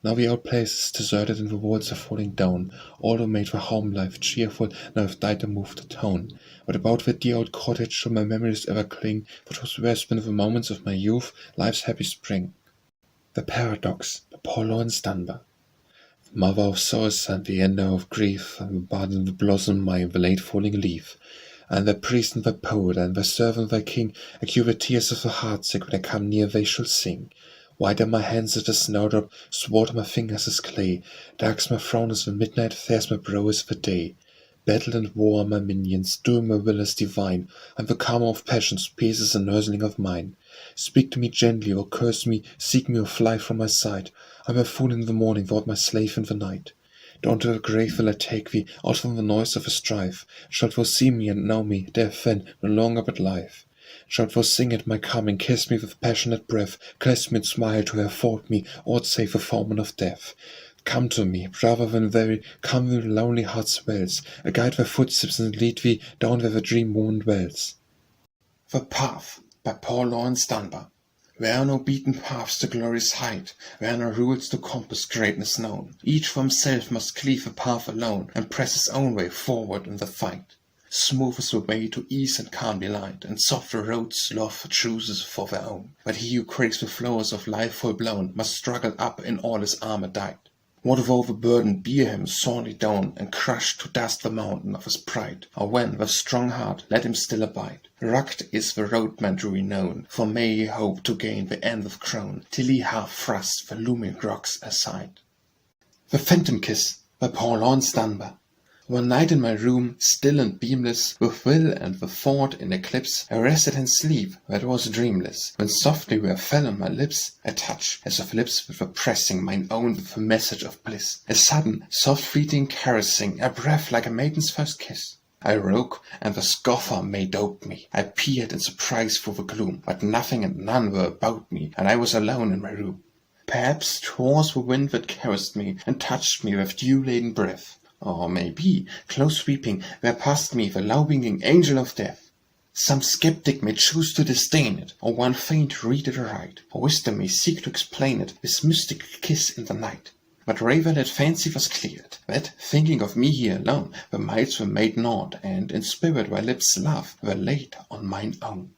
Speaker 1: Now the old place is deserted and the walls are falling down, although made for home life cheerful, now I've died to move to town. But about that dear old cottage shall my memories ever cling, for 'twas where I spent the moments of my youth, life's happy spring. The Paradox by poor Laurence Dunbar. The mother of sorrows and the ender of grief, and the bud and the blossom, my the late falling leaf. And the priest and the poet, and the servant the king, I cure the tears of the heartsick when I come near they shall sing. White are my hands as the snowdrop, swart are my fingers as clay, dark's my frown as the midnight, fair's my brow as the day. Battle and war are my minions, doing my will as divine, I'm the calmer of passions, peace is a nursling of mine. Speak to me gently, or curse me, seek me or fly from my sight, I'm a fool in the morning, thou'rt my slave in the night. Down to the grave will I take thee, out from the noise of a strife, shalt thou see me and know me, death then, no longer but life. Shalt thou sing at my coming, kiss me with passionate breath, clasp me and smile to have fought me, aught save the foeman of death. Come to me, rather than very, come where the lonely heart swells, I guide thy footsteps and lead thee down where the dream moon dwells.
Speaker 2: The Path by poor Laurence Dunbar. Where are no beaten paths to glory's height, where are no rules to compass greatness known, each for himself must cleave a path alone, and press his own way forward in the fight. Smooth is the way to ease and calm delight, and soft the roads love chooses for their own. But he who craves the flows of life full blown must struggle up in all his armor dight. What though the burden bear him sorely down, and crush to dust the mountain of his pride? Or when, with strong heart, let him still abide. Rugged is the road man drew known, for may he hope to gain the end of crown, till he half thrust the looming rocks aside. The Phantom Kiss by poor Laurence Dunbar. One night in my room, still and beamless, with will and the thought in eclipse, I rested in sleep that was dreamless, when softly there fell on my lips a touch, as of lips that were pressing mine own with a message of bliss, a sudden, soft fleeting caressing, a breath like a maiden's first kiss. I woke, and the scoffer made out me. I peered in surprise through the gloom, but nothing and none were about me, and I was alone in my room. Perhaps 'twas the wind that caressed me, and touched me with dew-laden breath. Or maybe, close sweeping, there passed me the low-winging angel of death. Some skeptic may choose to disdain it, or one fain to read it aright, or wisdom may seek to explain it, this mystic kiss in the night. But Raven fancy was cleared, that, thinking of me here alone, the mites were made naught, and in spirit where lips love were laid on mine own.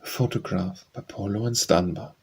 Speaker 3: A photograph by Laurence Dunbar.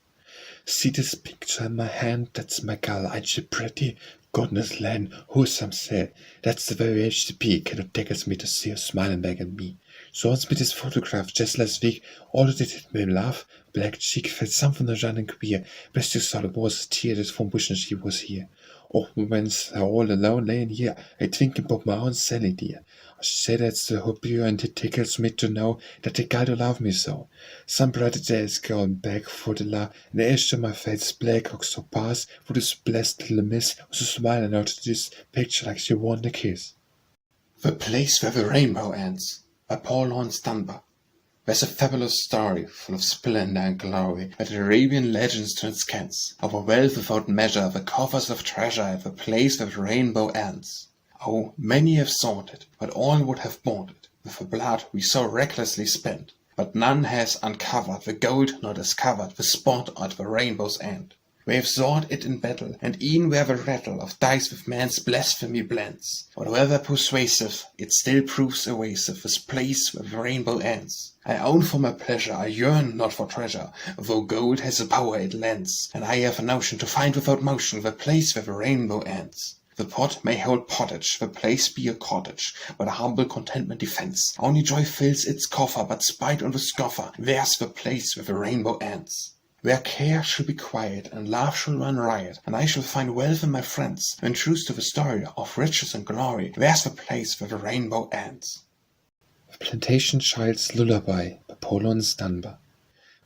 Speaker 3: See this picture in my hand, that's my gal, ain't she pretty? Goodness land, who some say, that's the very age to be, cannot daggers me to see her smiling back at me. So once me this photograph just last week, all that it hit me laugh, black cheek felt something around and queer, best you saw it was a tear that from wishing she was here. Oh, when's I all alone laying here, I think about my own Sally dear. I say that's the hope you and it tickles me to know that the guy do love me so. Some brighter days going back for the love, and the edge of my face black ox so pass for this blessed little miss was smiling out of this picture like she wanted a kiss.
Speaker 2: The Place Where the Rainbow Ends by Laurence Dunbar. There's a fabulous story, full of splendor and glory, that Arabian legends transcends, of a wealth without measure, the coffers of treasure at the place where the rainbow ends. Oh, many have sought it, but all would have bought it, with the blood we so recklessly spent. But none has uncovered the gold nor discovered the spot at the rainbow's end. We have sought it in battle, and e'en where the rattle of dice with man's blasphemy blends. But however persuasive, it still proves evasive, this place where the rainbow ends. I own for my pleasure, I yearn not for treasure, though gold has a power it lends, and I have a notion to find without motion the place where the rainbow ends. The pot may hold pottage, the place be a cottage, where humble contentment defends. Only joy fills its coffer, but spite on the scoffer, there's the place where the rainbow ends. Where care shall be quiet, and love shall run riot, and I shall find wealth in my friends, and truth to the story of riches and glory, there's the place where the rainbow ends.
Speaker 3: The Plantation Child's Lullaby by Laurence Dunbar.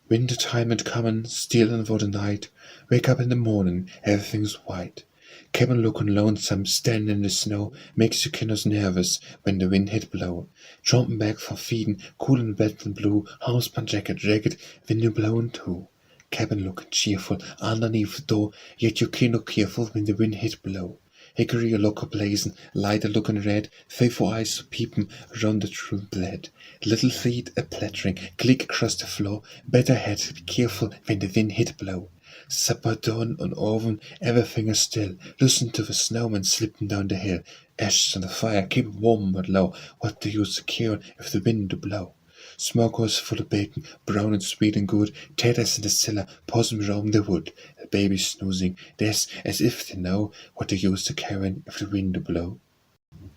Speaker 3: Winter time had come in, still and for the night. Wake up in the morning, everything's white. Cabin looking lonesome, standing in the snow, makes you kiddos nervous when the wind hit blow. Jumping back for feeding, cool and wet and blue, housebound jacket ragged, window blowing too. Cabin looking cheerful underneath the door, yet you can't look careful when the wind hit blow. Hickory a look a blazing, light a looking red, faithful eyes a peeping round the true blade. Little feet a plattering, click across the floor, better head be careful when the wind hit blow. Supper done on oven, everything is still, listen to the snowman slipping down the hill. Ashes on the fire, keep it warm but low, what do you secure if the wind do blow? Smoke was full of bacon, brown and sweet and good, taters in the cellar, possum roam the wood, the baby snoozing, there's as if they know what they used to carry if the wind do blow.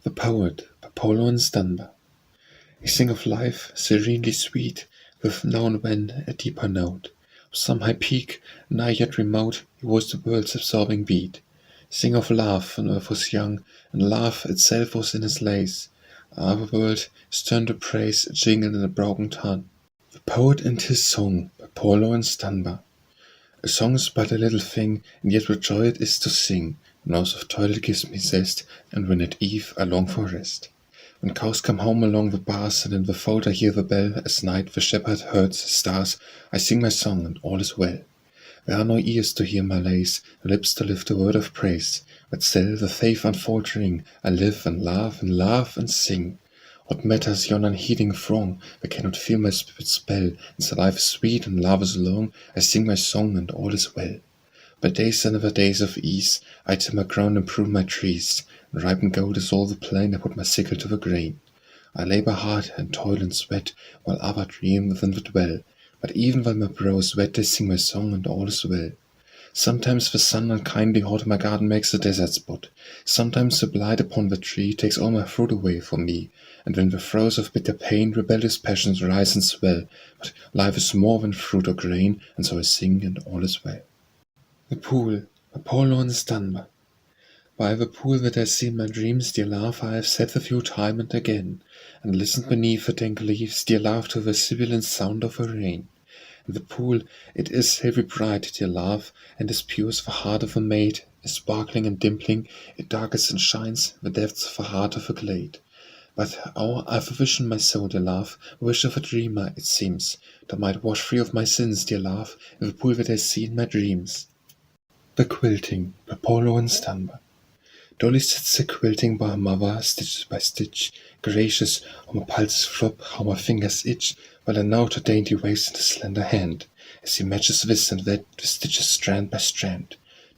Speaker 3: The Poet by Laurence Dunbar. He sing of life, serenely sweet, with now and then a deeper note. Of some high peak, nigh yet remote, he was the world's absorbing beat. Sing of love when earth was young, and love itself was in his lace. Our world stern to praise, a jingle in a broken tongue. The Poet and His Song by Laurence Dunbar. A song is but a little thing, and yet with joy it is to sing. Nose of toil it gives me zest, and when at eve I long for rest. When cows come home along the bars, and in the fold I hear the bell, as night the shepherd herds his stars, I sing my song, and all is well. There are no ears to hear my lays, no lips to lift a word of praise, but still the faith unfaltering, I live and laugh and sing. What matters yon unheeding throng, they cannot feel my spirit's spell, and so life is sweet and love is long, I sing my song and all is well. By days are never days of ease, I till my ground and prune my trees, and ripen gold is all the plain, I put my sickle to the grain. I labour hard and toil and sweat, while other dream within the dwell, but even while my brow is wet, I sing my song and all is well. Sometimes the sun unkindly hot my garden makes a desert spot. Sometimes the blight upon the tree takes all my fruit away from me, and when the throes of bitter pain rebellious passions rise and swell, but life is more than fruit or grain, and so I sing and all is well. The Pool by Laurence Dunbar. By the pool that I see in my dreams, dear love, I have sat with you time and again, and listened beneath the dank leaves, dear love, to the sibilant sound of the rain. And the pool, it is very bright, dear love, and as pure as the heart of a maid, is sparkling and dimpling, it darkens and shines the depths of the heart of a glade. But oh, I've a vision, my soul, dear love, a wish of a dreamer, it seems, that might wash free of my sins, dear love, in the pool that I see in my dreams. The Quilting by Laurence Dunbar. Dolly sits a-quilting by her mother, stitch by stitch. Gracious, how my pulses flop, how my fingers itch, while I note her dainty waist and her slender hand, as he matches this and that with stitches strand by strand.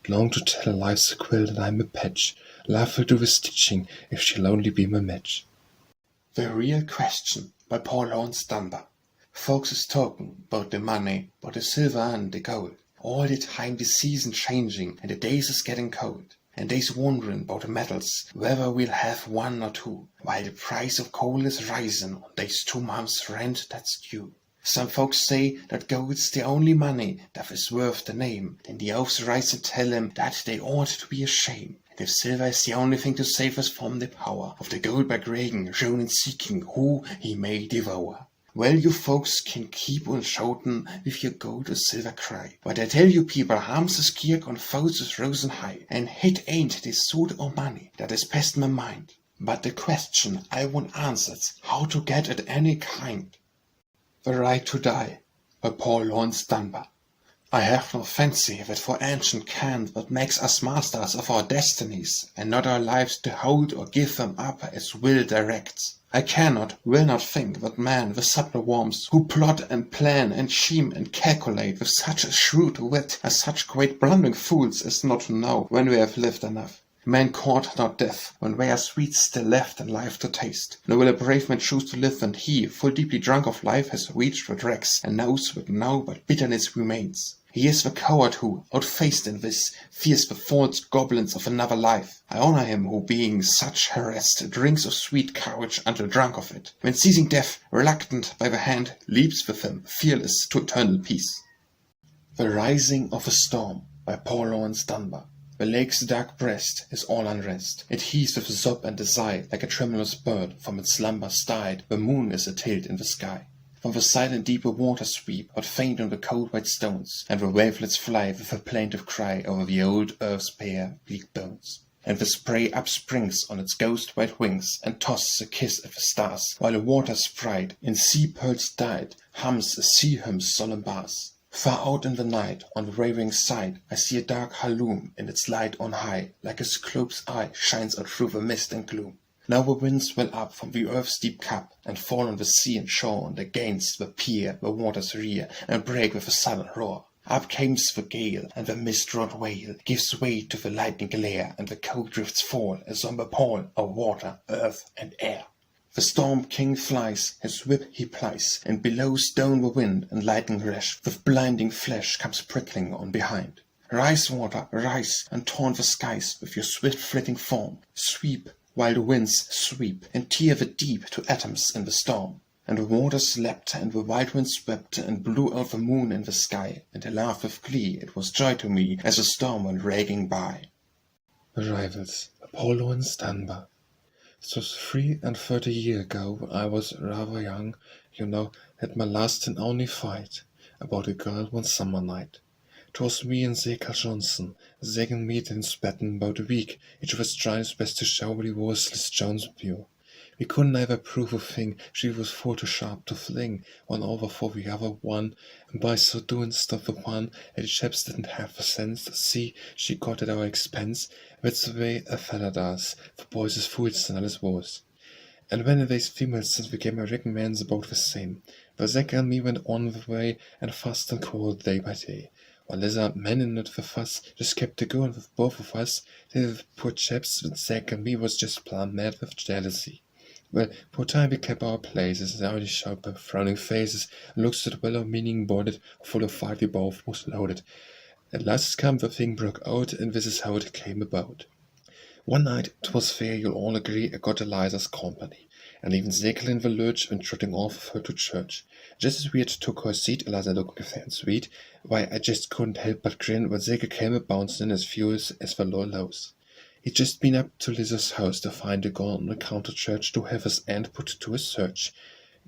Speaker 3: Long to tell her life's a quilt and I'm a patch. Love will do the stitching if she'll only be my match.
Speaker 2: The Real Question by Paul Laurence Dunbar. Folks is talking about the money, about the silver and the gold. All the time the season changing and the days is getting cold. And they's wondering about the metals, whether we'll have one or two, while the price of coal is rising on these 2 months' rent that's due. Some folks say that gold's the only money that is worth the name. Then the oafs rise and tell him that they ought to be ashamed. And if silver is the only thing to save us from the power of the gold by grating, shown and seeking who he may devour. Well, you folks can keep on shouting with your gold or silver cry. But I tell you people, harms is kirk on foes is risen high, and it ain't the suit or money that is past my mind. But the question I want answered, how to get at any kind. The Right to Die by Paul Laurence Dunbar. I have no fancy of it for ancient cant that makes us masters of our destinies, and not our lives to hold or give them up as will directs. I cannot, will not think that man with subtle warmth, who plot and plan and scheme and calculate with such a shrewd wit, are such great blundering fools as not to know when we have lived enough. Men court not death, when there are sweets still left in life to taste. Nor will a brave man choose to live when he, full deeply drunk of life, has reached the dregs, and knows that now but bitterness remains. He is the coward who, outfaced in this, fears the false goblins of another life. I honor him who, being such harassed, drinks of sweet courage until drunk of it. When seizing death, reluctant by the hand, leaps with him, fearless, to eternal peace. The Rising of a Storm by Paul Laurence Dunbar. The lake's dark breast is all unrest. It heaves with a sob and a sigh, like a tremulous bird from its slumber stirred. The moon is a-tilt in the sky. From the silent deeper waters sweep, but faint on the cold white stones, and the wavelets fly with a plaintive cry over the old earth's bare, bleak bones. And the spray upsprings on its ghost white wings, and tosses a kiss at the stars, while the water sprite, in sea pearls dyed, hums a sea hymn's solemn bars. Far out in the night, on the raving side, I see a dark halloum in its light on high, like a cyclope's eye shines out through the mist and gloom. Now the winds well up from the earth's deep cup, and fall on the sea and shore, and against the pier the waters rear, and break with a sudden roar. Up comes the gale, and the mist-wrought wail gives way to the lightning glare, and the cold drifts fall as on the pall of water, earth, and air. The storm king flies, his whip he plies, and blows down the wind and lightning rash, with blinding flash comes prickling on behind. Rise, water, rise, and taunt the skies with your swift flitting form. Sweep, while the winds sweep, and tear the deep to atoms in the storm. And the waters leapt, and the white wind swept, and blew out the moon in the sky, and I laughed with glee. It was joy to me, as the storm went raging by.
Speaker 3: The Rivals by Paul Laurence Dunbar. It was 33 years ago, when I was rather young, had my last and only fight about a girl one summer night. 'Twas me and Zeker Johnson, Zagan meet and spat about a week, each of us trying his best to show what he was, Liz Jones' view. We couldn't never prove a thing, she was full too sharp to fling one over for the other one, and by so doing stopped the one, and the chaps didn't have the sense to see she got at our expense. That's the way a fella does, for boys is fools and all is worse. And when these females since we came, I reckon man's about the same. The Zaker and me went on the way, and fast and cold day by day. While lizard men in it the fuss just kept a going with both of us, the poor chaps with Zack and me was just plumb mad with jealousy. Well, poor time we kept our places, and only showed by frowning faces, and looks that well-meaning boarded, full of fight we both was loaded. At last come the thing broke out, and this is how it came about. One night, 'twas fair, you'll all agree, I got Eliza's company, and even Zekel in the lurch went trotting off with her to church. Just as we had took her seat, Eliza looking fair and sweet, why, I just couldn't help but grin when Zekel came a-bouncing as furious as the low lows. He'd just been up to Liz's house to find a gone on the counter church to have his aunt put to a search.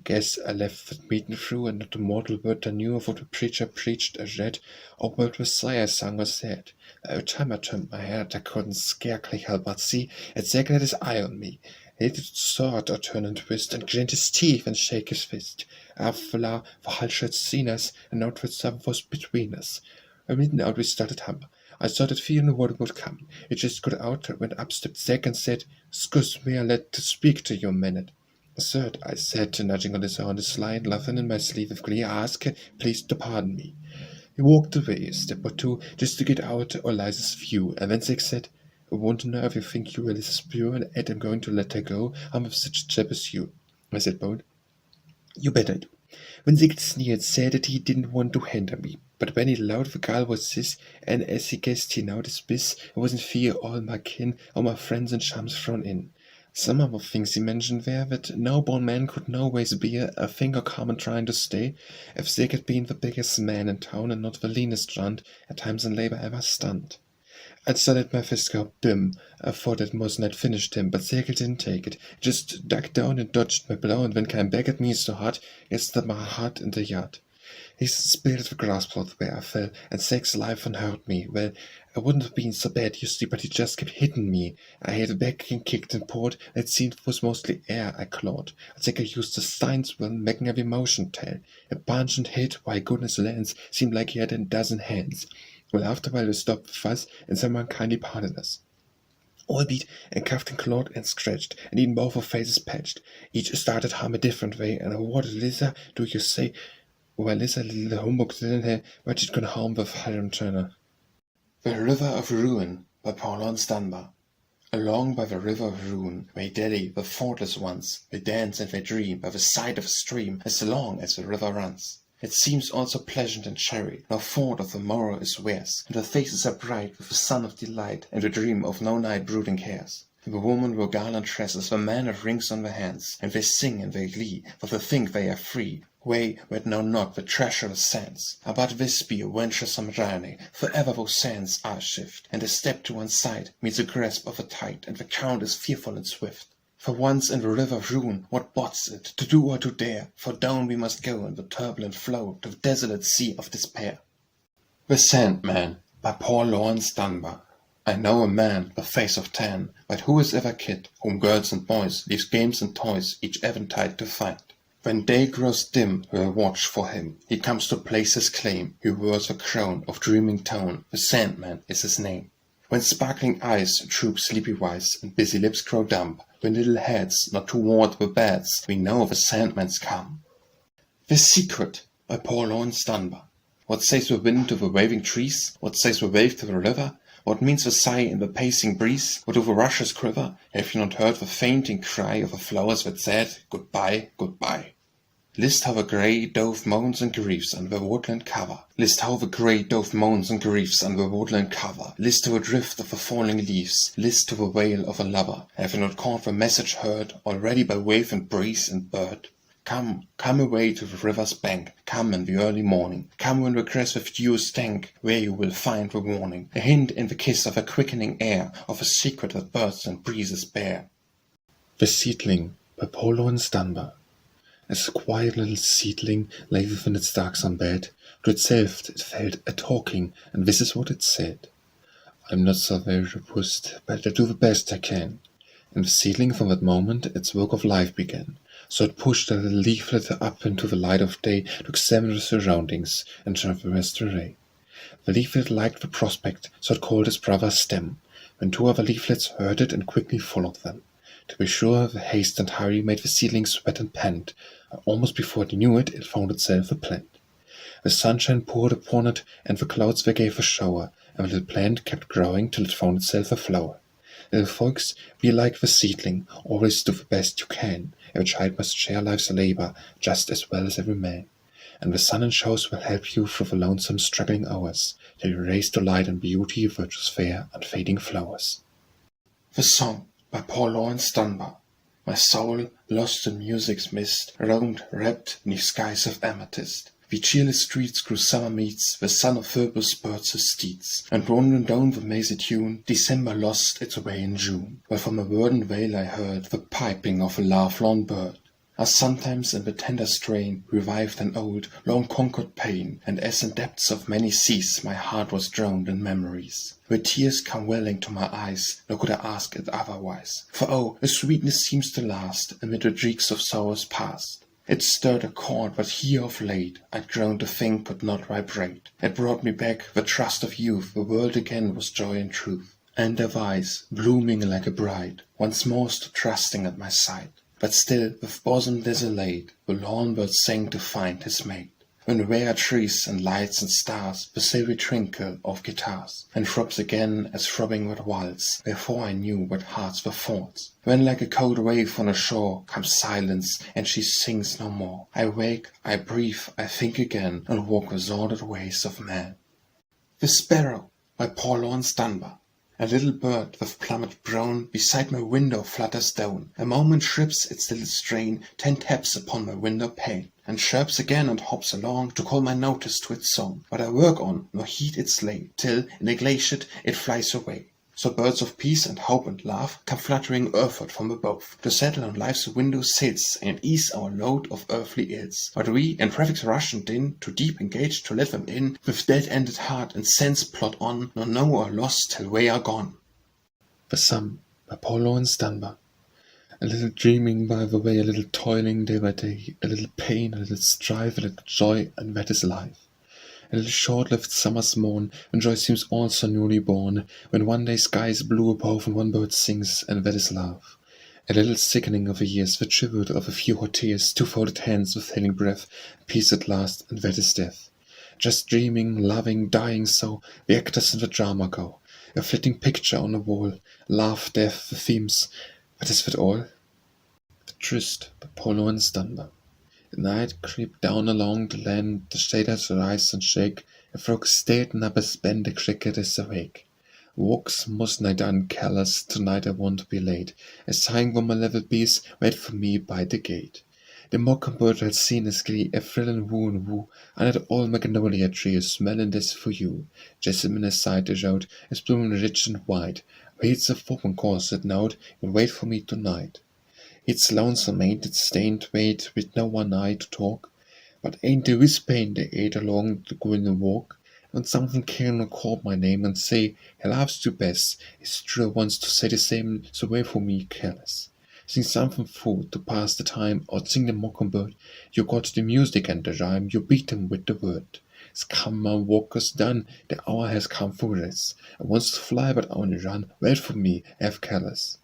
Speaker 3: Guess I left that meeting through, and not a mortal word I knew of what the preacher preached or read, or what the Messiah sung or said. Every time I turned my head, I couldn't scarcely help but see Zekel had his eye on me. He did sort or turn and twist, and grind his teeth and shake his fist. After the Hull had seen us, and now that something was between us. At midnight we started home.
Speaker 1: I thought that fear in the water would come. It just got out, went up, stepped back, and said, "'Scuse me, I let to speak to you a minute." "Sir," I said, nudging on the sly and laughing in my sleeve with glee, "I ask please to pardon me." He walked away a step or two, just to get out of Eliza's view, and then Zack said, "I want to know if you think you Eliza's pure, and Ed, I'm going to let her go. I'm with such a chap as you." I said, "Bold, you better do." When Zack sneered, said that he didn't want to hinder me, but when he allowed the girl was his, and as he guessed he now dismiss, I was in fear all my kin, all my friends and chums thrown in. Some of the things he mentioned were that no born man could noways bear a finger common trying to stay, if Zack had been the biggest man in town and not the leanest runt, at times in labour ever stunned. I started my fist go bim. I thought that Mosen had finished him, but Zack didn't take it. He just ducked down and dodged my blow, and then came back at me so hard, as that my heart in the yard. He spilled the grass plot where I fell, and Zack's life unhurt me. Well, I wouldn't have been so bad, you see, but he just kept hitting me. I had back and kicked and poured, and it seemed it was mostly air I clawed. I think I used the signs well, making every motion tell. A punch and hit, why goodness lands, seemed like he had a dozen hands. Well, after a while we stopped the fuss, and someone kindly pardoned us. All beat and cuffed and clawed and scratched, and even both our faces patched. Each started harm a different way, and what Liza do you say? Well, Liza little humbug didn't have what it could harm with Hiram Turner.
Speaker 2: The River of Ruin by Laurence Dunbar. Along by the river of ruin, they dally, the thoughtless ones, they dance and they dream by the side of a stream as long as the river runs. It seems all so pleasant and cheery, no thought of the morrow is theirs, and their faces are bright with the sun of delight, and the dream of no night brooding cares. The women wear garland tresses, the men have rings on their hands, and they sing in their glee, for they think they are free. Way that know not the treacherous sands. But this be a venturesome journey, for ever those sands are shift, and a step to one side meets the grasp of a tide, and the count is fearful and swift. For once in the river of ruin, what bots it, to do or to dare? For down we must go in the turbulent flow, to the desolate sea of despair.
Speaker 3: The Sandman by Laurence Dunbar. I know a man, the face of tan, but who is ever kid, whom girls and boys leaves games and toys each eventide to find? When day grows dim, we'll watch for him. He comes to place his claim. He wears the crown of Dreamin Town. The Sandman is his name. When sparkling eyes droop sleepy-wise, and busy lips grow dumb, when little heads nod toward the beds, we know the Sandman's come. The Secret by Laurence Dunbar. What says the wind to the waving trees? What says the wave to the river? What means the sigh in the pacing breeze? What do the rushes quiver? Have you not heard the fainting cry of the flowers that said, "Goodbye, goodbye"? List how the grey dove moans and grieves under the woodland cover. List how the grey dove moans and grieves under the woodland cover. List to the drift of the falling leaves. List to the wail of a lover. Have you not caught the message heard already by wave and breeze and bird? Come, come away to the river's bank. Come in the early morning. Come when the grass with dew is dank, where you will find the warning. A hint in the kiss of a quickening air, of a secret that birds and breezes bear.
Speaker 1: The Seedling by Laurence Dunbar. As a quiet little seedling lay within its darksome bed, to itself it felt a talking, and this is what it said: "I'm not so very robust, but I do the best I can." And the seedling from that moment its work of life began. So it pushed a little leaflet up into the light of day to examine the surroundings and traverse the ray. The leaflet liked the prospect, so it called its brother Stem, when two other leaflets heard it and quickly followed them. To be sure, the haste and hurry made the seedling sweat and pant. Almost before it knew it, it found itself a plant. The sunshine poured upon it, and the clouds they gave a shower, and the little plant kept growing till it found itself a flower. Little folks, be like the seedling, always do the best you can. Every child must share life's labor, just as well as every man. And the sun and showers will help you through the lonesome struggling hours, till you raise to light and beauty virtue's fair, unfading flowers.
Speaker 3: The Song by Laurence Dunbar. My soul, lost in music's mist, roamed, wrapped 'neath skies of amethyst. The cheerless streets grew summer meets, the son of Phoebus spurred his steeds, and wandering down the mazy tune, December lost its way in June, where from a verdant vale I heard the piping of a lovelorn bird. As sometimes in the tender strain revived an old, long-conquered pain, and as in depths of many seas my heart was drowned in memories. The tears come welling to my eyes, nor could I ask it otherwise. For oh, a sweetness seems to last amid the dregs of sorrows past.
Speaker 1: It stirred a chord, but here of late I'd grown to think could not vibrate. It brought me back the trust of youth, the world again was joy and truth. And her eyes, blooming like a bride, once more stood trusting at my side. But still, with bosom desolate, the lorn bird sang to find his mate. When rare trees and lights and stars, the silvery twinkle of guitars, and throbs again as throbbing with waltz, wherefore I knew what hearts were false. When like a cold wave on a shore comes silence, and she sings no more, I wake, I breathe, I think again, and walk the sordid ways of man. The Sparrow by Paul Laurence Dunbar. A little bird with plummet brown beside my window flutters down. A moment trips its little strain, 10 taps upon my window pane, and chirps again and hops along to call my notice to its song. But I work on, nor heed its lay, till, neglected, it flies away. So birds of peace and hope and love come fluttering earthward from above, to settle on life's window sills and ease our load of earthly ills. But we, in traffic's rush and din, too deep engaged to let them in, with dead-ended heart and sense plod on, nor know our loss till we are gone.
Speaker 3: The Sun by Paul Laurence Dunbar. A little dreaming by the way, a little toiling day by day, a little pain, a little strife, a little joy, and that is life. A little short-lived summer's morn, when joy seems also newly born, when one day sky is blue above and one bird sings, and that is love. A little sickening of the years, the tribute of a few hot tears, two folded hands with failing breath, peace at last, and that is death. Just dreaming, loving, dying so, the actors in the drama go. A flitting picture on a wall, love, death, the themes, but is that all? The Tryst by Paul Laurence Dunbar. The night crept down along the land, the shaders rise and shake, a frog stared and up a span, the cricket is awake. Walks must night uncallous, tonight I won't be late, a sighing for my level bees, wait for me by the gate. The mockingbird had seen his glee, a thrill and woo, and at all magnolia tree is smelling this for you. Jessamine aside the road is blooming rich and wide, weeds of woman calls at note, will wait for me tonight. It's lonesome, ain't it, stained, wait, with no one eye to talk, but ain't there is pain they ate along the Goin walk, and something can call my name and say, he loves you best, it's true wants to say the same, so wait for me careless. Sing something food to pass the time, or sing the mockingbird, you got the music and the rhyme, you beat them with the word. It's come, my walk is done, the hour has come for rest, I wants to fly but only run, wait for me, have careless.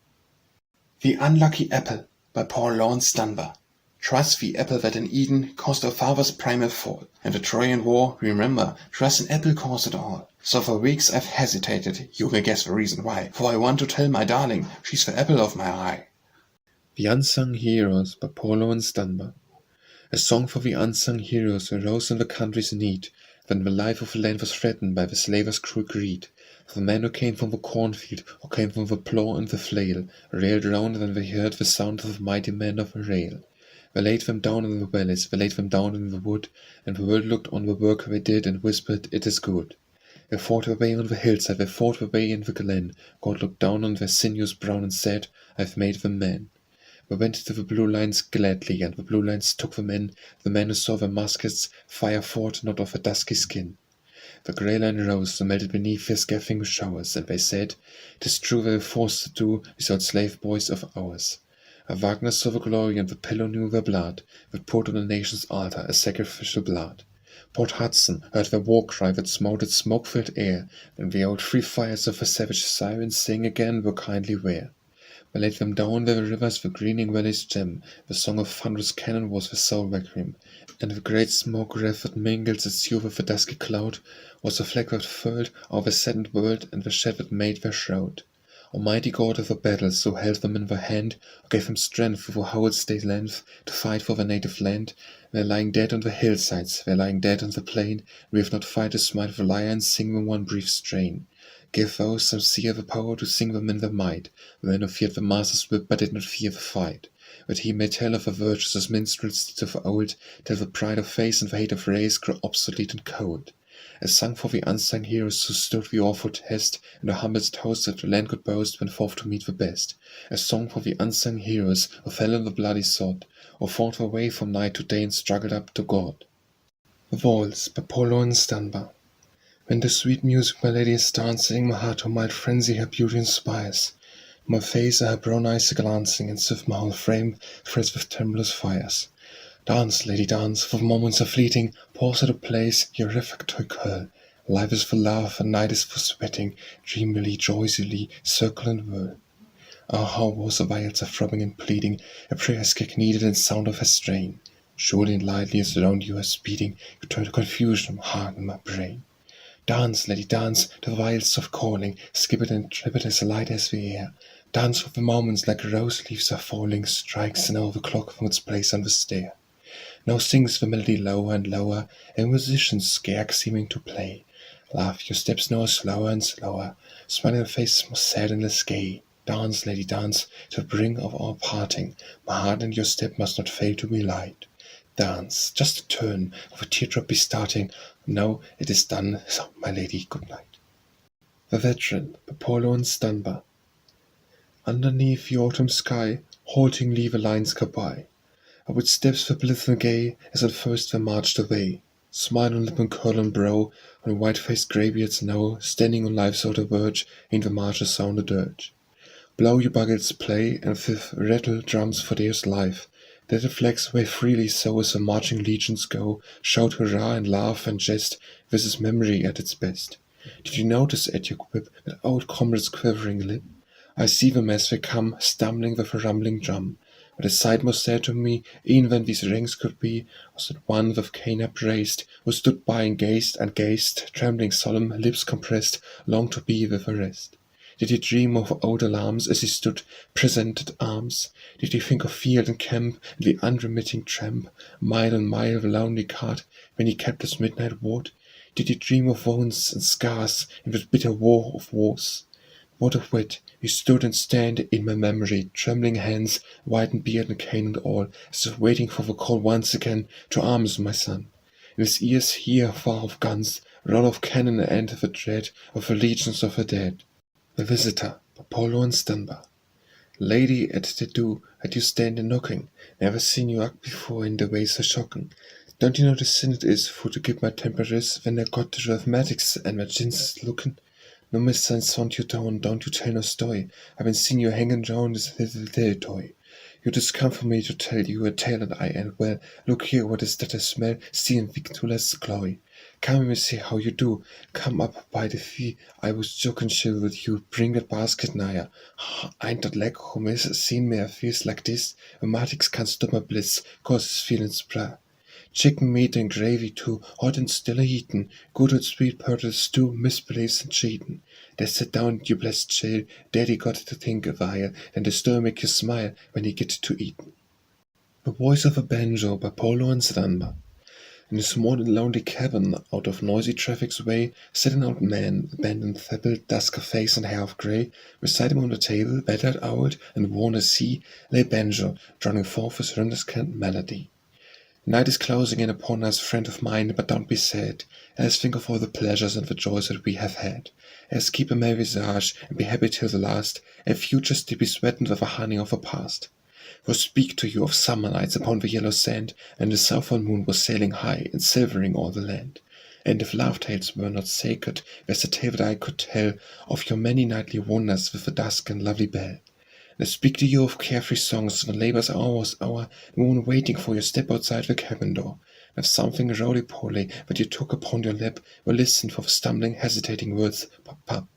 Speaker 1: The Unlucky Apple by Paul Laurence Dunbar. Twas the apple that in Eden caused our father's primal fall, and the Trojan War, remember, 'twas an apple caused it all. So for weeks I've hesitated, you may guess the reason why, for I want to tell my darling, she's the apple of my eye.
Speaker 3: The Unsung Heroes by Paul Laurence Dunbar. A song for the unsung heroes who rose in the country's need, when the life of the land was threatened by the slavers' cruel greed. For the men who came from the cornfield, or came from the plough and the flail, railed round when they heard the sound of the mighty men of a rail. They laid them down in the valleys, they laid them down in the wood, and the world looked on the work they did and whispered, it is good. They fought their way on the hillside, they fought their way in the glen. God looked down on their sinews brown and said, I've made them men. They went to the blue lines gladly, and the blue lines took them in, the men who saw their muskets fire fought not of a dusky skin. The grey line rose and melted beneath their scathing showers, and they said, 'Tis true they were forced to do without slave boys of ours. A Wagner saw the glory and the pillow knew their blood, that poured on the nation's altar a sacrificial blood. Port Hudson heard their war cry that smote its smoke-filled air, and the old free fires of the savage sirens sing again were kindly rare. They laid them down where the rivers the greening valleys gem, the song of thunderous cannon was the soul requiem, and the great smoke wreath that mingles its hue with the dusky cloud was the flag that furled o'er the saddened world and the shed that made their shroud. Almighty God of the battles, who held them in their hand, who gave them strength for the whole day's length to fight for their native land, they're lying dead on the hillsides, they're lying dead on the plain, we have not fight to smite the lyre and sing them one brief strain. Give those some seer the power to sing them in their might, men who feared the master's whip but did not fear the fight, that he may tell of the virtues as minstrels did of old, till the pride of face and the hate of race grow obsolete and cold. A song for the unsung heroes who stood the awful test, and the humblest host that the land could boast went forth to meet the best. A song for the unsung heroes who fell in the bloody sword, or fought their way from night to day and struggled up to God. The Waltz by Paul Laurence Dunbar. When the sweet music my lady is dancing, my heart to mild frenzy her beauty inspires. My face are her brown eyes glancing, and swift my whole frame thrills with tremulous fires. Dance, lady, dance, for moments are fleeting, pause at a place, your reflectory curl. Life is for love, and night is for sweating, dreamily, joyously, circle and whirl. Oh, how was the vials are throbbing and pleading, a prayer's kick needed and sound of a strain. Surely and lightly as around you are speeding, you turn to confusion, heart in my brain. Dance, lady, dance, the vials of calling, skip it and trip it as light as the air. Dance with the moments like rose leaves are falling, strikes an hour the clock from its place on the stair. Now sings the melody lower and lower, and musicians scarce seeming to play. Laugh your steps now slower and slower, smiling face more sad and less gay. Dance, lady, dance, to the brink of our parting. My heart and your step must not fail to be light. Dance, just a turn of a teardrop be starting. Now it is done, so my lady, good night. The Veteran, by Laurence Dunbar. Underneath the autumn sky, haltingly the lines go by. With steps that blithe and gay, as at first they marched away. Smile on lip and curl on brow, on white-faced greybeards now, standing on life's outer verge, in the marches sound a dirge. Blow your buckets, play, and fifth rattle drums for dear's life, that the flags wave freely so as the marching legions go, shout hurrah and laugh and jest, this is memory at its best. Did you notice at your quip that old comrade's quivering lip? I see them as they come, stumbling with a rumbling drum. But the sight most sad to me, e'en when these ranks could be, was that one with cane upraised, who stood by and gazed, trembling solemn, lips compressed, longed to be with the rest. Did he dream of old alarms as he stood, presented arms? Did he think of field and camp, and the unremitting tramp, mile on mile of lonely cart, when he kept his midnight ward? Did he dream of wounds and scars, in that bitter war of wars? What of wit, he stood and stand in my memory, trembling hands, whitened beard and cane and all, as if waiting for the call once again, to arms, my son. In his ears hear far of guns, roll of cannon and the dread of the legions of the dead. The Visitor, by Laurence Dunbar. Lady, at the door, at you stand a knocking, never seen you act before in the way so shocking. Don't you know the sin it is for to keep my temper is, when I got the rheumatics and my chins is looking? No miss and sound you down, don't you tell no story. I've been seeing you hanging round this little toy. You just come for me to tell you a tale, and I and well, look here, what is that I smell? See in Victula's glory. Come and see how you do. Come up by the fee. I was joking chill with you. Bring that basket nigher. Ain't that lecker, miss? Seen me, I feels like this. Rheumatics can't stop my bliss, cause it's feeling spry. Chicken meat and gravy too, hot and still a-eatin'. Good old sweet turtle stew, misbeliefs and cheatin'. They sit down, you blessed child. Daddy got to think a while, and the stir make you smile when he get to eatin'. The Voice of a Banjo, by Laurence Dunbar. In a small and lonely cabin, out of noisy traffic's way, sat an old man, abandoned thebble, dusk of face and hair of grey. Beside him on the table, battered old and worn as he, lay Banjo, droning forth his reminiscent melody. Night is closing in upon us, friend of mine, but don't be sad. Else think of all the pleasures and the joys that we have had. Else keep a merry visage, and be happy till the last, and futures to be sweetened with the honey of the past. For speak to you of summer nights upon the yellow sand, and the southern moon was sailing high and silvering all the land. And if love tales were not sacred, there's a tale that I could tell of your many nightly wonders with the dusk and lovely bell. And I speak to you of carefree songs when labor's hour was hour, and moon waiting for your step outside the cabin door. And of something roly-poly that you took upon your lap, or listened for the stumbling, hesitating words, pop-pop.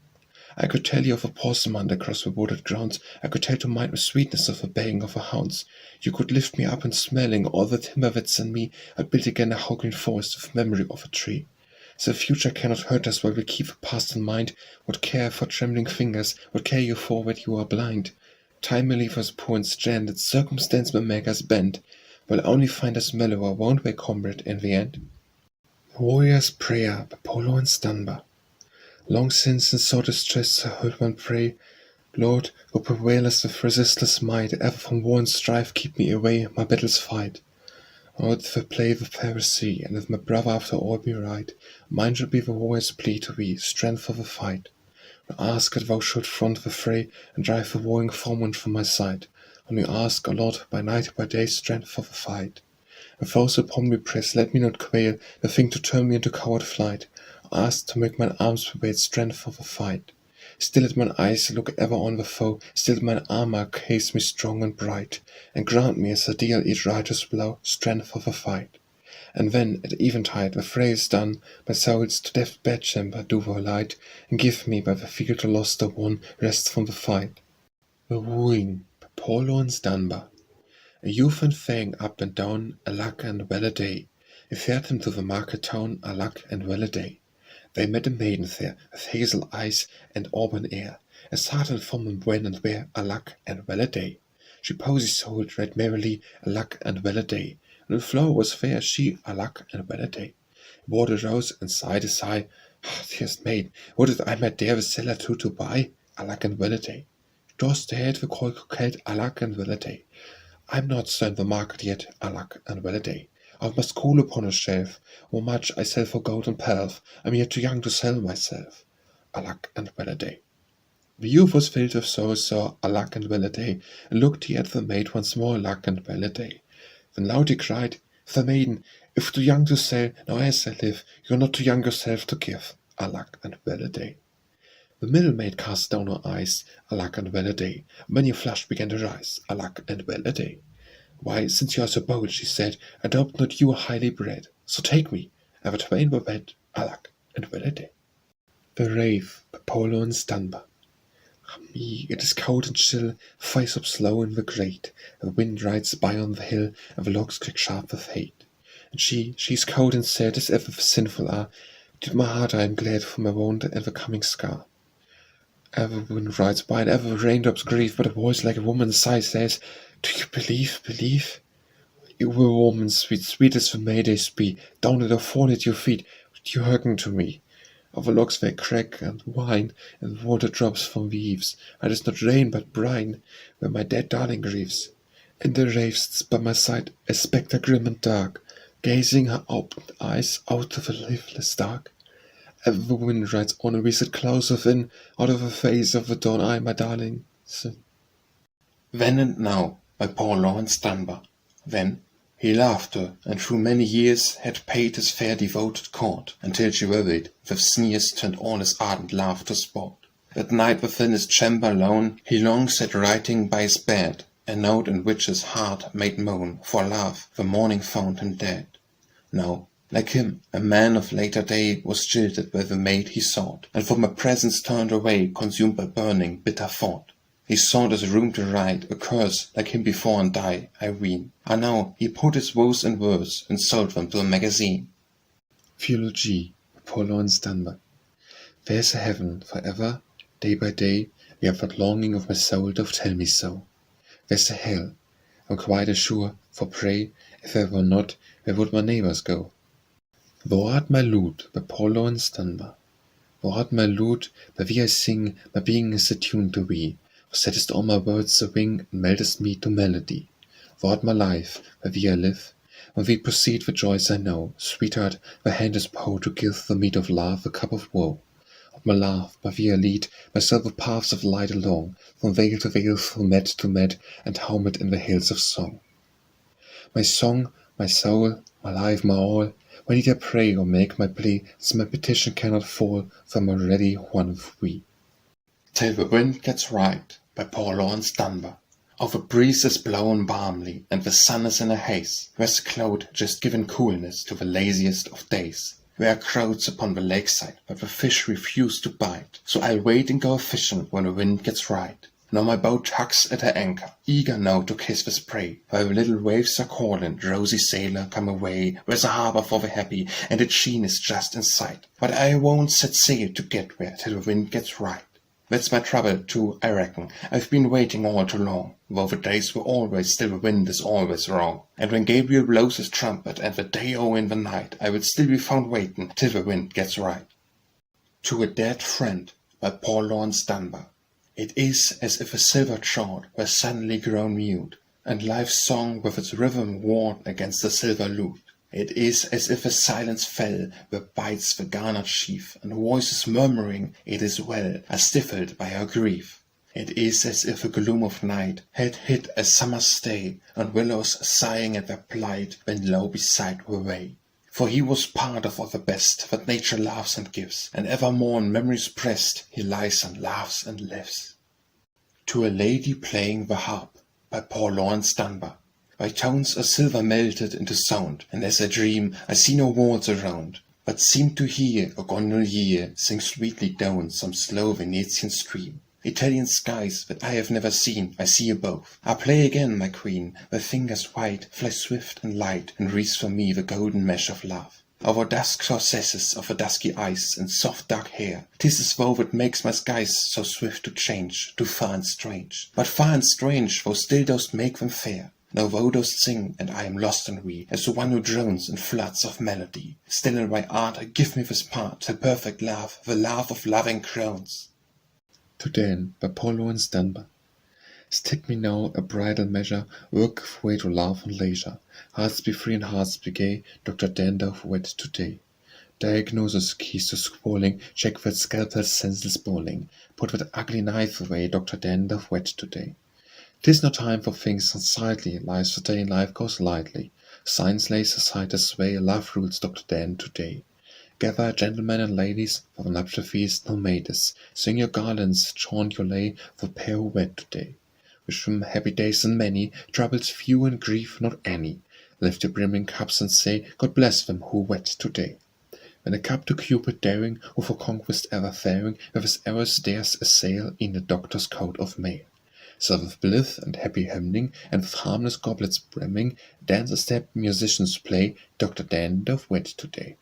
Speaker 3: I could tell you of a porcelain across the wooded grounds. I could tell to mind the sweetness of the baying of the hounds. You could lift me up and smelling all the timber that's in me. I'd build again a whole green forest with memory of a tree. So the future cannot hurt us while we keep the past in mind. What care for trembling fingers? What care you for that you are blind? Time may leave us poor and stranded, circumstance may make us bend. Will only find us mellower, won't we, comrade, in the end? The Warrior's Prayer, by Laurence Dunbar. Long since in sore distress I heard one pray, Lord, who prevailest with resistless might, ever from war and strife keep me away, my battles fight. Oh, if I play with heresy, and if my brother after all be right, mine shall be the warrior's plea to thee, strength for the fight. I ask that thou shouldst front the fray, and drive the warring foeman from my sight. Only ask, O Lord, by night, by day, strength for the fight. If foes upon me press, let me not quail, the thing to turn me into coward flight. I ask to make mine arms prevail, strength for the fight. Still at mine eyes look ever on the foe, still mine armour case me strong and bright, and grant me as a deal each righteous blow, strength for the fight. And when at eventide the fray is done, my soul's to death bedchamber do thou light, and give me by the field lost or won rest from the fight. The Wooing by Paul Laurence Dunbar. A youth went faring up and down, alack and well a day. He fared him to the market town, alack and well a day. They met a maiden there, with hazel eyes and auburn air, as hard and from and when and where, alack and well a day. She posy sold right merrily, alack and well a day, and the flower was fair, she, alack and well a day. Wore the rose and sighed a sigh, dearest maid, would that I might dare the seller to buy, alack and well a day. Tossed the head the coy coquette, alack and well a day. I'm not so in the market yet, alack and well a day. I must cool upon a shelf, or much I sell for gold and pelf, I'm yet too young to sell myself, alack and well a day. The youth was filled with sorrow, alack and well a day, and looked he at the maid once more, alack and well a day. Then loud he cried, the maiden, if too young to sell, now as I live, you're not too young yourself to give, alack and well a day. The middle maid cast down her eyes, alack and well a day, and many a flush began to rise, alack and well a day. Why, since you are so bold, she said, I doubt not you are highly bred, so take me, and the twain were wed, alack and well a day. The Rave by Paul Laurence Dunbar. Ah me, it is cold and chill, fires up slow in the grate, the wind rides by on the hill, and the logs click sharp with hate. And she's cold and sad as ever the sinful are, deep my heart I am glad for my wound and the coming scar. Ever the wind rides by, and ever the raindrops grieve, but a voice like a woman's sigh says, do you believe? You were a woman sweet, sweet as the May days be, down at or fall at your feet, would you hearken to me? Of the logs they crack and whine, and water drops from the eaves, it is not rain but brine, where my dead darling grieves. And the rave sits by my side, a spectre grim and dark, gazing her opened eyes out of the leafless dark. Ever the wind rides on, and we sit close within, out of the face of the dawn, I, my darling, sin.
Speaker 2: Then and Now by Paul Laurence Dunbar. Then he loved her, and through many years had paid his fair devoted court, until she wearied, with sneers turned all his ardent love to sport. That night within his chamber lone, he long sat writing by his bed, a note in which his heart made moan, for love the morning found him dead. Now, like him, a man of later day was jilted by the maid he sought, and from her presence turned away, consumed by burning, bitter thought. He sought his room to write, a curse, like him before and die, I ween. Now he put his woes in verse, and sold them to a magazine.
Speaker 3: Theology by Paul Laurence Dunbar. There's a heaven for ever, day by day, we have that longing of my soul doth tell me so. There's a hell, I'm quite as sure, for pray, if there were not, where would my neighbours go? Thou art my lute by Paul Laurence Dunbar. Thou art my lute, by thee I sing, my being is attuned to thee. Thou settest all my words a wing, and meldest me to melody. Thou art my life, by thee I live. When we proceed the joys I know, sweetheart, thy hand is bow to give the meat of love, the cup of woe. Of my love, by thee I lead myself the paths of light along, from vale to vale, from mead to mead, and helmet in the hills of song. My song, my soul, my life, my all, when need I pray or make my plea, as my petition cannot fall from already one of we.
Speaker 2: Till the Wind Gets Right by Paul Laurence Dunbar. Oh, the breeze is blowing balmily, and the sun is in a haze, where's the cloud just giving coolness to the laziest of days. There are crowds upon the lakeside, but the fish refuse to bite, so I'll wait and go a-fishing when the wind gets right. Now my boat tugs at her anchor, eager now to kiss the spray, while the little waves are calling, rosy sailor, come away, where's a harbour for the happy, and its sheen is just in sight. But I won't set sail to get there till the wind gets right. That's my trouble, too, I reckon. I've been waiting all too long, though the days were always, still the wind is always wrong. And when Gabriel blows his trumpet, and the day-o in the night, I will still be found waiting till the wind gets right. To a Dead Friend by Paul Laurence Dunbar. It is as if a silver chord were suddenly grown mute, and life's song with its rhythm warned against the silver lute. It is as if a silence fell where bites the garnered sheaf, and voices murmuring, "It is well," are stifled by her grief. It is as if a gloom of night had hid a summer's day, and willows sighing at their plight bend low beside the way.
Speaker 1: For he was part of all the best that nature loves and gives, and evermore in memory's breast he lies and laughs and lives. To a Lady Playing the Harp by poor Laurence Dunbar. Thy tones are silver melted into sound, and as I dream I see no words around, but seem to hear a gondolier sing sweetly down some slow Venetian stream. Italian skies that I have never seen I see above. I play again, my queen, thy fingers white fly swift and light, and wreathe for me the golden mesh of love. Over dusk recesses of the dusky eyes and soft dark hair, 'tis as though that makes my skies so swift to change, to far and strange. But far and strange thou still dost make them fair. Now thou dost sing, and I am lost in thee, as the one who drones in floods of melody. Still in thy art give me this part, till perfect love, the love of loving crowns.
Speaker 3: To Dan by Paul Laurence Dunbar. Stick me now a bridal measure, work of way to laugh and leisure. Hearts be free and hearts be gay, Dr. Dandorf wed today. Diagnosis, keys to squalling, check that scalpel's senseless bawling. Put that ugly knife away, Dr. Dandorf wed today. 'Tis no time for things unsightly, life's a day and life goes lightly. Science lays aside the sway, love rules Dr. Dan today. Gather, gentlemen and ladies, for the nuptial feast no maidens. Sing your garlands, chaunt your lay, for pair who wed today. Wish them happy days and many, troubles few and grief not any. Lift your brimming cups and say, God bless them who wed today. When a cup to Cupid daring, who for conquest ever faring, with his arrows dares assail in the doctor's coat of mail. So with blithe and happy hymning, and with harmless goblets brimming, dance a step musicians play, Dr. Dandorf wed today.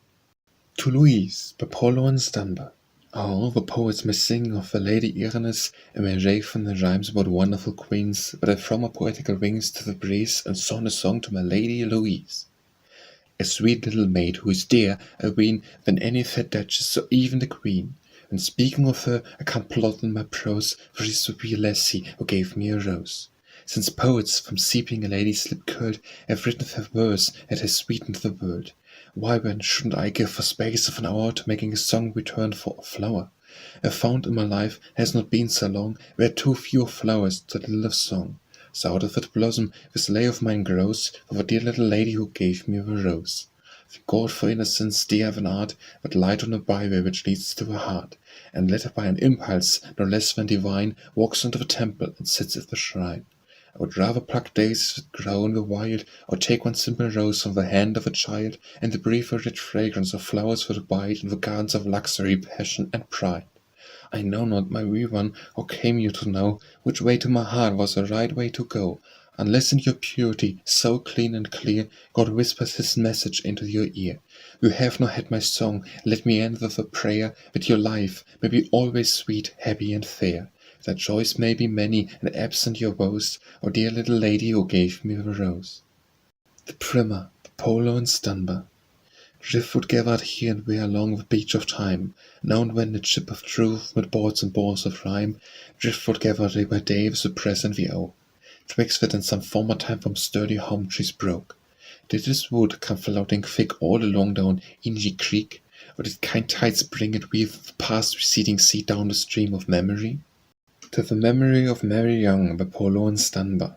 Speaker 3: To Louise by Paul Laurence Dunbar. Oh, the poets may sing of the Lady Irenaeus, and may rave in the rhymes about wonderful queens, but I throw my poetical wings to the breeze, and song a song to my Lady Louise. A sweet little maid who is dear, I ween, than any fair duchess or even the queen. When speaking of her, I can't plot in my prose, for she's the wee lassie who gave me a rose. Since poets from seeping a lady's lip curled have written fair verse that has sweetened the world, why then shouldn't I give the space of an hour to making a song return for a flower? I found in my life has not been so long, where too few flowers to little of song. So out of that blossom this lay of mine grows, for the dear little lady who gave me the rose. Thank God for innocence, dear of an art, that light on a byway which leads to the heart, and led by an impulse no less than divine, walks into the temple and sits at the shrine. I would rather pluck daisies that grow in the wild, or take one simple rose from the hand of a child, and the breathe the rich fragrance of flowers that abide in the gardens of luxury, passion, and pride. I know not, my wee one, how came you to know which way to my heart was the right way to go, unless in your purity, so clean and clear, God whispers his message into your ear. You have not had my song, let me end with a prayer, that your life may be always sweet, happy, and fair. That joys may be many, and absent your woes, O dear little lady who gave me the rose. The Primer, by Paul Laurence Dunbar. Driftwood gathered here and there along the beach of time, now and when the ship of truth with boards and bores of rhyme, driftwood gathered day by day with the present we owe. Twixt that in some former time from sturdy home trees broke. Did this wood come floating thick all along down Inji Creek, or did kind tides bring it with the past receding sea down the stream of memory? To the memory of Mary Young by Paul Laurence Dunbar.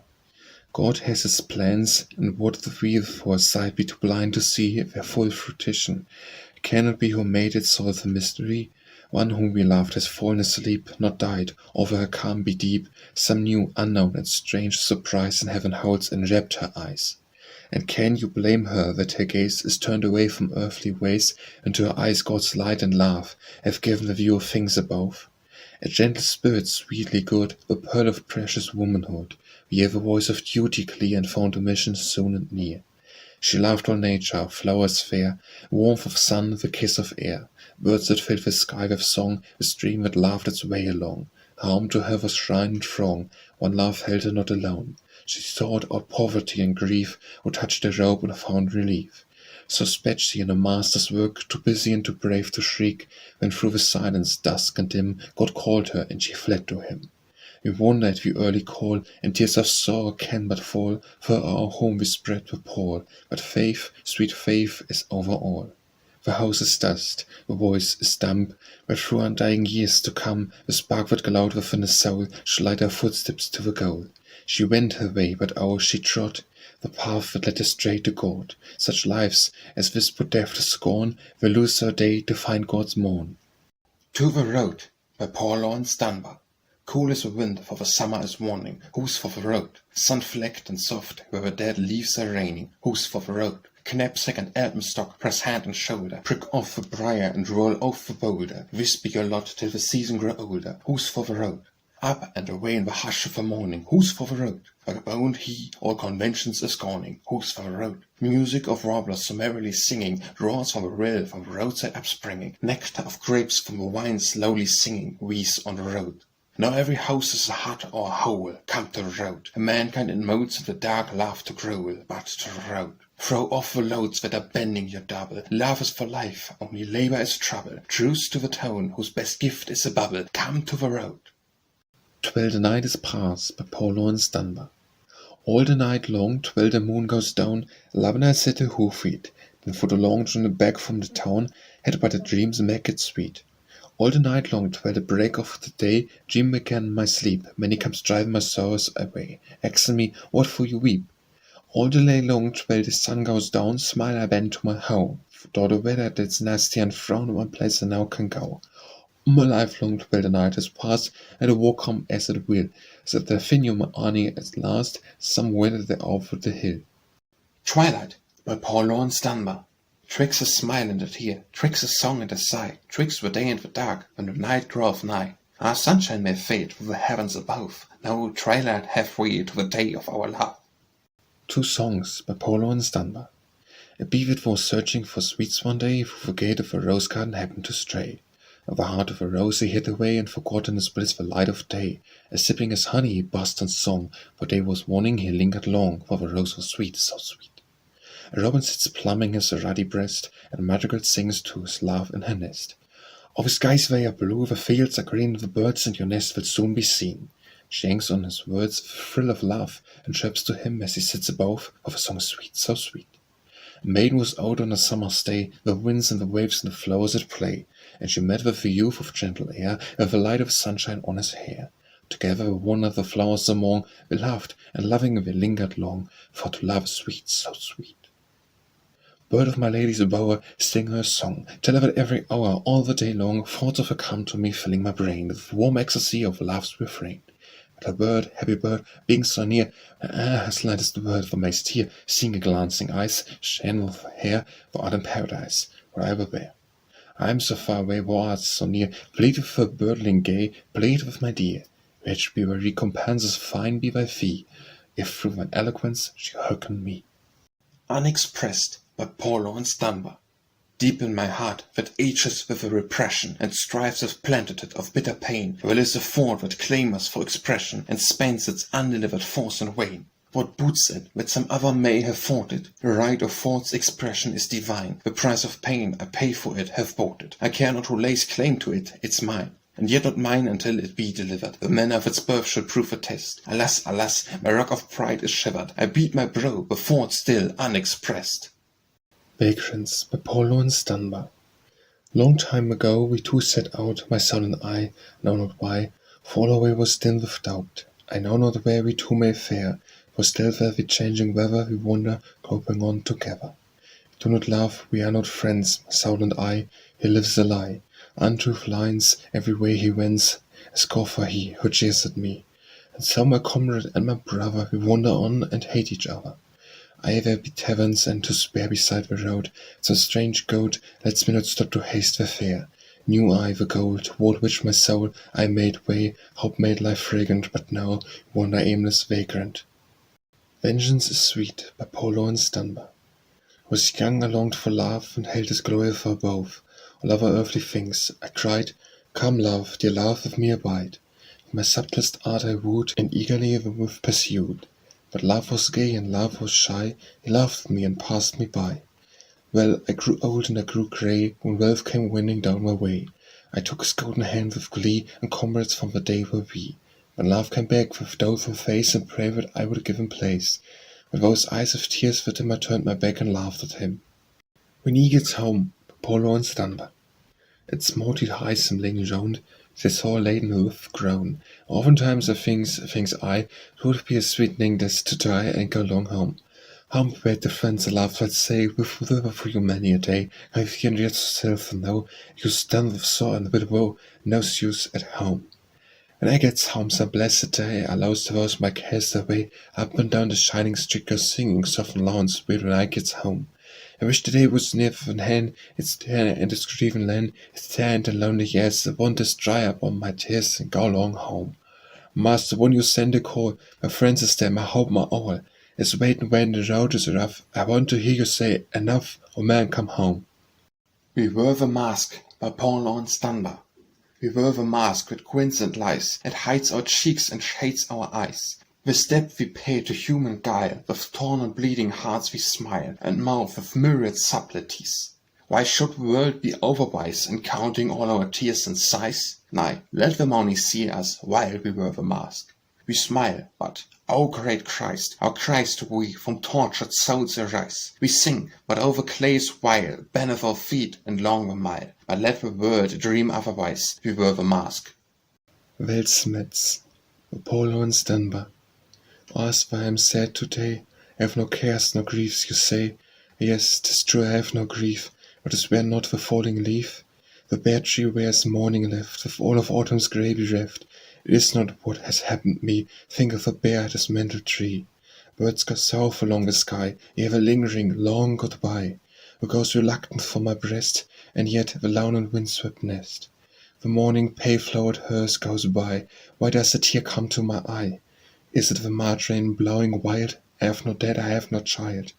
Speaker 3: God has his plans, and would the we foresight be too blind to see their full fruition? Can it be who made it solve the mystery? One whom we loved has fallen asleep, not died, over her calm be deep, some new, unknown, and strange surprise in heaven holds enwrapped her eyes. And can you blame her that her gaze is turned away from earthly ways, and to her eyes God's light and love have given the view of things above? A gentle spirit sweetly good, the pearl of precious womanhood, we have a voice of duty clear, and found a mission soon and near. She loved all nature, flowers fair, warmth of sun, the kiss of air, birds that filled the sky with song, a stream that laughed its way along. Home to her was shrine and throng, one love held her not alone. She sought out poverty and grief, who touched the robe and found relief. So sped she in a master's work, too busy and too brave to shriek, when through the silence, dusk and dim, God called her, and she fled to him. We wonder at the early call, and tears of sorrow can but fall, for our home we spread the pall, but faith, sweet faith, is over all. The house is dust, the voice is dumb, but through undying years to come, the spark that glowed within the soul shall light her footsteps to the goal. She went her way, but oh, she trod the path that led astray to God. Such lives as this put death to scorn will lose their day to find God's morn.
Speaker 2: To the Road by Paul Laurence Dunbar. Cool is the wind, for the summer is warning. Who's for the road? Sun-flecked and soft, where the dead leaves are raining. Who's for the road? Knapsack and alpenstock, press hand and shoulder. Prick off the briar and roll off the boulder. This be your lot till the season grow older. Who's for the road? Up and away in the hush of the morning. Who's for the road? Like won't he all conventions is scorning. Who's for the road? Music of warblers so merrily singing, draws from the rill, from the roadside upspringing. Nectar of grapes from the wine slowly singing, wheeze on the road. Now every house is a hut or a hole, come to the road. A mankind in modes of the dark love to growl, but to the road. Throw off the loads that are bending your double. Love is for life, only labor is trouble. Truce to the tone, whose best gift is a bubble. Come to the road.
Speaker 3: Twelve the night is past by Paul Laurence Dunbar. All the night long, twelve the moon goes down, love and I sit the hoofeet, then for the long journey back from the town, headed by the dreams make it sweet. All the night long, twelve the break of the day, dream again in my sleep, many comes driving my sorrows away, asking me, what for you weep? All the day long, twelve the sun goes down, smile I bend to my home, though the weather that's nasty and frown, one place I now can go. All my life long, twelve the night has passed, and the war come as it will, so that I finish my army at last, some weather there over the hill.
Speaker 2: Twilight by Paul Laurence Dunbar. Twixt a smile and a tear, twixt a song and a sigh, twixt the day and the dark, when the night draweth nigh. Our sunshine may fade from the heavens above, now twilight have we to the day of our love.
Speaker 3: Two songs by Paul Laurence Dunbar. A beaver was searching for sweets one day, through the gate of a rose garden happened to stray. Of the heart of a rose he hid away, and forgot in his bliss the light of day. As sipping his honey he buzzed and song, for day was morning he lingered long, for the rose was sweet, so sweet. A robin sits plumbing his ruddy breast, and Madrigal sings to his love in her nest. Of the skies they are blue, the fields are green, the birds and your nest will soon be seen. She hangs on his words with a thrill of love, and chirps to him as he sits above, of a song sweet, so sweet. A maiden was out on a summer's day, the winds and the waves and the flowers at play, and she met with a youth of gentle air, with the light of sunshine on his hair. Together we wandered the flowers among, we laughed, and loving we lingered long, for to love is sweet, so sweet. Bird of my lady's bower, sing her a song, tell her that every hour, all the day long, thoughts of her come to me, filling my brain with warm ecstasy of love's refrain. But a bird, happy bird, being so near, as light as the word for mayst hear, seeing a glancing eyes, shine with hair, for art in paradise, where I will bear. I am so far away, thou art so near, plead with her birdling gay, plead with my dear. Rich be thy recompenses, fine be thy fee, if through thine eloquence she hearken me.
Speaker 2: Unexpressed by Paul Laurence Dunbar. Deep in my heart, that aches with a repression, and strives with plenitude of bitter pain, there is a thought that clamours for expression, and spends its undelivered force in vain. What boots it, that some other may have thought it? The right of thought's expression is divine. The price of pain I pay for it, have bought it. I care not who lays claim to it, it's mine. And yet not mine until it be delivered. The manner of its birth shall prove a test. Alas, alas, my rock of pride is shivered. I beat my brow, the thought still unexpressed.
Speaker 3: Vagrants by Paul Laurence Dunbar. Long time ago we two set out, my son and I, know not why, for all our way was dim with doubt. I know not where we two may fare, for still where we changing weather we wander, groping on together. We do not love, we are not friends, my soul and I, he lives a lie. Untruth lines, every way he wends, a scoffer he, who jeers at me. And so my comrade and my brother, we wander on and hate each other. Aye, there be taverns, and to spare beside the road, so strange goat lets me not stop to haste the fare. Knew I the goal, toward which my soul I made way, hope made life fragrant, but now wander aimless vagrant. Vengeance is sweet by Paul Laurence Dunbar. Was young, I longed for love, and held his glory for both. All other earthly things, I cried, come love, dear love, with me abide. With my subtlest art I wooed, and eagerly the woof pursued. But love was gay and love was shy, he laughed at me and passed me by. Well, I grew old and I grew grey, when wealth came winning down my way. I took his golden hand with glee, and comrades from the day were we. When love came back with doleful face, and prayed that I would give him place. With those eyes of tears for him I turned my back and laughed at him. When he gets home, Paul Laurence Dunbar. It smote his eyes and laying round, they saw laden with groan. Oftentimes I thinks I, it would be a sweetening this to die and go long home. Home bade the friends I loved, I'd say, with river for you many a day. I've heard yourself and know you stand with sore and with woe, no use at home. When I gets home some blessed day, I louse to rouse my cares away, up and down the shining street go singing soft and loud and sweet when I gets home. I wish the day was near from hand, it's there in this grieving land, it's there in the lonely years, I want to dry up on my tears and go along home. Master, when you send a call, my friends is there, my hope, my all, is waiting when the road is rough, I want to hear you say, enough, oh man, come home.
Speaker 2: We wear the mask by Laurence Dunbar. We wear the mask with grins and lies, it hides our cheeks and shades our eyes. With depth we pay to human guile, with torn and bleeding hearts we smile, and mouth with myriad subtleties. Why should the world be overwise in counting all our tears and sighs? Nay, let them only see us while we wear the mask. We smile, but, O great Christ, our Christ we from tortured souls arise. We sing, but over clay's while, bendeth our feet and long the mile. But let the world dream otherwise, we wear the mask.
Speaker 3: Well, Smiths, Laurence Dunbar. As why I'm sad today, I have no cares, no griefs, you say. Yes, 'tis true I have no grief, but is where not the falling leaf? The bare tree wears mourning left, with all of autumn's grey bereft. It is not what has happened me, think of the bare, this mental tree. Birds go south along the sky, ere the lingering, long goodbye, who goes reluctant from my breast, and yet the lone and windswept nest. The morning pale-flowered hearse goes by, why does a tear come to my eye? Is it the March rain blowing wild? I have no dad, I have no child.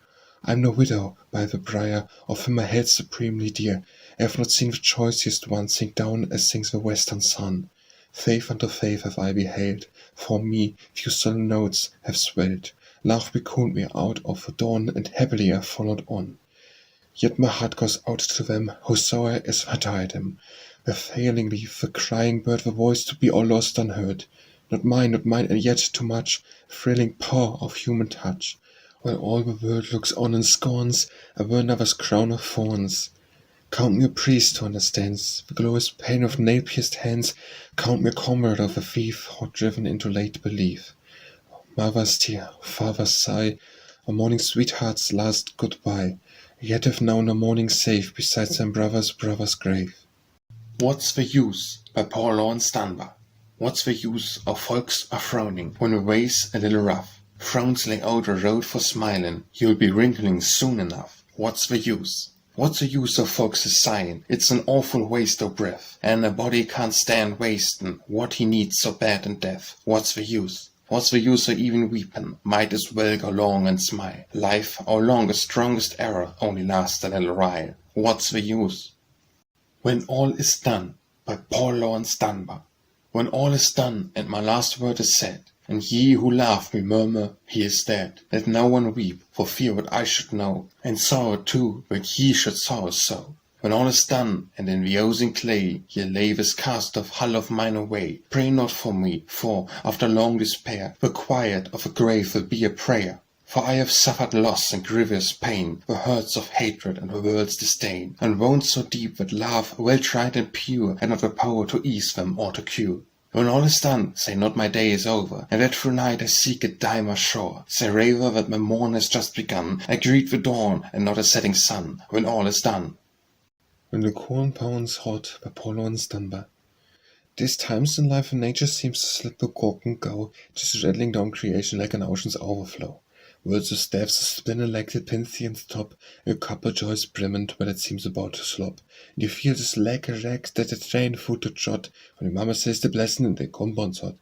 Speaker 3: I am no widow by the briar, of whom my head supremely dear. I have not seen the choicest one sink down as sinks the western sun. Faith unto faith have I beheld, for me few solemn notes have swelled. Love beckoned me out of the dawn, and happily I followed on. Yet my heart goes out to them, whosoe'er is my diadem. Where failingly the crying bird the voice to be all lost unheard. Not mine, and yet too much, thrilling power of human touch. While all the world looks on and scorns, I wear another's crown of thorns. Count me a priest who understands the glorious pain of nail-pierced hands. Count me a comrade of a thief, hot driven into late belief. Mother's tear, father's sigh, a morning sweetheart's last goodbye. Yet have now no morning safe besides my brother's grave.
Speaker 2: What's the use by Laurence Dunbar. What's the use of folks are frowning when the way's a little rough? Frowns lay out the road for smilin', you'll be wrinkling soon enough. What's the use? What's the use of folks a sighing? It's an awful waste of breath, and a body can't stand wastin' what he needs so bad in death. What's the use? What's the use of even weepin'? Might as well go long and smile. Life, our longest, strongest error, only lasts a little while. What's the use? When all is done, by Laurence Dunbar. When all is done, and my last word is said, and ye who laugh me murmur, he is dead. Let no one weep, for fear what I should know, and sorrow too, but ye should sorrow so. When all is done, and in the oozing clay ye lay this cast of hull of mine away, pray not for me, for, after long despair, the quiet of a grave will be a prayer. For I have suffered loss and grievous pain, the hurts of hatred and the world's disdain, and wounds so deep that love, well tried and pure, had not the power to ease them or to cure. When all is done, say not my day is over, and that through night I seek a dimmer shore. Say rather that my morn has just begun, I greet the dawn and not a setting sun, when all is done.
Speaker 3: When the corn pounds hot by Laurence Dunbar. These times in life and nature seems to slip the cork and go, just rattling down creation like an ocean's overflow. Words of staffs are spinning like the Pythian's top, a cup of joy's brimming while it seems about to slop. And you feel this like a wreck that the train food to trot, when your mama says the blessing and the bonbons hot.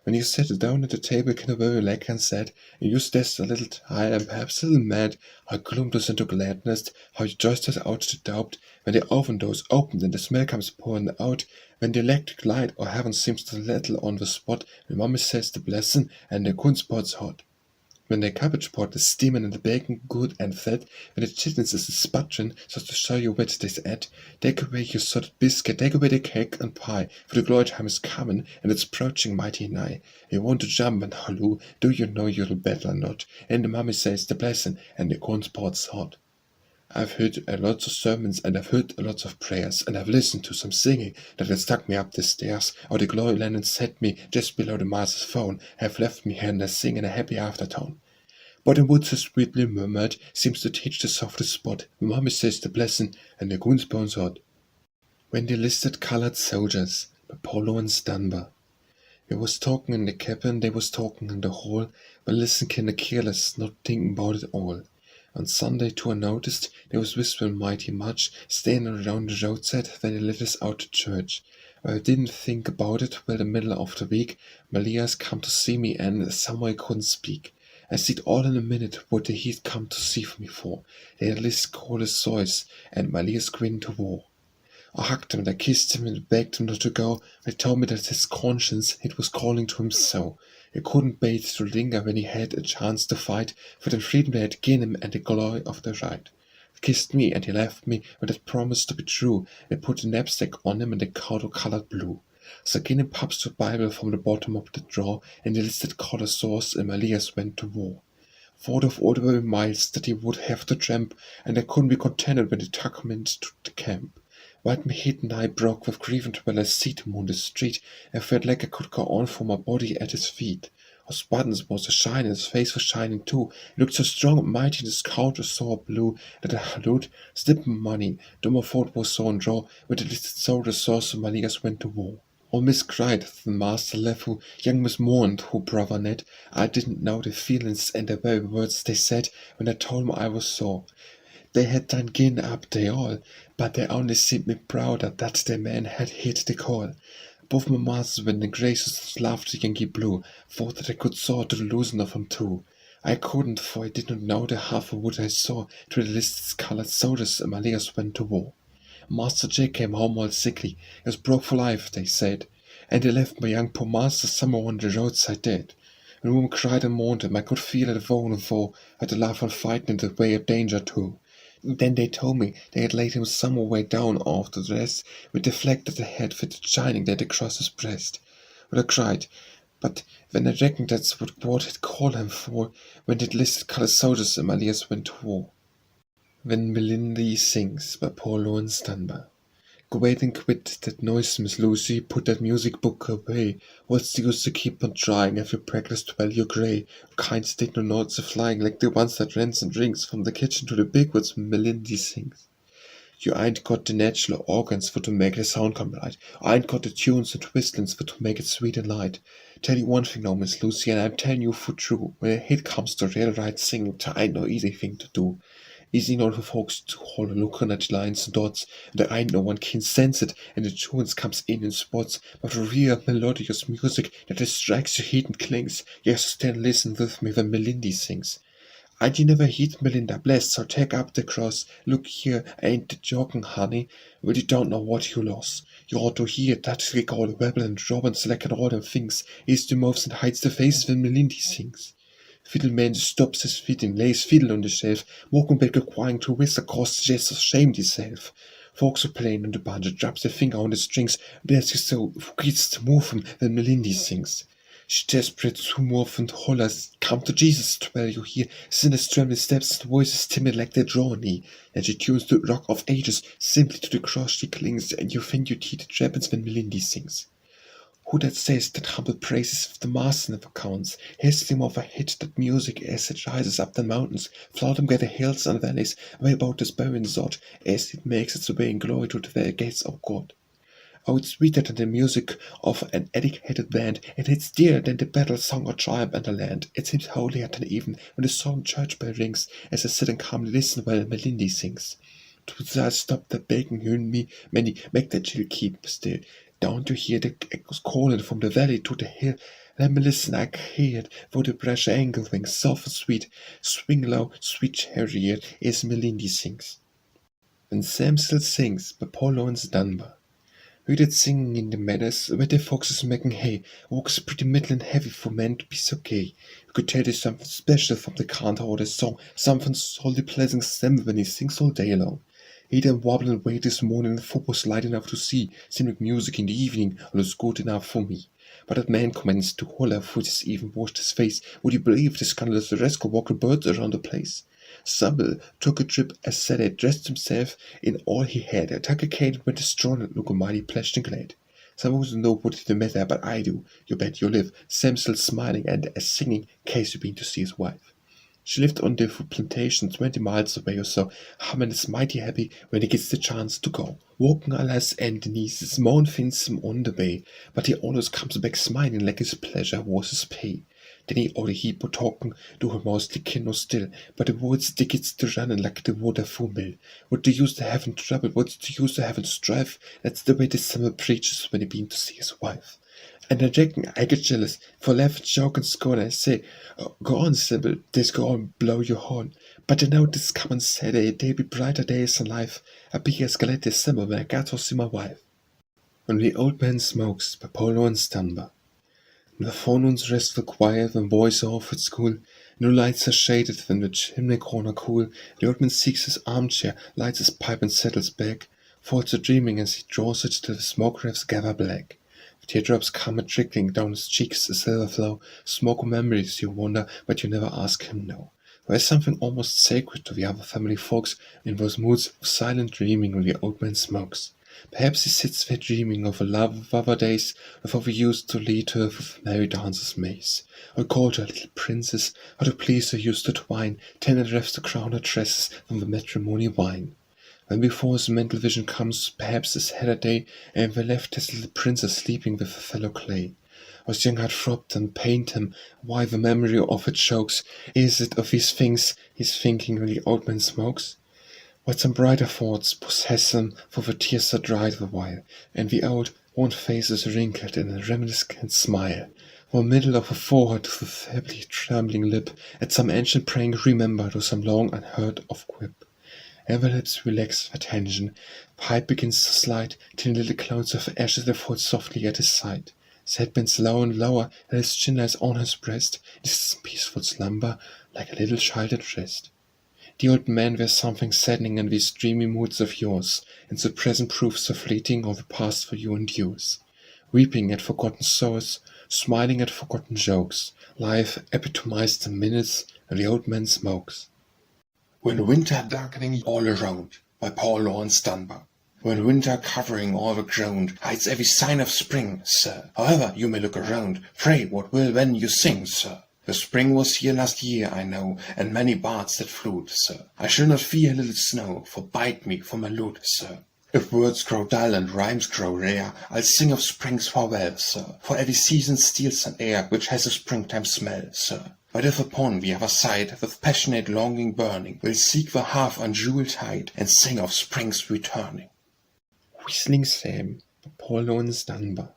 Speaker 3: When you sit down at the table kind of very like and sad, and you stare a little tired and perhaps a little mad, how gloomed us into gladness, how you joist us out to doubt, when the oven doors open and the smell comes pouring out, when the electric light or heaven seems to rattle on the spot, when mama says the blessing and the kunspot's hot. When the cabbage pot is steaming and the bacon good and fat, when the chitlins is sputtering so to show you what this at, take away your salted biscuit, take away the cake and pie, for the glory time is coming and it's approaching mighty nigh. You want to jump and halloo, do you know you'll better not? And the mummy says the blessing and the cornspot's hot. I've heard a lots of sermons and I've heard a lots of prayers and I've listened to some singing that has stuck me up the stairs, or the glory land and set me just below the master's phone, have left me here and I sing in a happy aftertone.
Speaker 1: But in woods so sweetly murmured seems to teach the softest spot, where Mommy says the blessing and the goon's bones hot. When they listed colored soldiers, by Polo and Dunbar. They was talking in the cabin, they was talking in the hall, but listen kinda careless, not thinking about it all. On Sunday too I noticed they was whispering mighty much, staying around the roadside when they let us out to church. I didn't think about it till the middle of the week. Malia's come to see me and somehow I couldn't speak. I seed all in a minute what they he'd come to see me for. They had list called his soys, and Malia's going to war. I hugged him and I kissed him and begged him not to go. He told me that his conscience it was calling to him so. He couldn't bear to linger when he had a chance to fight for the freedom they had given him and the glory of the right. He kissed me and he left me with that promise to be true. They put the knapsack on him and the coat of colored blue. So again he pops the Bible from the bottom of the drawer and the listed color source and Malias went to war. Thought of all the very miles that he would have to tramp, and I couldn't be contented when they took him into the camp. Right my head nigh broke with grievance when I seed him on the street, and felt like I could go on for my body at his feet. His buttons was a shine, and his face was shining too. He looked so strong and mighty in his coat was so blue, that I hallooed, "Slip my money." Though my thought was so in draw, with the listed soldiers saw so my leaders went to war. Old Miss cried, the master left who, young Miss mourned, who brother Ned. I didn't know their feelings and the very words they said, when I told 'em I was sore. They had done gin up they all, but they only seemed me prouder that their man had hit the call. Both my masters when the gracious laughed the Yankee blue, thought that I could soar to the losing of 'em too. I couldn't, for I did not know the half of what I saw, to the listed colored soldiers and my leaders went to war. Master Jack came home all sickly, he was broke for life, they said, and they left my young poor master somewhere on the roadside dead. When the woman cried and mourned him, I could feel it woe and woe, at the laugh on fighting in the way of danger too. Then they told me they had laid him somewhere way down off the rest, with the flag that the head fitted shining there across his breast. But I cried, but then I reckoned that's what God had called him for, when they'd listed colored soldiers and my ears went to war. When Melindy sings by Paul Laurence Dunbar. Go away and quit that noise, Miss Lucy, put that music book away. What's the use to keep on trying if you practiced while you're grey? Kind state no notes of flying like the ones that rents and drinks from the kitchen to the big woods Melindy sings. You ain't got the natural organs for to make the sound come right. I ain't got the tunes and whistlings for to make it sweet and light. Tell you one thing now, Miss Lucy, and I'm telling you for true, when a hit comes to real right singing, 't ain't no easy thing to do. Easy not for folks to hold a lookin' at lines and dots, and there ain't no one can sense it, and the tunes comes in spots, but for real melodious music that it strikes your heat and clings, yes, stand listen with me when Melindy sings. Ain't you never heard Melinda, bless, so take up the cross, look here, ain't the joking, honey, well you don't know what you lost. You ought to hear that trick all the webble and drop and slack and all them things, is the moves and hides the faces when Melindy sings. Fiddleman stops his fiddling, lays fiddle on the shelf, walking back requiring to whistle, cause just ashamed himself. Folks are playing on the banjo, drops their finger on the strings, there's his soul, forgets to move him when Melindy sings. She desperate to move and hollers, come to Jesus, while you hear sinners trembling steps and voices timid like they draw near, and she tunes the rock of ages, simply to the cross she clings, and you think you hear the trappings when Melindy sings. Who that says that humble praises of the master never counts, has him of a hit that music as it rises up the mountains, flood them the hills and valleys, way about this barren sod, as it makes its way in glory to the very gates of God. Oh, it's sweeter than the music of an educated band, and it's dearer than the battle song or triumph in the land. It seems holier than even when the solemn church bell rings, as I sit and calmly listen while Melindy sings. To stop the baking, you and me, many make that chill keep still. Don't you hear the echoes calling from the valley to the hill? Let me listen, I hear it, for the brash angle wings, soft and sweet, swing low, sweet chariot, as Melindy sings. And Sam still sings, by Paul Laurence Dunbar. Heard it singing in the meadows, where the foxes making hay, walks pretty middling heavy for men to be so gay. You could tell there's something special from the canter or the song, something solely pleasant stem when he sings all day long. He then wobbling away this morning, the fog was light enough to see, seemed like music in the evening, all was good enough for me. But that man commenced to holler, for this even washed his face. Would you believe this scandalous rascal walked the birds around the place? Summer took a trip as said he dressed himself in all he had, attack a cane went strong and look mighty pledged and glad. Some doesn't know what is the matter, but I do. You bet you live. Sam still smiling and as singing, case you been to see his wife.
Speaker 3: She lived on the plantation 20 miles away or so. Hammond is mighty happy when he gets the chance to go. Walking alas and the nieces, moan finds him on the way, but he always comes back smiling like his pleasure was his pay. Then he ought a heap of talking, do her mostly kin or still, but the words they gets to running like the water for mill. What the use to having trouble, what's the use to having strife? That's the way the summer preaches when he been to see his wife. And I reckon I get jealous, for laugh and joke and scorn I say, oh, go on, Sybil, this go on, blow your horn. But I know this come on Saturday, they be brighter days in life. I be as glad this summer when I got to see my wife. When the old man smokes, by Polo and Dunbar. The forenoon's restful quiet when boys are off at school. No lights are shaded when the chimney corner cool. The old man seeks his armchair, lights his pipe and settles back. Falls to dreaming as he draws it till the smoke wreaths gather black. Teardrops come a-trickling down his cheeks, a silver flow. Smoke memories, you wonder, but you never ask him no. There's something almost sacred to the other family folks in those moods of silent dreaming when the old man smokes. Perhaps he sits there dreaming of a love of other days, of how we used to lead her with merry dances maze, or called her little princess, how to please her used to twine, tender dress to crown her tresses from the matrimony wine. When before his mental vision comes, perhaps this heather day, and we left his little princess sleeping with her fellow clay. His young heart throbbed and pained him, why the memory of it chokes. Is it of these things he's thinking when the old man smokes? What some brighter thoughts possess him, for the tears are dried the while, and the old, worn face is wrinkled in a reminiscent smile. From the middle of her forehead to the feebly trembling lip, at some ancient praying remembered or some long unheard of quip. Ever lips relax their tension, pipe begins to slide, till little clouds of ashes that fall softly at his side. His head bends lower and lower, and his chin lies on his breast. It is peaceful slumber, like a little child at rest. The old man wears something saddening in these dreamy moods of yours, and the present proves so fleeting or the past for you endures. Weeping at forgotten sorrows, smiling at forgotten jokes, life epitomized in minutes, and the old man smokes.
Speaker 2: When winter darkening all around, by Paul Laurence Dunbar. When winter covering all the ground hides every sign of spring, sir. However you may look around, pray what will then you sing, sir? The spring was here last year, I know, and many bards that flute, sir. I shall not fear a little snow, for bite me for my lute, sir. If words grow dull and rhymes grow rare, I'll sing of spring's farewell, sir. For every season steals an air which has a springtime smell, sir. But if upon the other side, with passionate longing burning, we'll seek the half-unjeweled tide, and sing of spring's returning.
Speaker 3: Whistling Sam, by Paul Laurence Dunbar.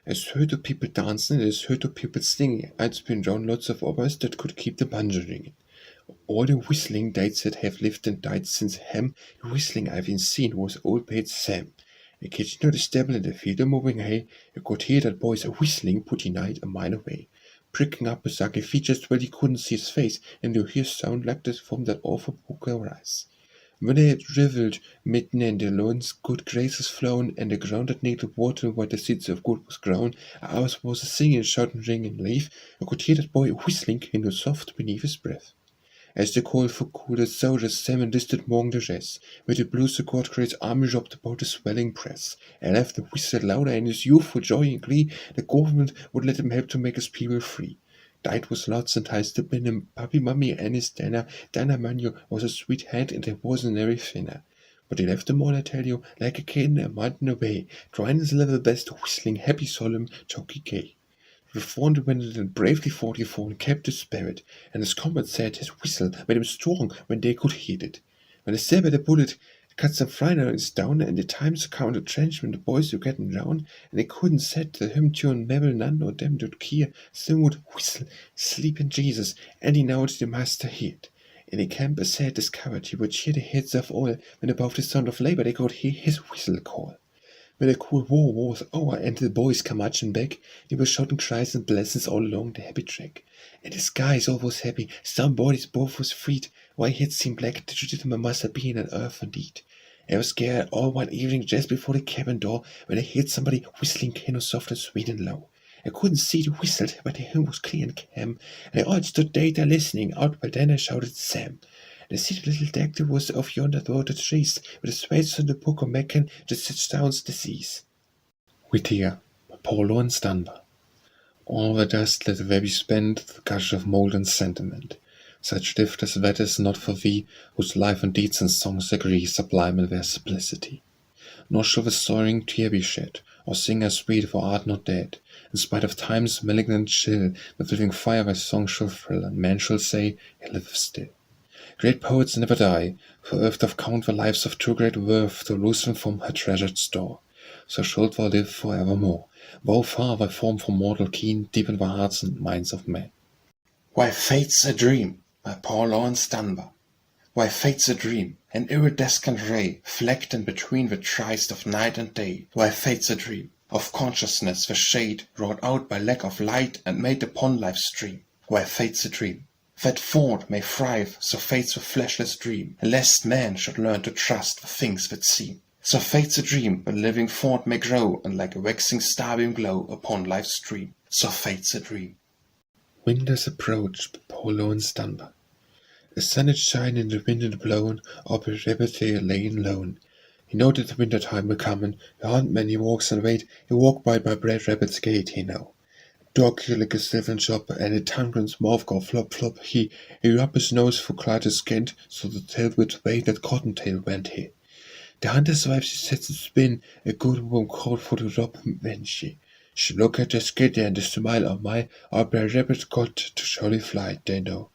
Speaker 3: As heard of people dancing, and as heard of people singing, I'd been round lots of others that could keep the banjo ringing. All the whistling dates that have lived and died since Ham, the whistling I've been seen was old Pate Sam. A kitchen or the stable in the field of mowing hay, you could hear that boy's whistling pretty night a mile away, pricking up his ugly features till you couldn't see his face, and you hear sound like this from that awful brook of rice. When they had rivelled midden and the loan's good graces flown, and the ground that needed water where the seeds of good was grown, ours was a singing, shouting, ringing leaf, you could hear that boy whistling kind of soft beneath his breath. As the call for cool soldiers Sam enlisted among the rest, with the blue secured great army robbed about the swelling press, and left the whistle louder in his youthful joy and glee, the government would let him help to make his people free. Died was lots and ties to bin him, Pappy, Mummy, and his Dana Manu was a sweet hand and there wasn't every finner. But he left them all, I tell you, like a kid a mountain away, trying his level best, whistling happy, solemn, choky gay. The reformed went and bravely fought he and kept his spirit, and his comrades said his whistle made him strong when they could hear it. When the saber the bullet cut some friars down, and the times count a trench when the boys were getting round, and they couldn't set the hymn tune, maybe none of them did care, some would whistle, sleep in Jesus, and he knowed the master heard. In the camp a sad discovered he would cheer the heads of all, when above the sound of labor they could hear his whistle call. When the cool war was over and the boys come marching back, they were shouting cries and blessings all along the happy track. And the skies all was happy, some bodies both was freed, while heads seemed black, the legitimate must have been on earth indeed. I was scared all one evening just before the cabin door, when I heard somebody whistling kind of soft and sweet and low. I couldn't see the whistle, but the hymn was clear and calm, and I all stood there listening out, while then I shouted Sam. The city little detective was off yonder through the trees, with the spades on the book of Mackin just sits down the seas. Whittier, Paul Laurence Dunbar. All the dust let the baby spend, the gush of mold and sentiment.
Speaker 1: Such gift as that is not for thee, whose life and deeds and songs agree sublime in their simplicity. Nor shall the soaring tear be shed, or singer sweet, for art not dead. In spite of time's malignant chill, with living fire thy song shall thrill, and man shall say, he liveth still. Great poets never die, for earth doth count the lives of too great worth to lose them from her treasured store. So shalt thou live for evermore, though far thy form from mortal keen, deep in the hearts and minds of men.
Speaker 2: Why fate's a dream, by poor Laurence Dunbar. Why fate's a dream, an iridescent ray, flecked in between the tryst of night and day. Why fate's a dream, of consciousness the shade, wrought out by lack of light and made upon life's stream. Why fate's a dream, that thought may thrive, so fate's a fleshless dream, lest man should learn to trust the things that seem. So fate's a dream, that living thought may grow, and like a waxing starbeam glow upon life's stream. So fate's a dream.
Speaker 1: Winter's approach, but poor Laurence Dunbar. The sun had shine and the wind had blown, up a rabbit there layin' lone. He noted the winter time a comin', the huntman he walks and wait, he walked by Brad Rabbit's gate, he know. Dog kill like a sliven shop, and the tangren's mouth go flop flop, he rubbed his nose for cried his skint, so the tail would wait that cottontail went he. The hunter's wife she sets a spin, a good warm coat for the rob when she look at the skid and the smile of my, our Brad Rabbit got to surely fly, they know.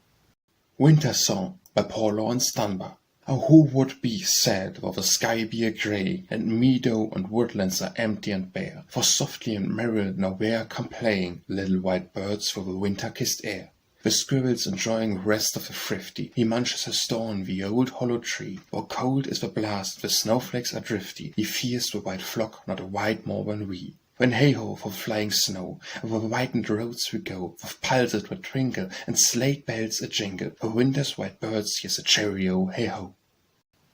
Speaker 2: Winter Song, by poor Laurence Dunbar. Oh, who would be sad though the sky be a grey, and meadow and woodlands are empty and bare? For softly and merry nowhere come playing little white birds through the winter-kissed air. The squirrel's enjoying the rest of the thrifty, he munches his store in the old hollow tree. Or cold is the blast, the snowflakes are drifty, he fears the white flock not a whit more than we. When hey-ho for flying snow, over the whitened roads we go, with pulses that twinkle, and sleigh bells a-jingle, for winter's white birds here's a cheerio, hey-ho.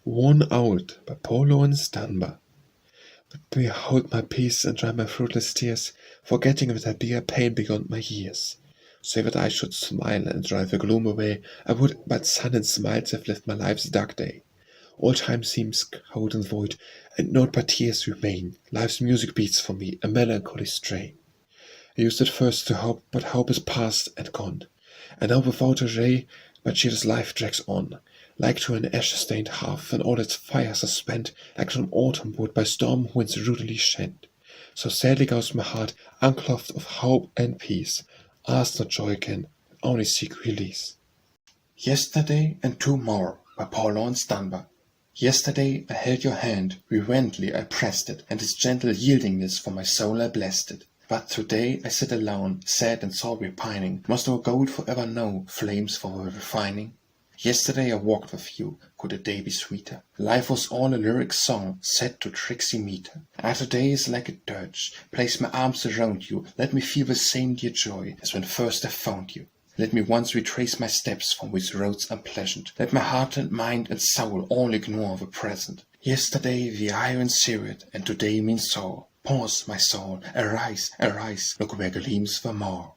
Speaker 1: Worn out by poor Laurence Dunbar. But me hold my peace and dry my fruitless tears, forgetting that I bear pain beyond my years. Say that I should smile and drive the gloom away, I would but sun and smiles have left my life's dark day. All time seems cold and void, and naught but tears remain. Life's music beats for me, a melancholy strain. I used at first to hope, but hope is past and gone. And now without a ray, but cheerless life drags on, like to an ash-stained hearth, and all its fires are spent, like some autumn wood by storm winds rudely shent. So sadly goes my heart, unclothed of hope and peace. Ask not joy can, only seek release.
Speaker 2: Yesterday and tomorrow, by poor Laurence Dunbar. Yesterday I held your hand, reverently I pressed it, and its gentle yieldingness for my soul I blessed it. But today I sit alone, sad and sore repining. Must our gold forever know flames for her refining? Yesterday I walked with you, could a day be sweeter? Life was all a lyric song, set to tricksy meter. Ah, today is like a dirge, place my arms around you, let me feel the same dear joy as when first I found you. Let me once retrace my steps from these roads unpleasant. Let my heart and mind and soul all ignore the present. Yesterday the iron seared, and today means sore. Pause, my soul, arise, arise, look where gleams the more.